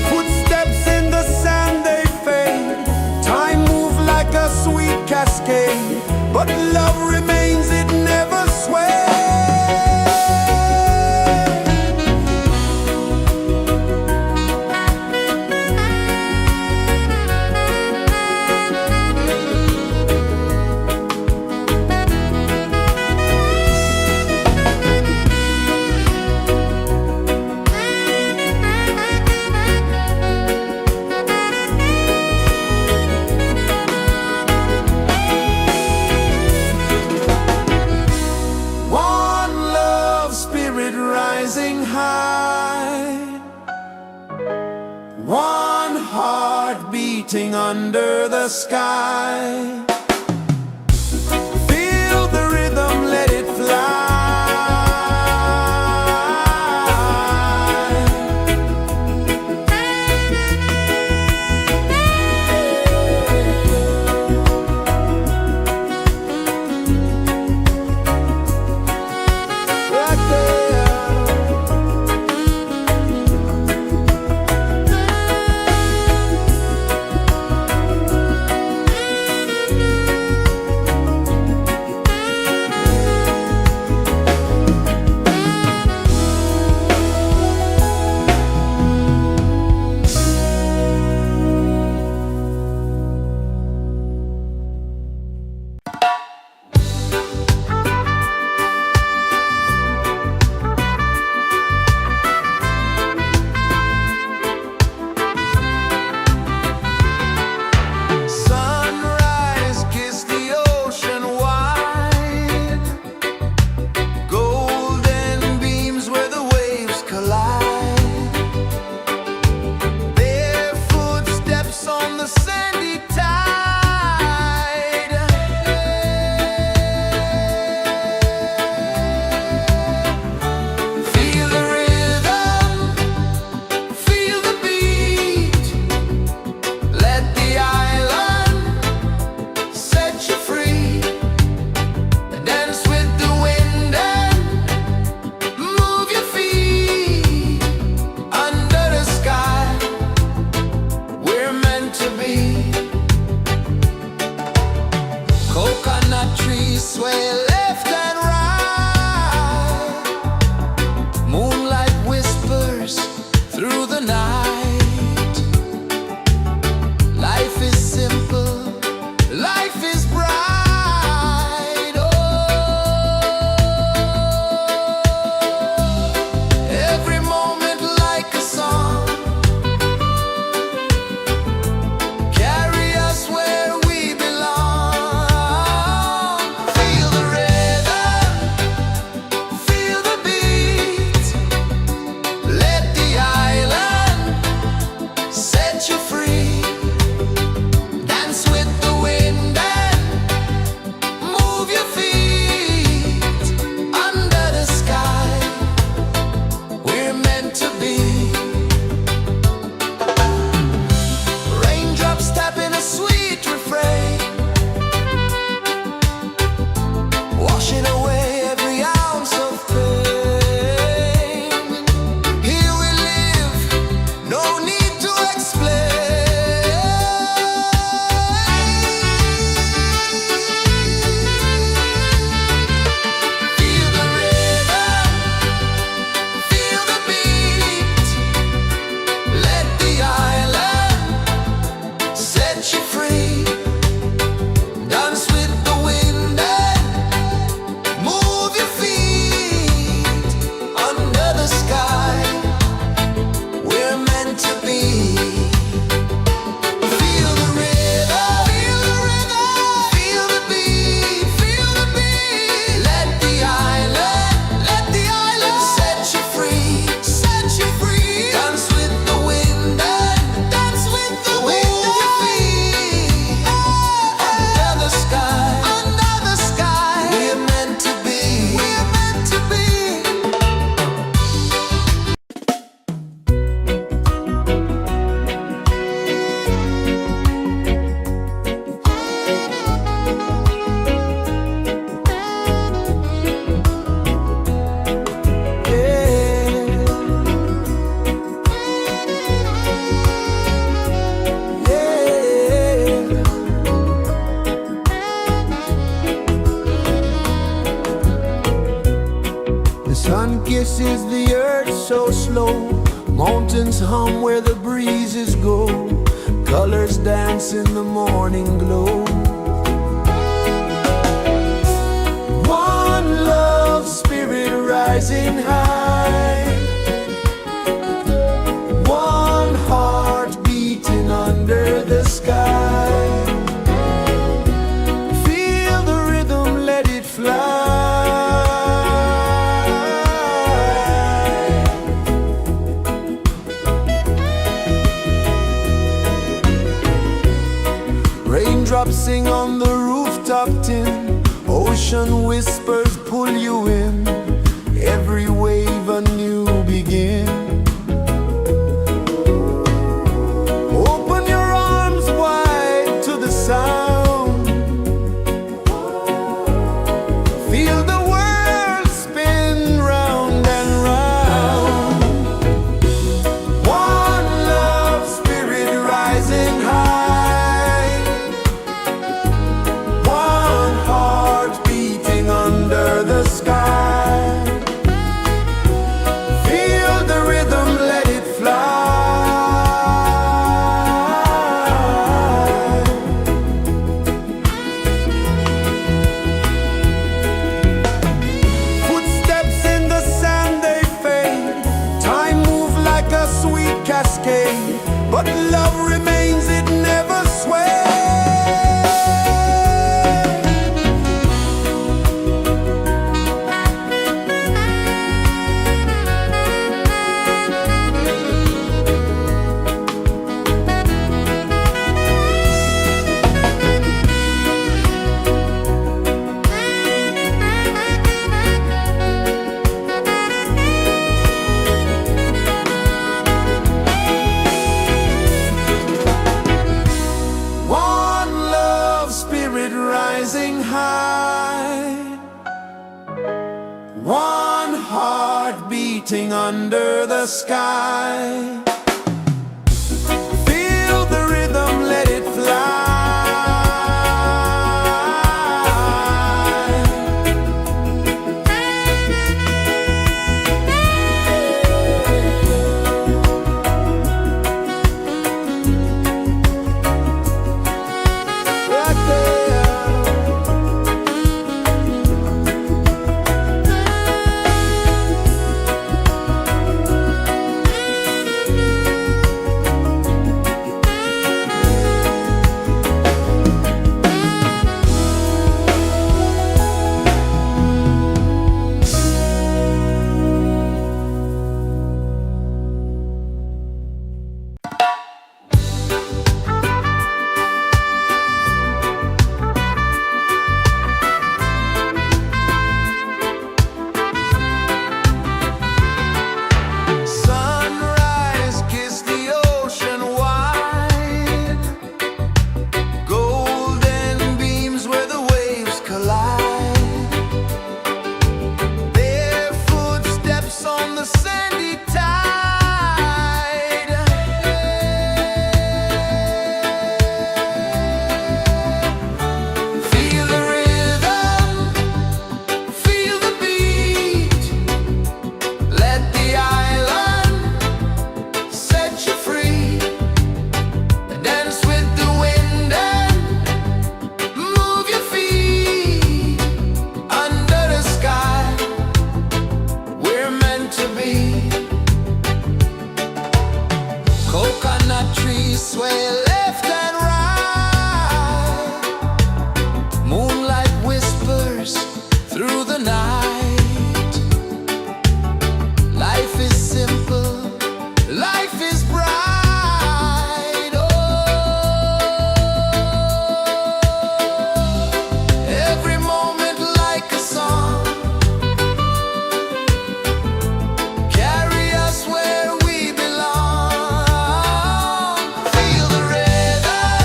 Footsteps in the sand, they fade, time moves like a sweet cascade, but love remains, it never sways. One love, spirit rising high, one heart beating under the sky. Feel the rhythm, let it fly. Right there. is the earth so slow? Mountains hum where the breezes go. Colors dance in the morning glow. One love, spirit rising high. One heart beating under the sky. Feel the rhythm, let it fly. Raindrops sing on the rooftop tin. Ocean whispers pull you in. Every wave a new begin. Open your arms wide to the sound. Feel the world spin round and round. One love, spirit rising high. One heart beating under the sky. Feel the rhythm, let it fly. Footsteps in the sand, they fade. Time moves like a sweet cascade, but love remains, it never sways. One love, spirit rising high. One heart beating under the sky. Feel the rhythm, let it fly. Right there. Sunrise, kiss the ocean wide. Golden beams where the waves collide. Their footsteps on the sandy tide. Feel the rhythm, feel the beat. Let the island set you free. Dance with the wind and move your feet. Under the sky, we're meant to be. Coconut trees sway left and right. Moonlight whispers through the night. Life is simple, life is bright. Oh, every moment like a song. Carry us where we belong. Feel the rhythm,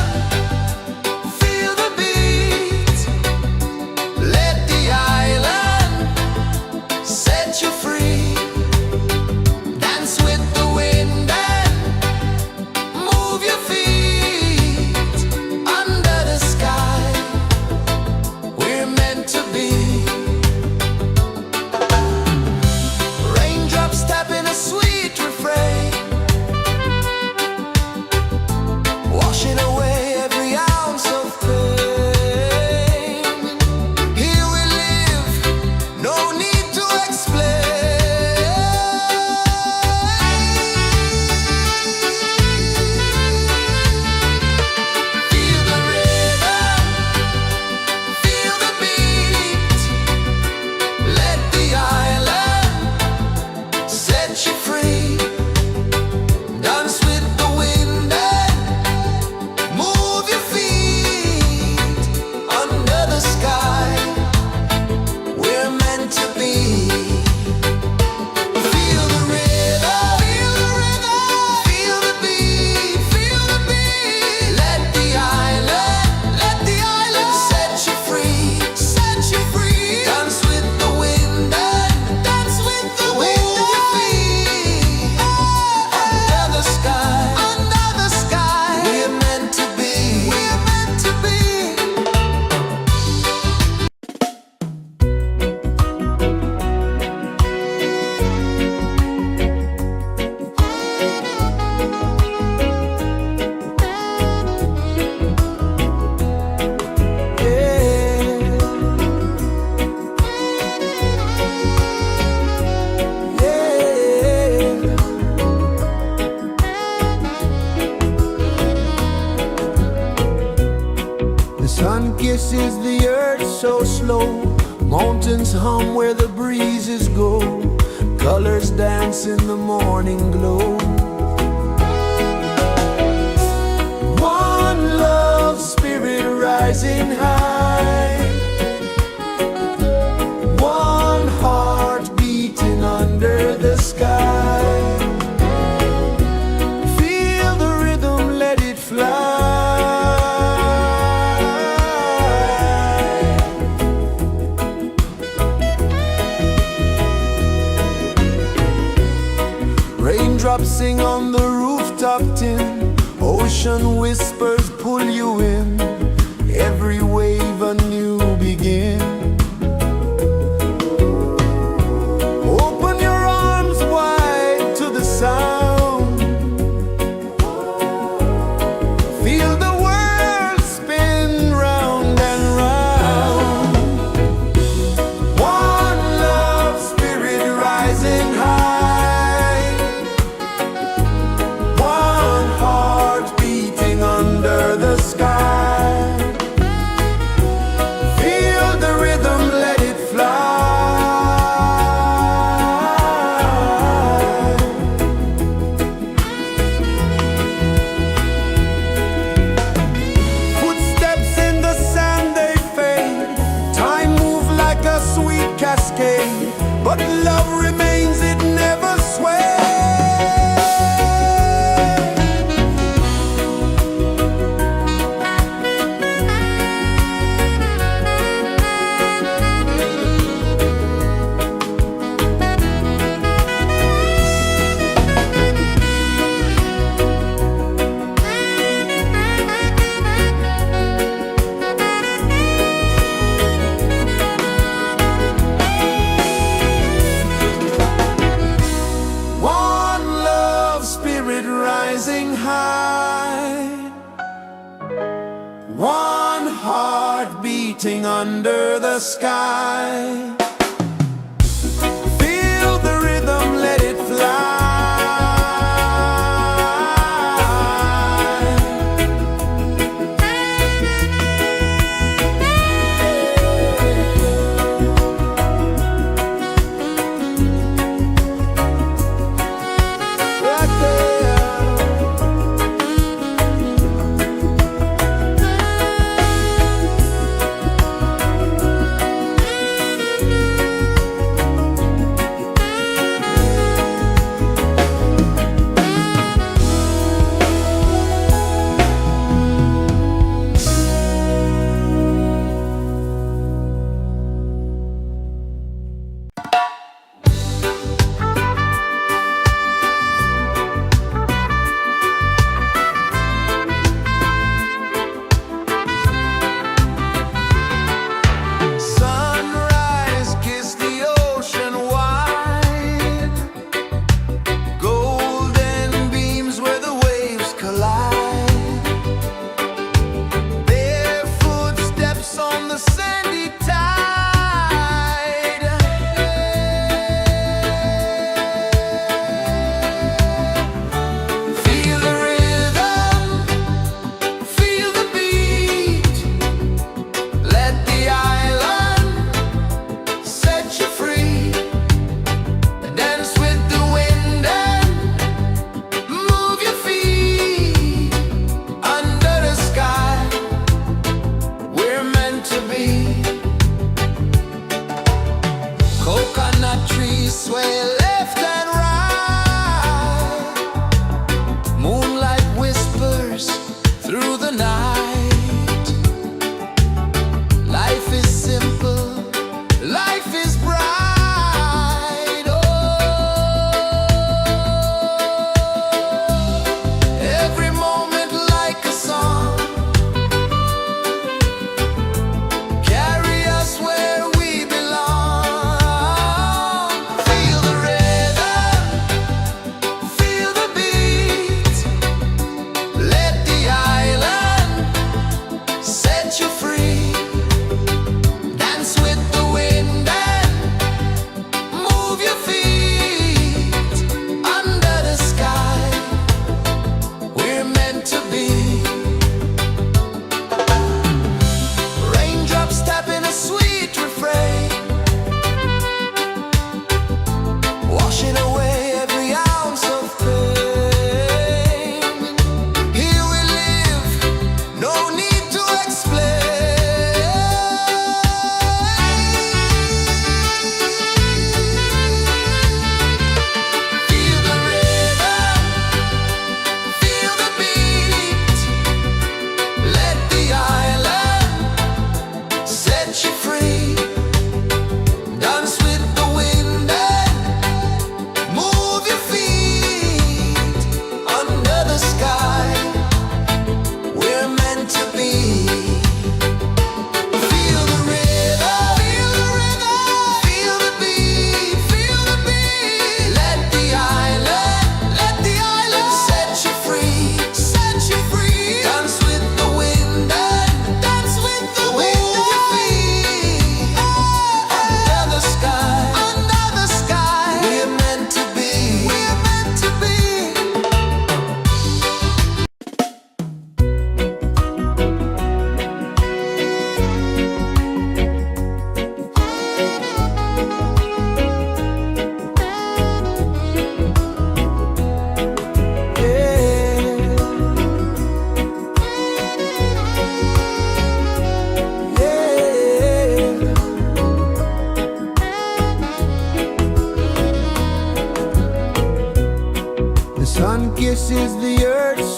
Sun kisses the earth so slow, mountains hum where the breezes go, colors dance in the morning glow. One love spirit rising high, one heart beating under the sky. Feel the rhythm, let it fly. Raindrops sing on the rooftop tin, ocean whispers pull you in, every wave a new begin. Open your arms wide to the sound, feel the world spin round and round. One love spirit rising high, one heart beating under the sky. Feel the rhythm, let it fly. Footsteps in the sand, they fade, time moves like a sweet cascade, but love remains, it never sways. One love spirit rising high, one heart beating under the sky. Feel the rhythm, let it fly. Right there.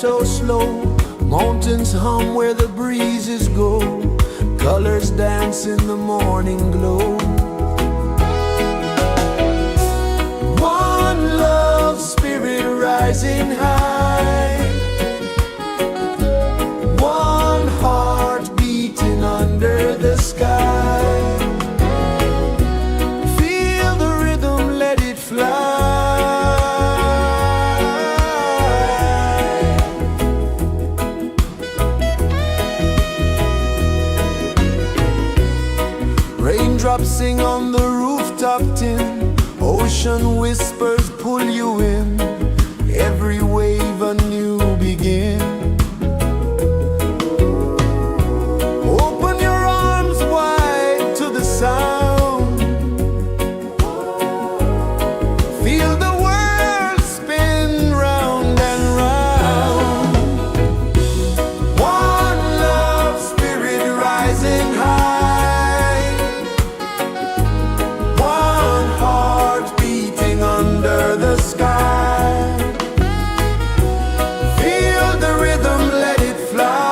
so slow. Mountains hum where the breezes go. Colors dance in the morning glow. One love, spirit rising high. One heart beating under the sky. Feel the rhythm, let it fly. Raindrops sing on the rooftop tin. Ocean whispers pull you in. Every wave a new begin. Open your arms wide to the sound. Feel the world spin round and round. One love, spirit rising high. One heart beating under the sky. Feel the rhythm, let it fly.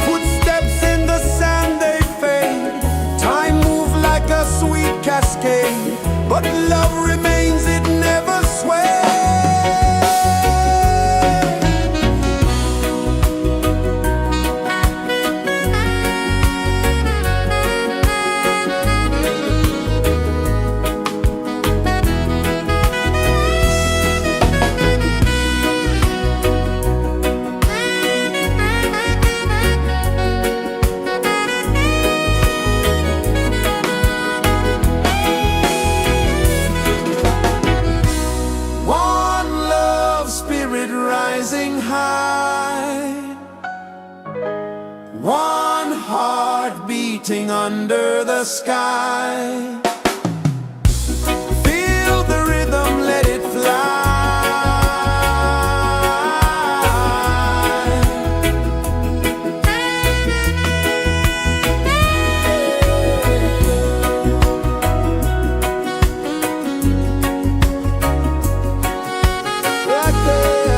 Footsteps in the sand, they fade. Time moves like a sweet cascade, but love remains, it never sways. One love, spirit rising high. One heart beating under the sky. Feel the rhythm, let it fly. Right there.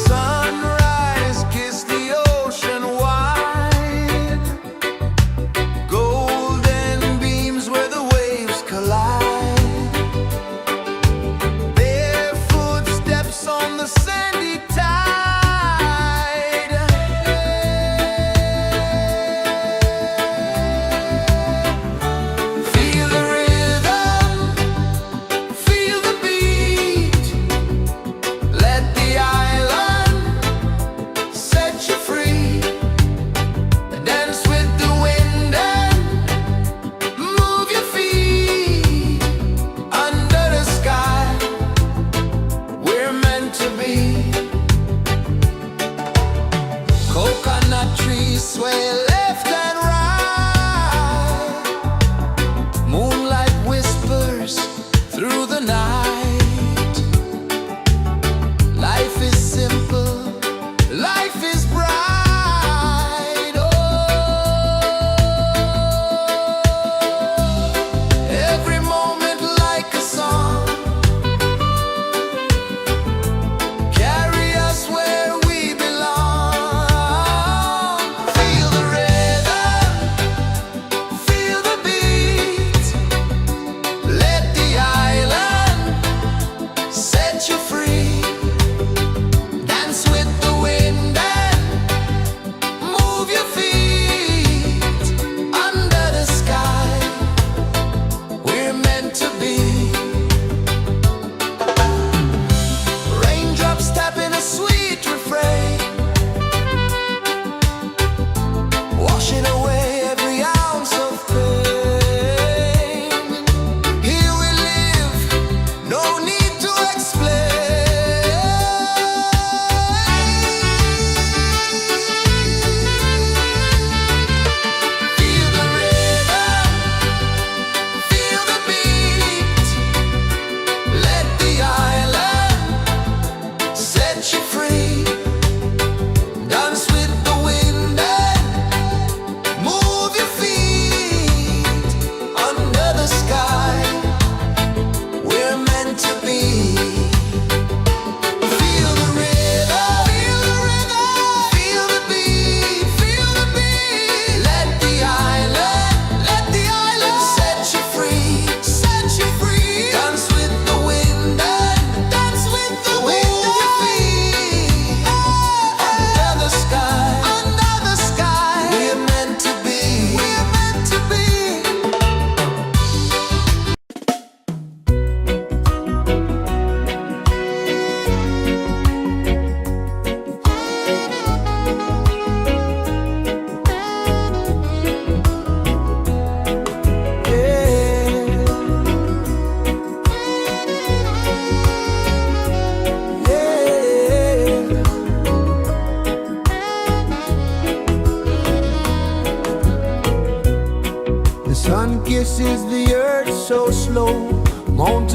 Sunrise, kiss the ocean wide. Golden beams where the waves collide. Barefoot steps on the sandy tide. Feel the rhythm, feel the beat. Let the island set you free. Dance with the wind and move your feet. Under the sky, we're meant to be. Coconut trees sway left and right. Moonlight whispers through the night. Life is simple, life is bright. Oh, every moment like a song. Carry us where we belong. Feel the rhythm.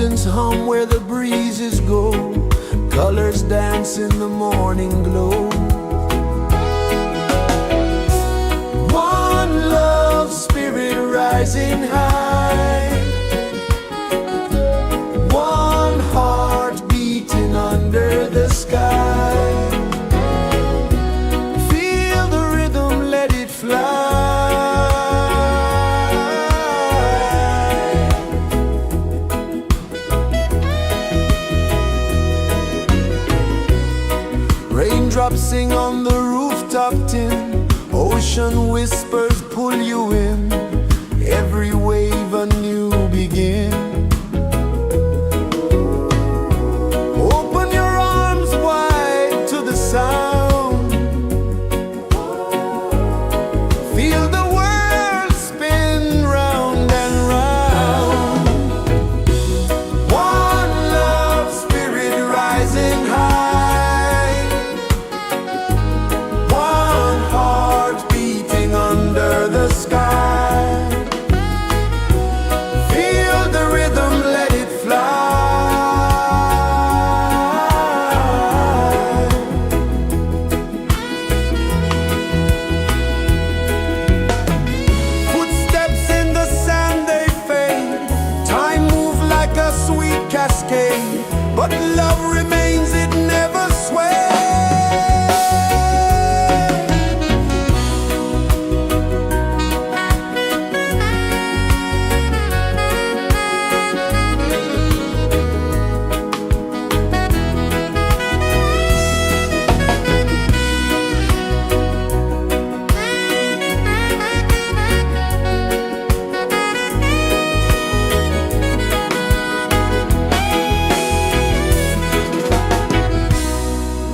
mountains hum where the breezes go, colors dance in the morning glow. One love spirit rising high, one heart beating under the sky. Feel the rhythm, let it fly. Raindrops sing on the rooftop tin, ocean whispers pull you in, every wave a new begin. Open your arms wide to the sound, feel the world spin round and round. One love spirit rising high, one heart beating under the sky. Feel the rhythm, let it fly. Footsteps in the sand, they fade. Time moves like a sweet cascade, but love remains, it never sways.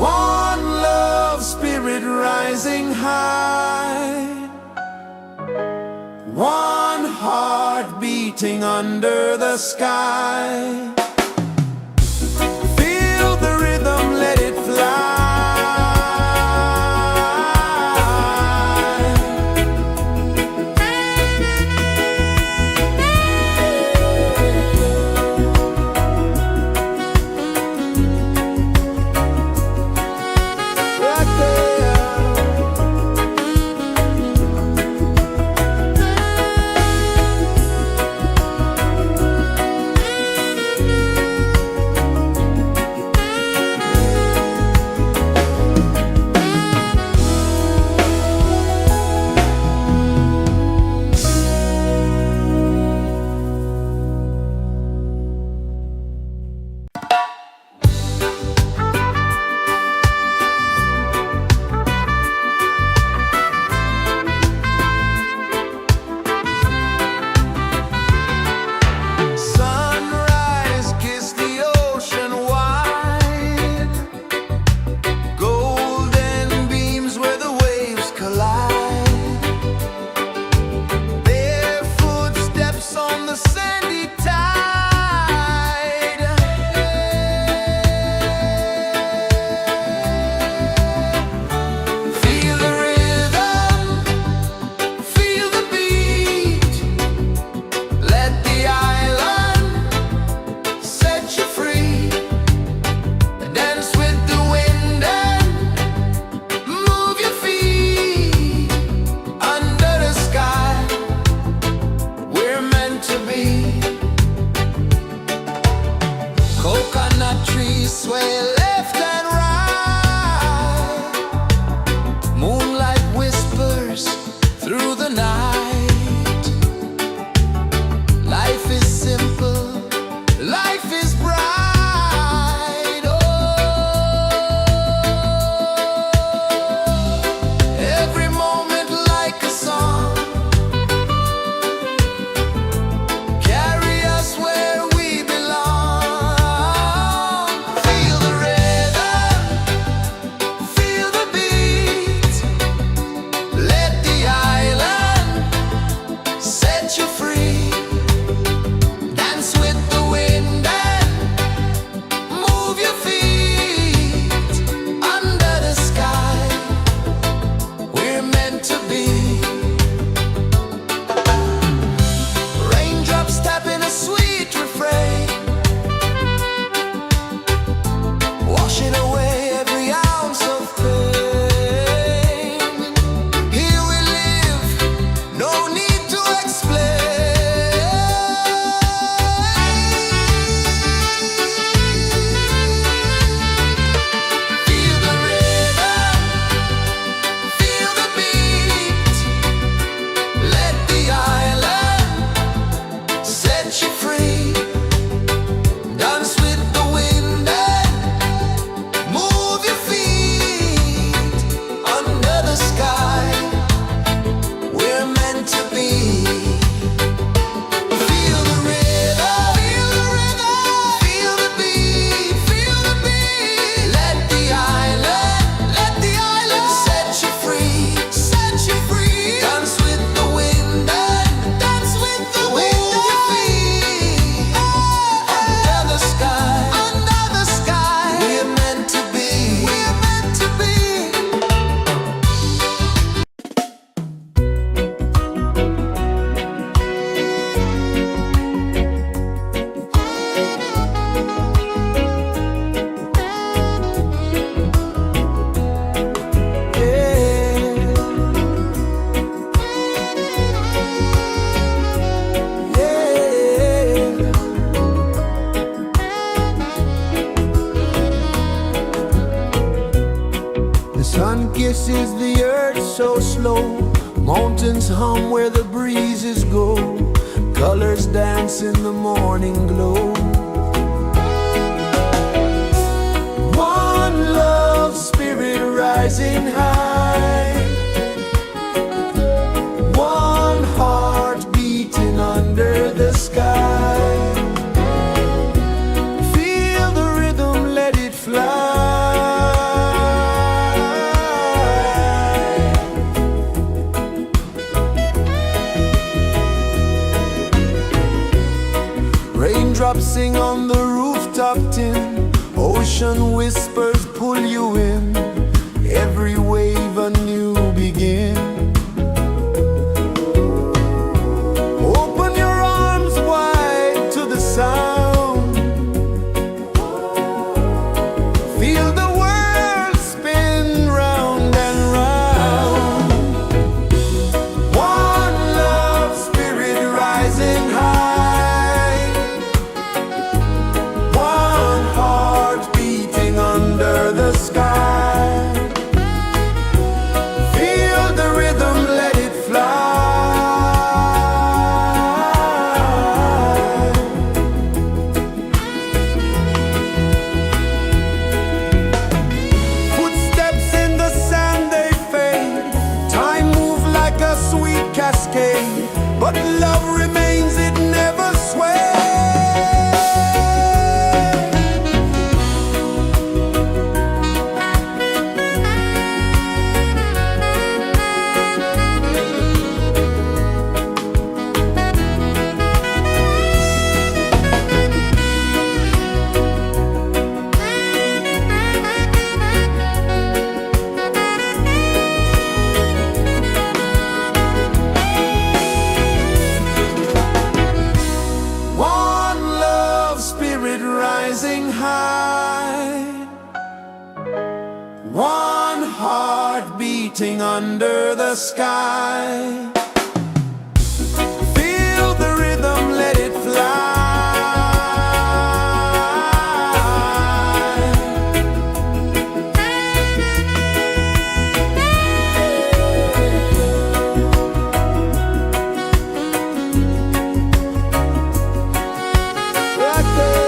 One love spirit rising high, one heart beating under the sky. Feel the rhythm, let it fly. Right there. kisses the earth so slow. Mountains hum where the breezes go. Colors dance in the morning glow. One love spirit rising high. One heart beating under the sky. Feel the rhythm, let it fly. Raindrops sing on the rooftop tin. Ocean whispers pull you in. Every wave a new begin. Open your arms wide to the sound. Feel the world spin round and round. One love spirit rising high. One heart beating under the sky. Feel the rhythm, let it fly. Footsteps in the sand, they fade. Time moves like a sweet cascade, but love remains, it never sways. One love spirit rising high. One heart beating under the sky. Feel the rhythm, let it fly. Right there.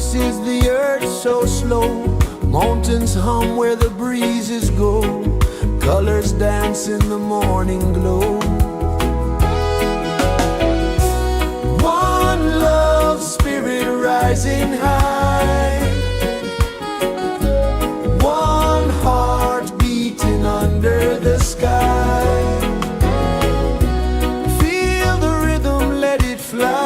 pulses the earth so slow. Mountains hum where the breezes go. Colors dance in the morning glow. One love spirit rising high. One heart beating under the sky. Feel the rhythm, let it fly.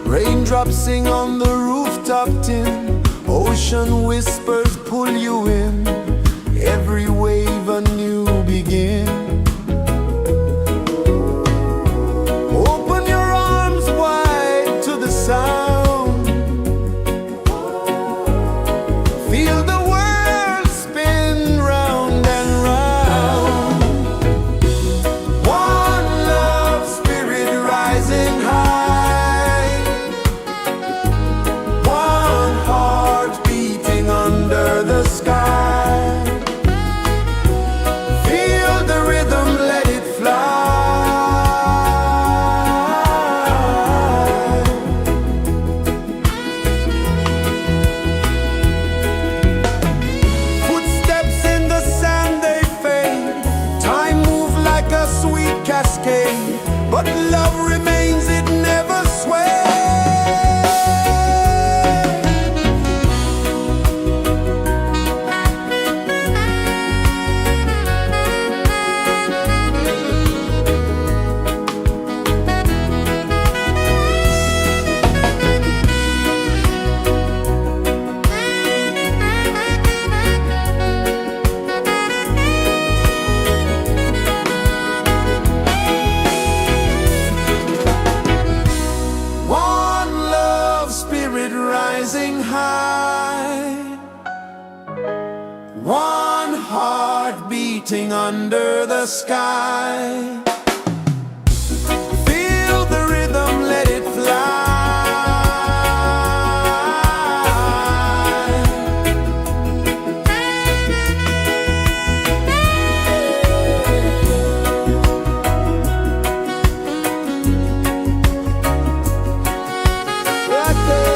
Raindrops sing on the rooftop tin. Ocean whispers pull you in. Every wave a new begin. Open your arms wide to the sound. Feel the world spin round and round. One love spirit rising high. One heart beating under the sky. Feel the rhythm, let it fly. Footsteps in the sand, they fade. Time moves like a sweet cascade, but love remains, it never sways. One love spirit rising high. One heart beating under the sky. Feel the rhythm, let it fly. Right there.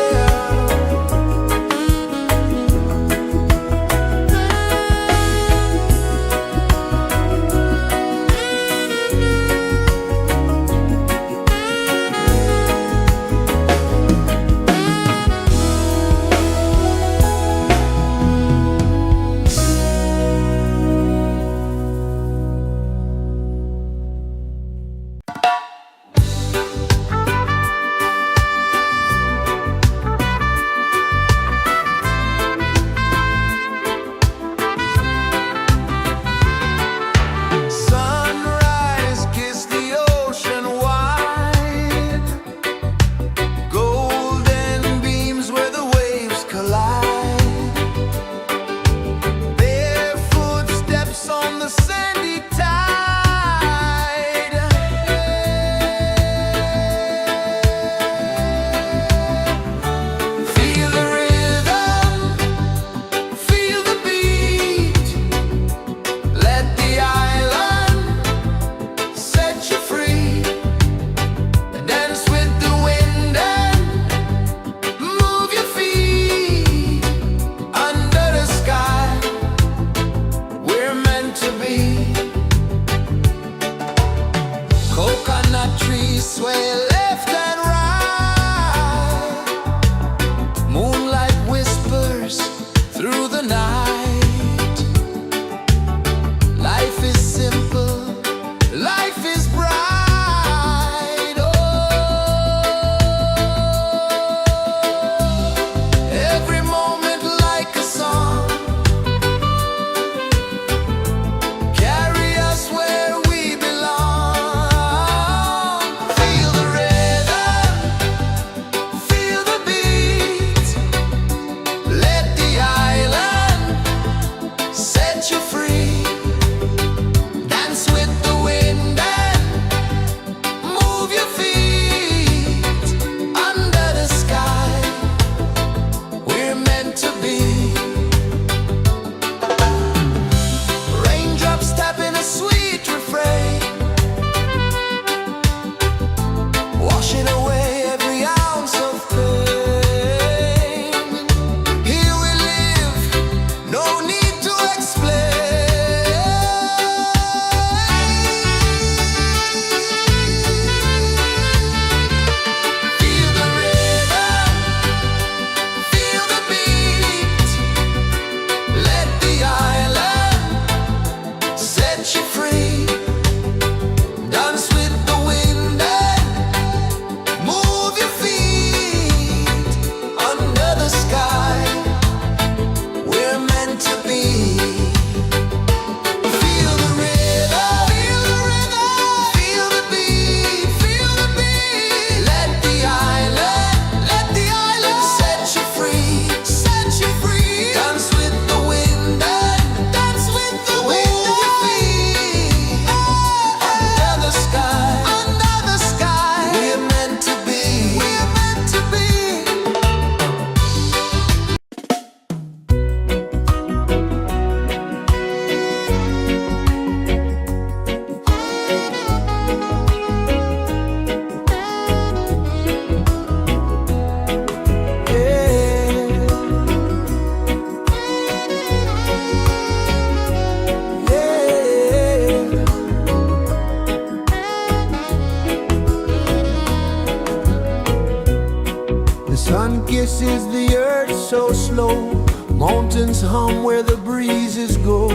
Sun kisses the earth so slow, mountains hum where the breezes go,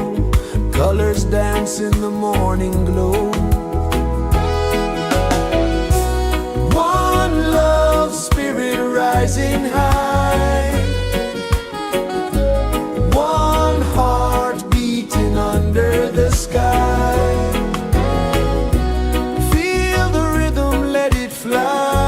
colors dance in the morning glow. One love spirit rising high, one heart beating under the sky. Feel the rhythm, let it fly.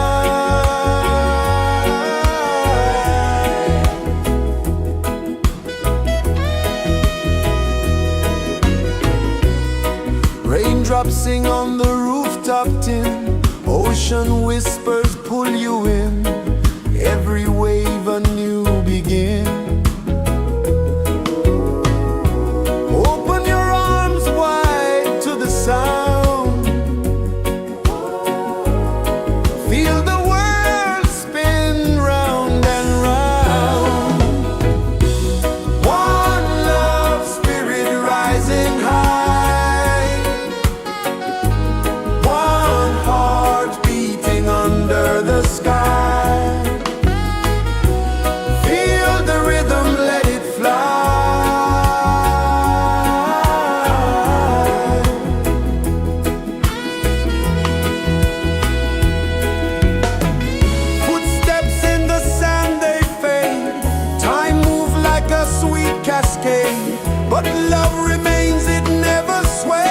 Raindrops sing on the rooftop tin, ocean whispers pull you in, every wave a new begin. Open your arms wide to the sound, feel the world spin round and round. One love spirit rising high, one heart beating under the sky. Feel the rhythm, let it fly. Footsteps in the sand, they fade, time moves like a sweet cascade, but love remains, it never sways.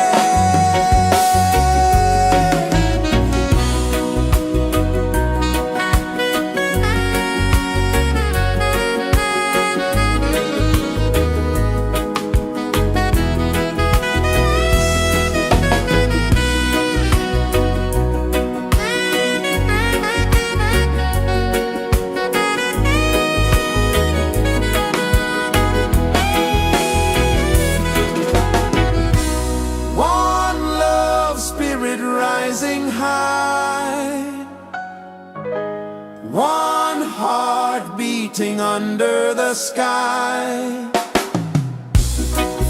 One love spirit rising high, one heart beating under the sky.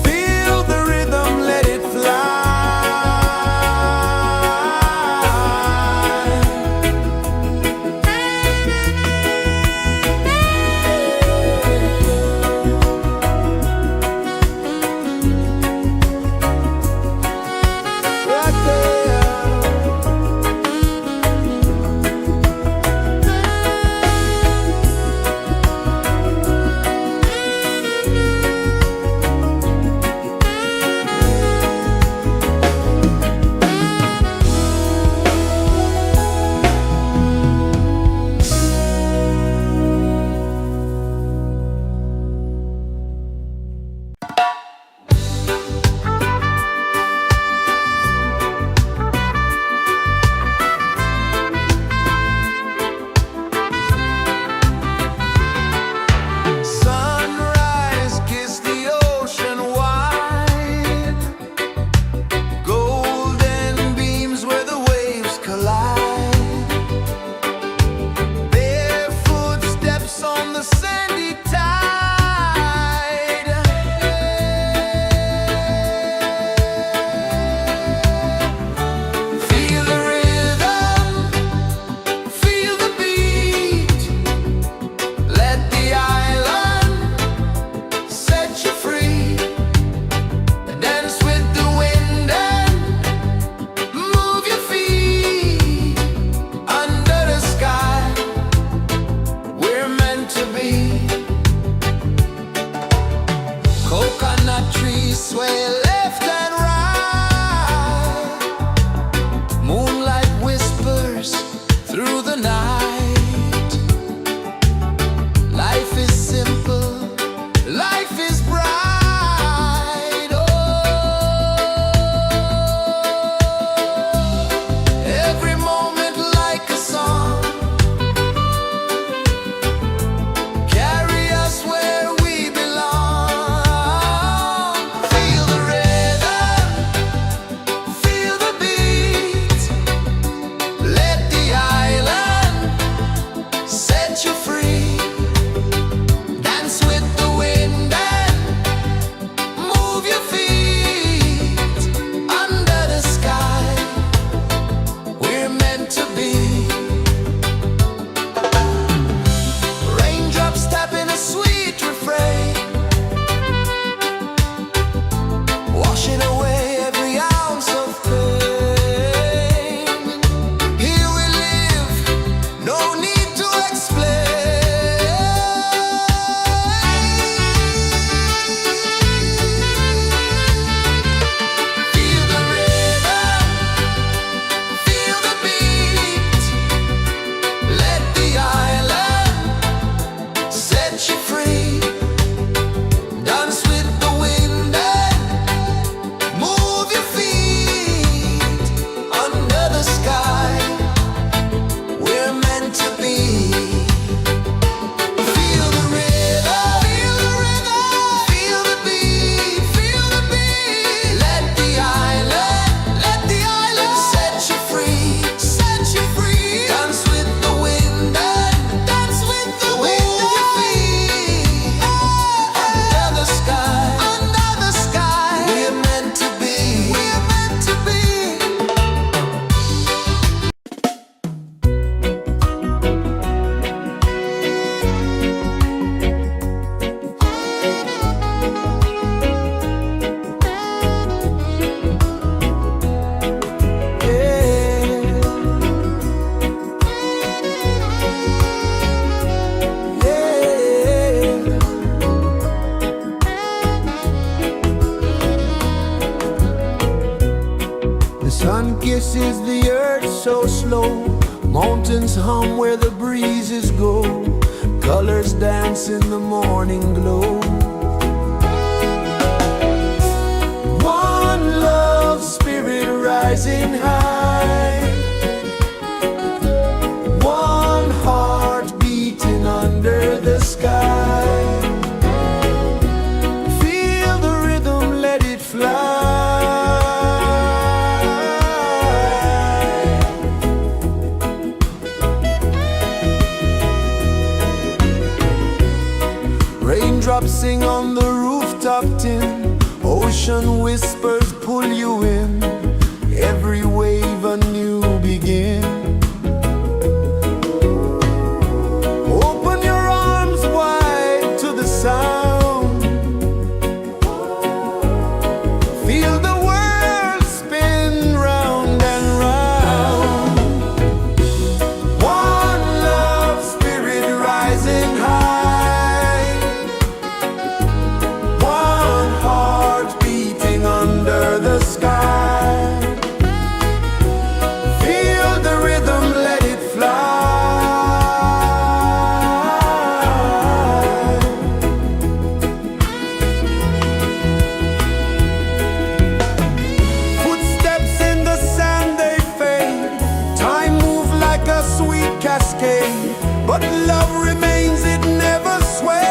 Feel the rhythm, let it fly. Right there. Sunrise, kiss the ocean wide, golden beams where the waves collide, barefoot steps on the sandy tide. Feel the rhythm, feel the beat, let the island set you free. Dance with the wind and move your feet. Under the sky, we're meant to be. Coconut trees sway left and right, moonlight whispers through the night. Life is simple, life is bright. Oh, every moment like a song, carry us where we belong. Feel the rhythm, feel the beat, let the island flow, mountains hum where the breezes go, colors dance in the morning glow. One love spirit rising high, one heart beating under the sky. Feel the rhythm, let it fly. Raindrops sing on the rooftop tin, ocean whispers pull you in, every wave a new begin. Open your arms wide to the sound, feel the world spin round and round. One love spirit rising high, one heart beating under the sky. Feel the rhythm, let it fly. Footsteps in the sand, they fade. Time moves like a sweet cascade, but love remains, it never sways.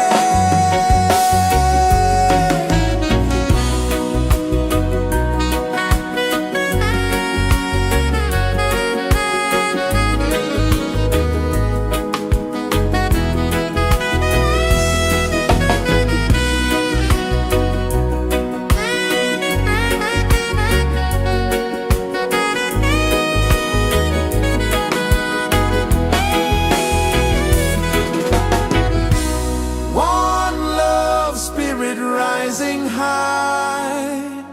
One love spirit rising high,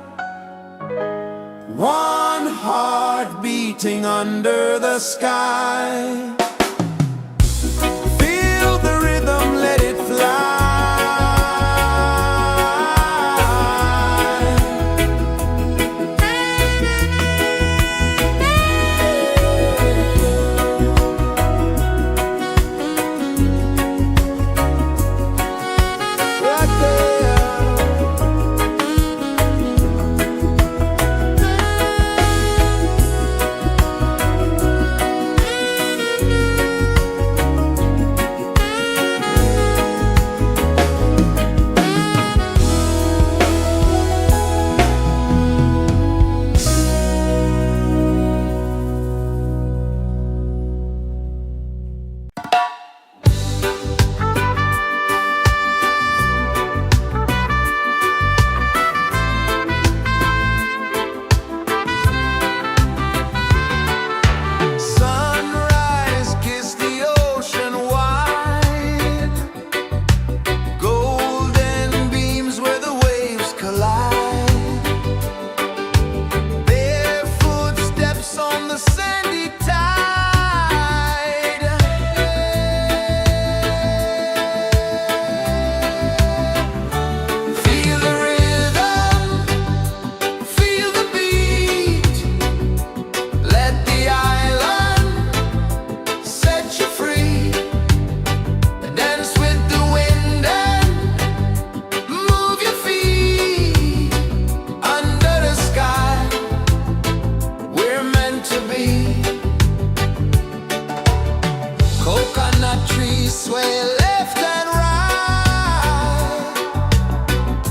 one heart beating under the sky. Feel the rhythm, let it fly. Right there. Sunrise, kiss the ocean wide, golden beams where the waves collide, barefoot steps on the sandy tide. Feel the rhythm, feel the beat, let the island set you free. Dance with the wind and move your feet under the sky. We're meant to be. Coconut trees sway left and right,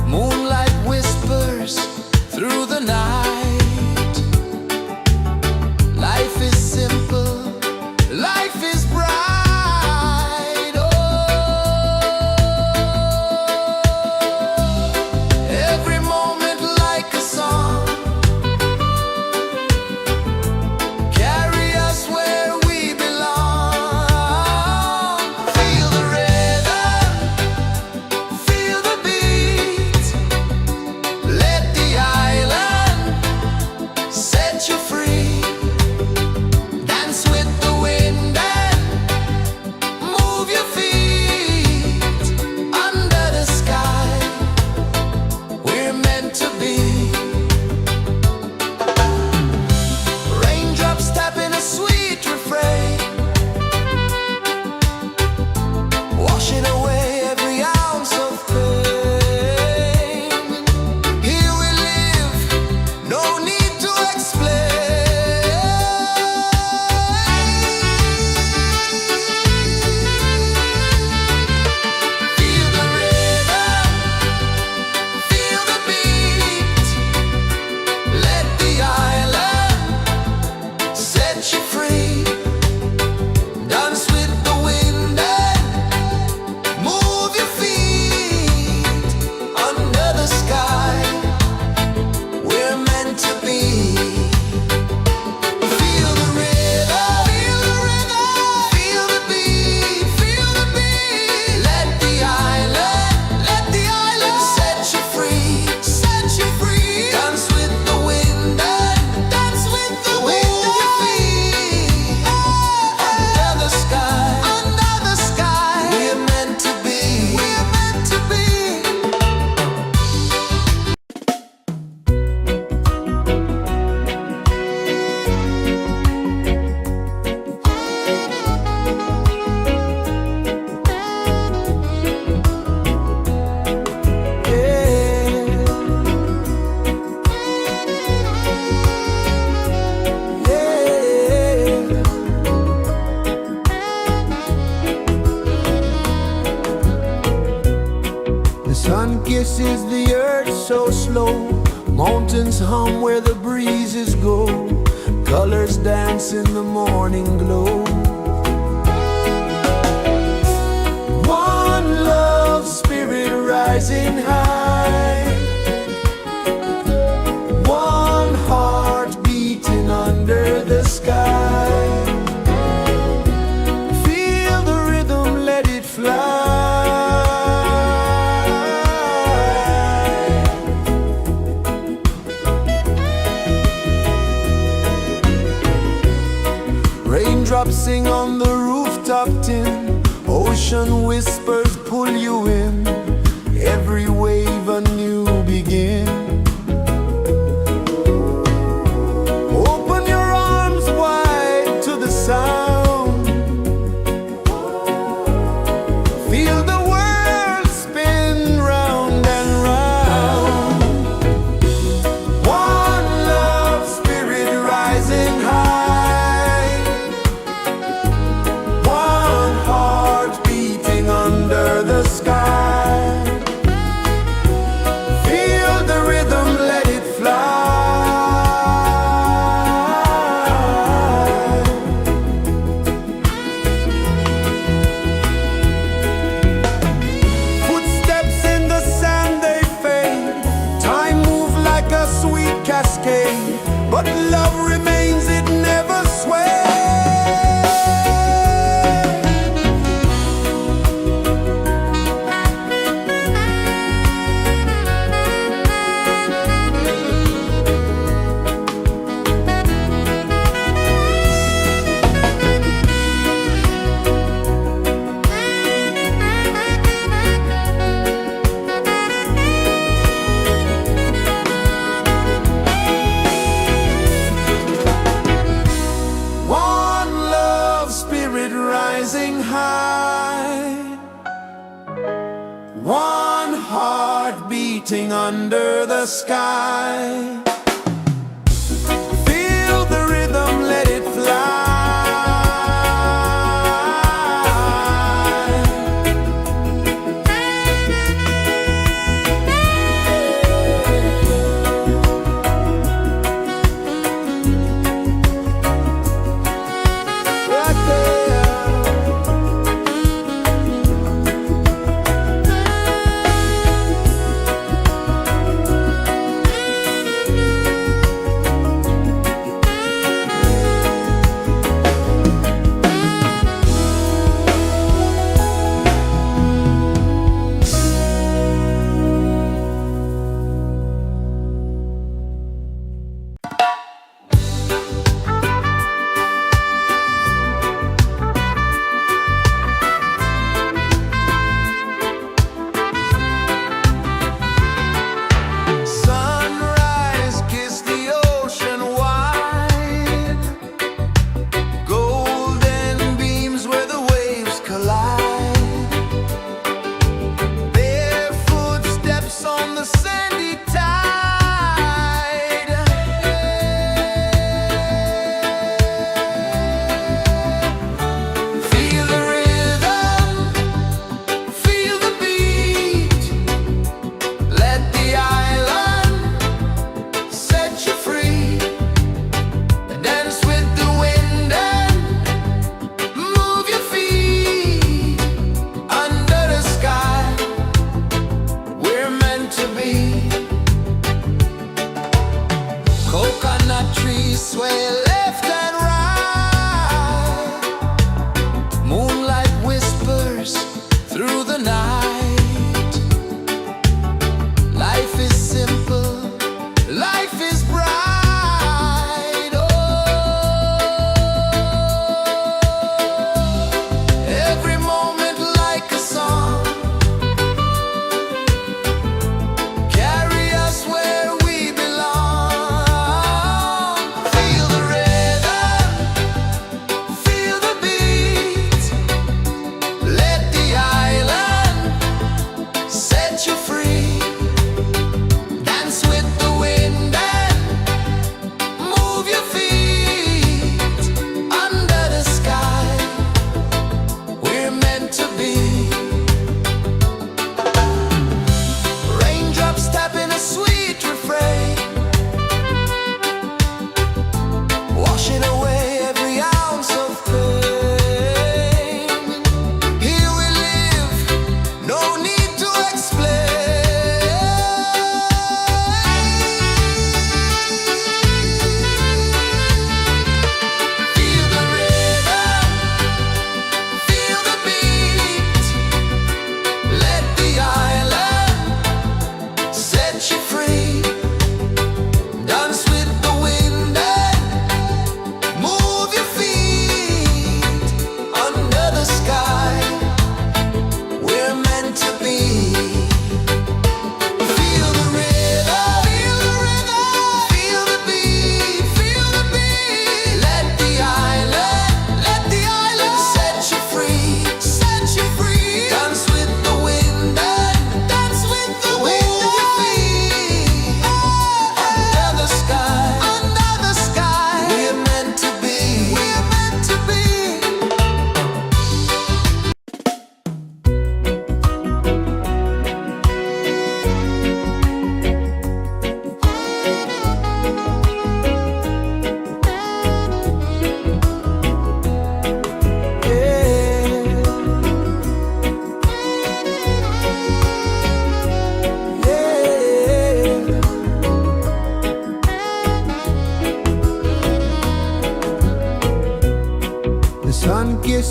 moonlight whispers through the night. Life is simple, life is bright. Oh, every moment like a song, carry us where we belong. Feel the rhythm, feel the beat, let the island set you free. Dance with the wind and kisses the earth so slow. Mountains hum where the breezes go. Colors dance in the morning glow. One love spirit rising high. One heart beating under the sky. Feel the rhythm, let it fly. Raindrops sing on the rooftop tin. Ocean whispers pull you in. Every wave a new begin. Open your arms wide to the sound. Feel the world spin round and round. One love spirit rising high. One heart beating under the sky. Feel the rhythm, let it fly. Footsteps in the sand, they fade. Time moves like a sweet cascade. But love remains, it never sways. One love spirit rising high. One heart beating under the sky. Feel the rhythm, let it fly. Right there.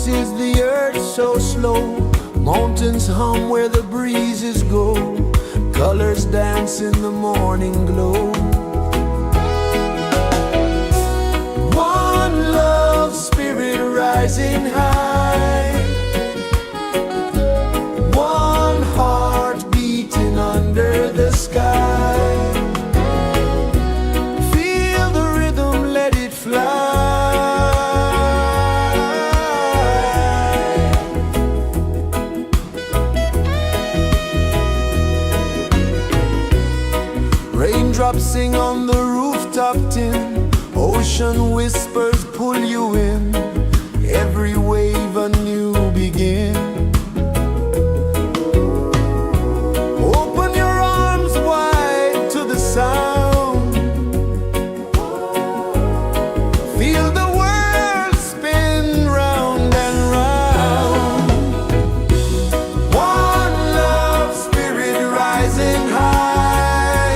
is the earth so slow? Mountains hum where the breezes go. Colors dance in the morning glow. One love spirit rising high. One heart beating under the sky. Feel the rhythm, let it fly. Raindrops sing on the rooftop tin. Ocean whispers pull you in. Every wave a new begin. Open your arms wide to the sound. Feel the world spin round and round. One love spirit rising high.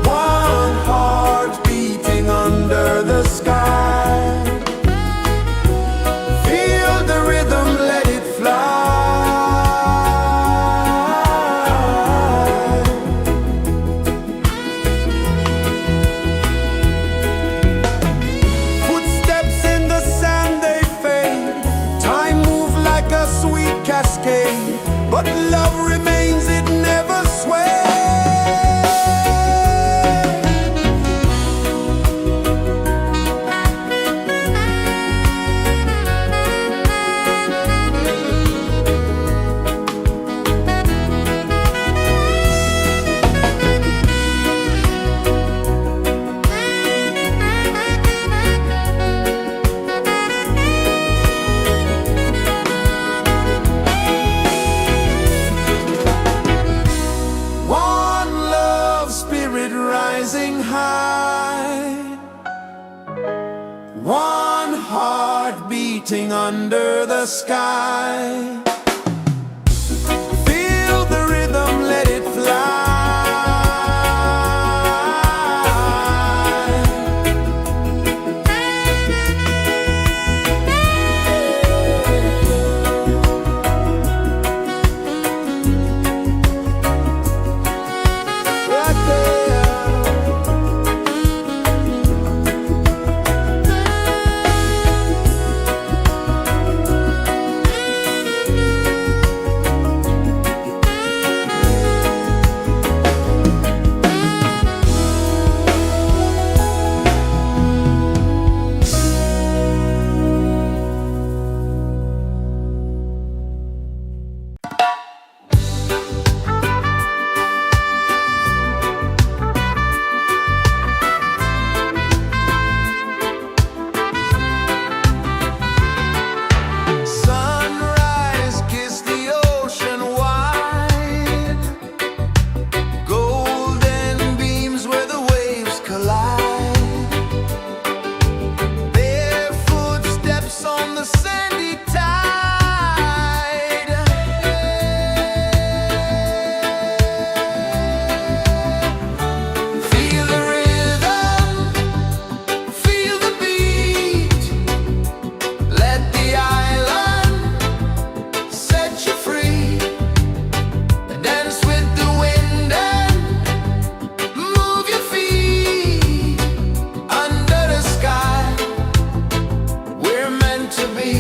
One heart beating under the sky. Feel the rhythm, let it fly. Footsteps in the sand, they fade. Time moves like a sweet cascade, but love remains, it never sways. One love spirit rising high. One heart beating under the sky. Feel the rhythm, let it fly. Right there. Sunrise, kiss the ocean wide. Golden beams where the waves collide. Bare footsteps on the sandy tide. Feel the rhythm, feel the beat. Let the island set you free. Dance with the wind and move your feet. Under the sky, we're meant to be.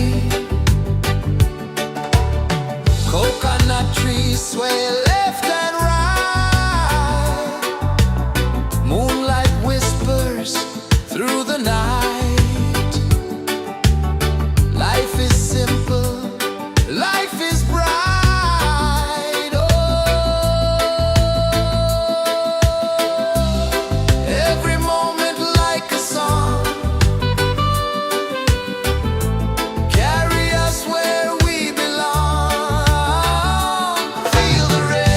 Coconut trees sway left and right. Moonlight whispers through the night. Life is simple, life is bright. Oh, every moment like a song. Carry us where we belong. Feel the rhythm.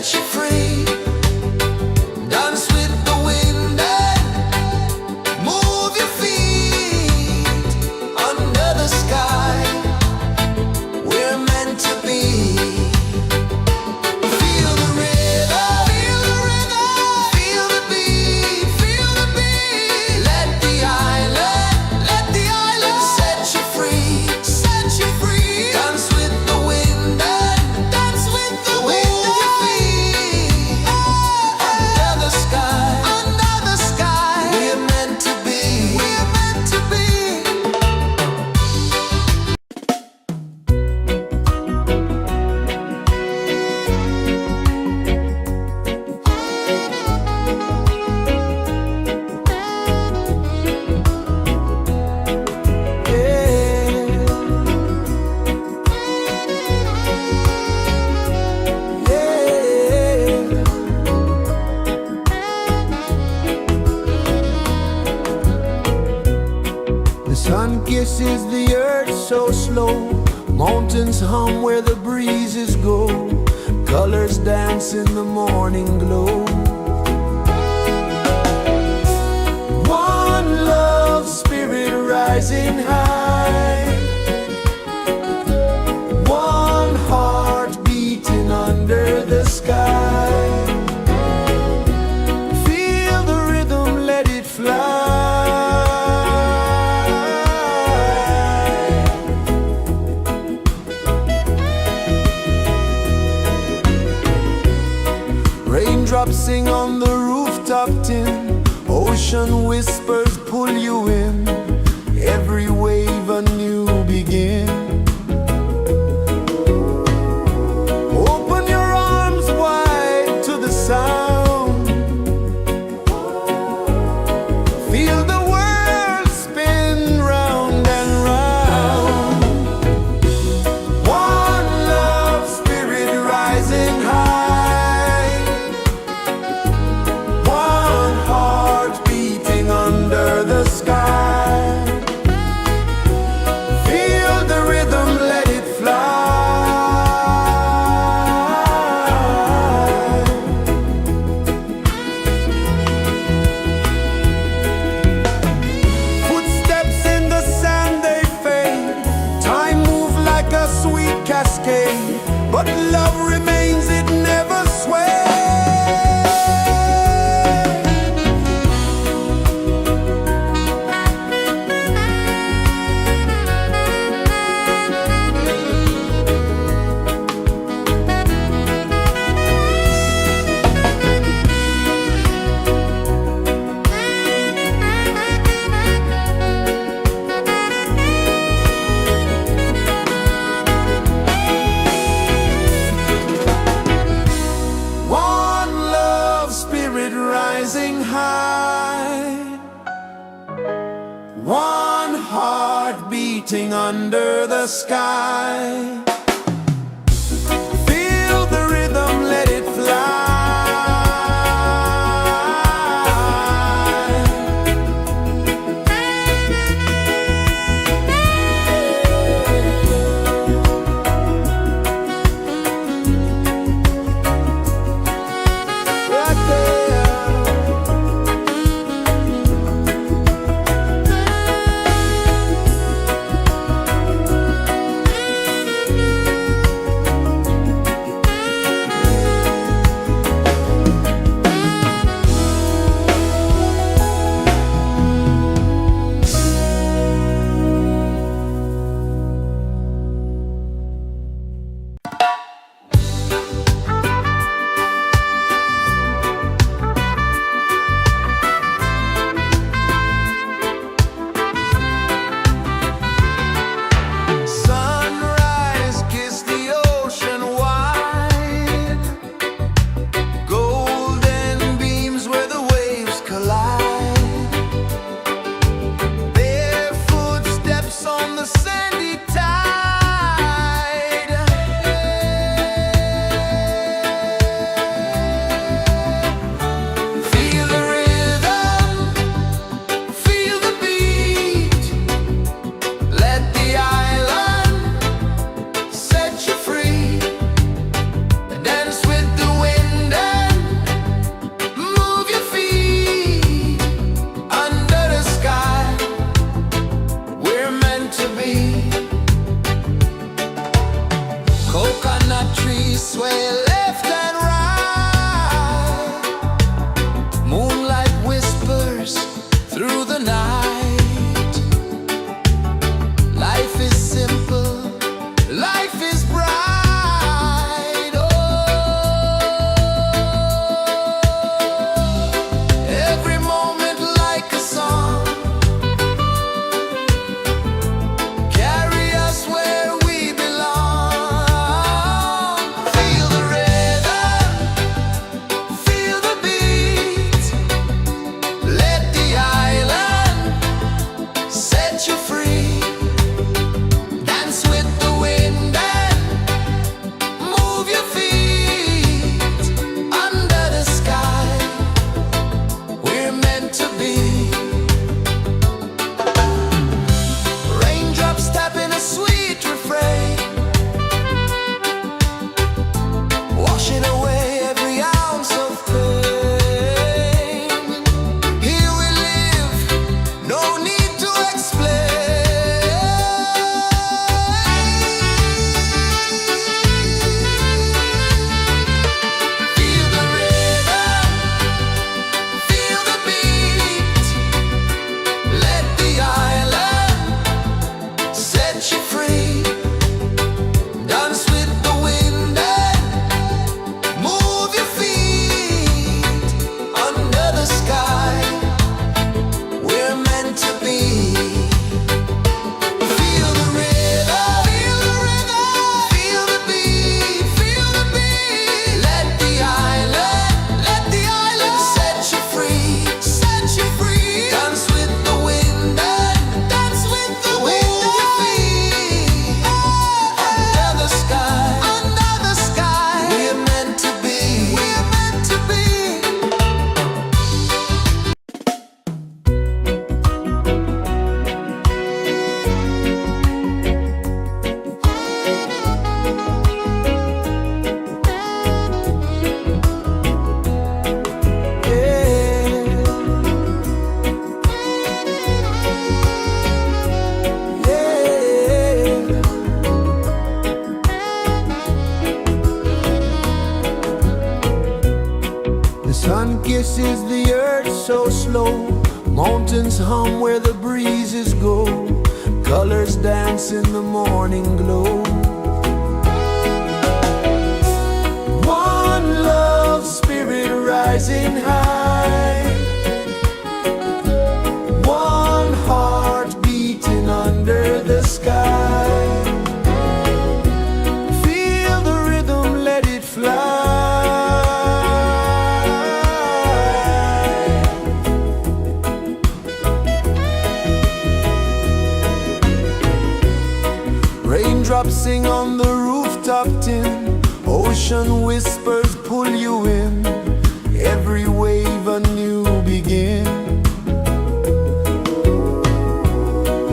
set you free. Dance with the wind and move your feet under the sky. We're meant to be. Feel the rhythm, feel the rhythm, feel the beat, feel the beat. Let the island set you free, set you free. Dance with the wind and dance with the wind. Move your feet under the sky, under the sky. We're meant to be, we're meant to be. The sun kisses the earth so slow. Mountains hum where the breezes go. Colors dance in the morning glow. One love spirit rising high. One heart beating under the sky. Feel the rhythm, let it fly. Raindrops sing on the rooftop tin. Ocean whispers pull you in. Every wave a new begin. Open your arms wide to the sound. Feel the world spin round and round. One love spirit rising high. One heart beating under the sky. Feel the rhythm, let it fly. Footsteps in the sand, they fade. Time moves like a sweet cascade, but love remains, it never sways. One love spirit rising high. One heart beating under the sky. Feel the rhythm, let it fly. Right there. Sun kisses the earth so slow, mountains hum where the breezes go, colors dance in the morning glow. One love spirit rising high, one heart beating under the sky. Feel the rhythm, let it fly. Raindrops sing on the rooftop tin, ocean whispers pull you in, every wave a new begin.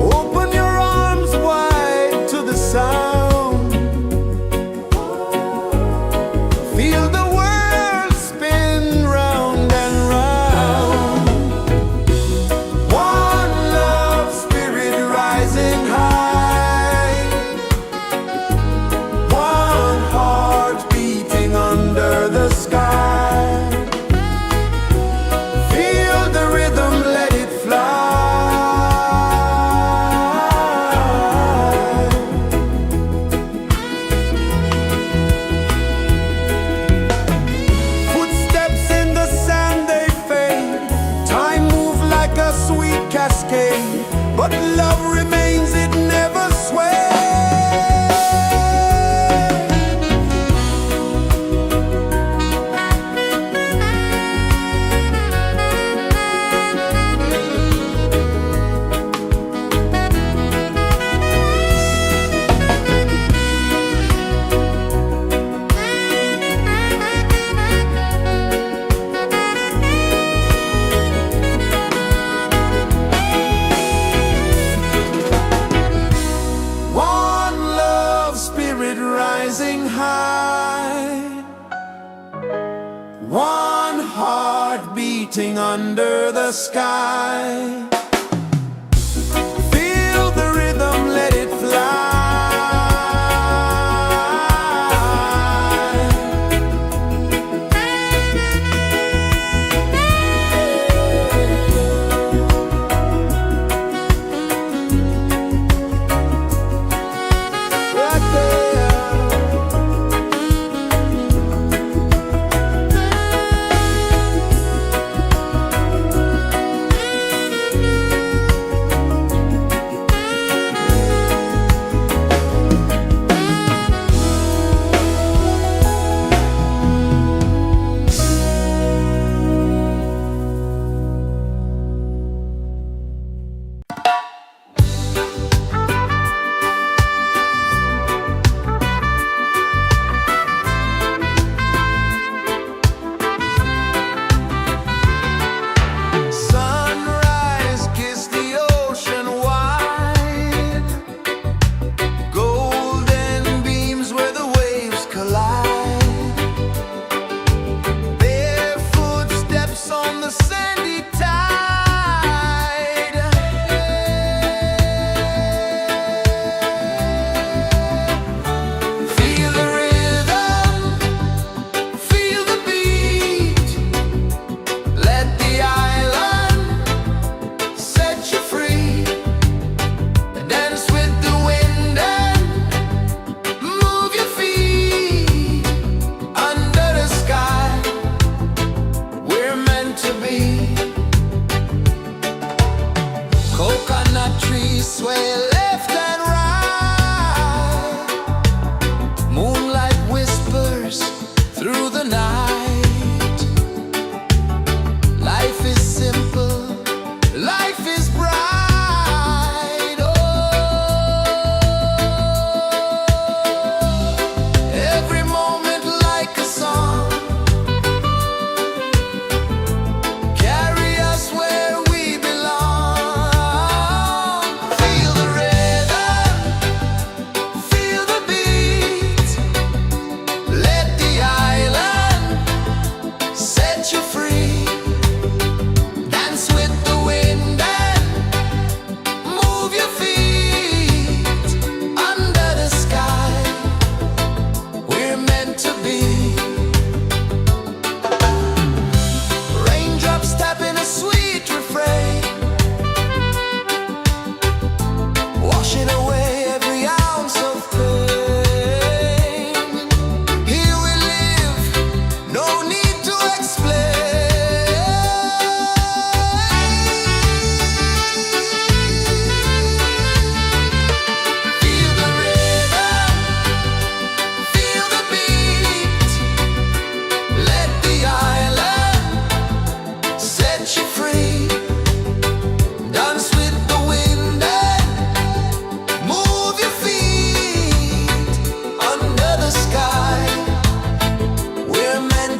Open your arms wide to the sound, feel the world spin round and round. One love spirit rising high, one heart beating under the sky. Feel the rhythm, let it fly. Footsteps in the sand, they fade, time moves like a sweet cascade, but love remains, it never sways. One love spirit rising high, one heart beating under the sky. Feel the rhythm, let it fly. Right there.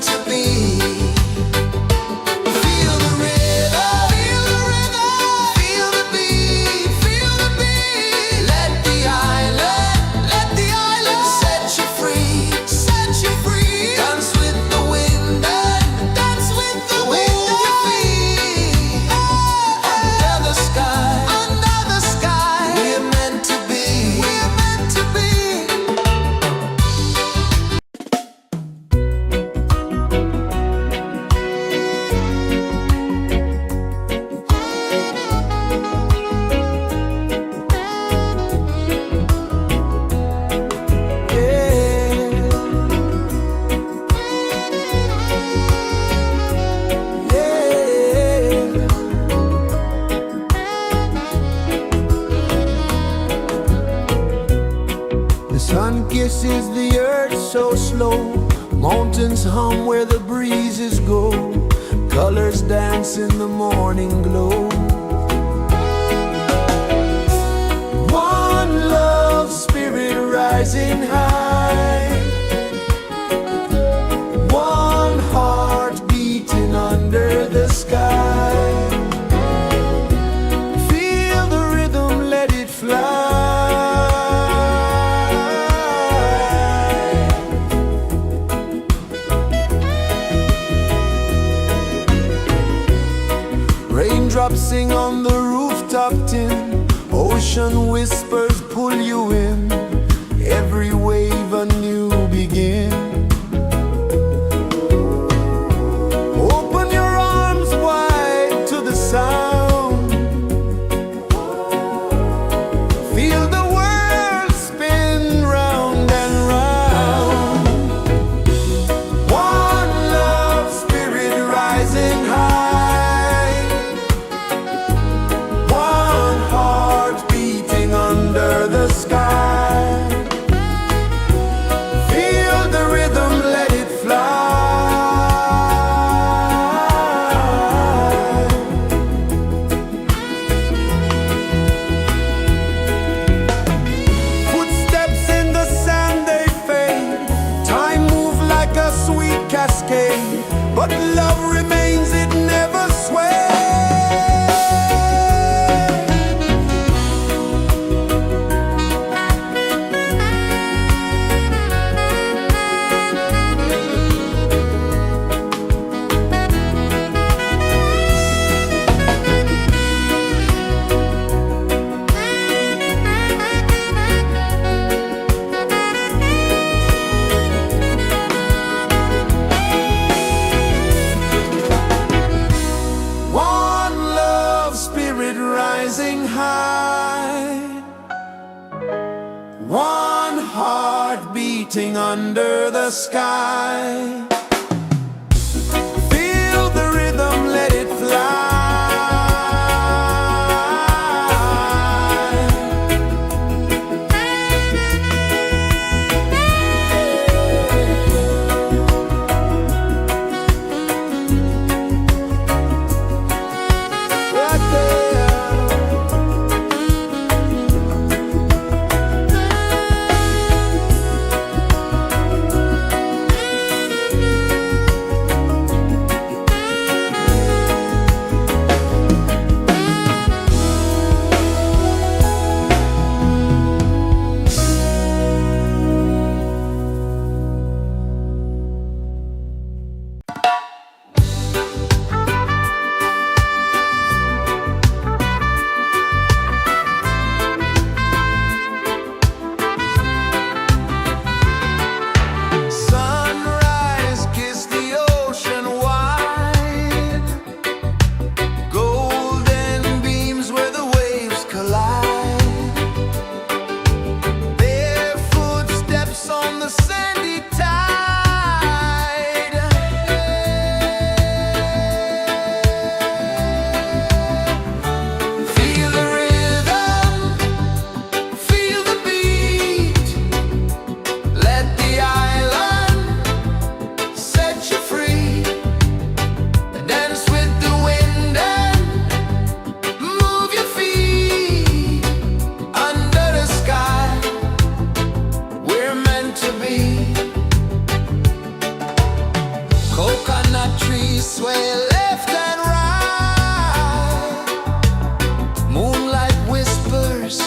to be. Feel the rhythm, feel the rhythm, feel the beat, feel the beat. Let the island set you free, set you free. Dance with the wind and dance with the wind and feet. Under the sky, under the sky. We're meant to be, we're meant to be. The sun kisses the earth so slow. Mountains hum where the breezes go. Colors dance in the morning glow. One love spirit rising high. One heart beating under the sky. Feel the rhythm, let it fly. Raindrops sing on the rooftop tin. Ocean whispers pull you in. Every wave a new begin. Open your arms wide to the sound. Feel the world spin round and round. One love spirit rising high. One heart beating under the sky. Feel the rhythm, let it fly. Footsteps in the sand, they fade. Time moves like a sweet cascade, but love remains, it never sways. One love spirit rising high. One heart beating under the sky. Feel the rhythm, let it fly. Right there. sway left and right. Moonlight whispers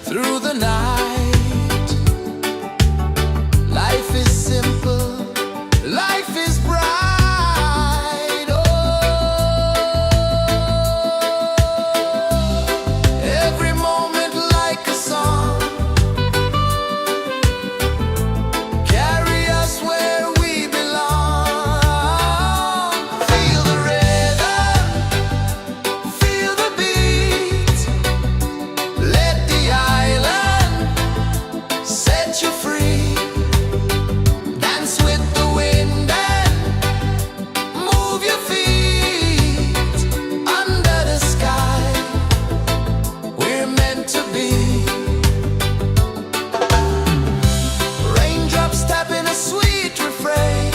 through the night. Life is simple, life is bright. Oh, every moment like a song. Carry us where we belong. Feel the rhythm, feel the beat. Let the island set you free. Dance with the wind and move your feet. Under the sky, we're meant to be. Raindrops tapping a sweet refrain,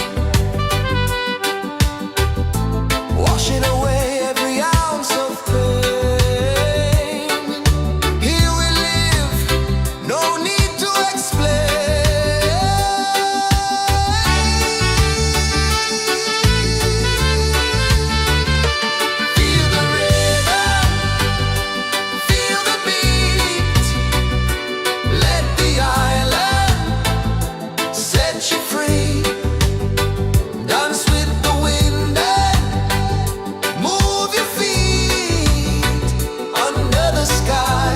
washing away every ounce of pain. Here we live, no need to explain. Feel the rhythm, feel the beat. Let the island set you free. Dance with the wind and move your feet. Under the sky,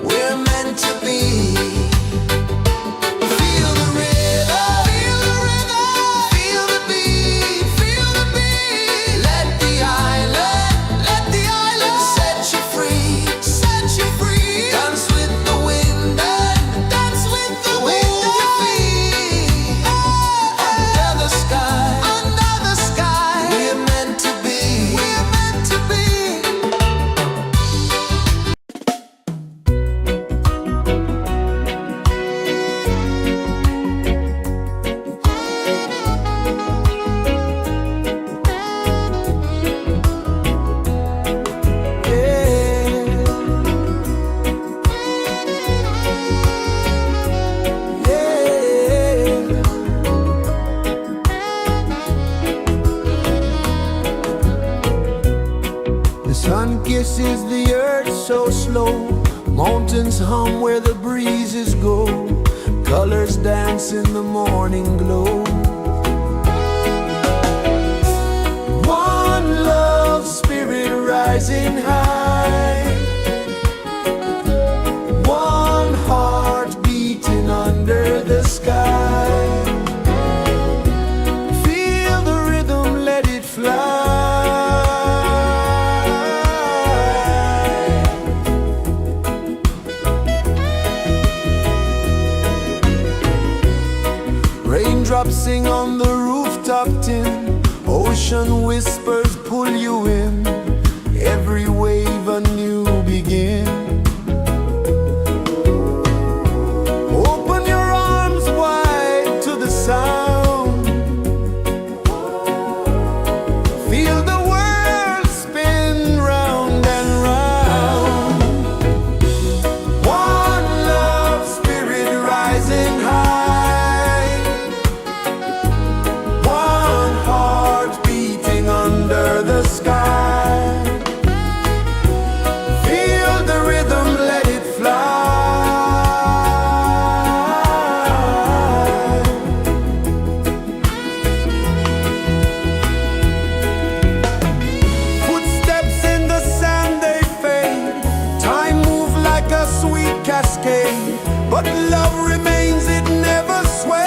we're meant to be. Feel the rhythm, feel the beat, feel the beat. Let the island set you free, set you free. Dance with the wind and dance with the wind. Move your feet. Under the sky, we're meant to be. We're meant to be. The sun kisses the earth so slow. Mountains hum where the breezes go. Colors dance in the morning glow. One love spirit rising high. One heart beating under the sky. Feel the rhythm, let it fly. Raindrops sing on the rooftop tin. Ocean whispers pull you in. Every wave a new begin. Open your arms wide to the sound. Feel the world spin round and round. One love spirit rising high. One heart beating under the sky. Feel the rhythm, let it fly. Footsteps in the sand, they fade. Time move like a sweet cascade, but love remains, it never sways.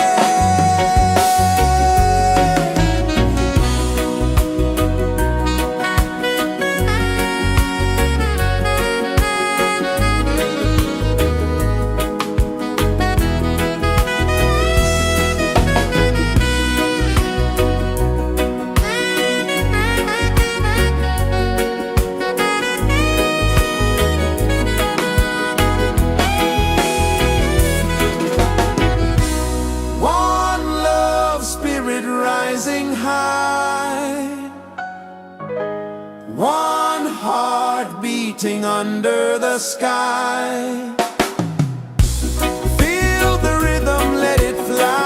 rising high, one heart beating under the sky. Feel the rhythm, let it fly.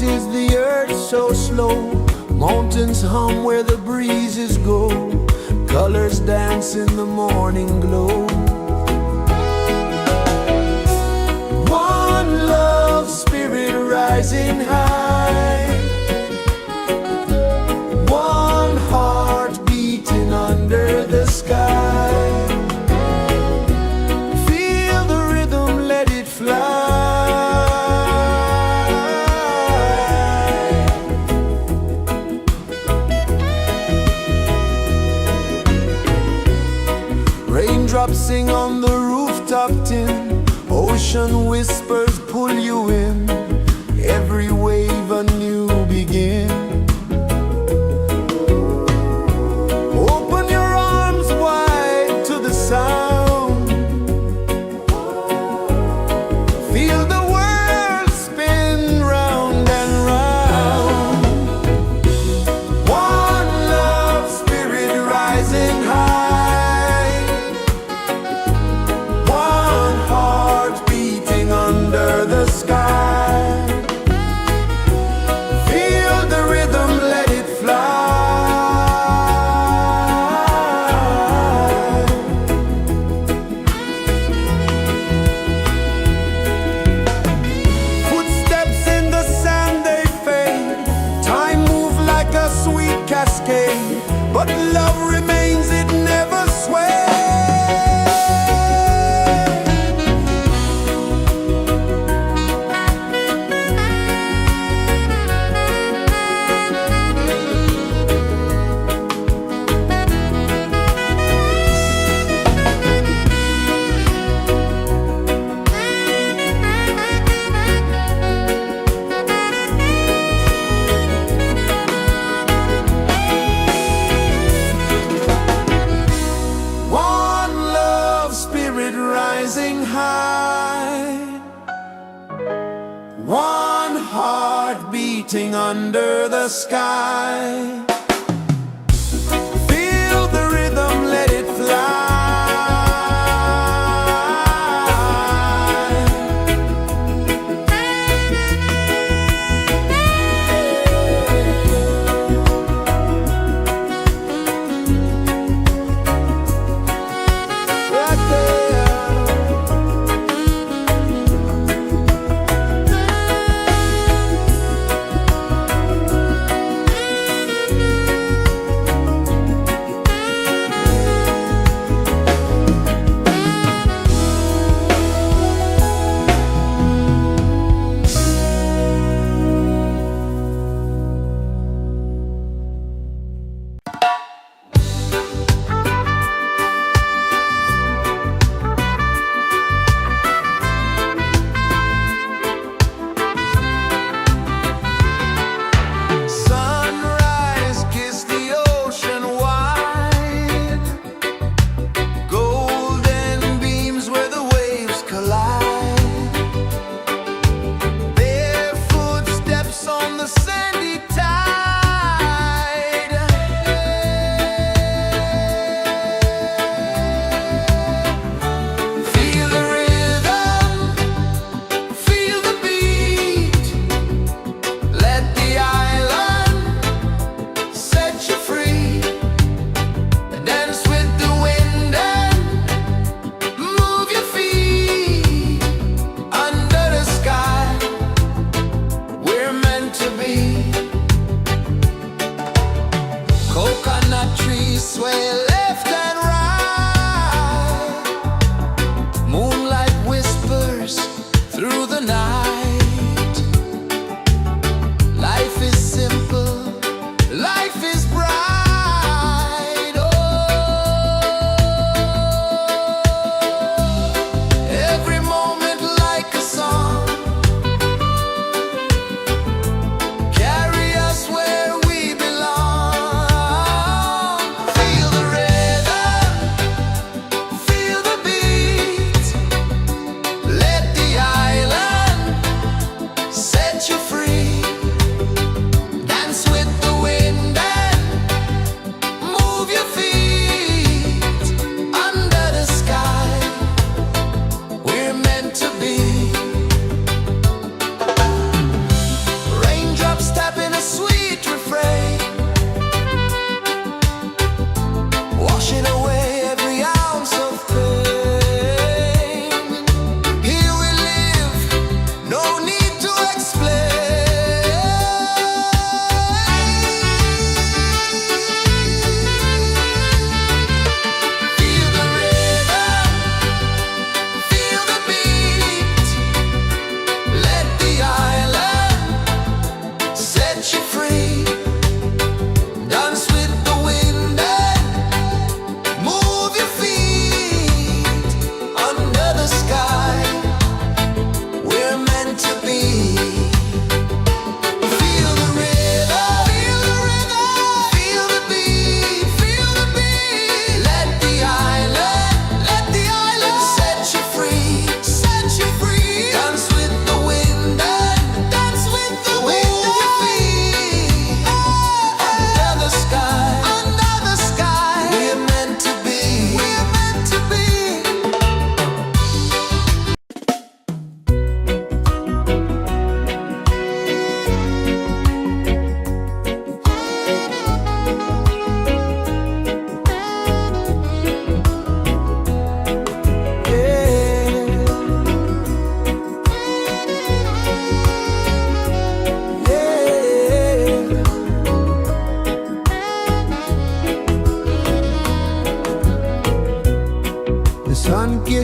pulses the earth so slow. Mountains hum where the breezes go. Colors dance in the morning glow. One love, spirit rising high. One heart beating under the sky. Feel the rhythm, let it fly. Raindrops sing on the rooftop tin. Ocean whispers pull you in. Every wave a new begin. Open your arms wide to the sound. Feel the world spin round and round. One love, spirit rising high. One heart beating under the sky. Feel the rhythm, let it fly. Footsteps in the sand, they fade. Time moves like a sweet cascade, but love remains, it never sways. One love, spirit rising high. One heart beating under the sky. Feel the rhythm, let it fly. Right there.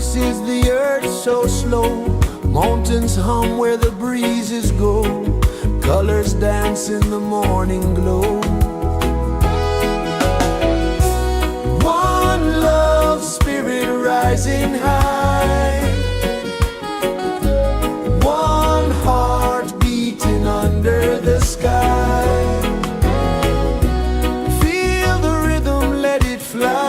pulses the earth so slow. Mountains hum where the breezes go. Colors dance in the morning glow. One love, spirit rising high. One heart beating under the sky. Feel the rhythm, let it fly.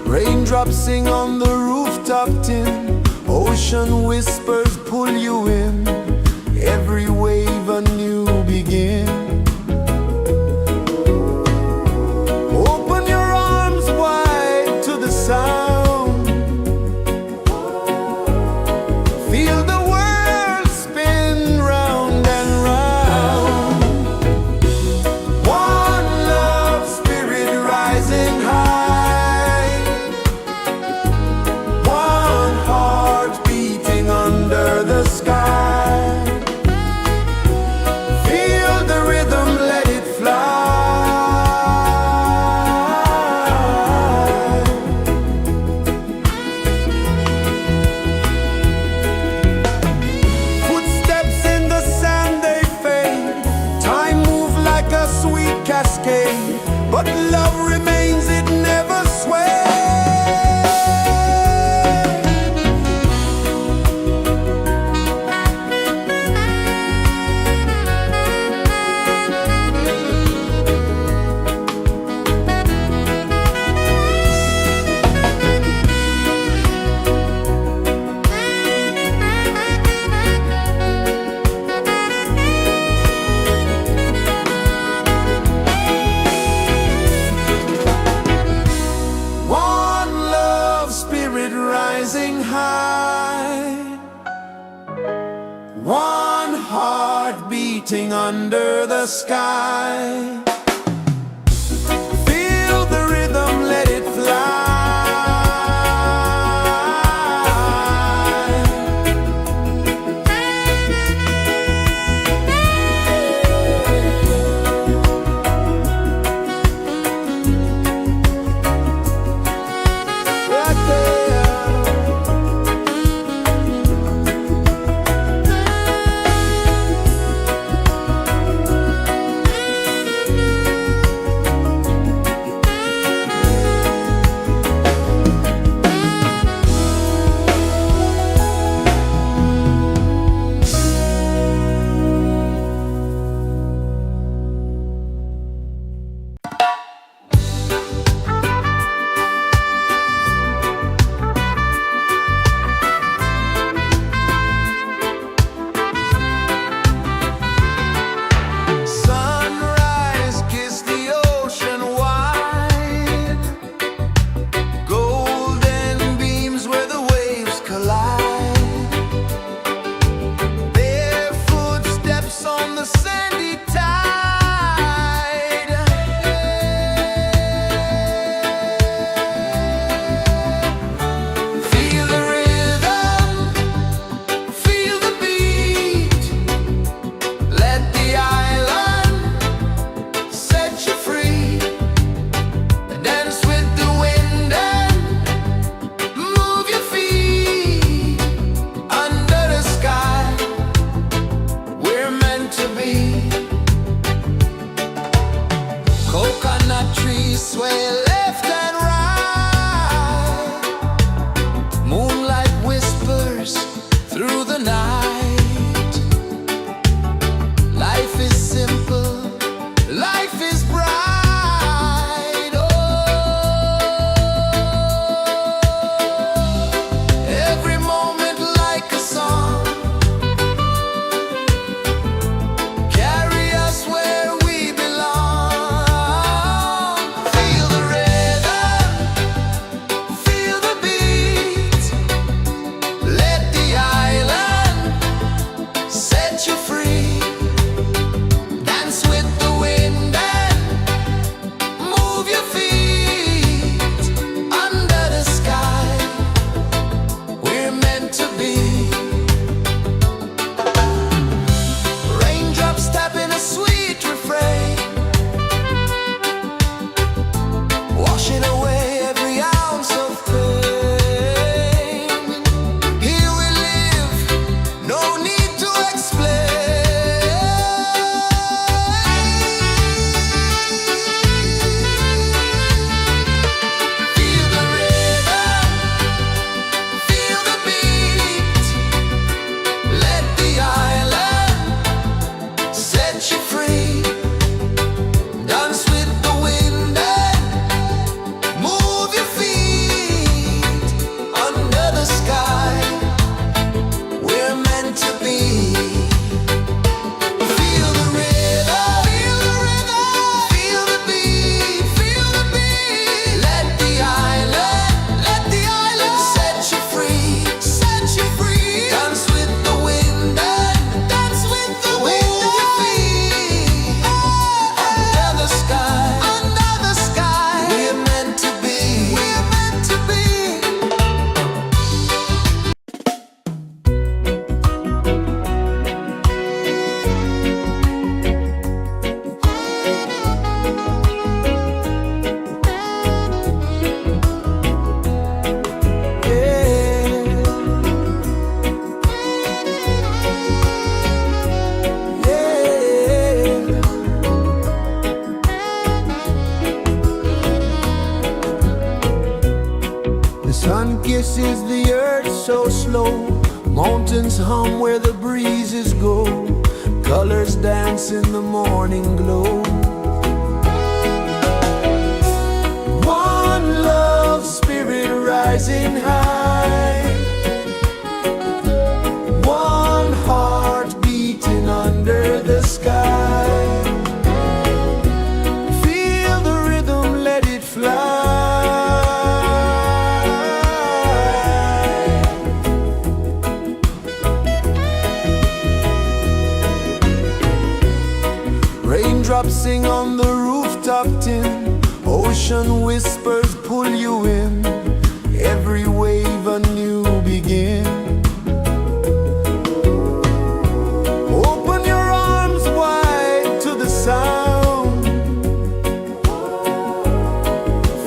Raindrops sing on the rooftop tin. Ocean whispers pull you in. Every wave a new begin. Open your arms wide to the sound. Feel the world spin round and round. One love, spirit rising high. One heart beating under the sky. Feel the rhythm, let it fly. Footsteps in the sand, they fade. Time moves like a sweet cascade, but love remains, it never sways. One love, spirit rising high. One heart beating under the sky. Feel the rhythm, let it fly. Right there. The sun kisses the earth so slow, mountains hum where the breezes go, colors dance in the morning glow. One love spirit rising high, one heart beating under the sky. Feel the rhythm, let it fly. Raindrops sing on the rooftop tin, ocean whispers pull you in, every wave a new begin. Open your arms wide to the sound,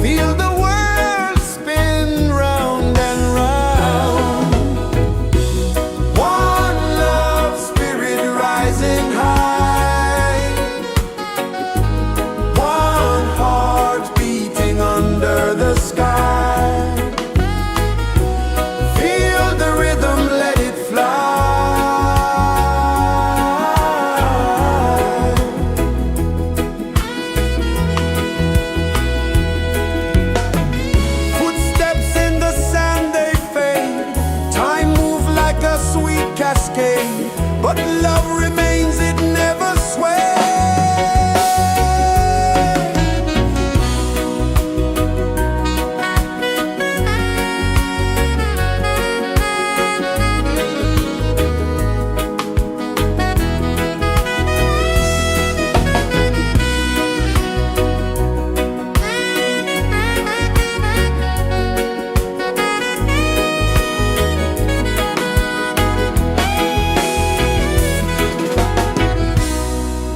feel the world spin round and round. One love spirit rising high, one heart beating under the sky. Feel the rhythm, let it fly. Footsteps in the sand, they fade, time moves like a sweet cascade, but love remains, it never sways.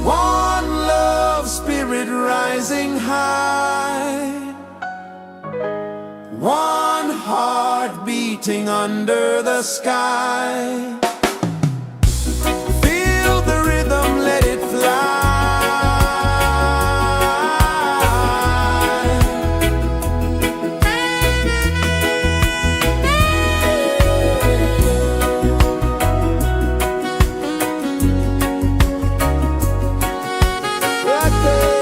One love spirit rising high, one heart beating under the sky. Feel the rhythm, let it fly. Right there.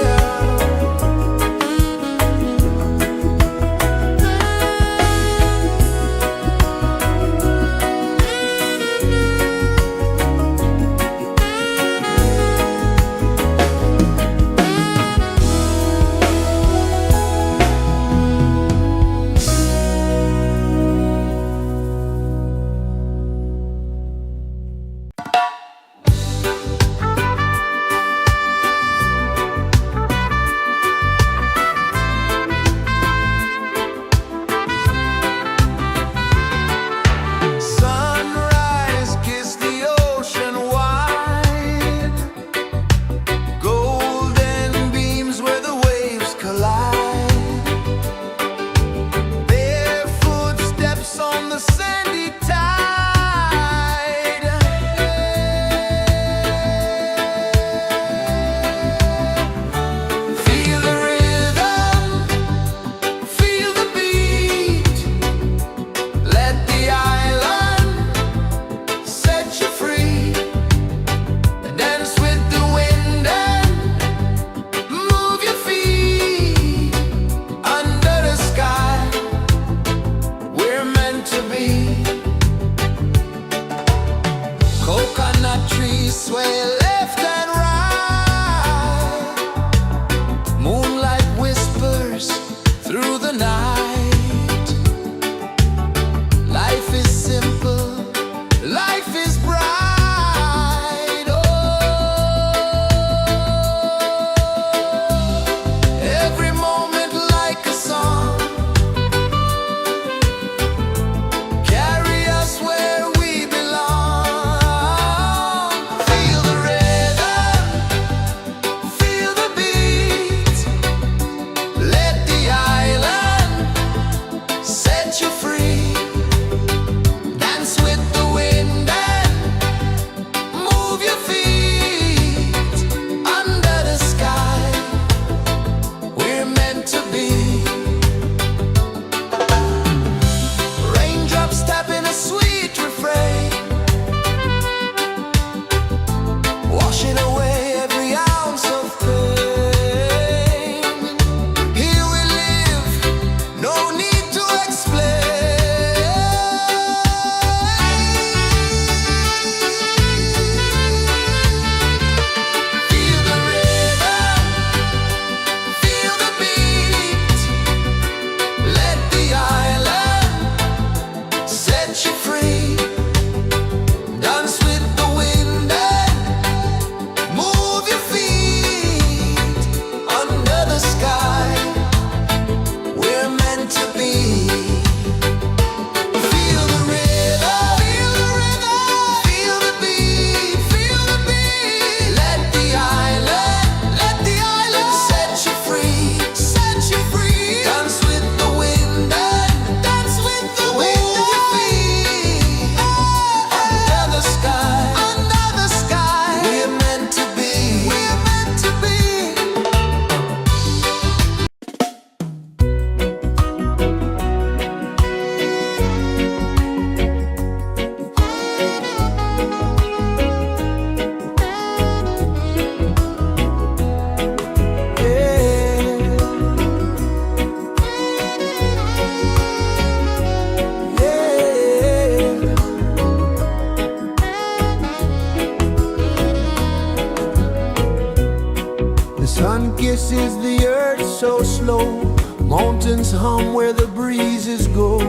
rejoices the earth so slow. Mountains hum where the breezes go.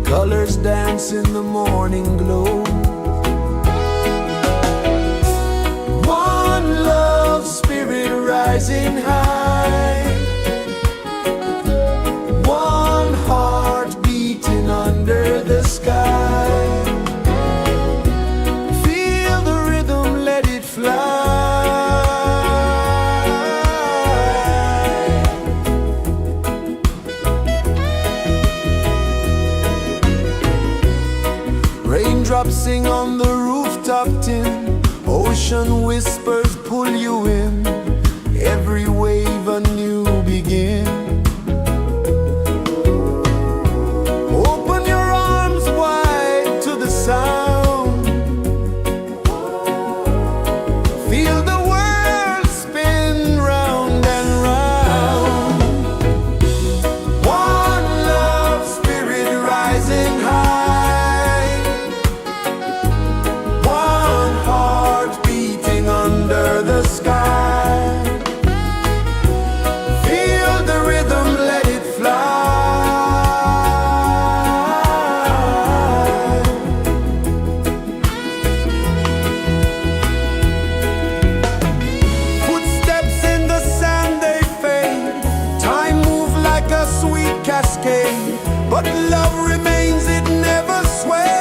Colors dance in the morning glow. One love spirit rising high. One heart beating under the sky. Feel the rhythm, let it fly. Raindrops sing on the rooftop tin. Ocean whispers pull you in. Every wave a new begin. Open your arms wide to the sound. Feel the world spin round and round. One love spirit rising high. One heart beating under the sky. Feel the rhythm, let it fly. Footsteps in the sand, they fade. Time moves like a sweet cascade, but love remains, it never sways.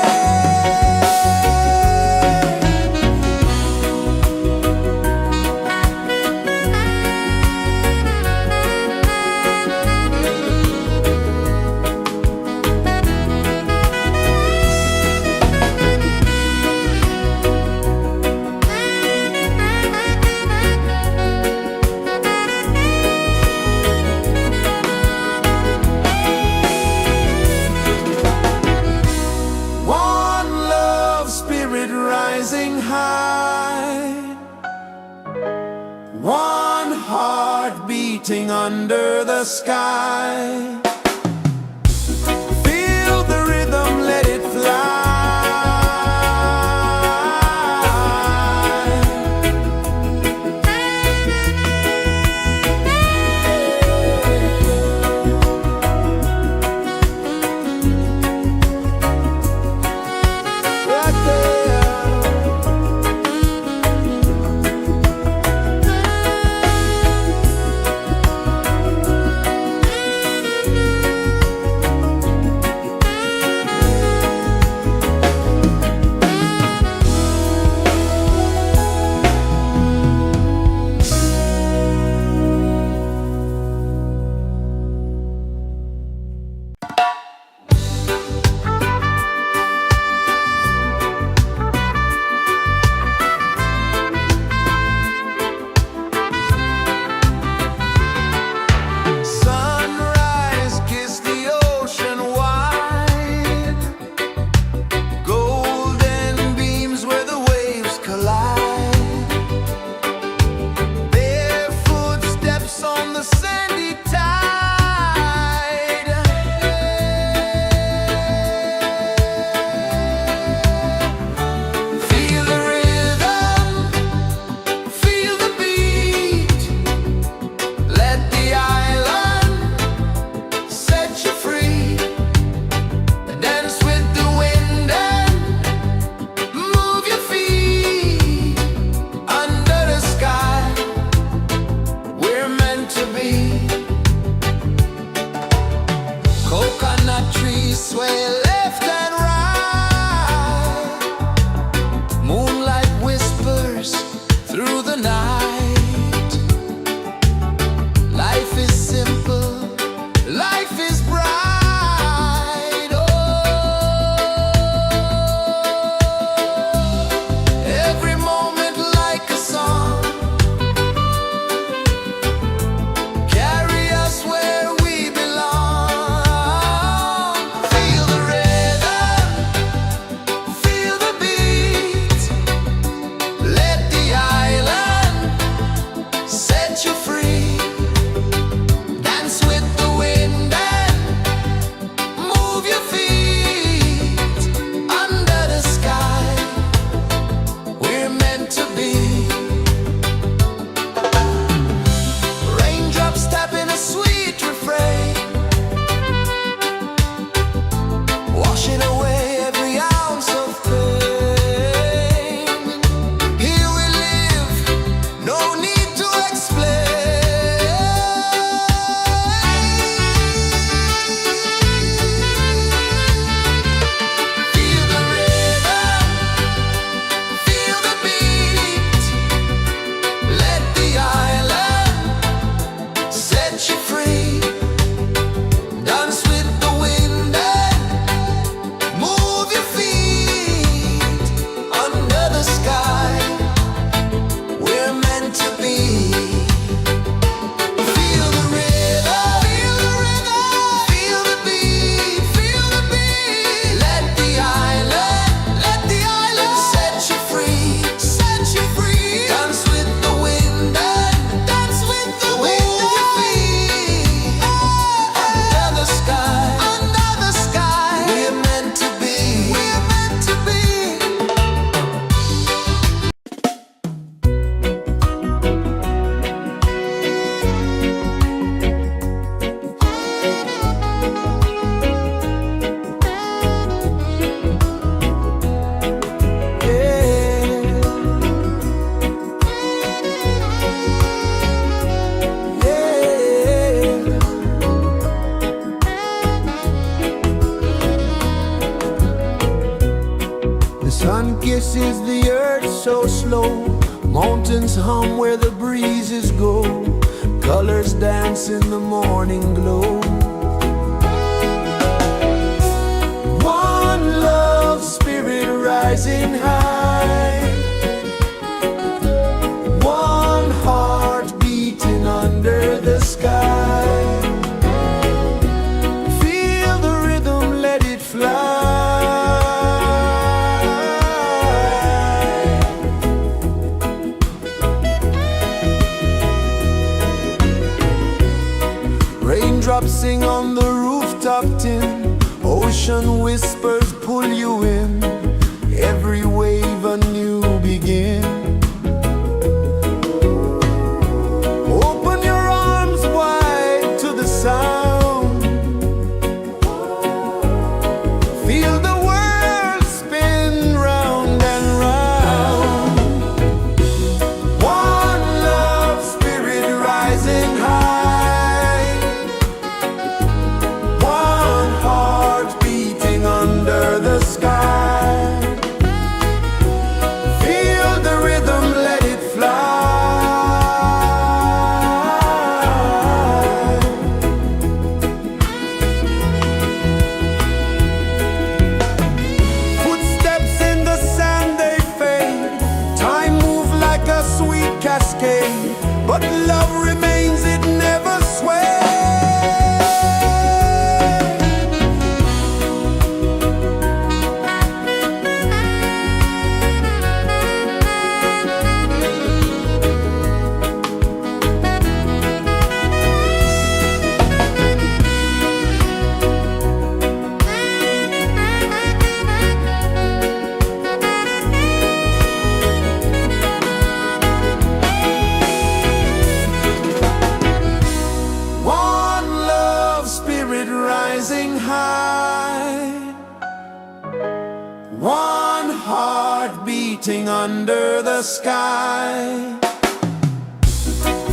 One love spirit rising high. One heart beating under the sky. Feel the rhythm, let it fly. Right there. Sun kisses the earth so slow, mountains hum where the breezes go, colors dance in the morning glow. One love spirit rising high, one heart beating under the sky. Feel the rhythm, let it fly. Raindrops sing on the rooftop tin, ocean whispers pull you in, every wave a new begin. Open your arms wide to the sound, feel the world spin round and round. One love spirit rising high, one heart beating under the sky. Feel the rhythm, let it fly. Footsteps in the sand, they fade, time move like a sweet cascade, but love remains, it never sways. One love spirit rising high, one heart beating under the sky.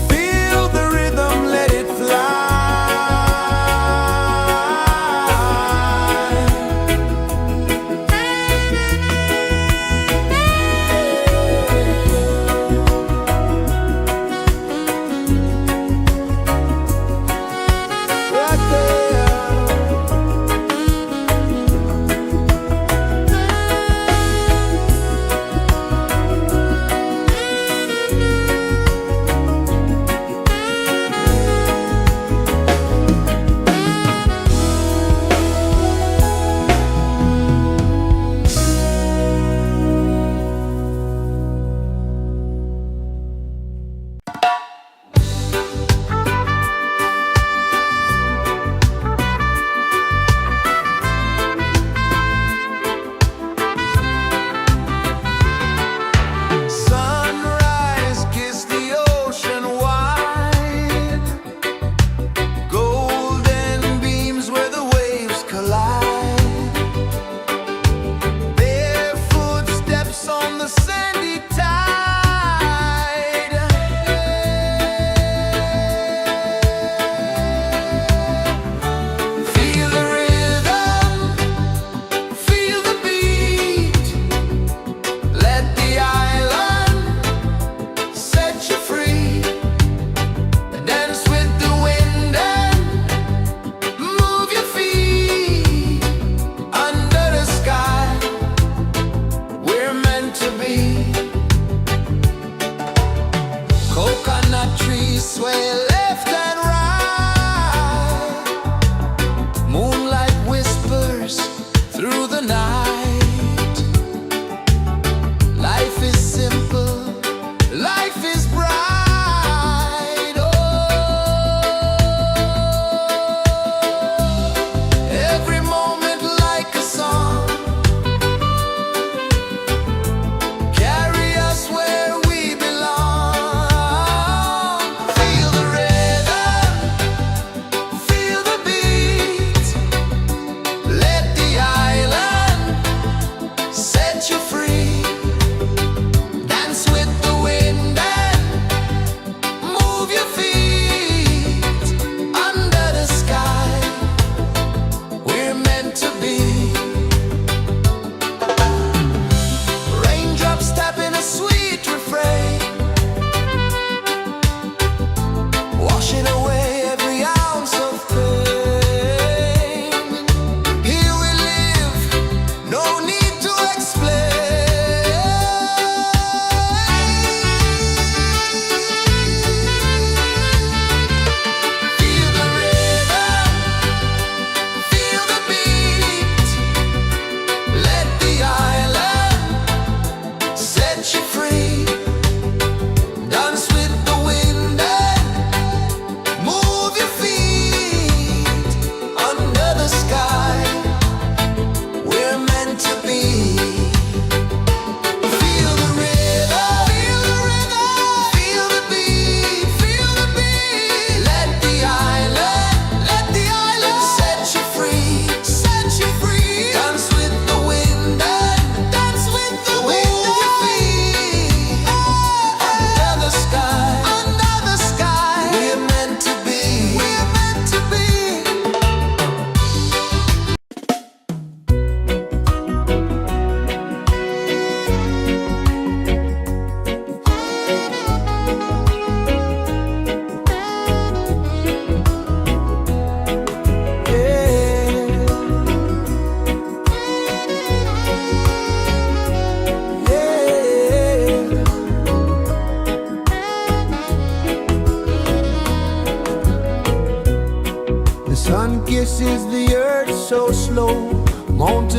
Feel the rhythm, let it fly. Right there.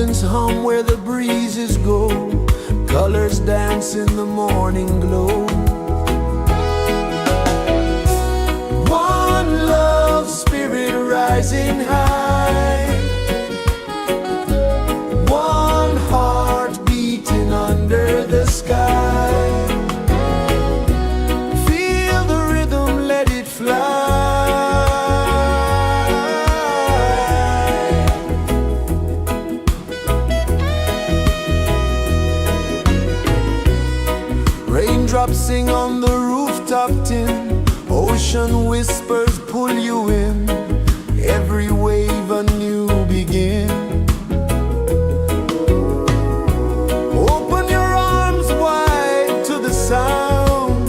mountains hum where the breezes go, colors dance in the morning glow. One love spirit rising high, one heart beating under the sky. Feel the rhythm, let it fly. Raindrops sing on the rooftop tin, ocean whispers pull you in, every wave a new begin. Open your arms wide to the sound,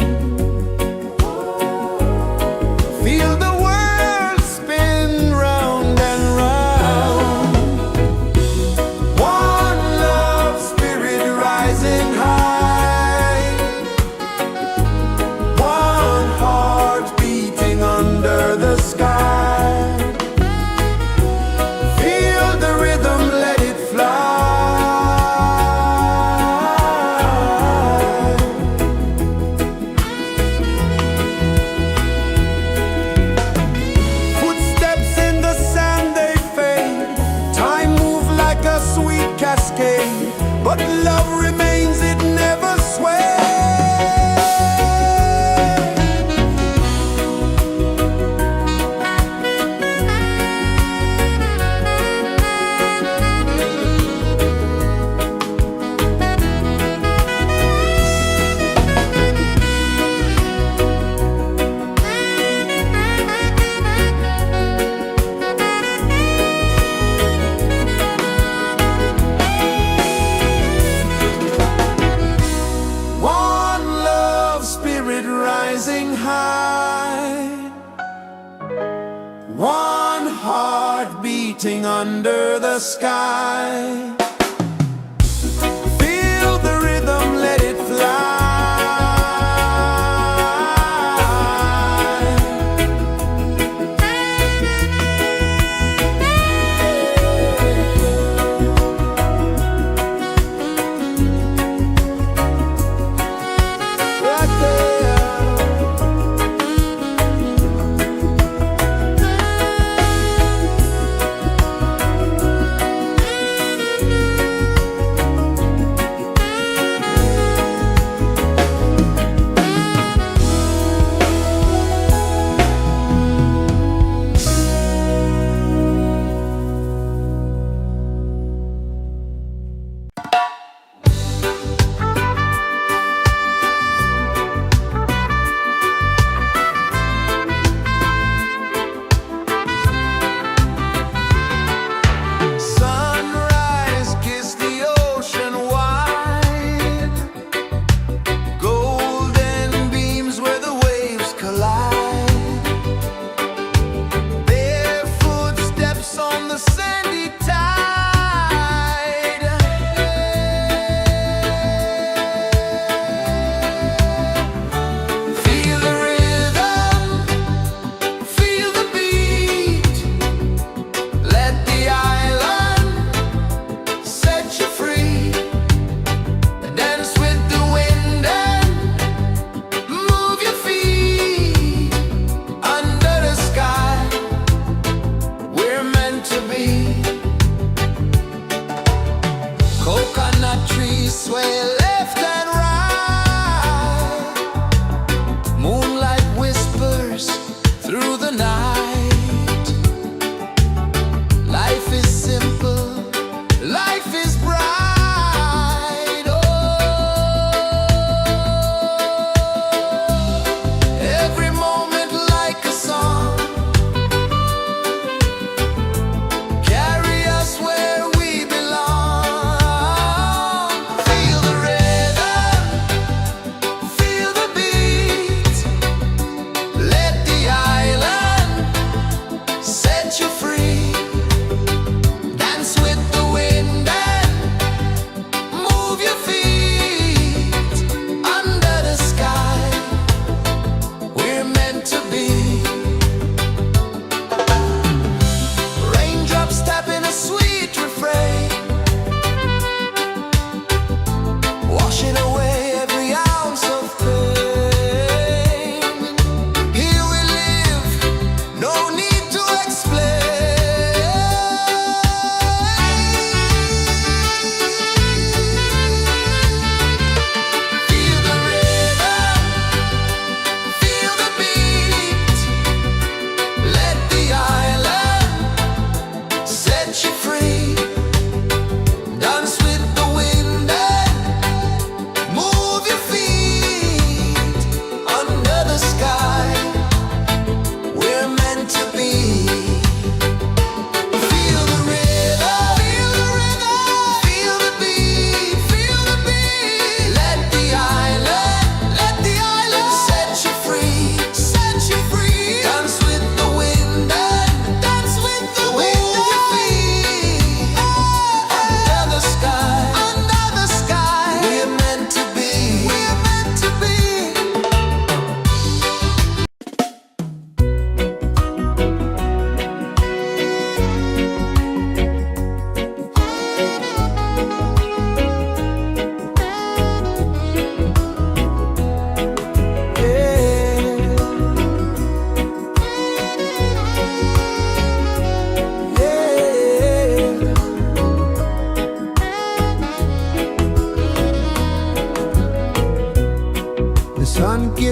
feel the world spin round and round. One love spirit rising high, one heart beating under the sky. Feel the rhythm, let it fly. Footsteps in the sand, they fade, time moves like a sweet cascade, but love remains, it never sways. One love spirit rising high, one heart beating under the sky. Feel the rhythm, let it fly. Right there. Sunrise, kiss the ocean wide, golden beams where the waves collide, bare footsteps on the sandy tide. Feel the rhythm, feel the beat, let the island set you free. Dance with the wind and move your feet under the sky. We're meant to be. Coconut trees sway left and right, moonlight whispers through the night. Life is simple, life is bright. Oh, every moment like a song, carry us where we belong. Feel the rhythm.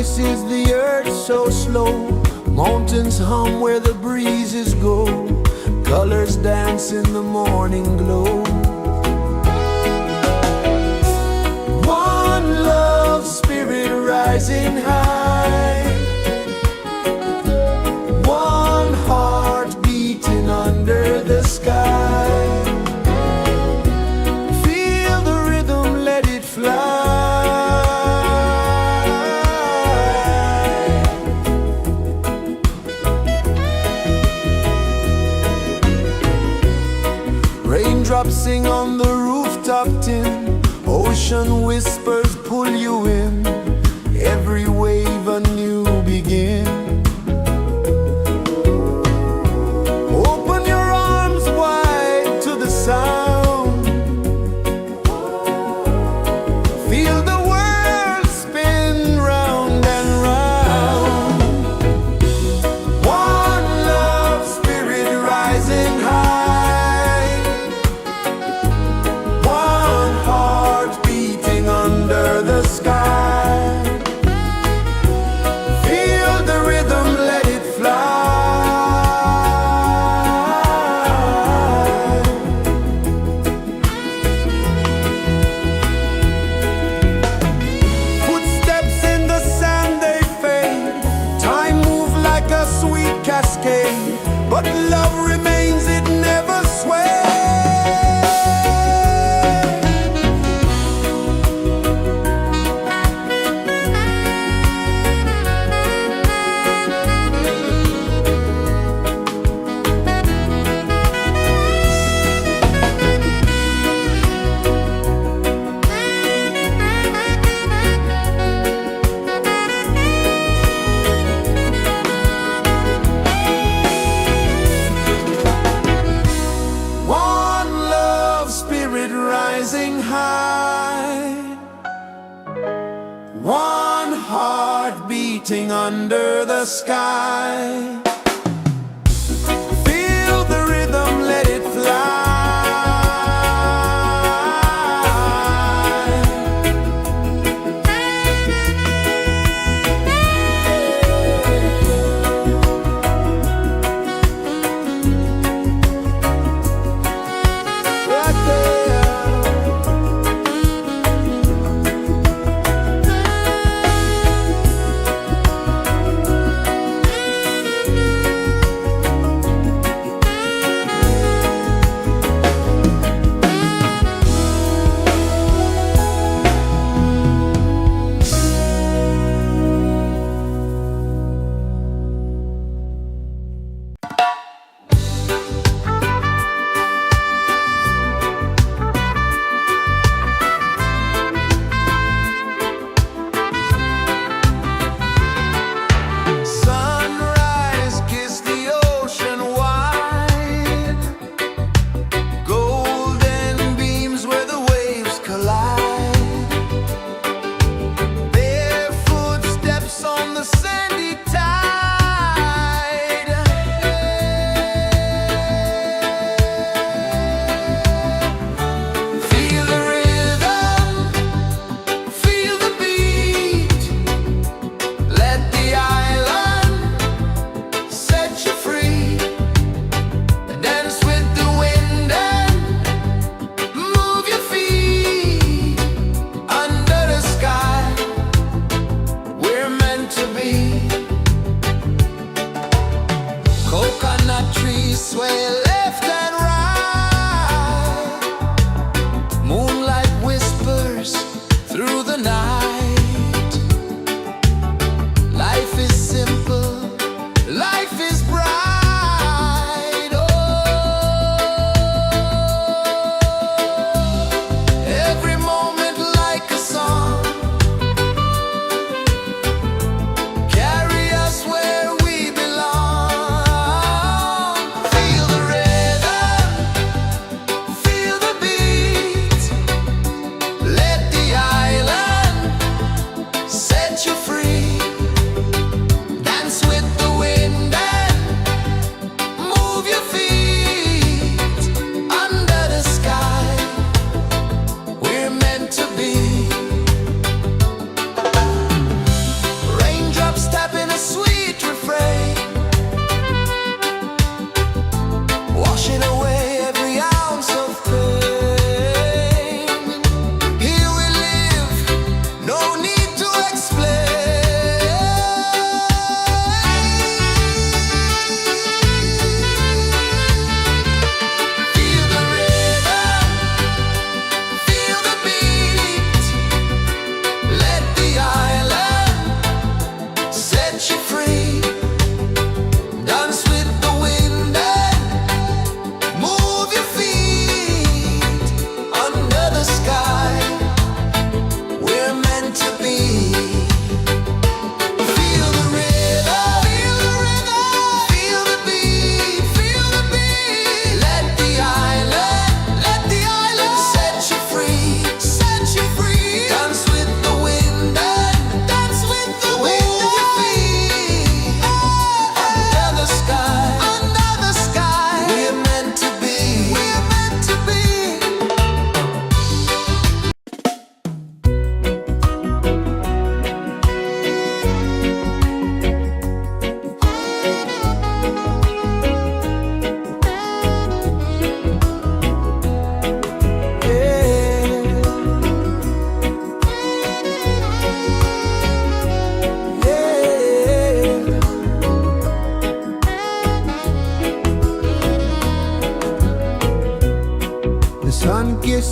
kisses the earth so slow. Mountains hum where the breezes go. Colors dance in the morning glow. One love spirit rising high. One heart beating under the sky. Feel the rhythm, let it fly. Raindrops sing on the rooftop tin. Ocean whispers pull you in. Every wave a new begin. Open your arms wide to the sound. Feel the world spin round and round. One love spirit rising high. One heart beating under the sky. Feel the rhythm, let it fly. Footsteps in the sand, they fade. Time moves like a sweet cascade. But love remains, it never sways. One love spirit rising high. One heart beating under the sky. Feel the rhythm, let it fly. Right there.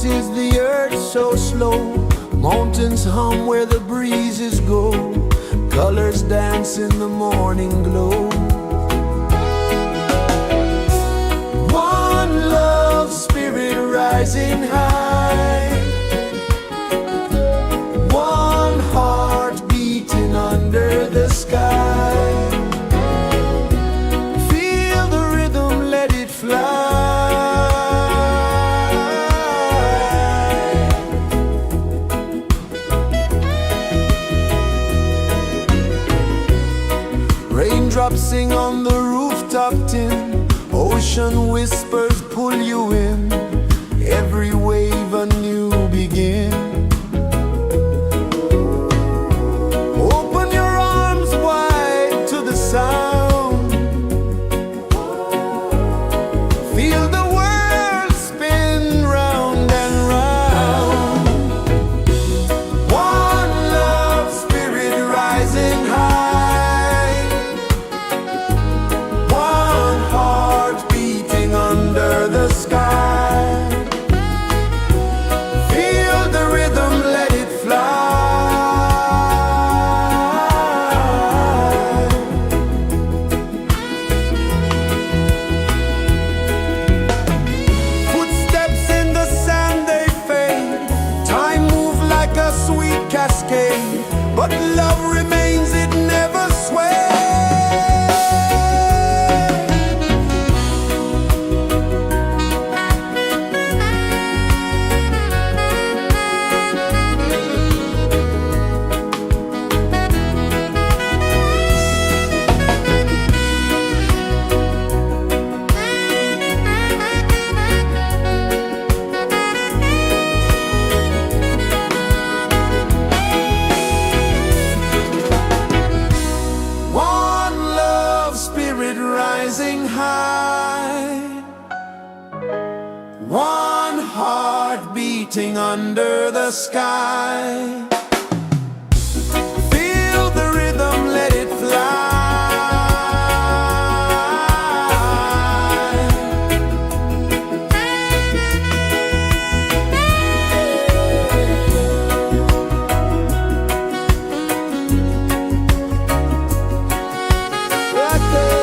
is the earth so slow? Mountains hum where the breezes go. Colors dance in the morning glow. One love spirit rising high. One heart beating under the sky. Feel the rhythm, let it fly. Raindrops sing on the rooftop tin. Ocean whispers pull you in. Every wave a new begin. Open your arms wide to the sound. Feel the world spin round and round. One love spirit rising high. One heart beating under the sky. Feel the rhythm, let it fly. Footsteps in the sand, they fade. Time moves like a sweet cascade, but love remains, it never sways. One love spirit rising high. One heart beating under the sky. Feel the rhythm, let it fly. Right there.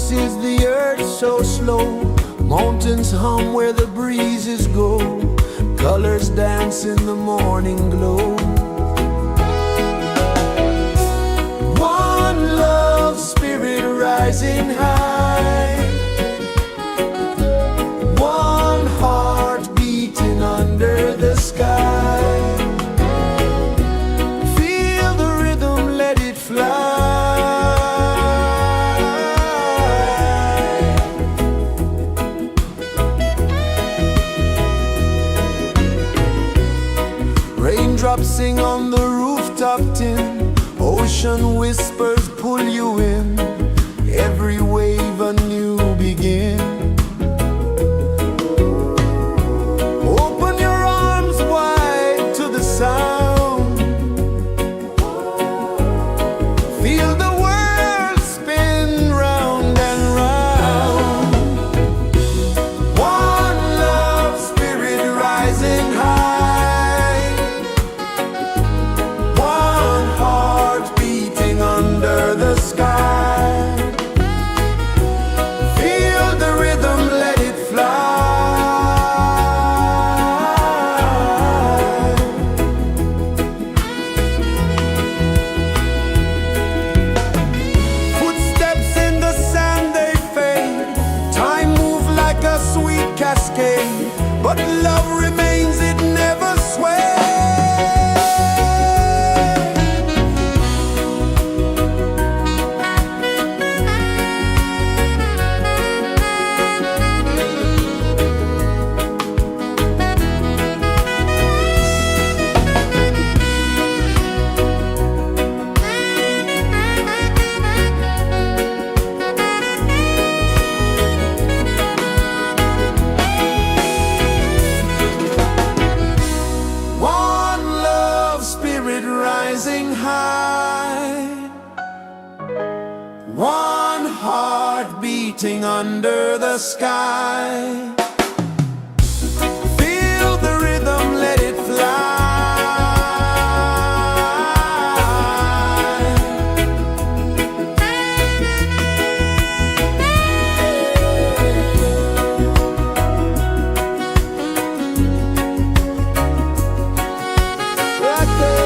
pulses the earth so slow. Mountains hum where the breezes go. Colors dance in the morning glow. One love spirit rising high. One heart beating under the sky. Feel the rhythm, let it fly. Raindrops sing on the rooftop tin. Ocean whispers pull you in. Every wave a new begin. Open your arms wide to the sound. Feel the world spin round and round. One love spirit rising high. One heart beating under the sky. Feel the rhythm, let it fly. Footsteps in the sand, they fade. Time moves like a sweet cascade, but love remains, it never sways. One love spirit rising high. One heart beating under the sky. Feel the rhythm, let it fly. Right there.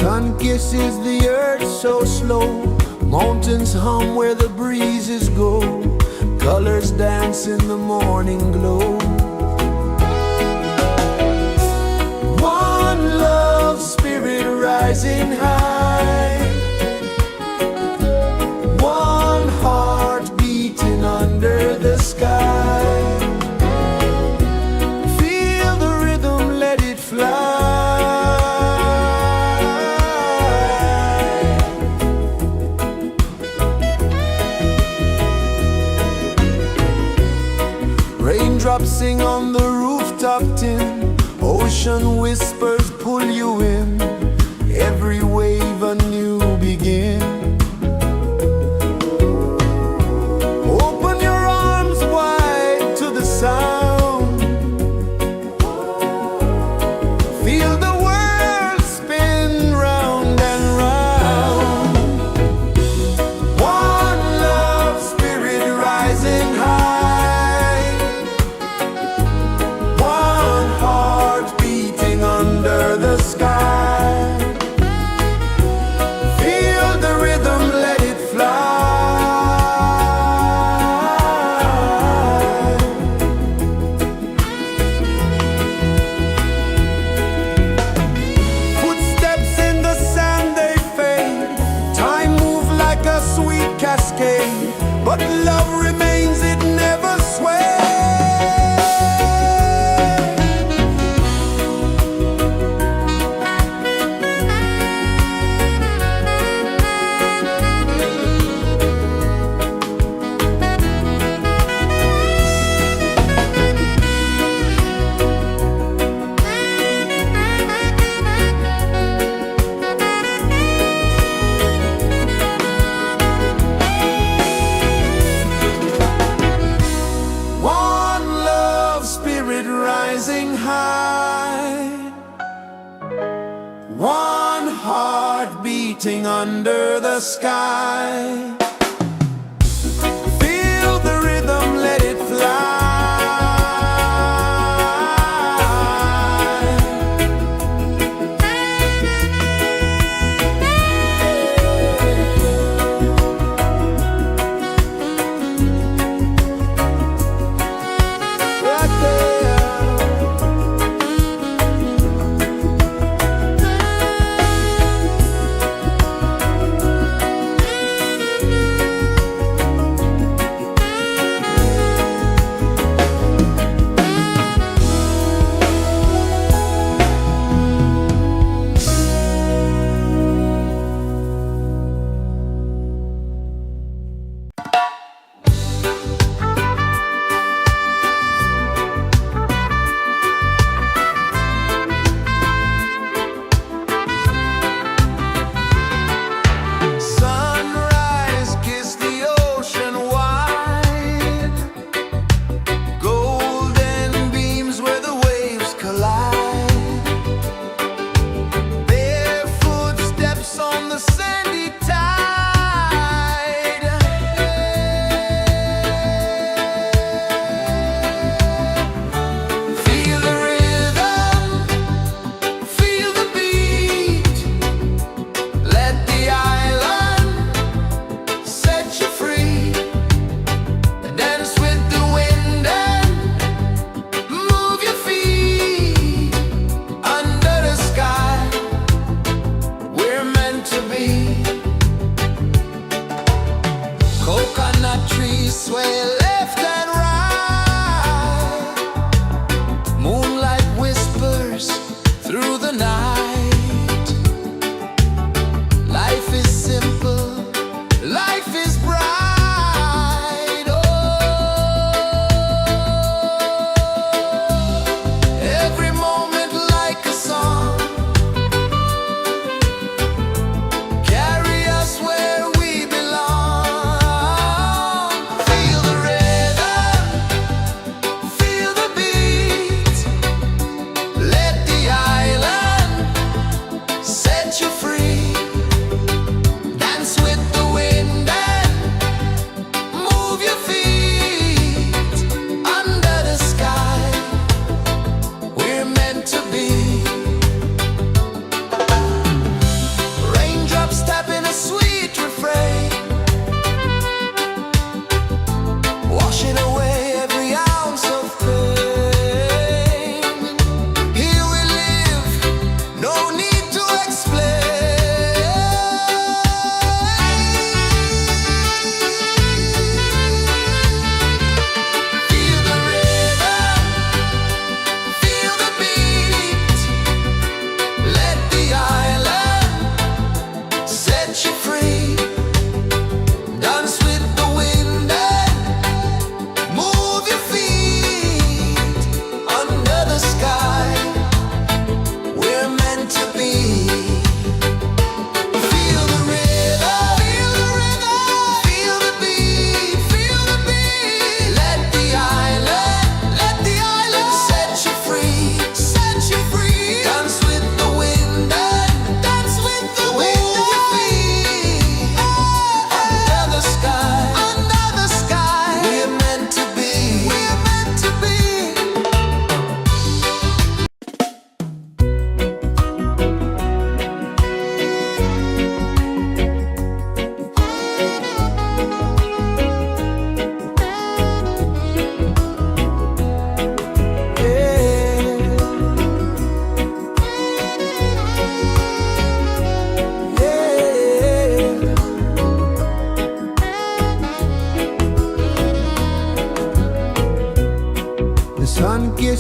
Sun kisses the earth so slow, mountains hum where the breezes go, colors dance in the morning glow. One love spirit rising high, one heart beating under the sky. Feel the rhythm, let it fly. Raindrops sing on the rooftop tin, ocean whispers pull you in, every wave a new begin. Open your arms wide to the sound, feel the world spin round and round. One love spirit rising high, one heart beating under the sky. Feel the rhythm, let it fly. Footsteps in the sand, they fade, time moves like a sweet cascade, but love remains, it never sways. One love spirit rising high, one heart beating under the sky. Feel the rhythm, let it fly. Right there.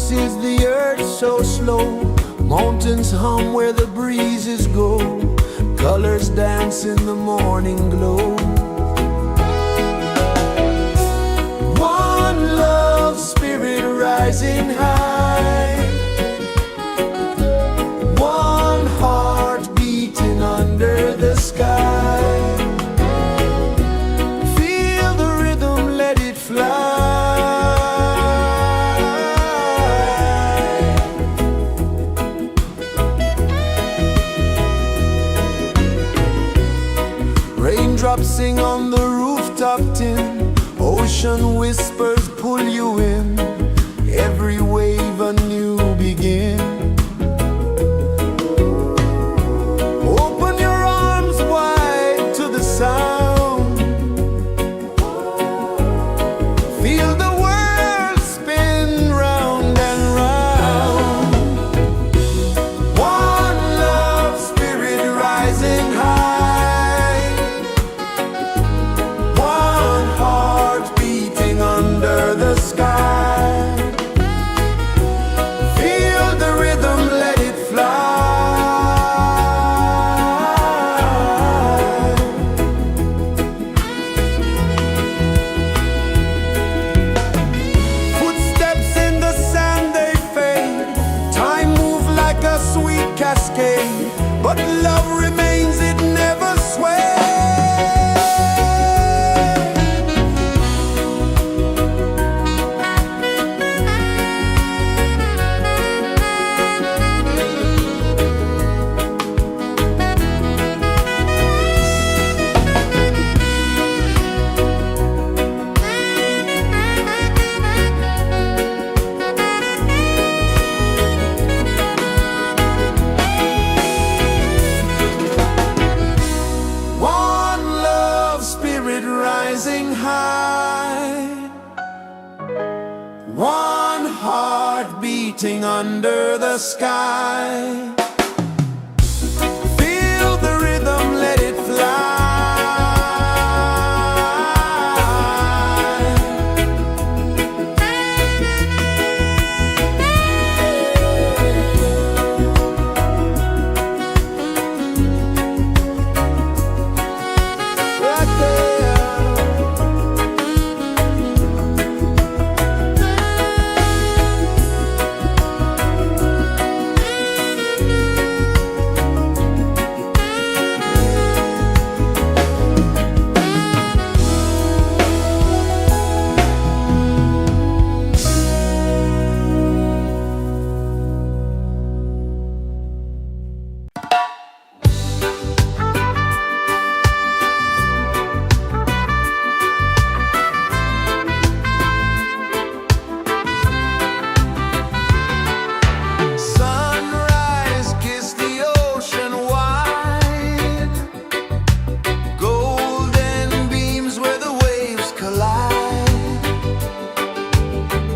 pulses the earth so slow. Mountains hum where the breezes go. Colors dance in the morning glow. One love, spirit rising high. One heart beating under the sky. Feel the rhythm, let it fly. Raindrops sing on the rooftop tin. Ocean whispers pull you in. Every wave a new begin. Open your arms wide to the sound. Feel the world spin round and round. One love, spirit rising high. One heart beating under the sky. Feel the rhythm, let it fly. Footsteps in the sand, they fade. Time moves like a sweet cascade, but love remains, it never sways. One love, spirit rising high. One heart beating under the sky. Feel the rhythm, let it fly. Right there. Sunrise, kiss the ocean wide. Golden beams where the waves collide.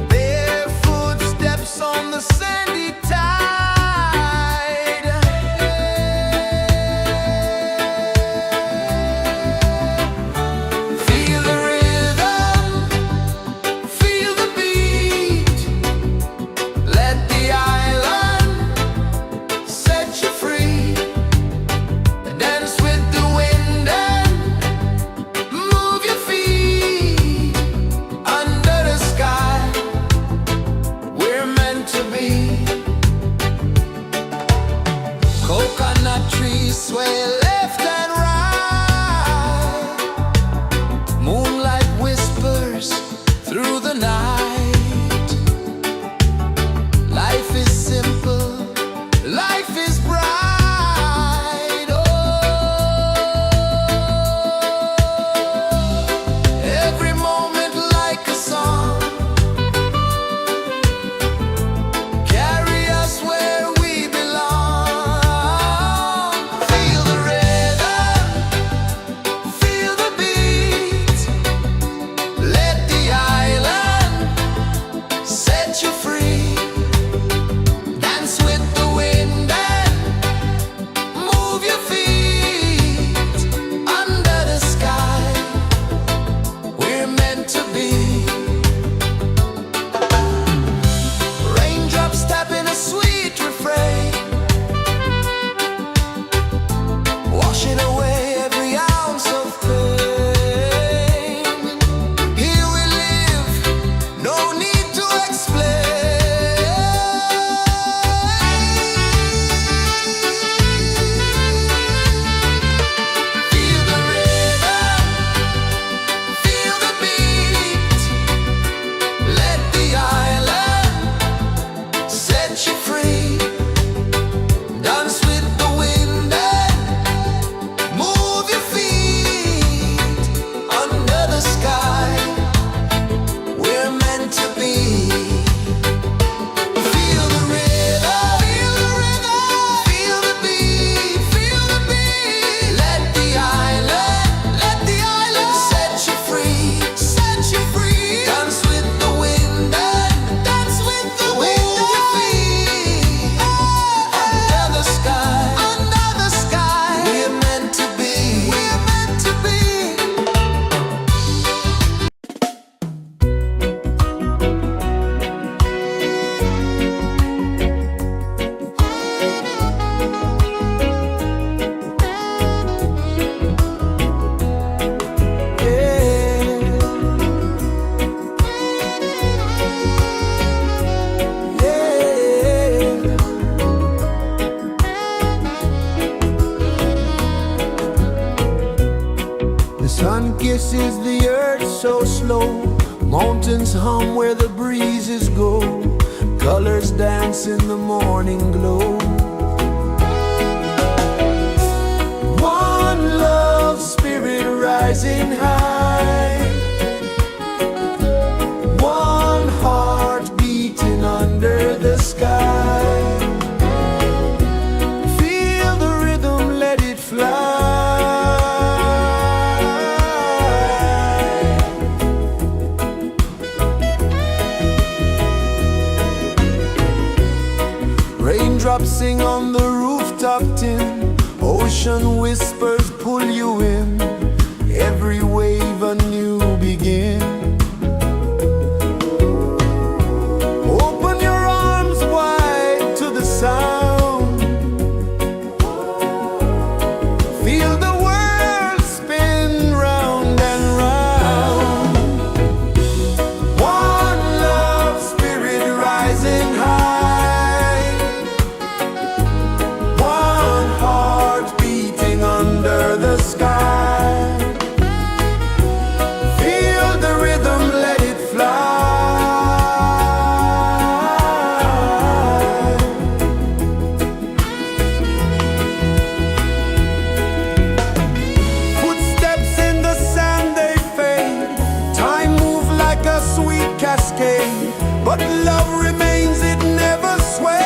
Barefoot steps on the sandy tide. Feel the rhythm, feel the beat. Let the island set you free. Dance with the wind and move your feet. Under the sky, we're meant to be. Coconut trees sway left and right. Moonlight whispers through the night. Life is simple, life is bright. Oh, every moment like a song. Carry us where we belong. Feel the rhythm, Sun kisses the earth so slow, mountains hum where the breezes go, colors dance in the morning glow. One love spirit rising high, one heart beating under the sky. Feel the rhythm, let it fly. Raindrops sing on the rooftop tin, ocean whispers pull you in, every wave a new begin. Open your arms wide to the sound, feel the world spin round and round. One love spirit rising high, one heart beating under the sky. Feel the rhythm, let it fly. Footsteps in the sand, they fade, time moves like a sweet cascade, but love remains, it never sways.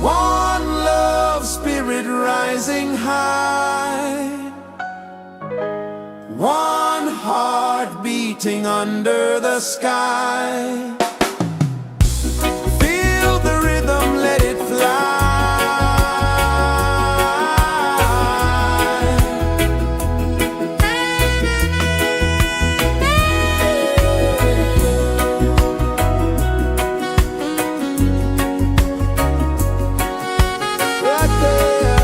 One love spirit rising high, one heart beating under the sky. Feel the rhythm, let it fly. Right there.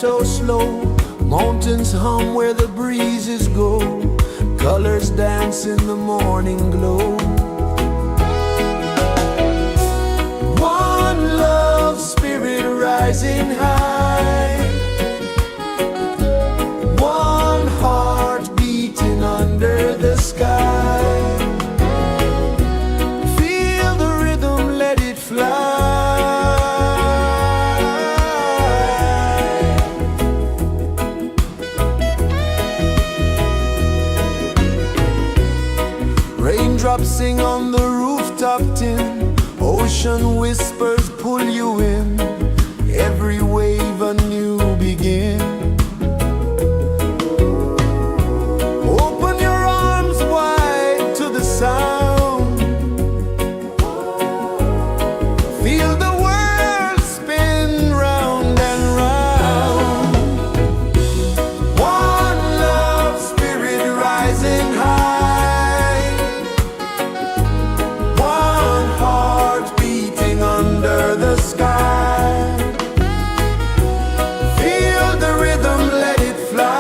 so slow. Mountains hum where the breezes go. Colors dance in the morning glow. One love spirit rising high. One heart beating under the sky. Feel the rhythm, let it fly. Raindrops sing on the rooftop tin. Ocean whispers pull you in. Every wave a new begin. Open your arms wide to the sound. Feel the world spin round and round. One love spirit rising high. One heart beating under the sky. Feel the rhythm, let it fly.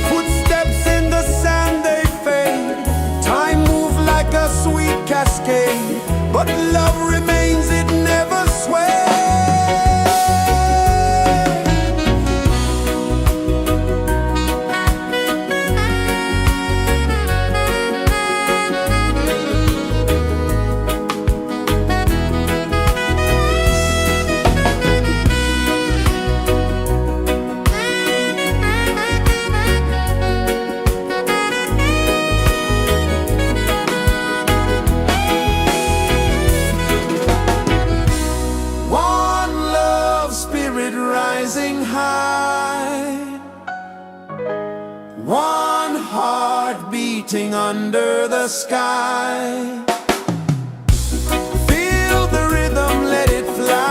Footsteps in the sand, they fade. Time moves like a sweet cascade. But love remains, it never sways. One love spirit rising high. One heart beating under the sky. Feel the rhythm, let it fly.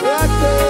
Right there.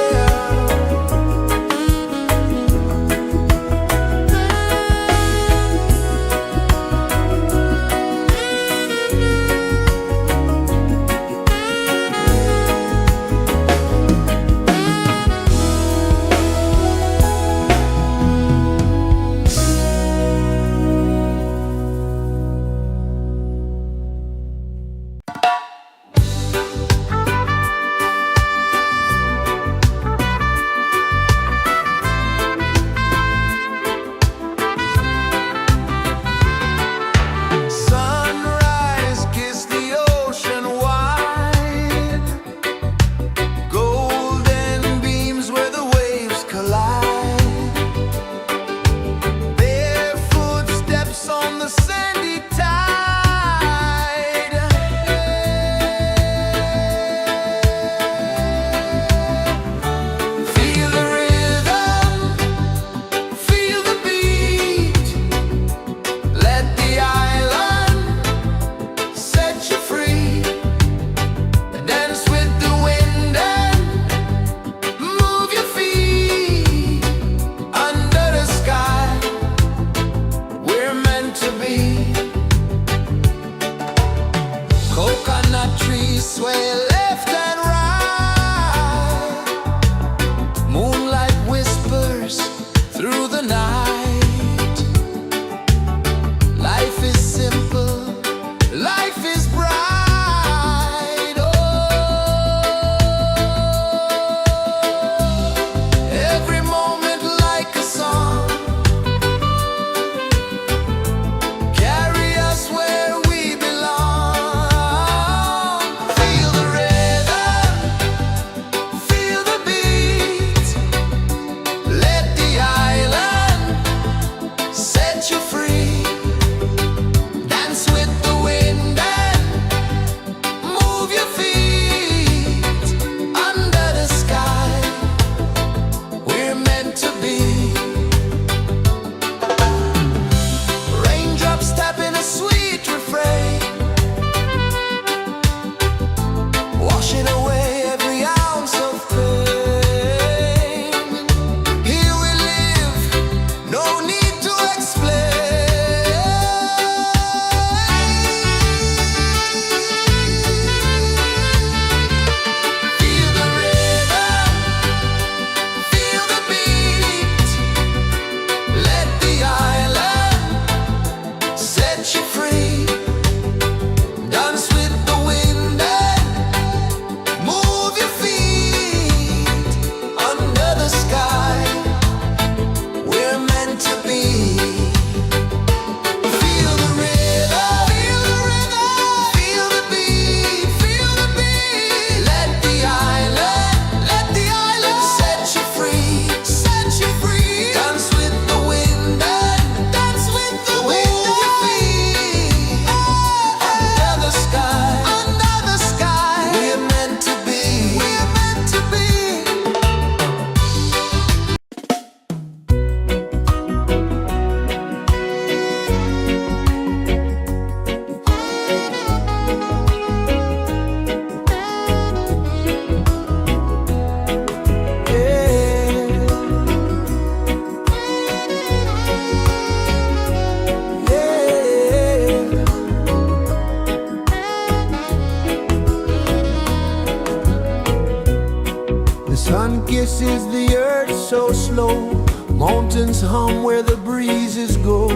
pulses the earth so slow. Mountains hum where the breezes go.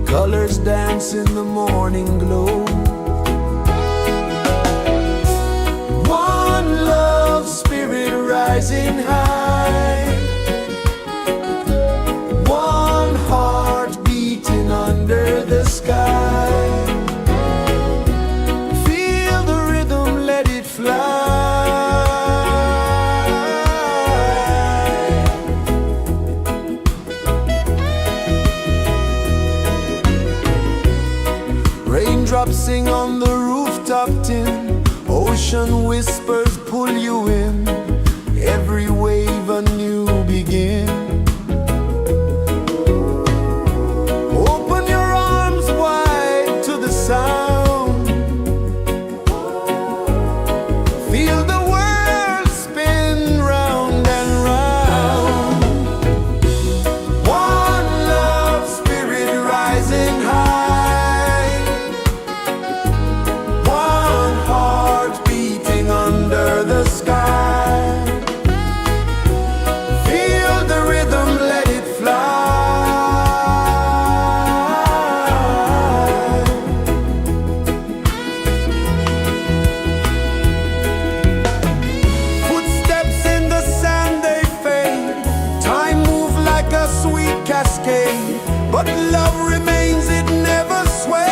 Colors dance in the morning glow. One love spirit rising high. One heart beating under the sky. Feel the rhythm, let it fly. Raindrops sing on the rooftop tin. Ocean whispers pull you in. Every wave a new begin. Open your arms wide to the sound. Feel the world spin round and round. One love spirit rising high. One heart beating under the sky. Feel the rhythm, let it fly. Footsteps in the sand, they fade. Time moves like a sweet cascade, but love remains, it never sways.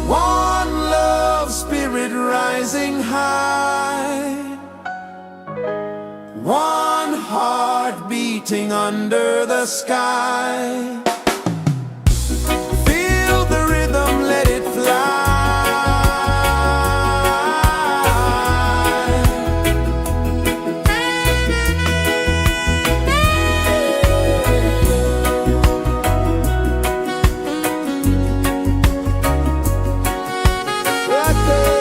One love spirit rising high. One heart beating under the sky. Feel the rhythm, let it fly. Right there.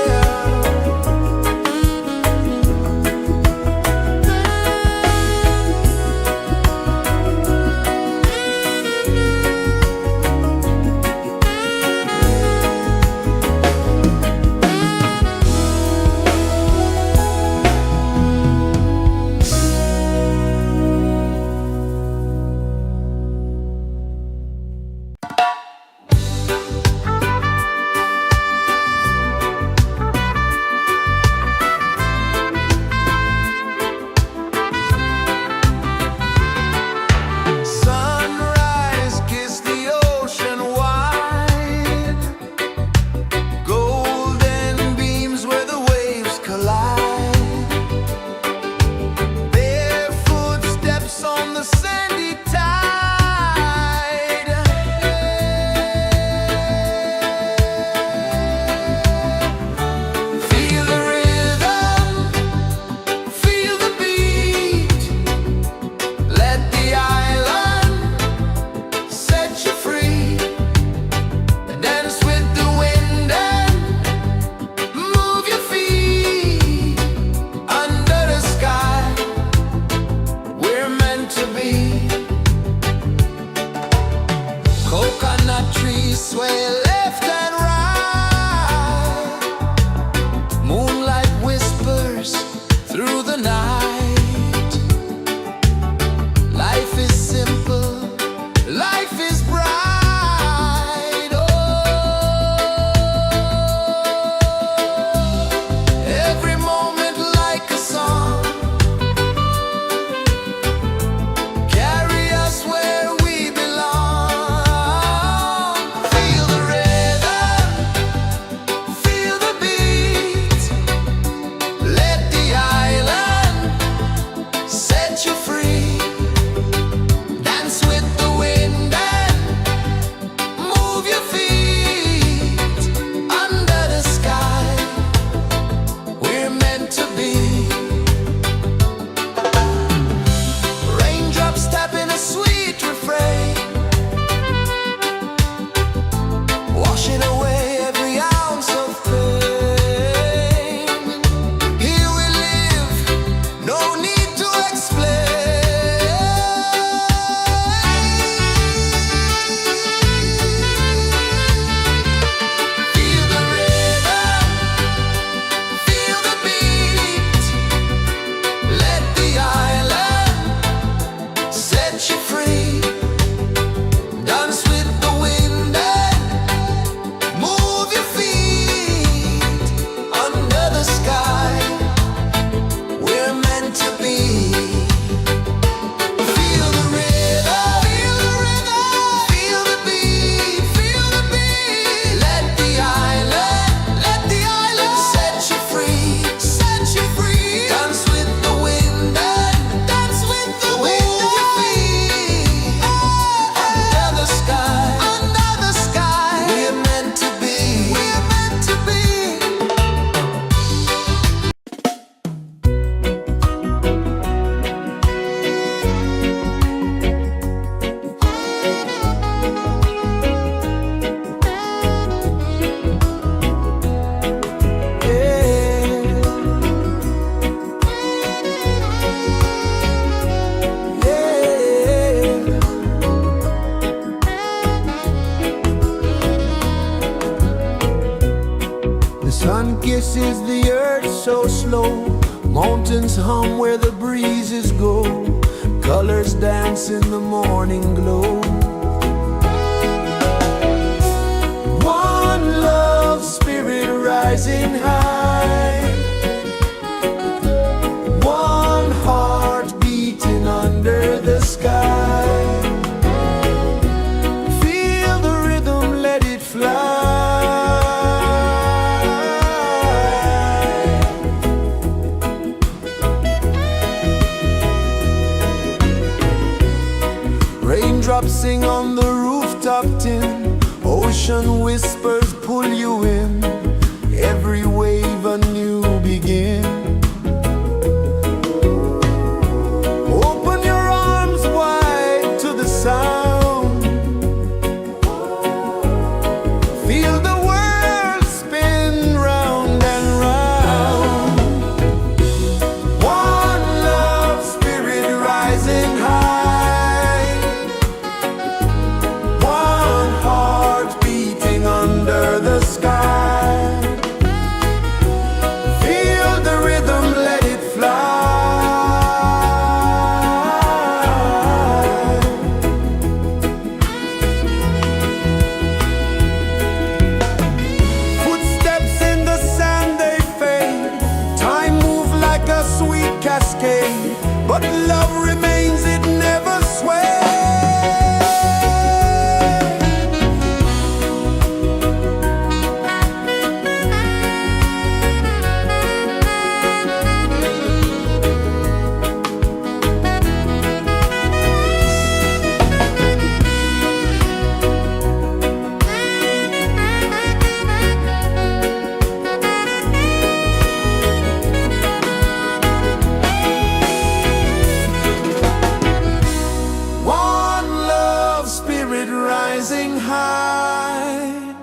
Sun kisses the earth so slow, mountains hum where the breezes go, colors dance in the morning glow. One love spirit rising high, one heart beating under the sky. Feel the rhythm, let it fly. Raindrops sing on the rooftop tin, ocean whispers pull you in, every wave a new begin. Open your arms wide to the sound, feel the world spin round and round. One love spirit rising high, one heart beating under the sky. Feel the rhythm, let it fly. Footsteps in the sand, they fade, time move like a sweet cascade, but love remains, it never sways. One love spirit rising high,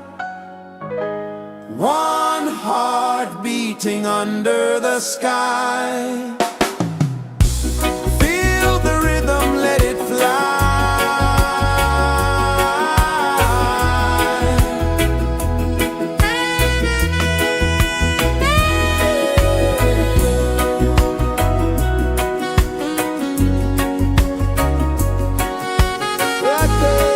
one heart beating under the sky. Feel the rhythm, let it fly. Right there.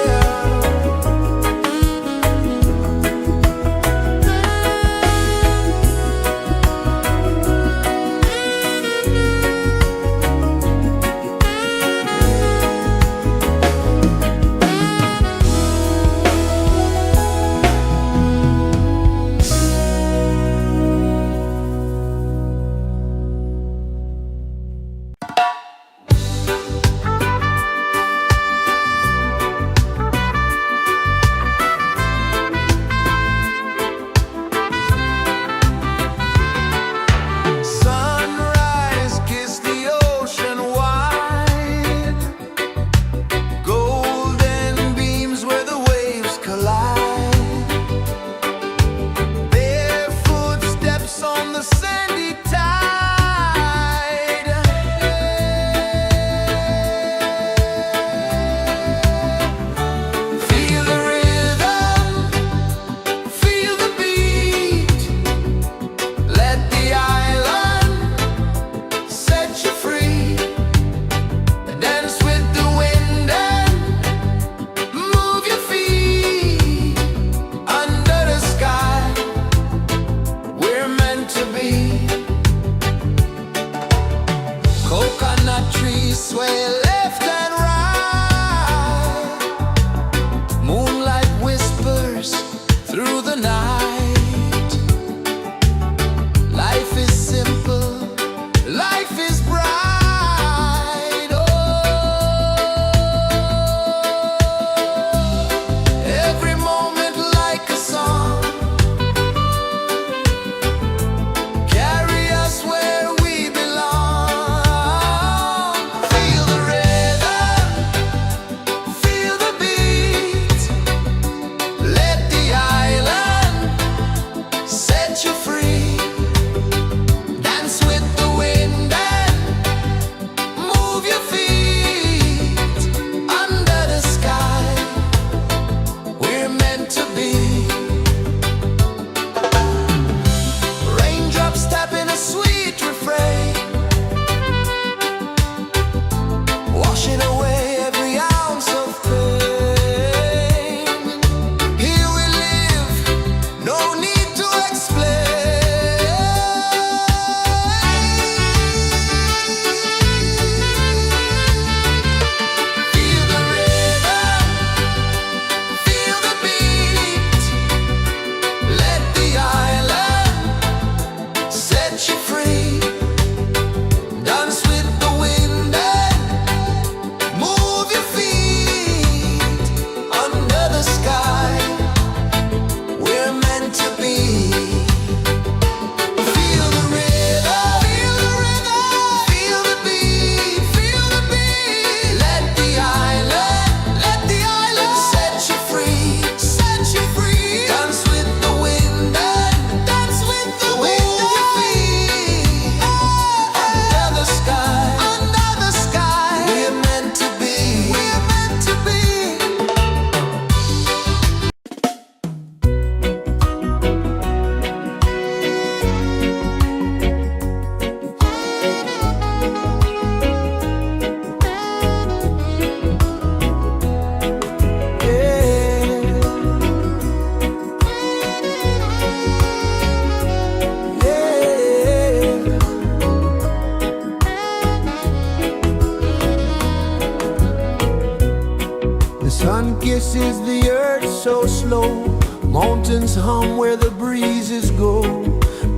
is the earth so slow? Mountains hum where the breezes go.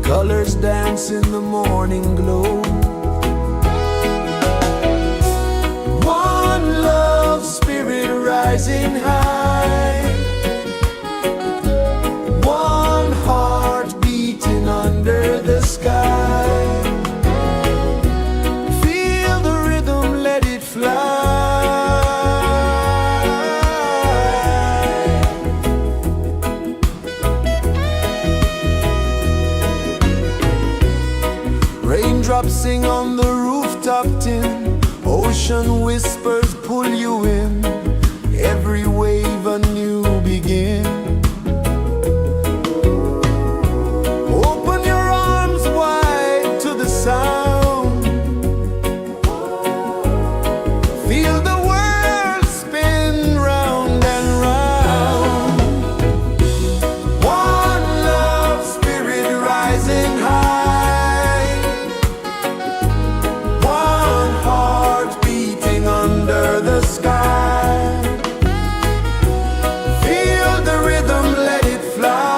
Colors dance in the morning glow. One love, spirit rising high. One heart beating under the sky. Feel the rhythm, let it fly. Raindrops sing on the rooftop tin. Ocean whispers pull you in. Every wave a new begin. Open your arms wide to the sound. Feel the world spin round and round. One love, spirit rising high. One heart beating under the sky. Feel the rhythm, let it fly.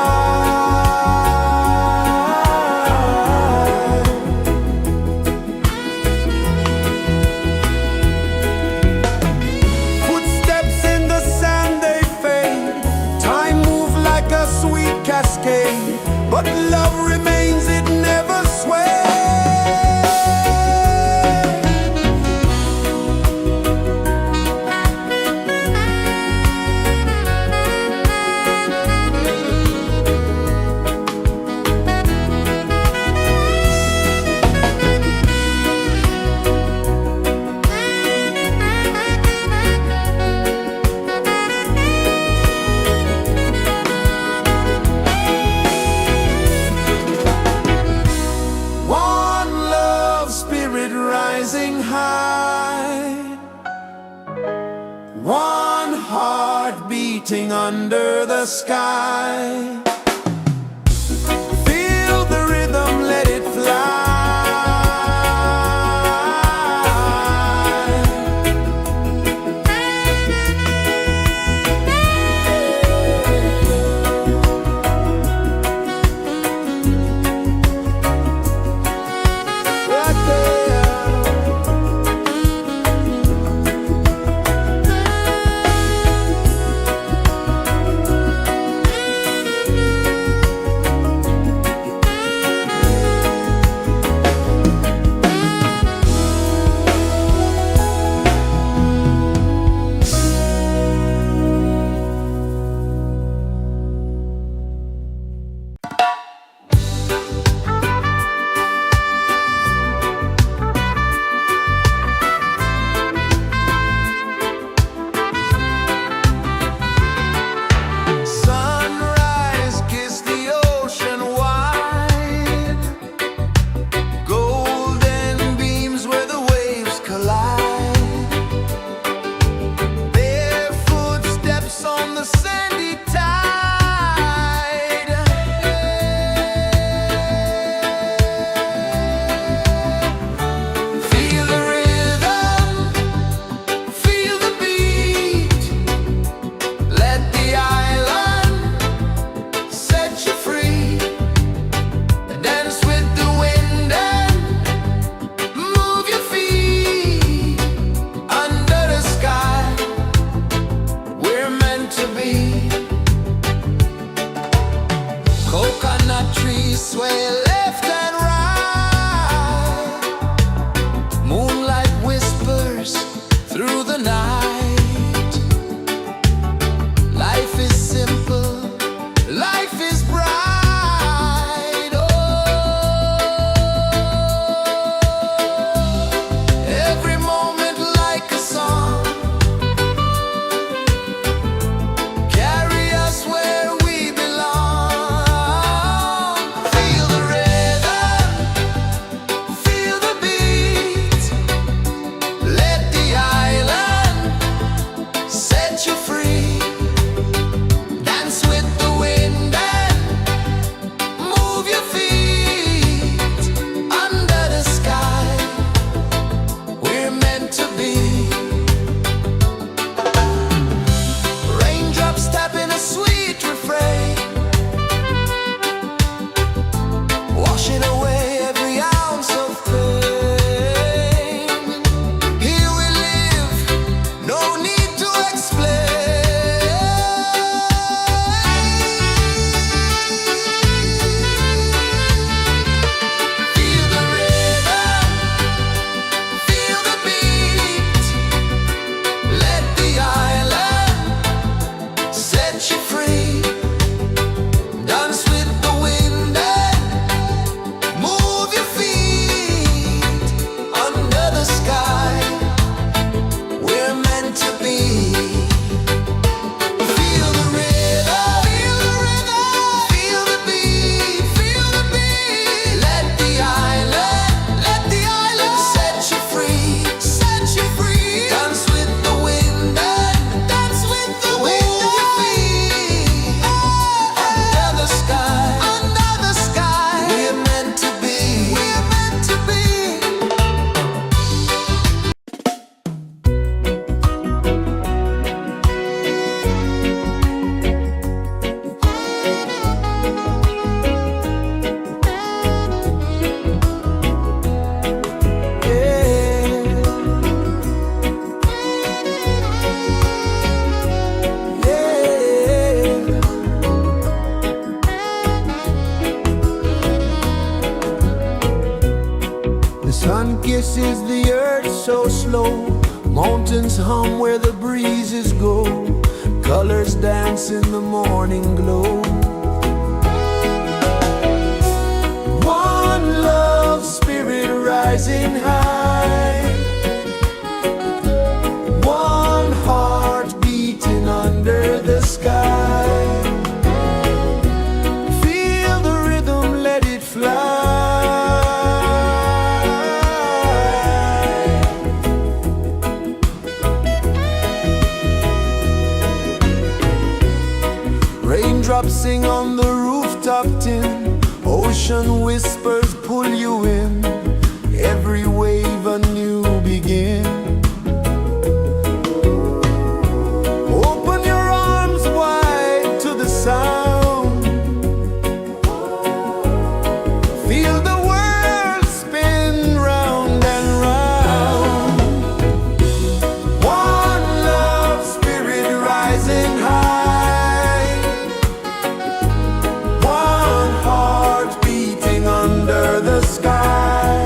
Footsteps in the sand, they fade. Time moves like a sweet cascade, but love remains, it never sways. One love, spirit rising high. One heart beating under the sky. Feel the rhythm, let it fly. Right there. Sunrise, kiss the ocean wide. Golden beams where the waves collide. Their footsteps on the sandy tide. Feel the rhythm, feel the beat. Let the island set you free. Dance with the wind and move your feet. Under the sky, we're meant to be. Coconut trees sway left and right. Moonlight whispers through the night. Life is simple, life is bright. Oh, every moment like a song. Carry us where we belong. Feel the rhythm. Sun kisses the earth so slow, mountains hum where the breezes go, colors dance in the morning glow. One love, spirit rising high, one heart beating under the sky. Feel the rhythm, let it fly. Raindrops sing on the rooftop tin, ocean whispers pull you in, every wave a new begin. Open your arms wide to the sound, feel the world spin round and round. One love, spirit rising high, one heart beating under the sky.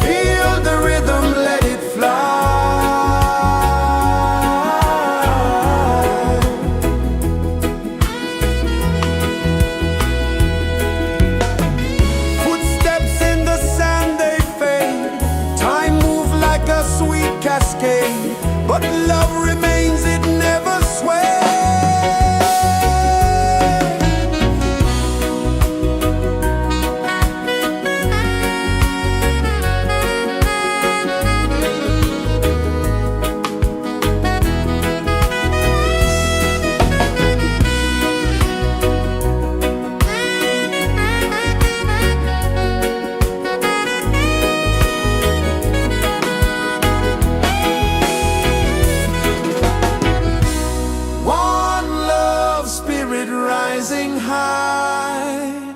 Feel the rhythm, let it fly. Footsteps in the sand, they fade, time moves like a sweet cascade, but love remains, it never sways. One love, spirit rising high,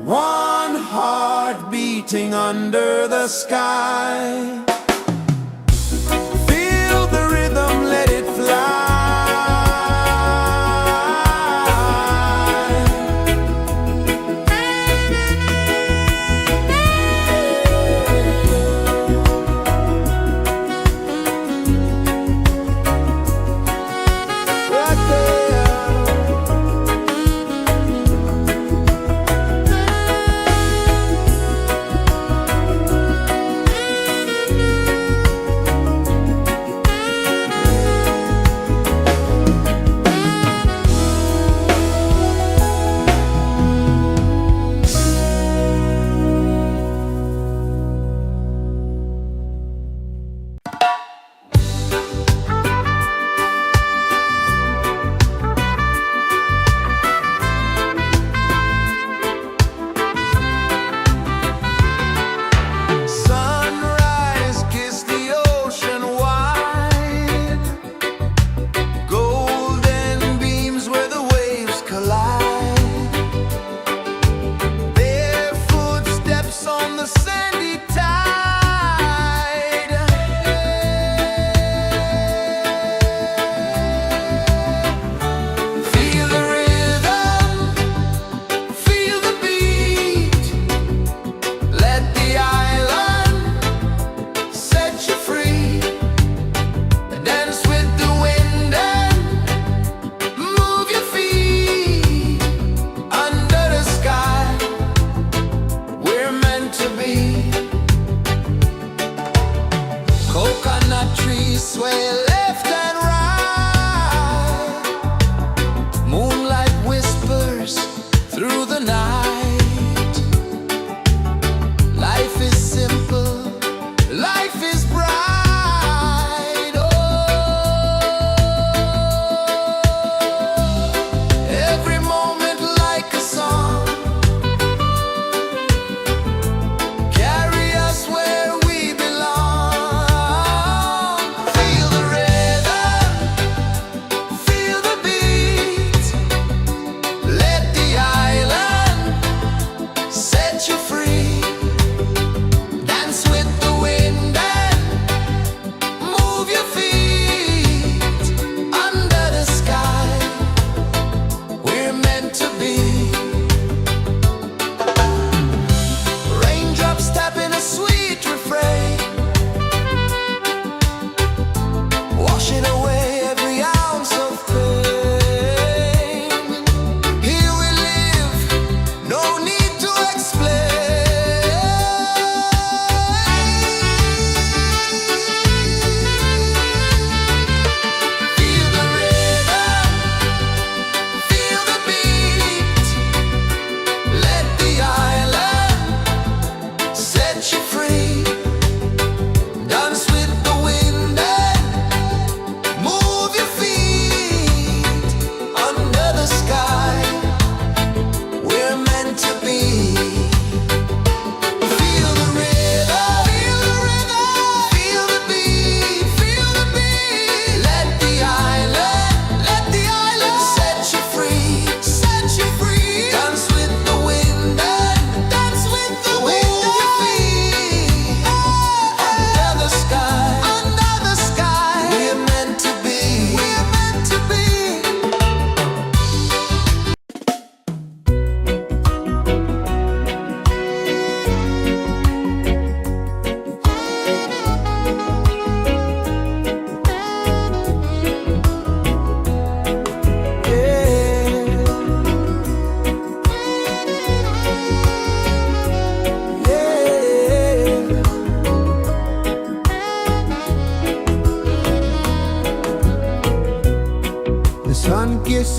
one heart beating under the sky. Feel the rhythm, let it fly. Right there.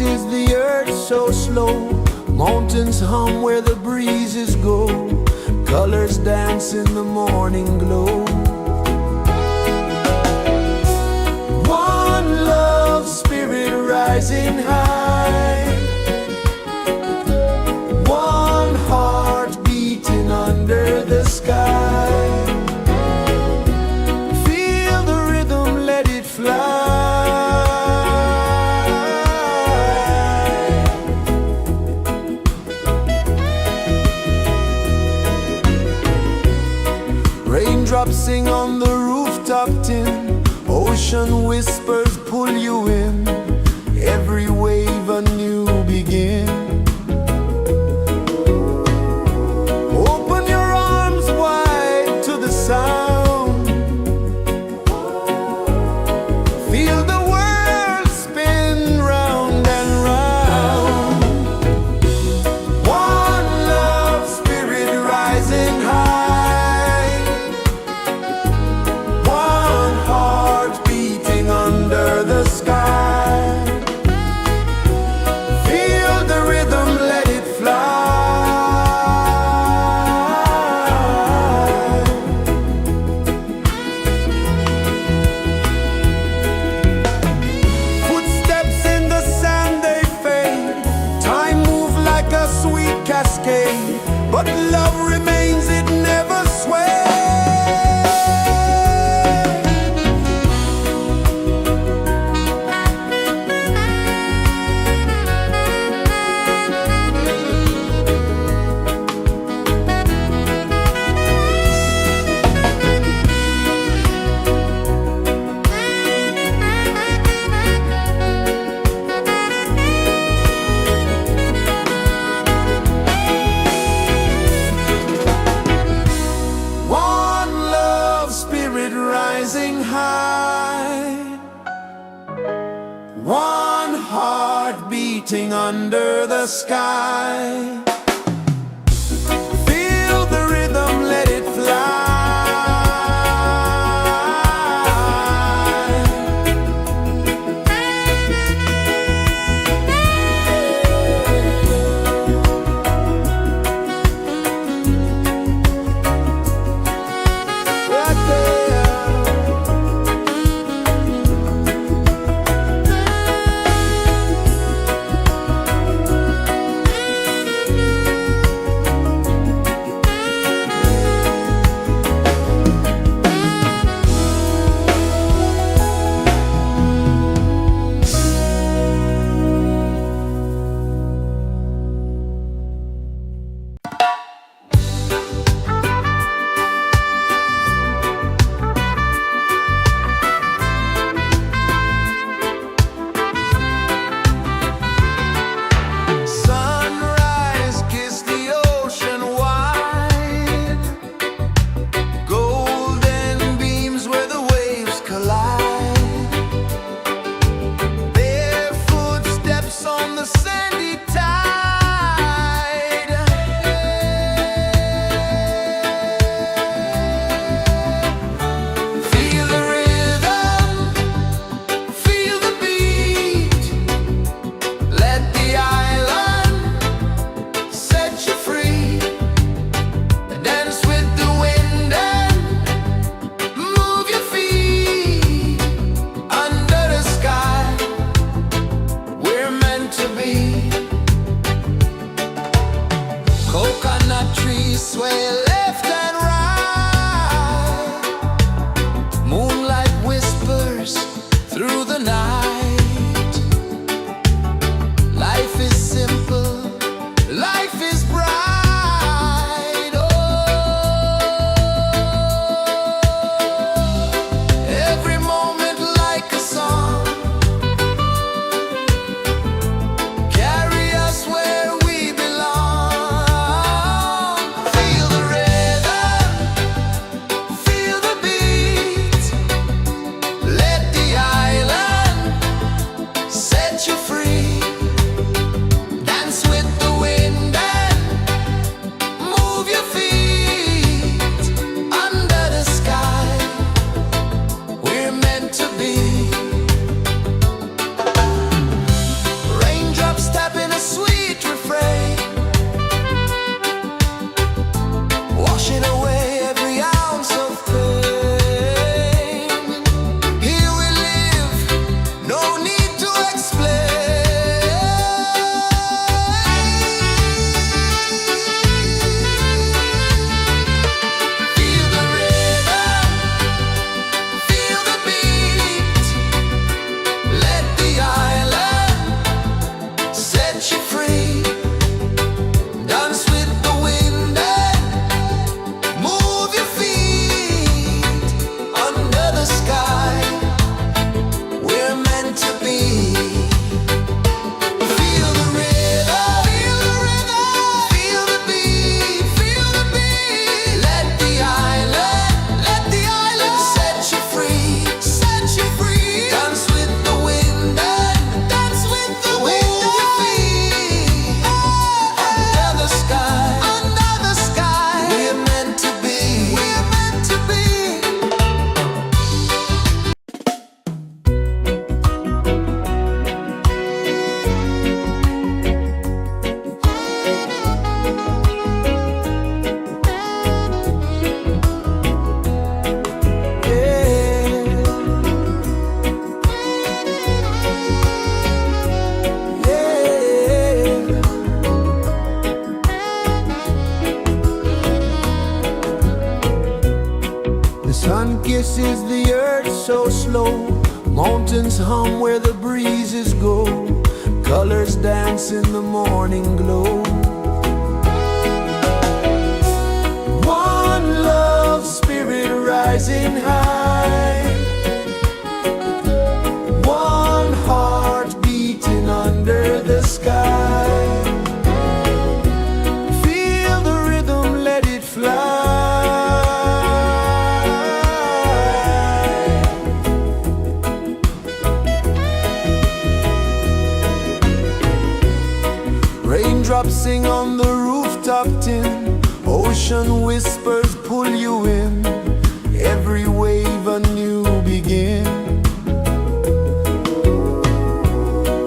is the earth so slow? Mountains hum where the breezes go. Colors dance in the morning glow. One love spirit rising high. One heart beating under the sky. Feel the rhythm, let it fly. Raindrops sing on the rooftop tin. Ocean whispers pull you in. Every wave a new begin. Open your arms wide to the sound. Feel the world spin round and round. One love spirit rising high. One heart beating under the sky. Feel the rhythm, let it fly. Footsteps in the sand, they fade. Time moves like a sweet cascade, but love remains, it never sways. One love spirit rising high. One heart beating under the sky. Feel the rhythm, let it fly. Right there. Sunrise, kiss the ocean wide. Golden beams where the waves collide. Bare footsteps on the sandy tide. Feel the rhythm, feel the beat. Let the island set you free. Dance with the wind and move your feet. Under the sky, we're meant to be. Coconut trees sway left and right. Moonlight whispers through the night. Life is simple, life is bright. Oh, every moment like a song. Carry us where we belong. Feel the rhythm, Sun kisses the earth so slow, mountains hum where the breezes go, colors dance in the morning glow. One love spirit rising high, one heart beating under the sky. Feel the rhythm, let it fly. Raindrops sing on the rooftop tin, ocean whispers pull you in, every wave a new begin.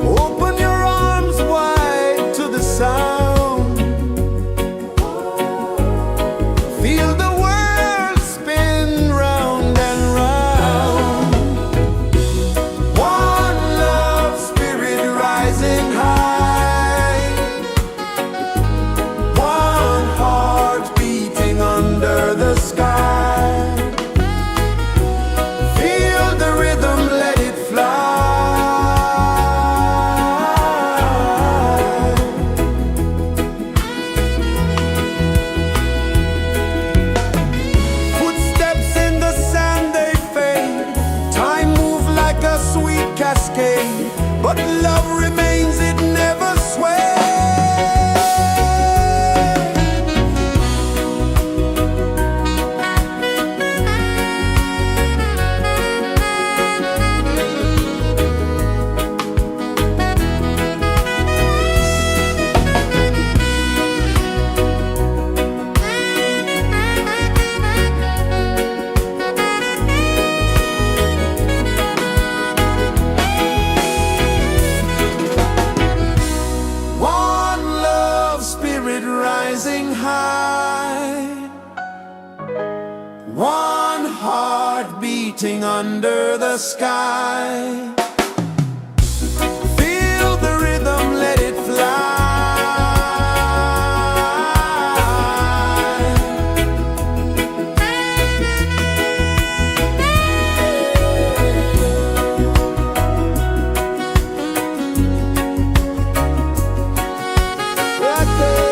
Open your arms wide to the sound, feel the world spin round and round. One love spirit rising high, one heart beating under the sky. Feel the rhythm, let it fly. Footsteps in the sand, they fade, time moves like a sweet cascade, but love remains, it never sways. One love spirit rising high, one heart beating under the sky. Feel the rhythm, let it fly. Right there.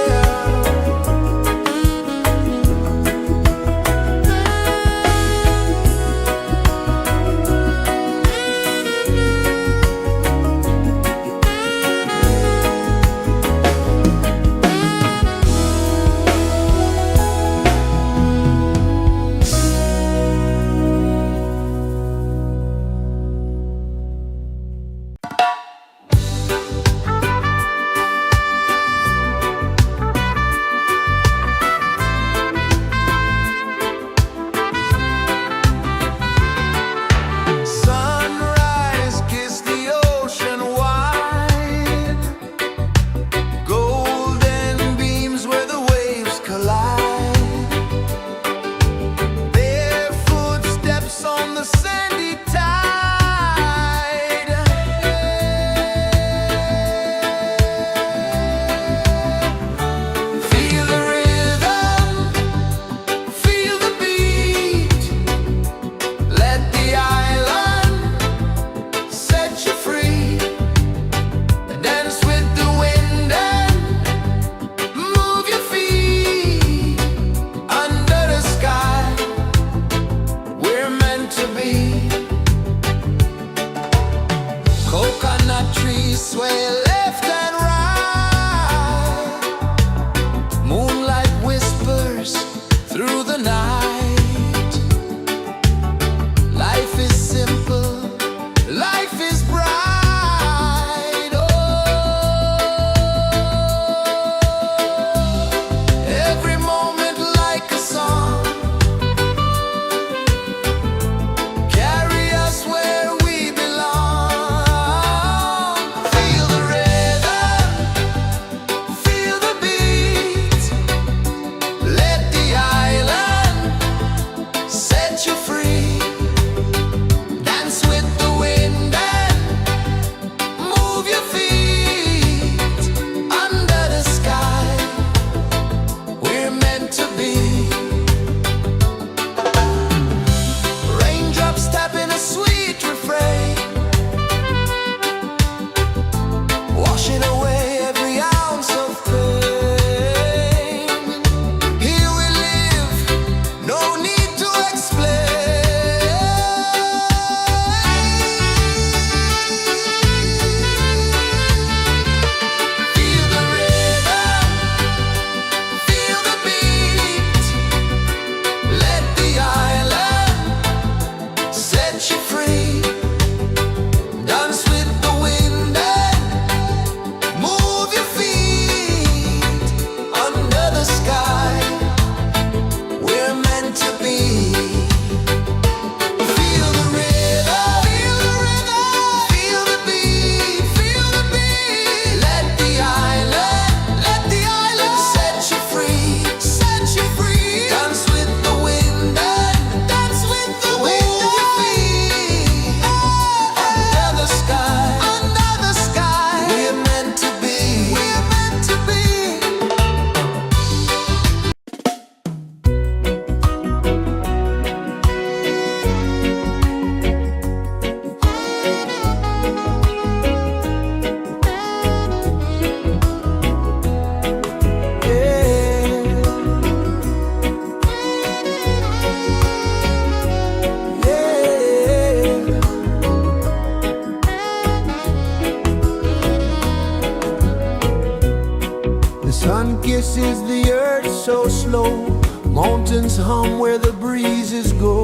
rejoices the earth so slow. Mountains hum where the breezes go.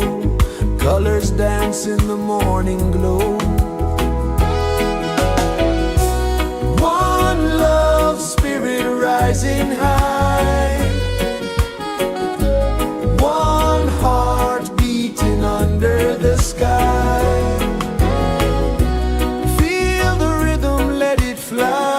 Colors dance in the morning glow. One love spirit rising high. One heart beating under the sky. Feel the rhythm, let it fly.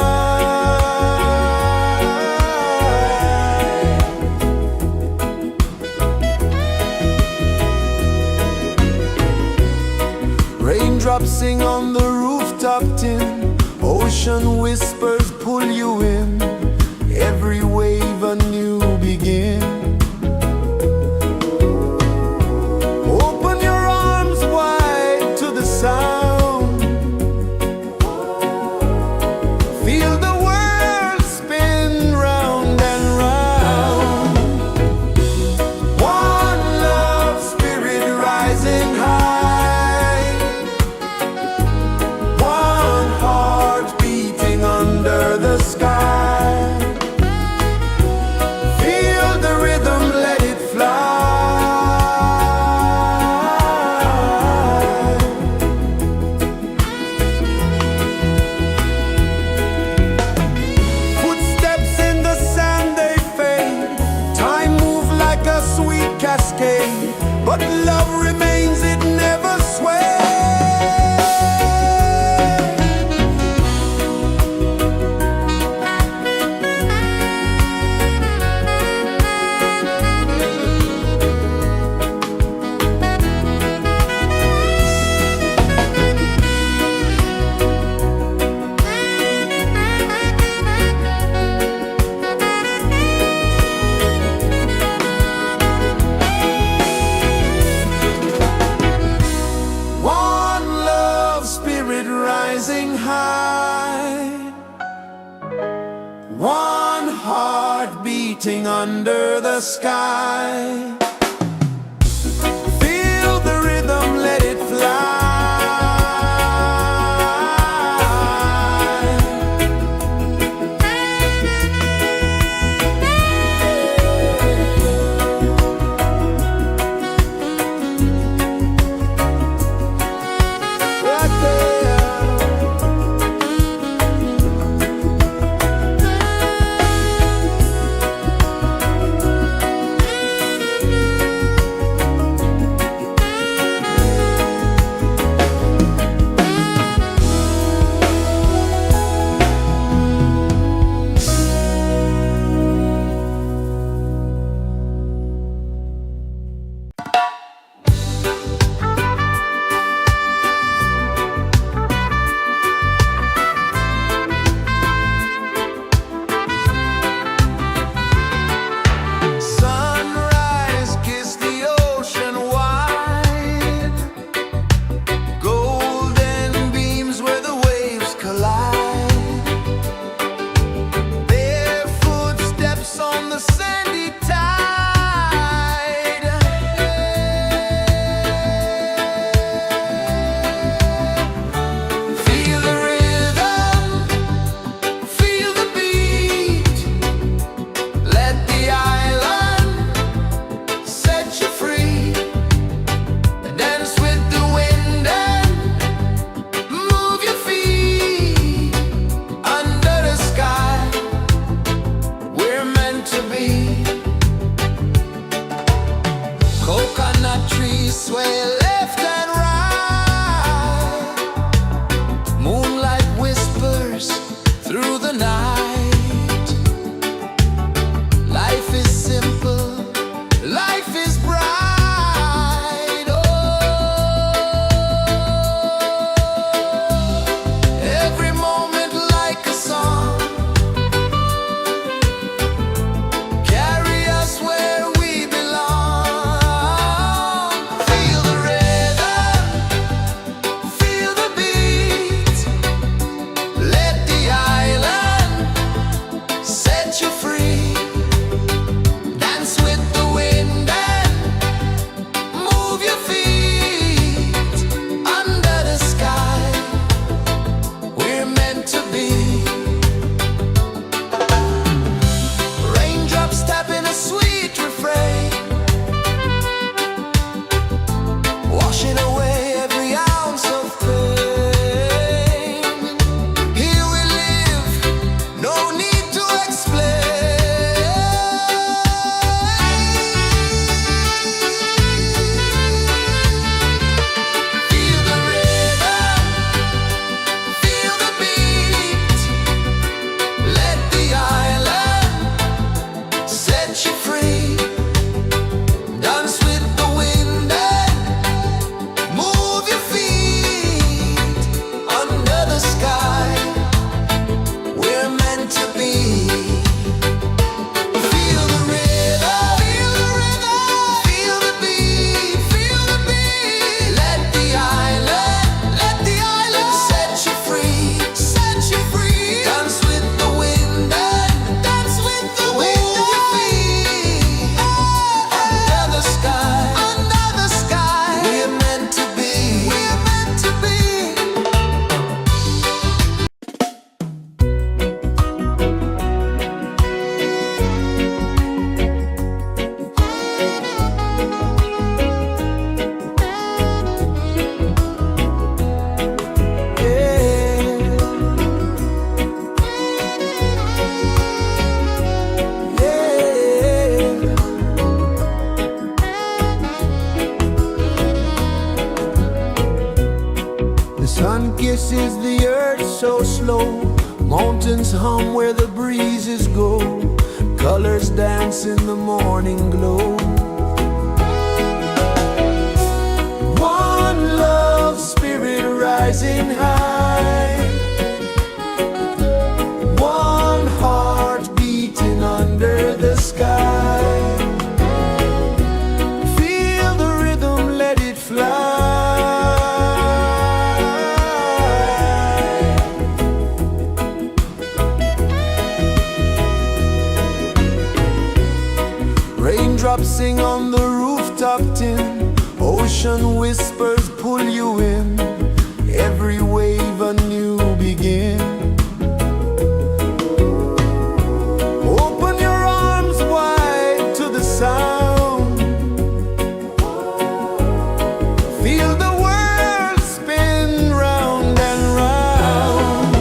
Raindrops sing on the rooftop tin. Ocean whispers pull you in. Every wave a new begin. Open your arms wide to the sound. Feel the world spin round and round. One love spirit rising high. One heart beating under the sky. Feel the rhythm, let it fly. Footsteps in the sand, they fade. Time moves like a sweet cascade, but love remains, it never sways. One love spirit rising high. One heart beating under the sky. Feel the rhythm, let it fly. Right there. Sunrise, kiss the ocean wide. Golden beams where the waves collide. Their footsteps on the sandy tide. Feel the rhythm, feel the beat. Let the island set you free. Dance with the wind and move your feet. Under the sky, we're meant to be. Coconut trees sway left and right. Moonlight whispers through the night. Life is simple, life is bright. Oh, every moment like a song. Carry us where we belong. Feel the rhythm. so slow. Mountains hum where the breezes go. Colors dance in the morning glow. One love, spirit rising high. One heart beating under the sky. Feel the rhythm, let it fly. Raindrops sing on the rooftop tin. Ocean whispers pull you in. Every wave a new begin. Open your arms wide to the sound. Feel the world spin round and round.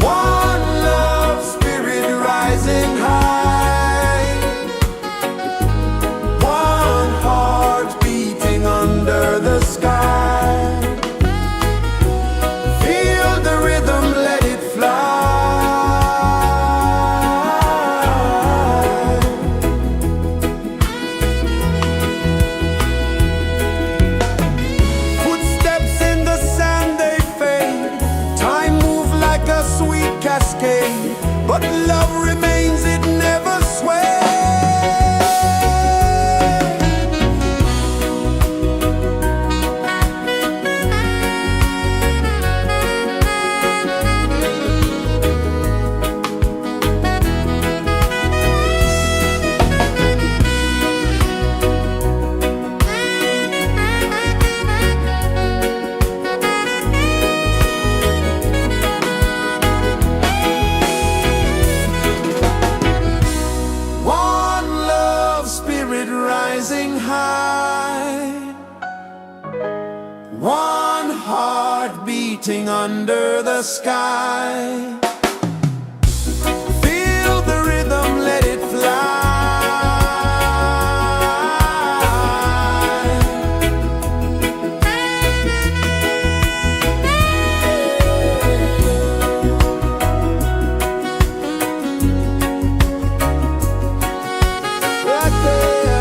One love, spirit rising high. One heart beating under the sky. Feel the rhythm, let it fly. Footsteps in the sand, they fade. Time moves like a sweet cascade, but love remains, it never sways. One love, spirit rising high. One heart beating under the sky. Feel the rhythm, let it fly. Right there.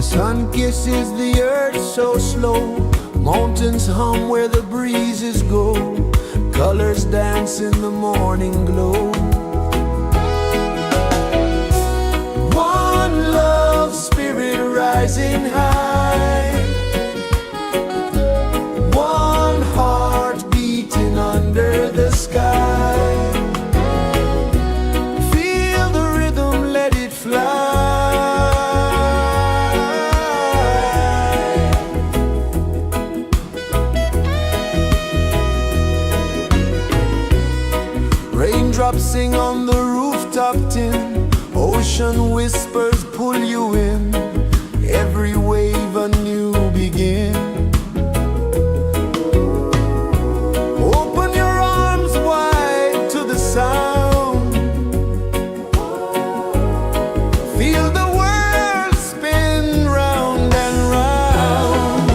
Sun kisses the earth so slow, mountains hum where the breezes go, colors dance in the morning glow. One love spirit rising high, one heart beating under the sky. Feel the rhythm, let it fly. Raindrops sing on the rooftop tin, ocean whispers pull you in, every wave a new begin. Open your arms wide to the sound, feel the world spin round and round.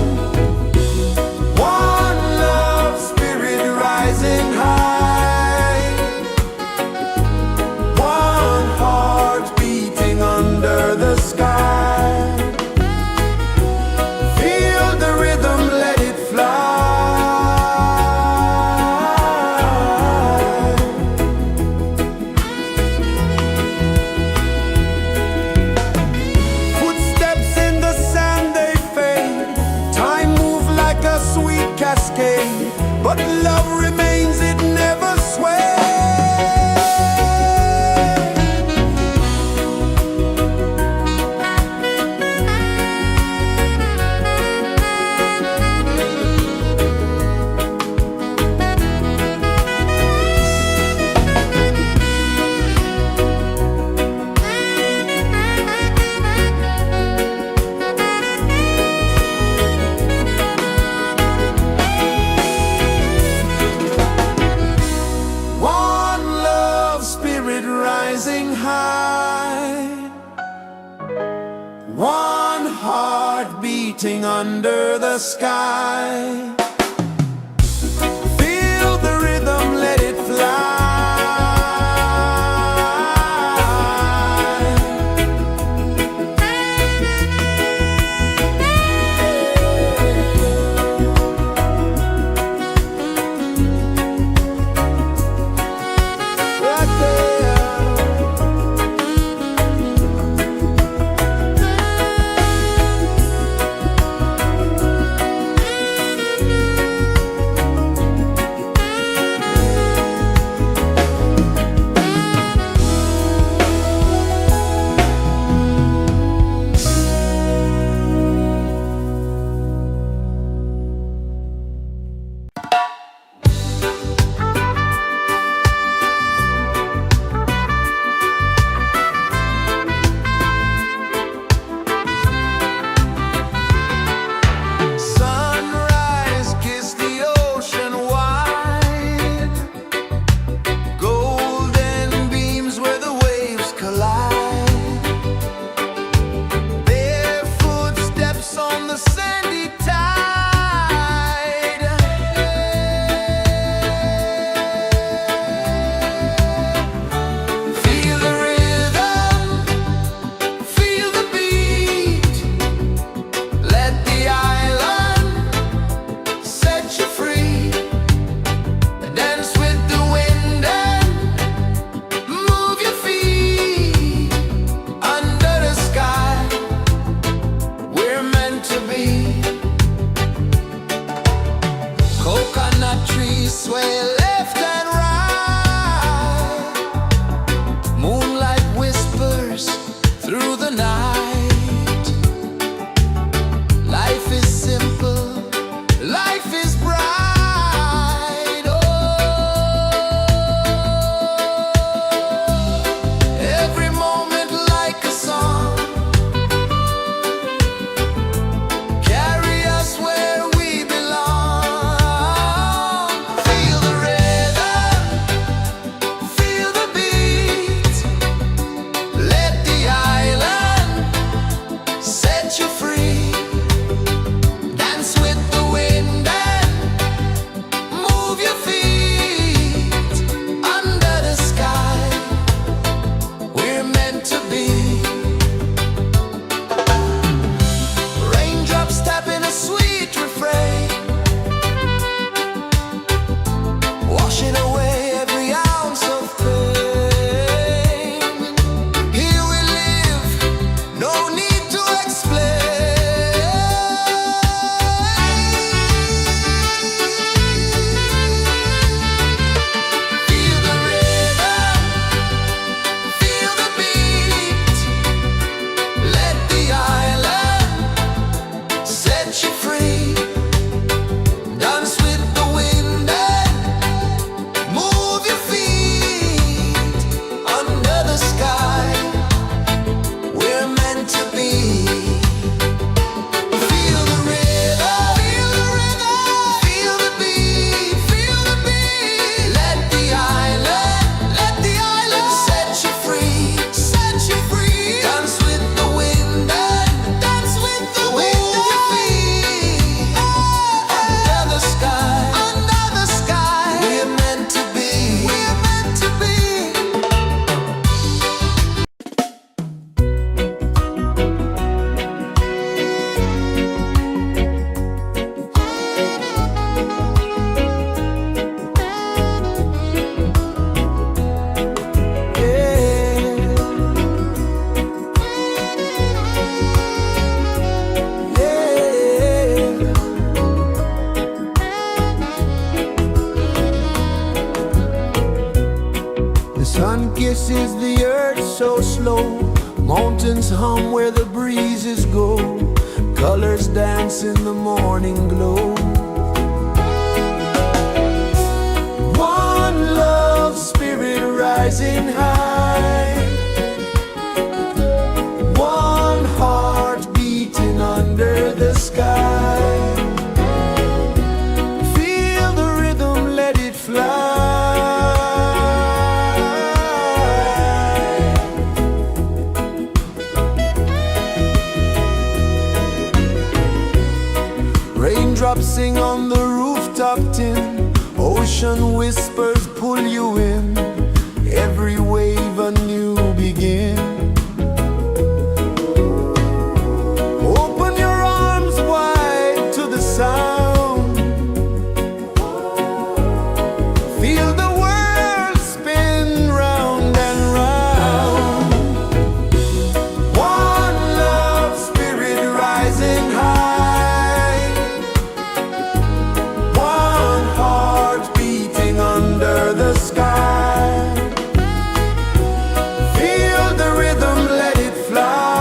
One love spirit rising high, one heart beating under the sky. Feel the rhythm, let it fly. Footsteps in the sand, they fade, time move like a sweet cascade, but love remains, it never sways. One love spirit rising high, one heart beating under the sky. Feel the rhythm, let it fly. Right there. Sunrise, kiss the ocean wide, golden beams where the waves collide, bare footsteps on the sandy tide. Feel the rhythm, feel the beat, let the island set you free. Dance with the wind and move your feet under the sky. We're meant to be. Coconut trees sway left and right, moonlight whispers through the night. Life is simple, life is bright. Oh, every moment like a song, carry us where we belong. Feel the rhythm, feel the beat, let the island is the earth so slow. Mountains hum where the breezes go. Colors dance in the morning glow. One love spirit rising high. One heart beating under the sky. Feel the rhythm, let it fly. Raindrops sing on the rooftop tin. Ocean whispers pull you in. Every wave a new begin. Open your arms wide to the sound. Feel the world spin round and round. One love spirit rising high. One heart beating under the sky. Feel the rhythm, let it fly.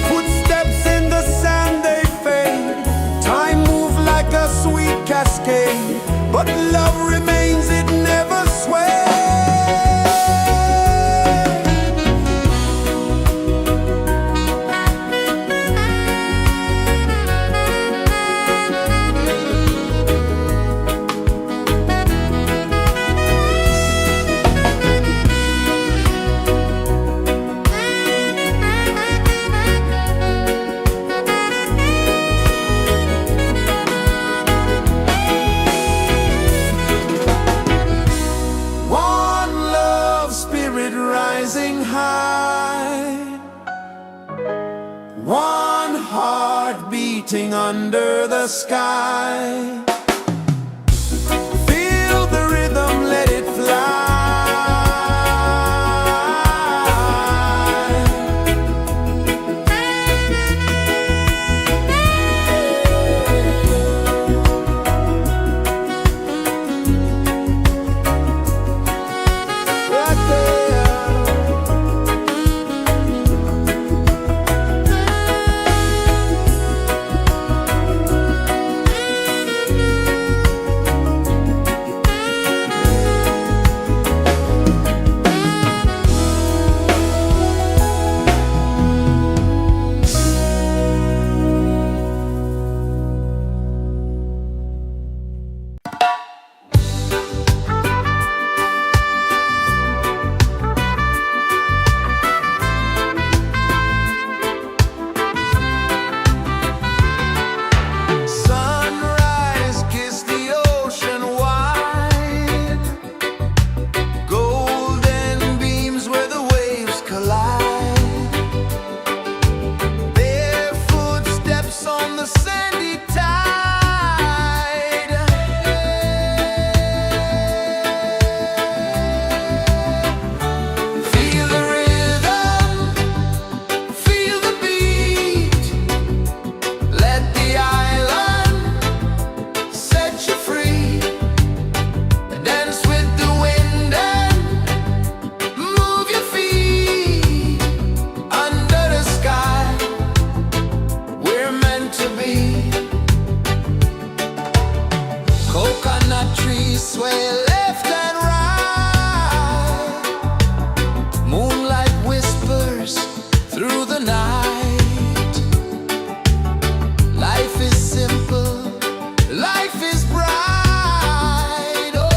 Footsteps in the sand, they fade. Time moves like a sweet cascade, but love remains, it never sways. One love spirit rising high. One heart beating under the sky. Feel the rhythm, let it fly. Right there. Sunrise, kiss the ocean wide. Golden beams where the waves collide. Bare footsteps on the sandy tide. Feel the rhythm, feel the beat. Let the island set you free. Dance with the wind and move your feet. Under the sky, we're meant to be. Coconut trees sway left and right. Moonlight whispers through the night. Life is simple, life is bright. Oh,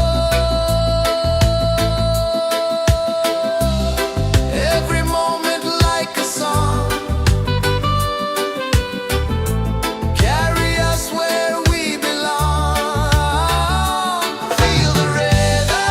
every moment like a song. Carry us where we belong. Feel the rhythm,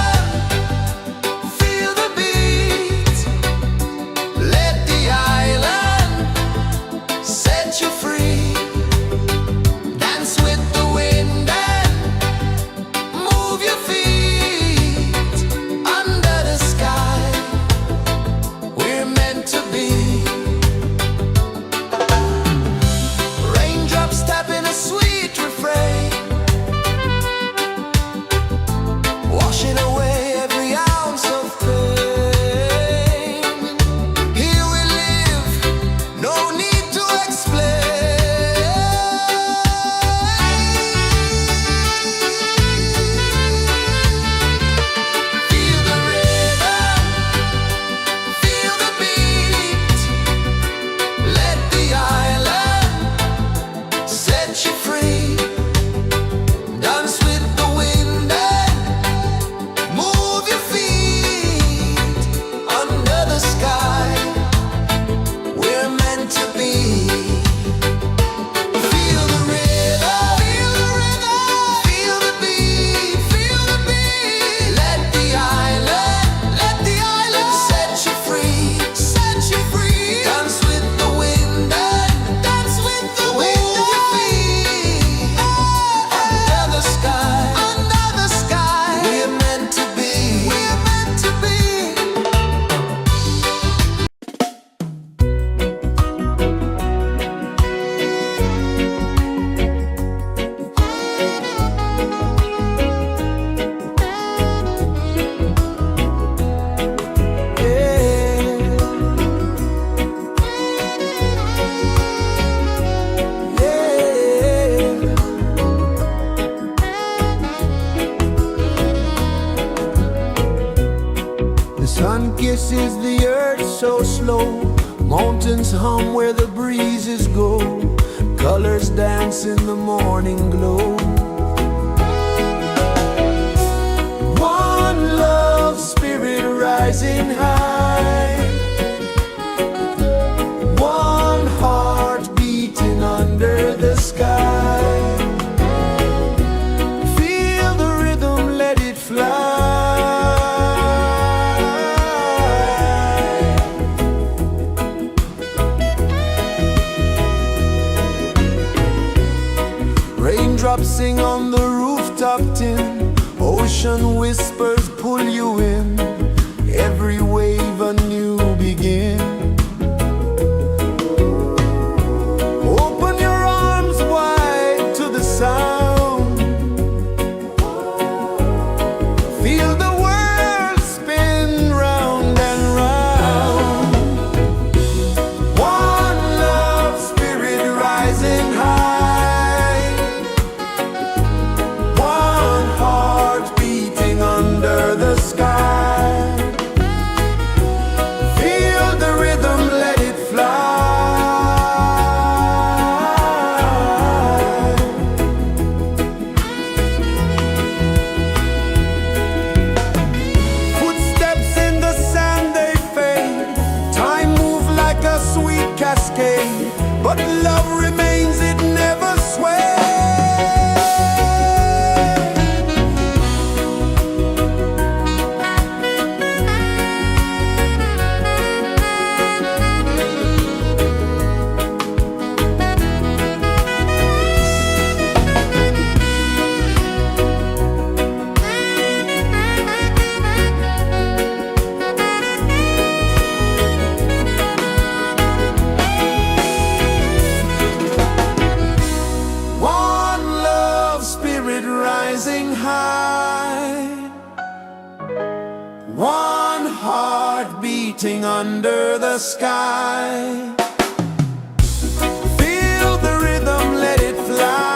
kisses the earth so slow. Mountains hum where the breezes go. Colors dance in the morning glow. One love spirit rising high. One heart beating under the sky. Feel the rhythm, let it fly. Raindrops sing on the rooftop tin. Ocean whispers pull you in. Every wave a new begin. Open your arms wide to the sound. Feel the world spin round and round. One love spirit rising high. One heart beating under the sky. Feel the rhythm, let it fly. Footsteps in the sand, they fade. Time moves like a sweet cascade, but love remains, it never sways. One love spirit rising high. One heart beating under the sky. Feel the rhythm, let it fly.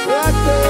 Right there.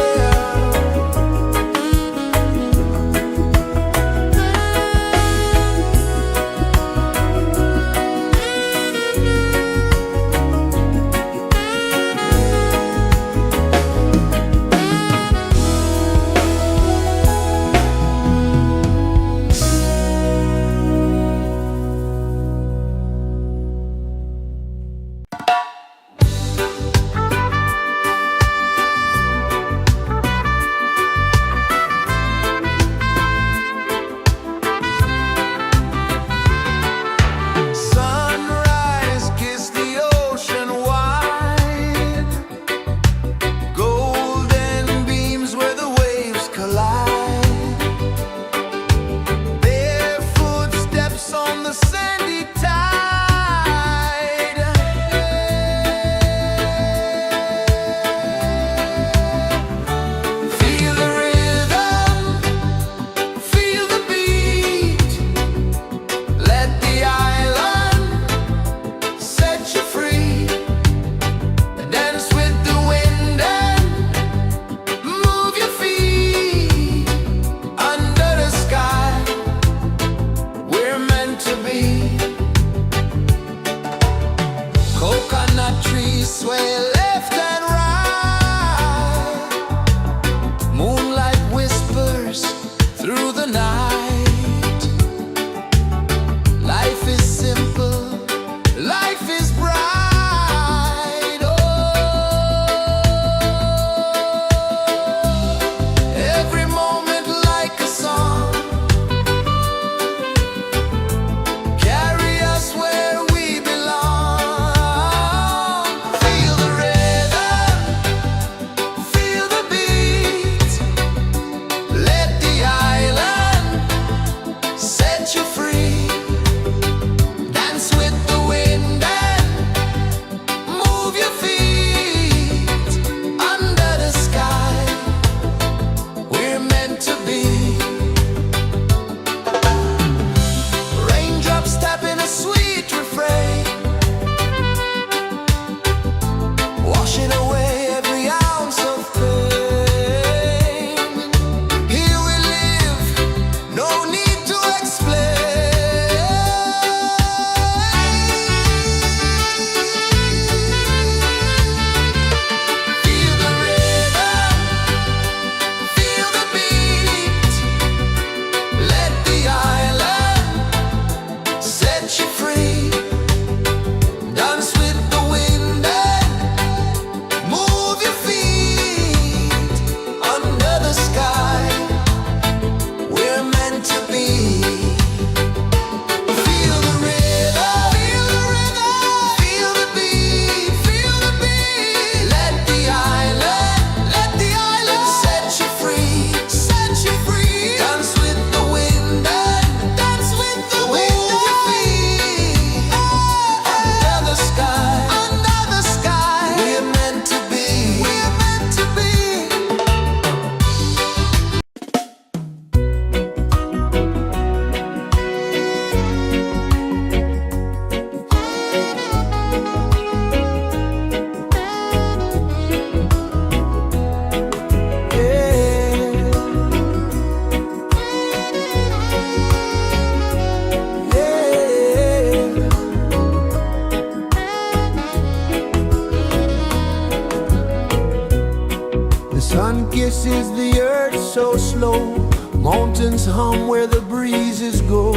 so slow. Mountains hum where the breezes go.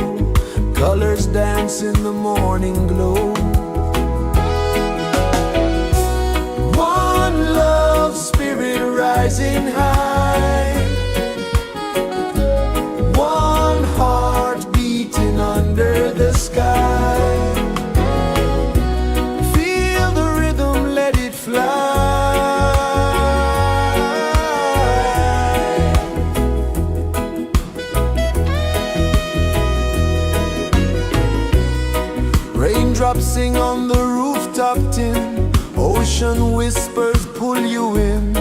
Colors dance in the morning glow. One love, spirit rising high. One heart beating under the sky. Feel the rhythm, let it fly. Raindrops sing on the rooftop tin. Ocean whispers pull you in.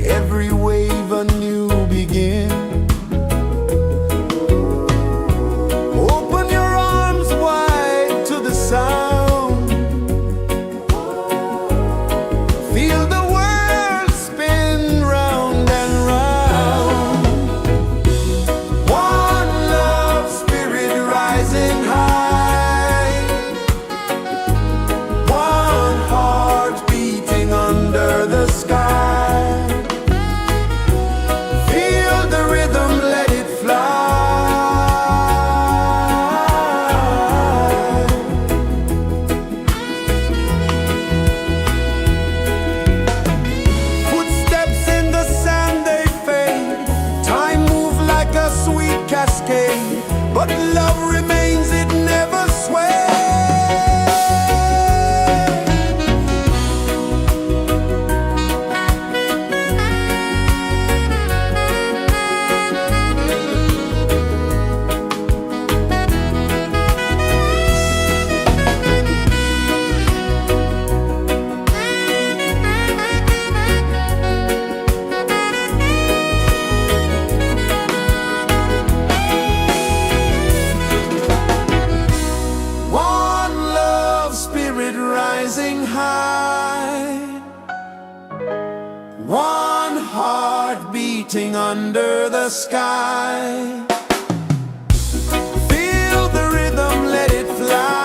Every wave a new begin. Open your arms wide to the sound. Feel the world spin round and round. One love, spirit rising high. One heart beating under the sky. Feel the rhythm, let it fly. Footsteps in the sand, they fade. Time moves like a sweet cascade, but love remains, it never sways. One love, spirit rising high. One heart beating under the sky. Feel the rhythm, let it fly.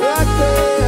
Right there.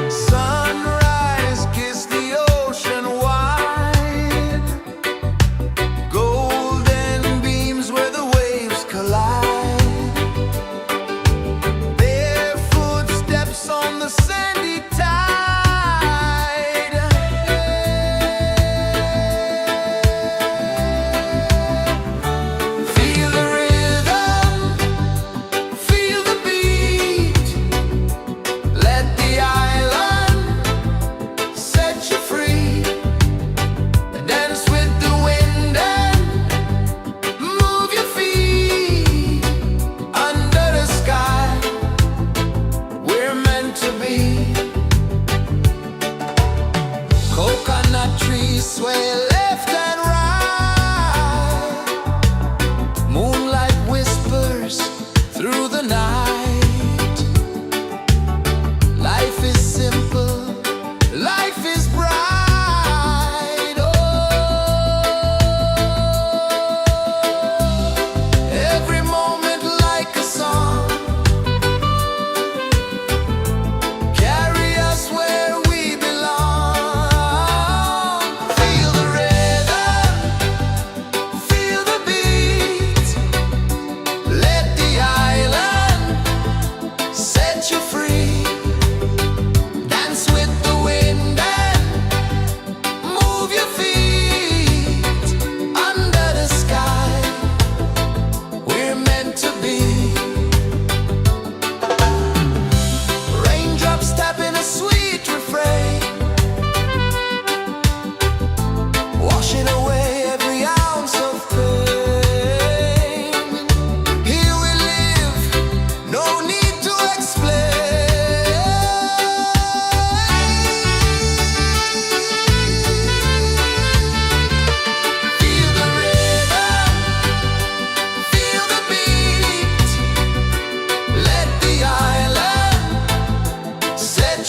Sunrise, kiss the ocean wide. Golden beams where the waves collide. Their footsteps on the sandy tide. Feel the rhythm, feel the beat. Let the island set you free. Dance with the wind and move your feet. Under the sky, we're meant to be. Coconut trees sway left and right. Moonlight whispers through the night. Life is simple, life is bright. Oh, every moment like a song. Carry us where we belong. Feel the rhythm.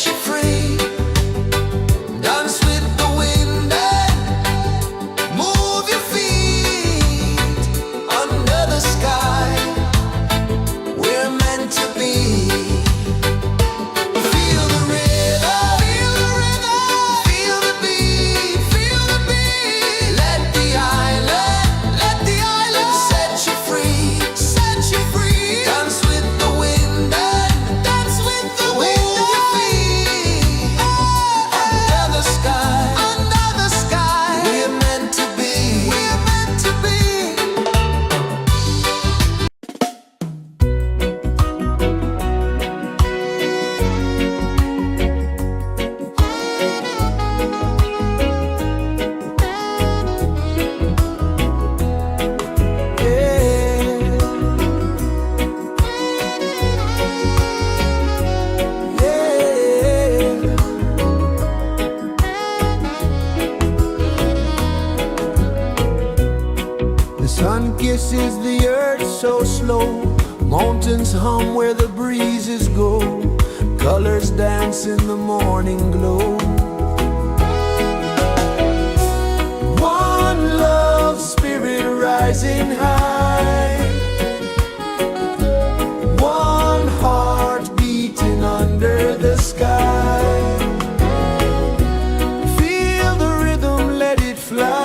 set you free. Dance with the wind and move your feet under the sky. We're meant to be. Feel the rhythm, feel the rhythm, feel the beat, feel the beat. Let the island set you free, set you free. Dance with the wind and dance with the wind. Move your feet under the sky, under the sky. We're meant to be, we're meant to be. The sun kisses the earth so slow. Mountains hum where the breezes go. Colors dance in the morning glow. One love spirit rising high. One heart beating under the sky. Feel the rhythm, let it fly.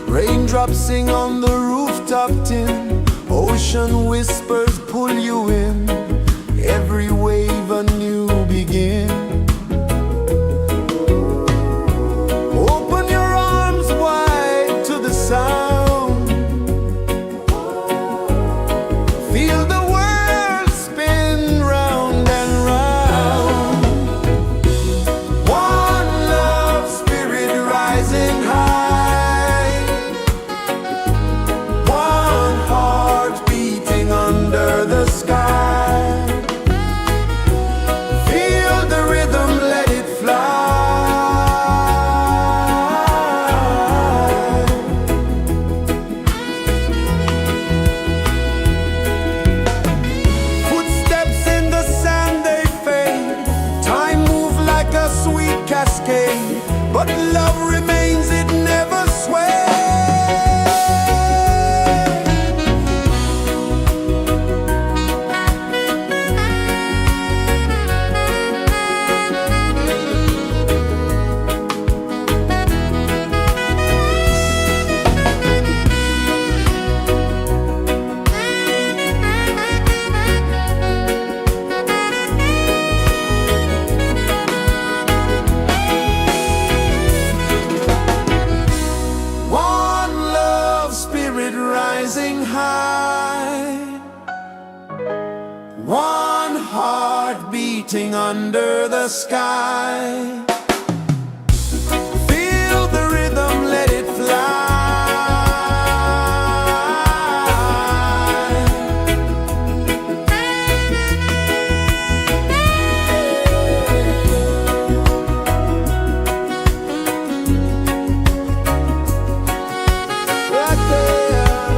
Raindrops sing on the rooftop tin. Ocean whispers pull you in. Every wave a new begin. Open your arms wide to the sound. Feel the world spin round and round. One love spirit rising high. One heart beating under the sky. Feel the rhythm, let it fly. Footsteps in the sand, they fade. Time moves like a sweet cascade, but love remains, it never sways. One love spirit rising high. One heart beating under the sky. Feel the rhythm, let it fly. Right there.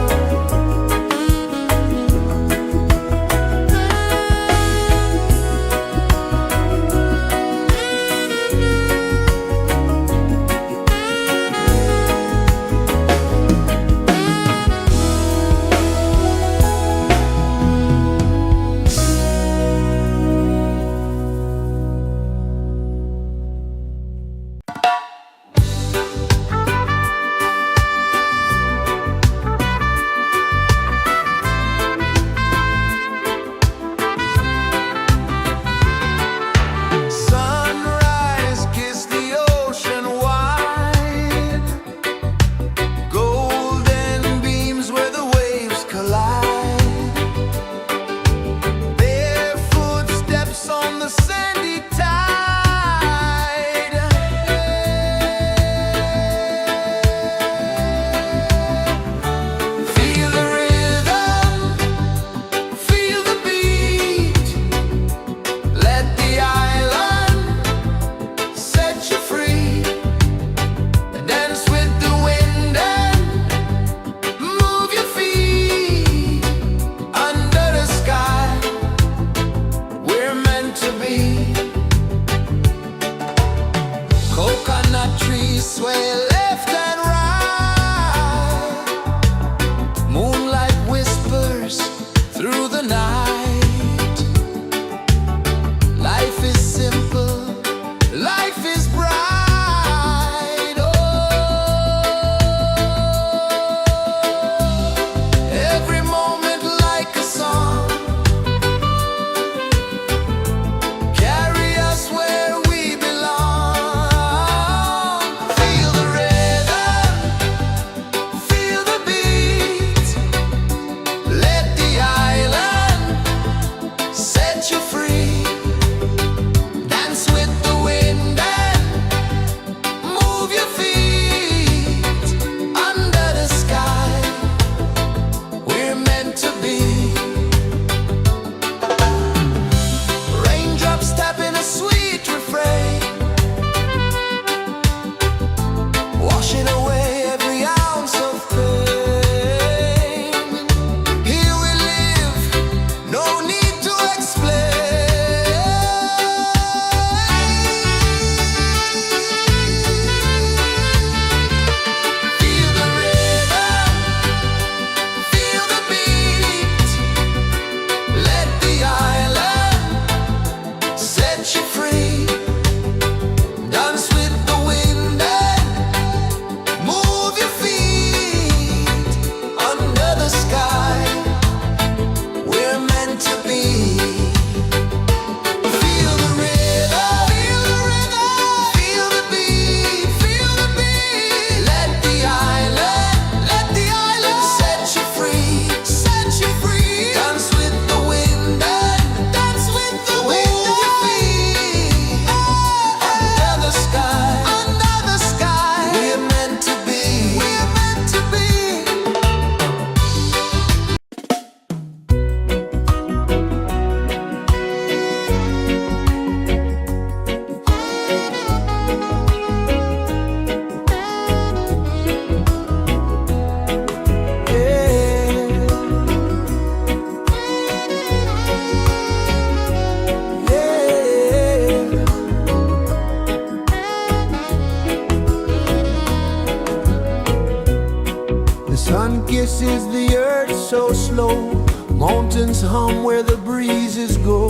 Sun kisses the earth so slow, mountains hum where the breezes go,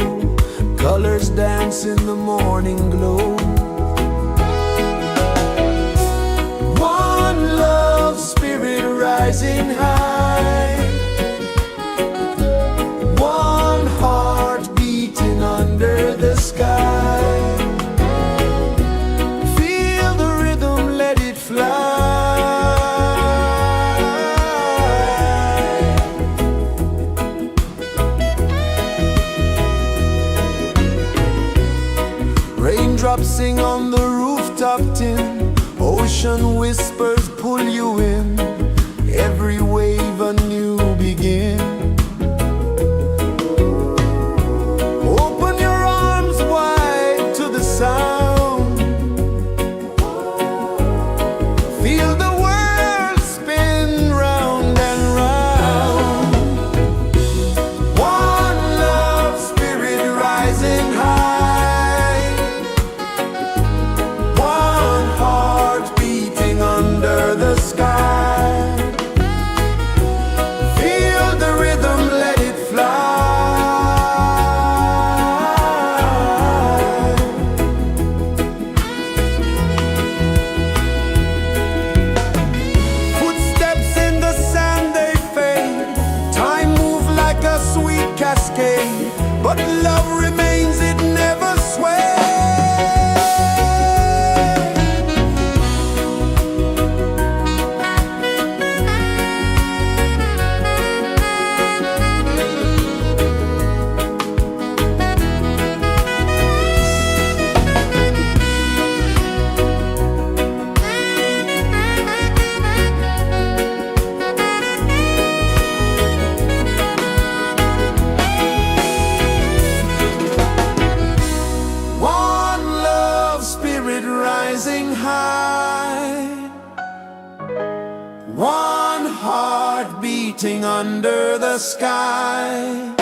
colors dance in the morning glow. One love spirit rising high, one heart beating under the sky. Feel the rhythm, let it fly. Raindrops sing on the rooftop tin, ocean whispers pull you in, every wave a new begin. Open your arms wide to the sound, feel the world spin round and round. One love spirit rising high, one heart beating under the sky. Feel the rhythm, let it fly. Footsteps in the sand, they fade, time moves like a sweet cascade, but love remains, it never sways. One love spirit rising high, one heart beating under the sky.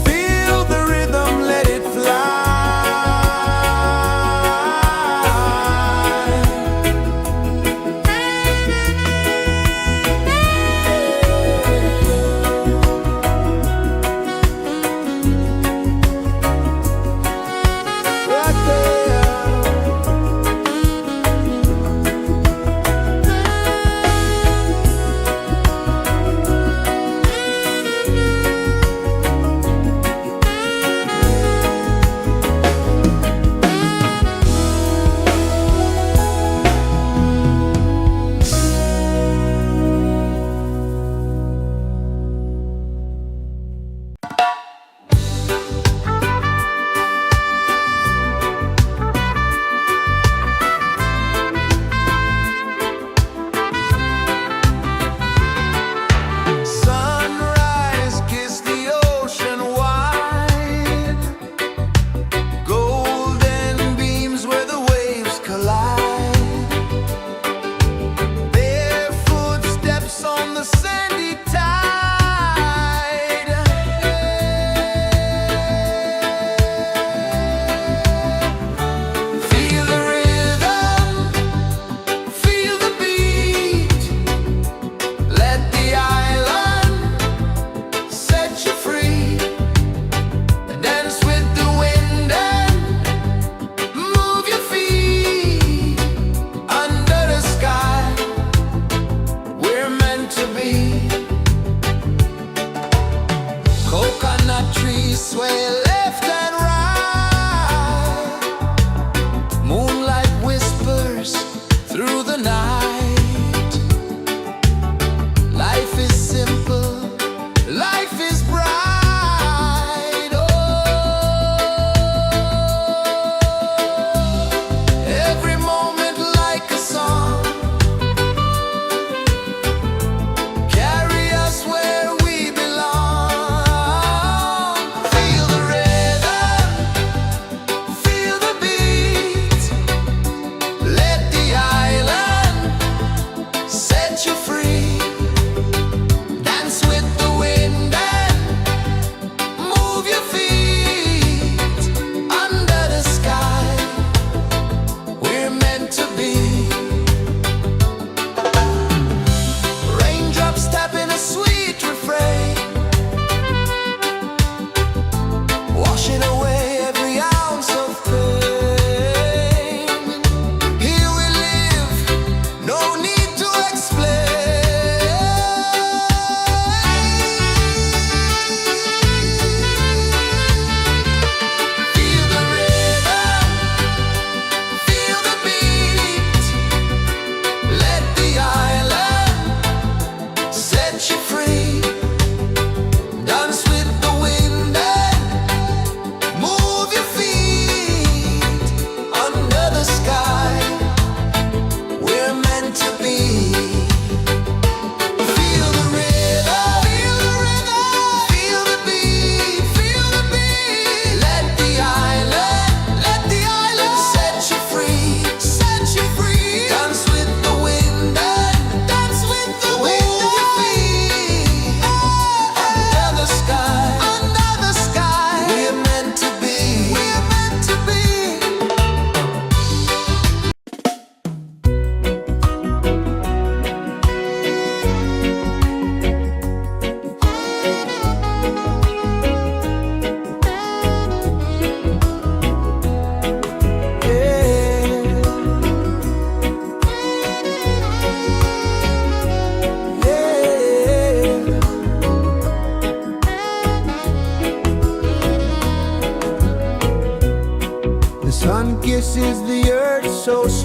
Feel the rhythm, let it fly. Right there. Sunrise, kiss the ocean wide, golden beams where the waves collide, bare footsteps on the sandy tide. Feel the rhythm, feel the beat, let the island set you free. Dance with the wind and move your feet. Under the sky, we're meant to be. Coconut trees sway left and right, moonlight whispers through the night. Life is simple, life is bright. Oh, every moment like a song, carry us where we belong. Feel the rhythm, feel the beat, let the island set you free. Dance with the wind and move your feet. Under the sky, we're meant to be.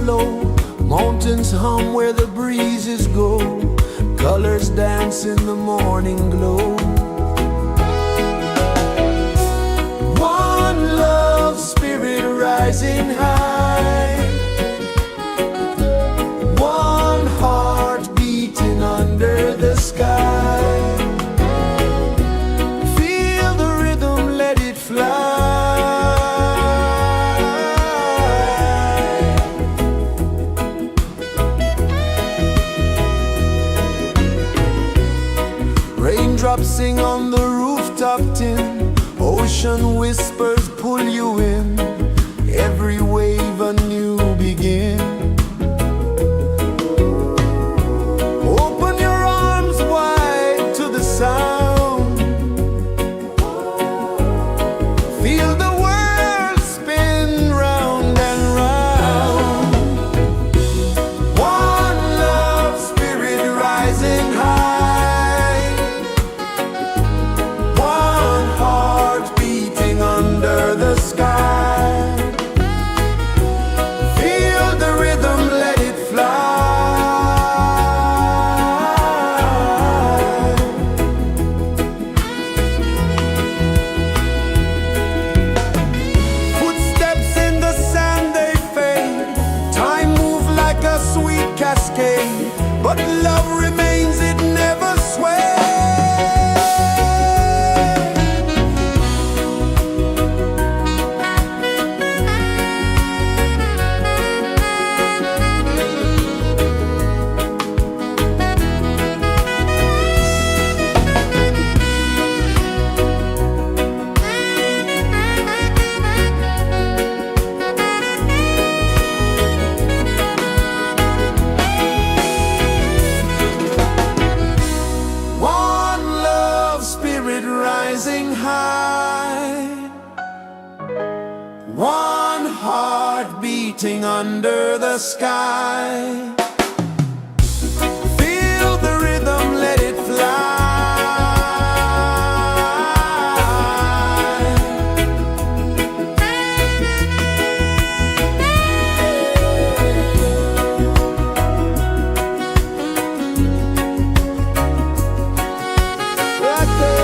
flow, mountains hum where the breezes go, colors dance in the morning glow. One love, spirit rising high, one heart beating under the sky. Feel the rhythm, let it fly. Raindrops sing on the rooftop tin, ocean whispers pull you in, every wave a new begin. Open your arms wide to the sound, feel the world spin round and round. One love, spirit rising high, one heart beating under the sky. Feel the rhythm, let it fly. Footsteps in the sand, they fade, time moves like a sweet cascade, but love remains, it never sways. One love, spirit rising high, one heart beating under the sky. Feel the rhythm, let it fly. Right there.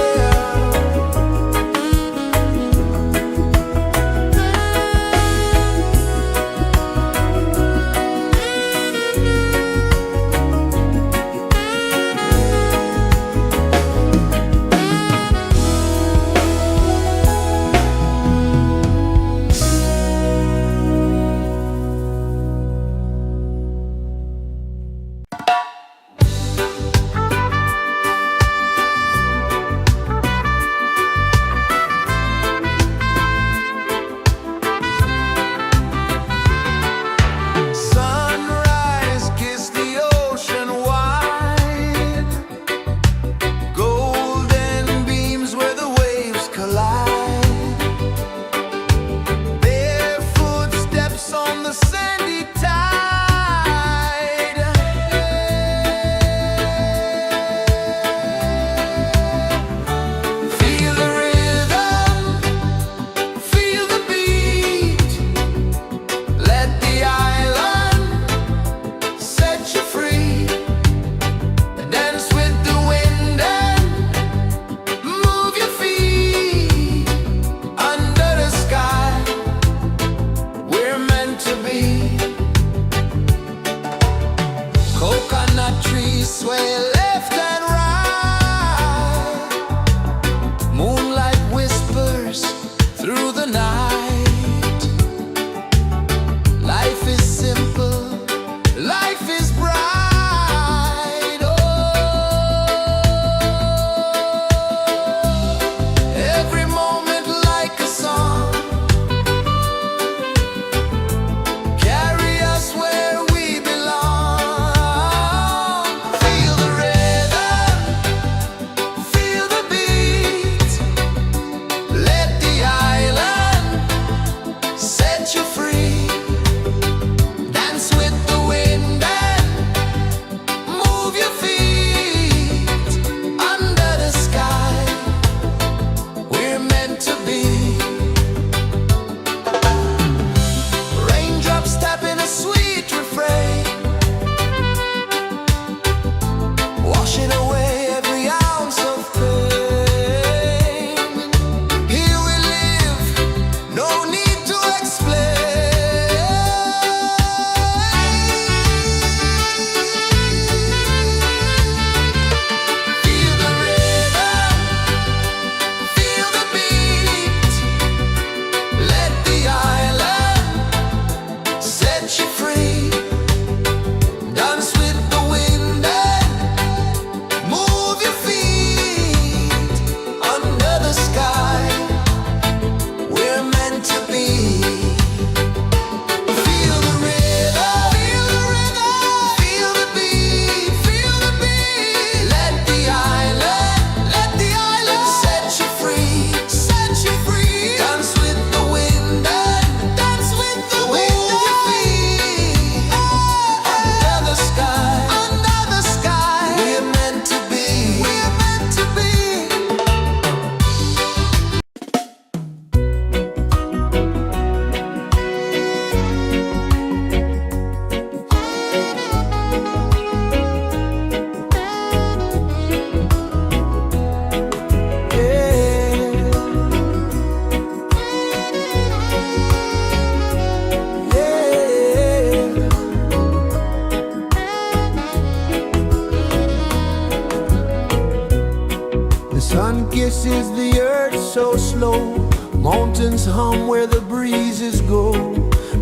kisses the earth so slow. Mountains hum where the breezes go.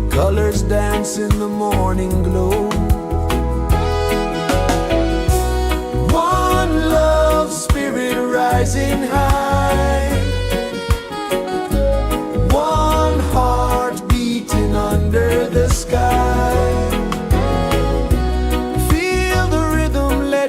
Colors dance in the morning glow.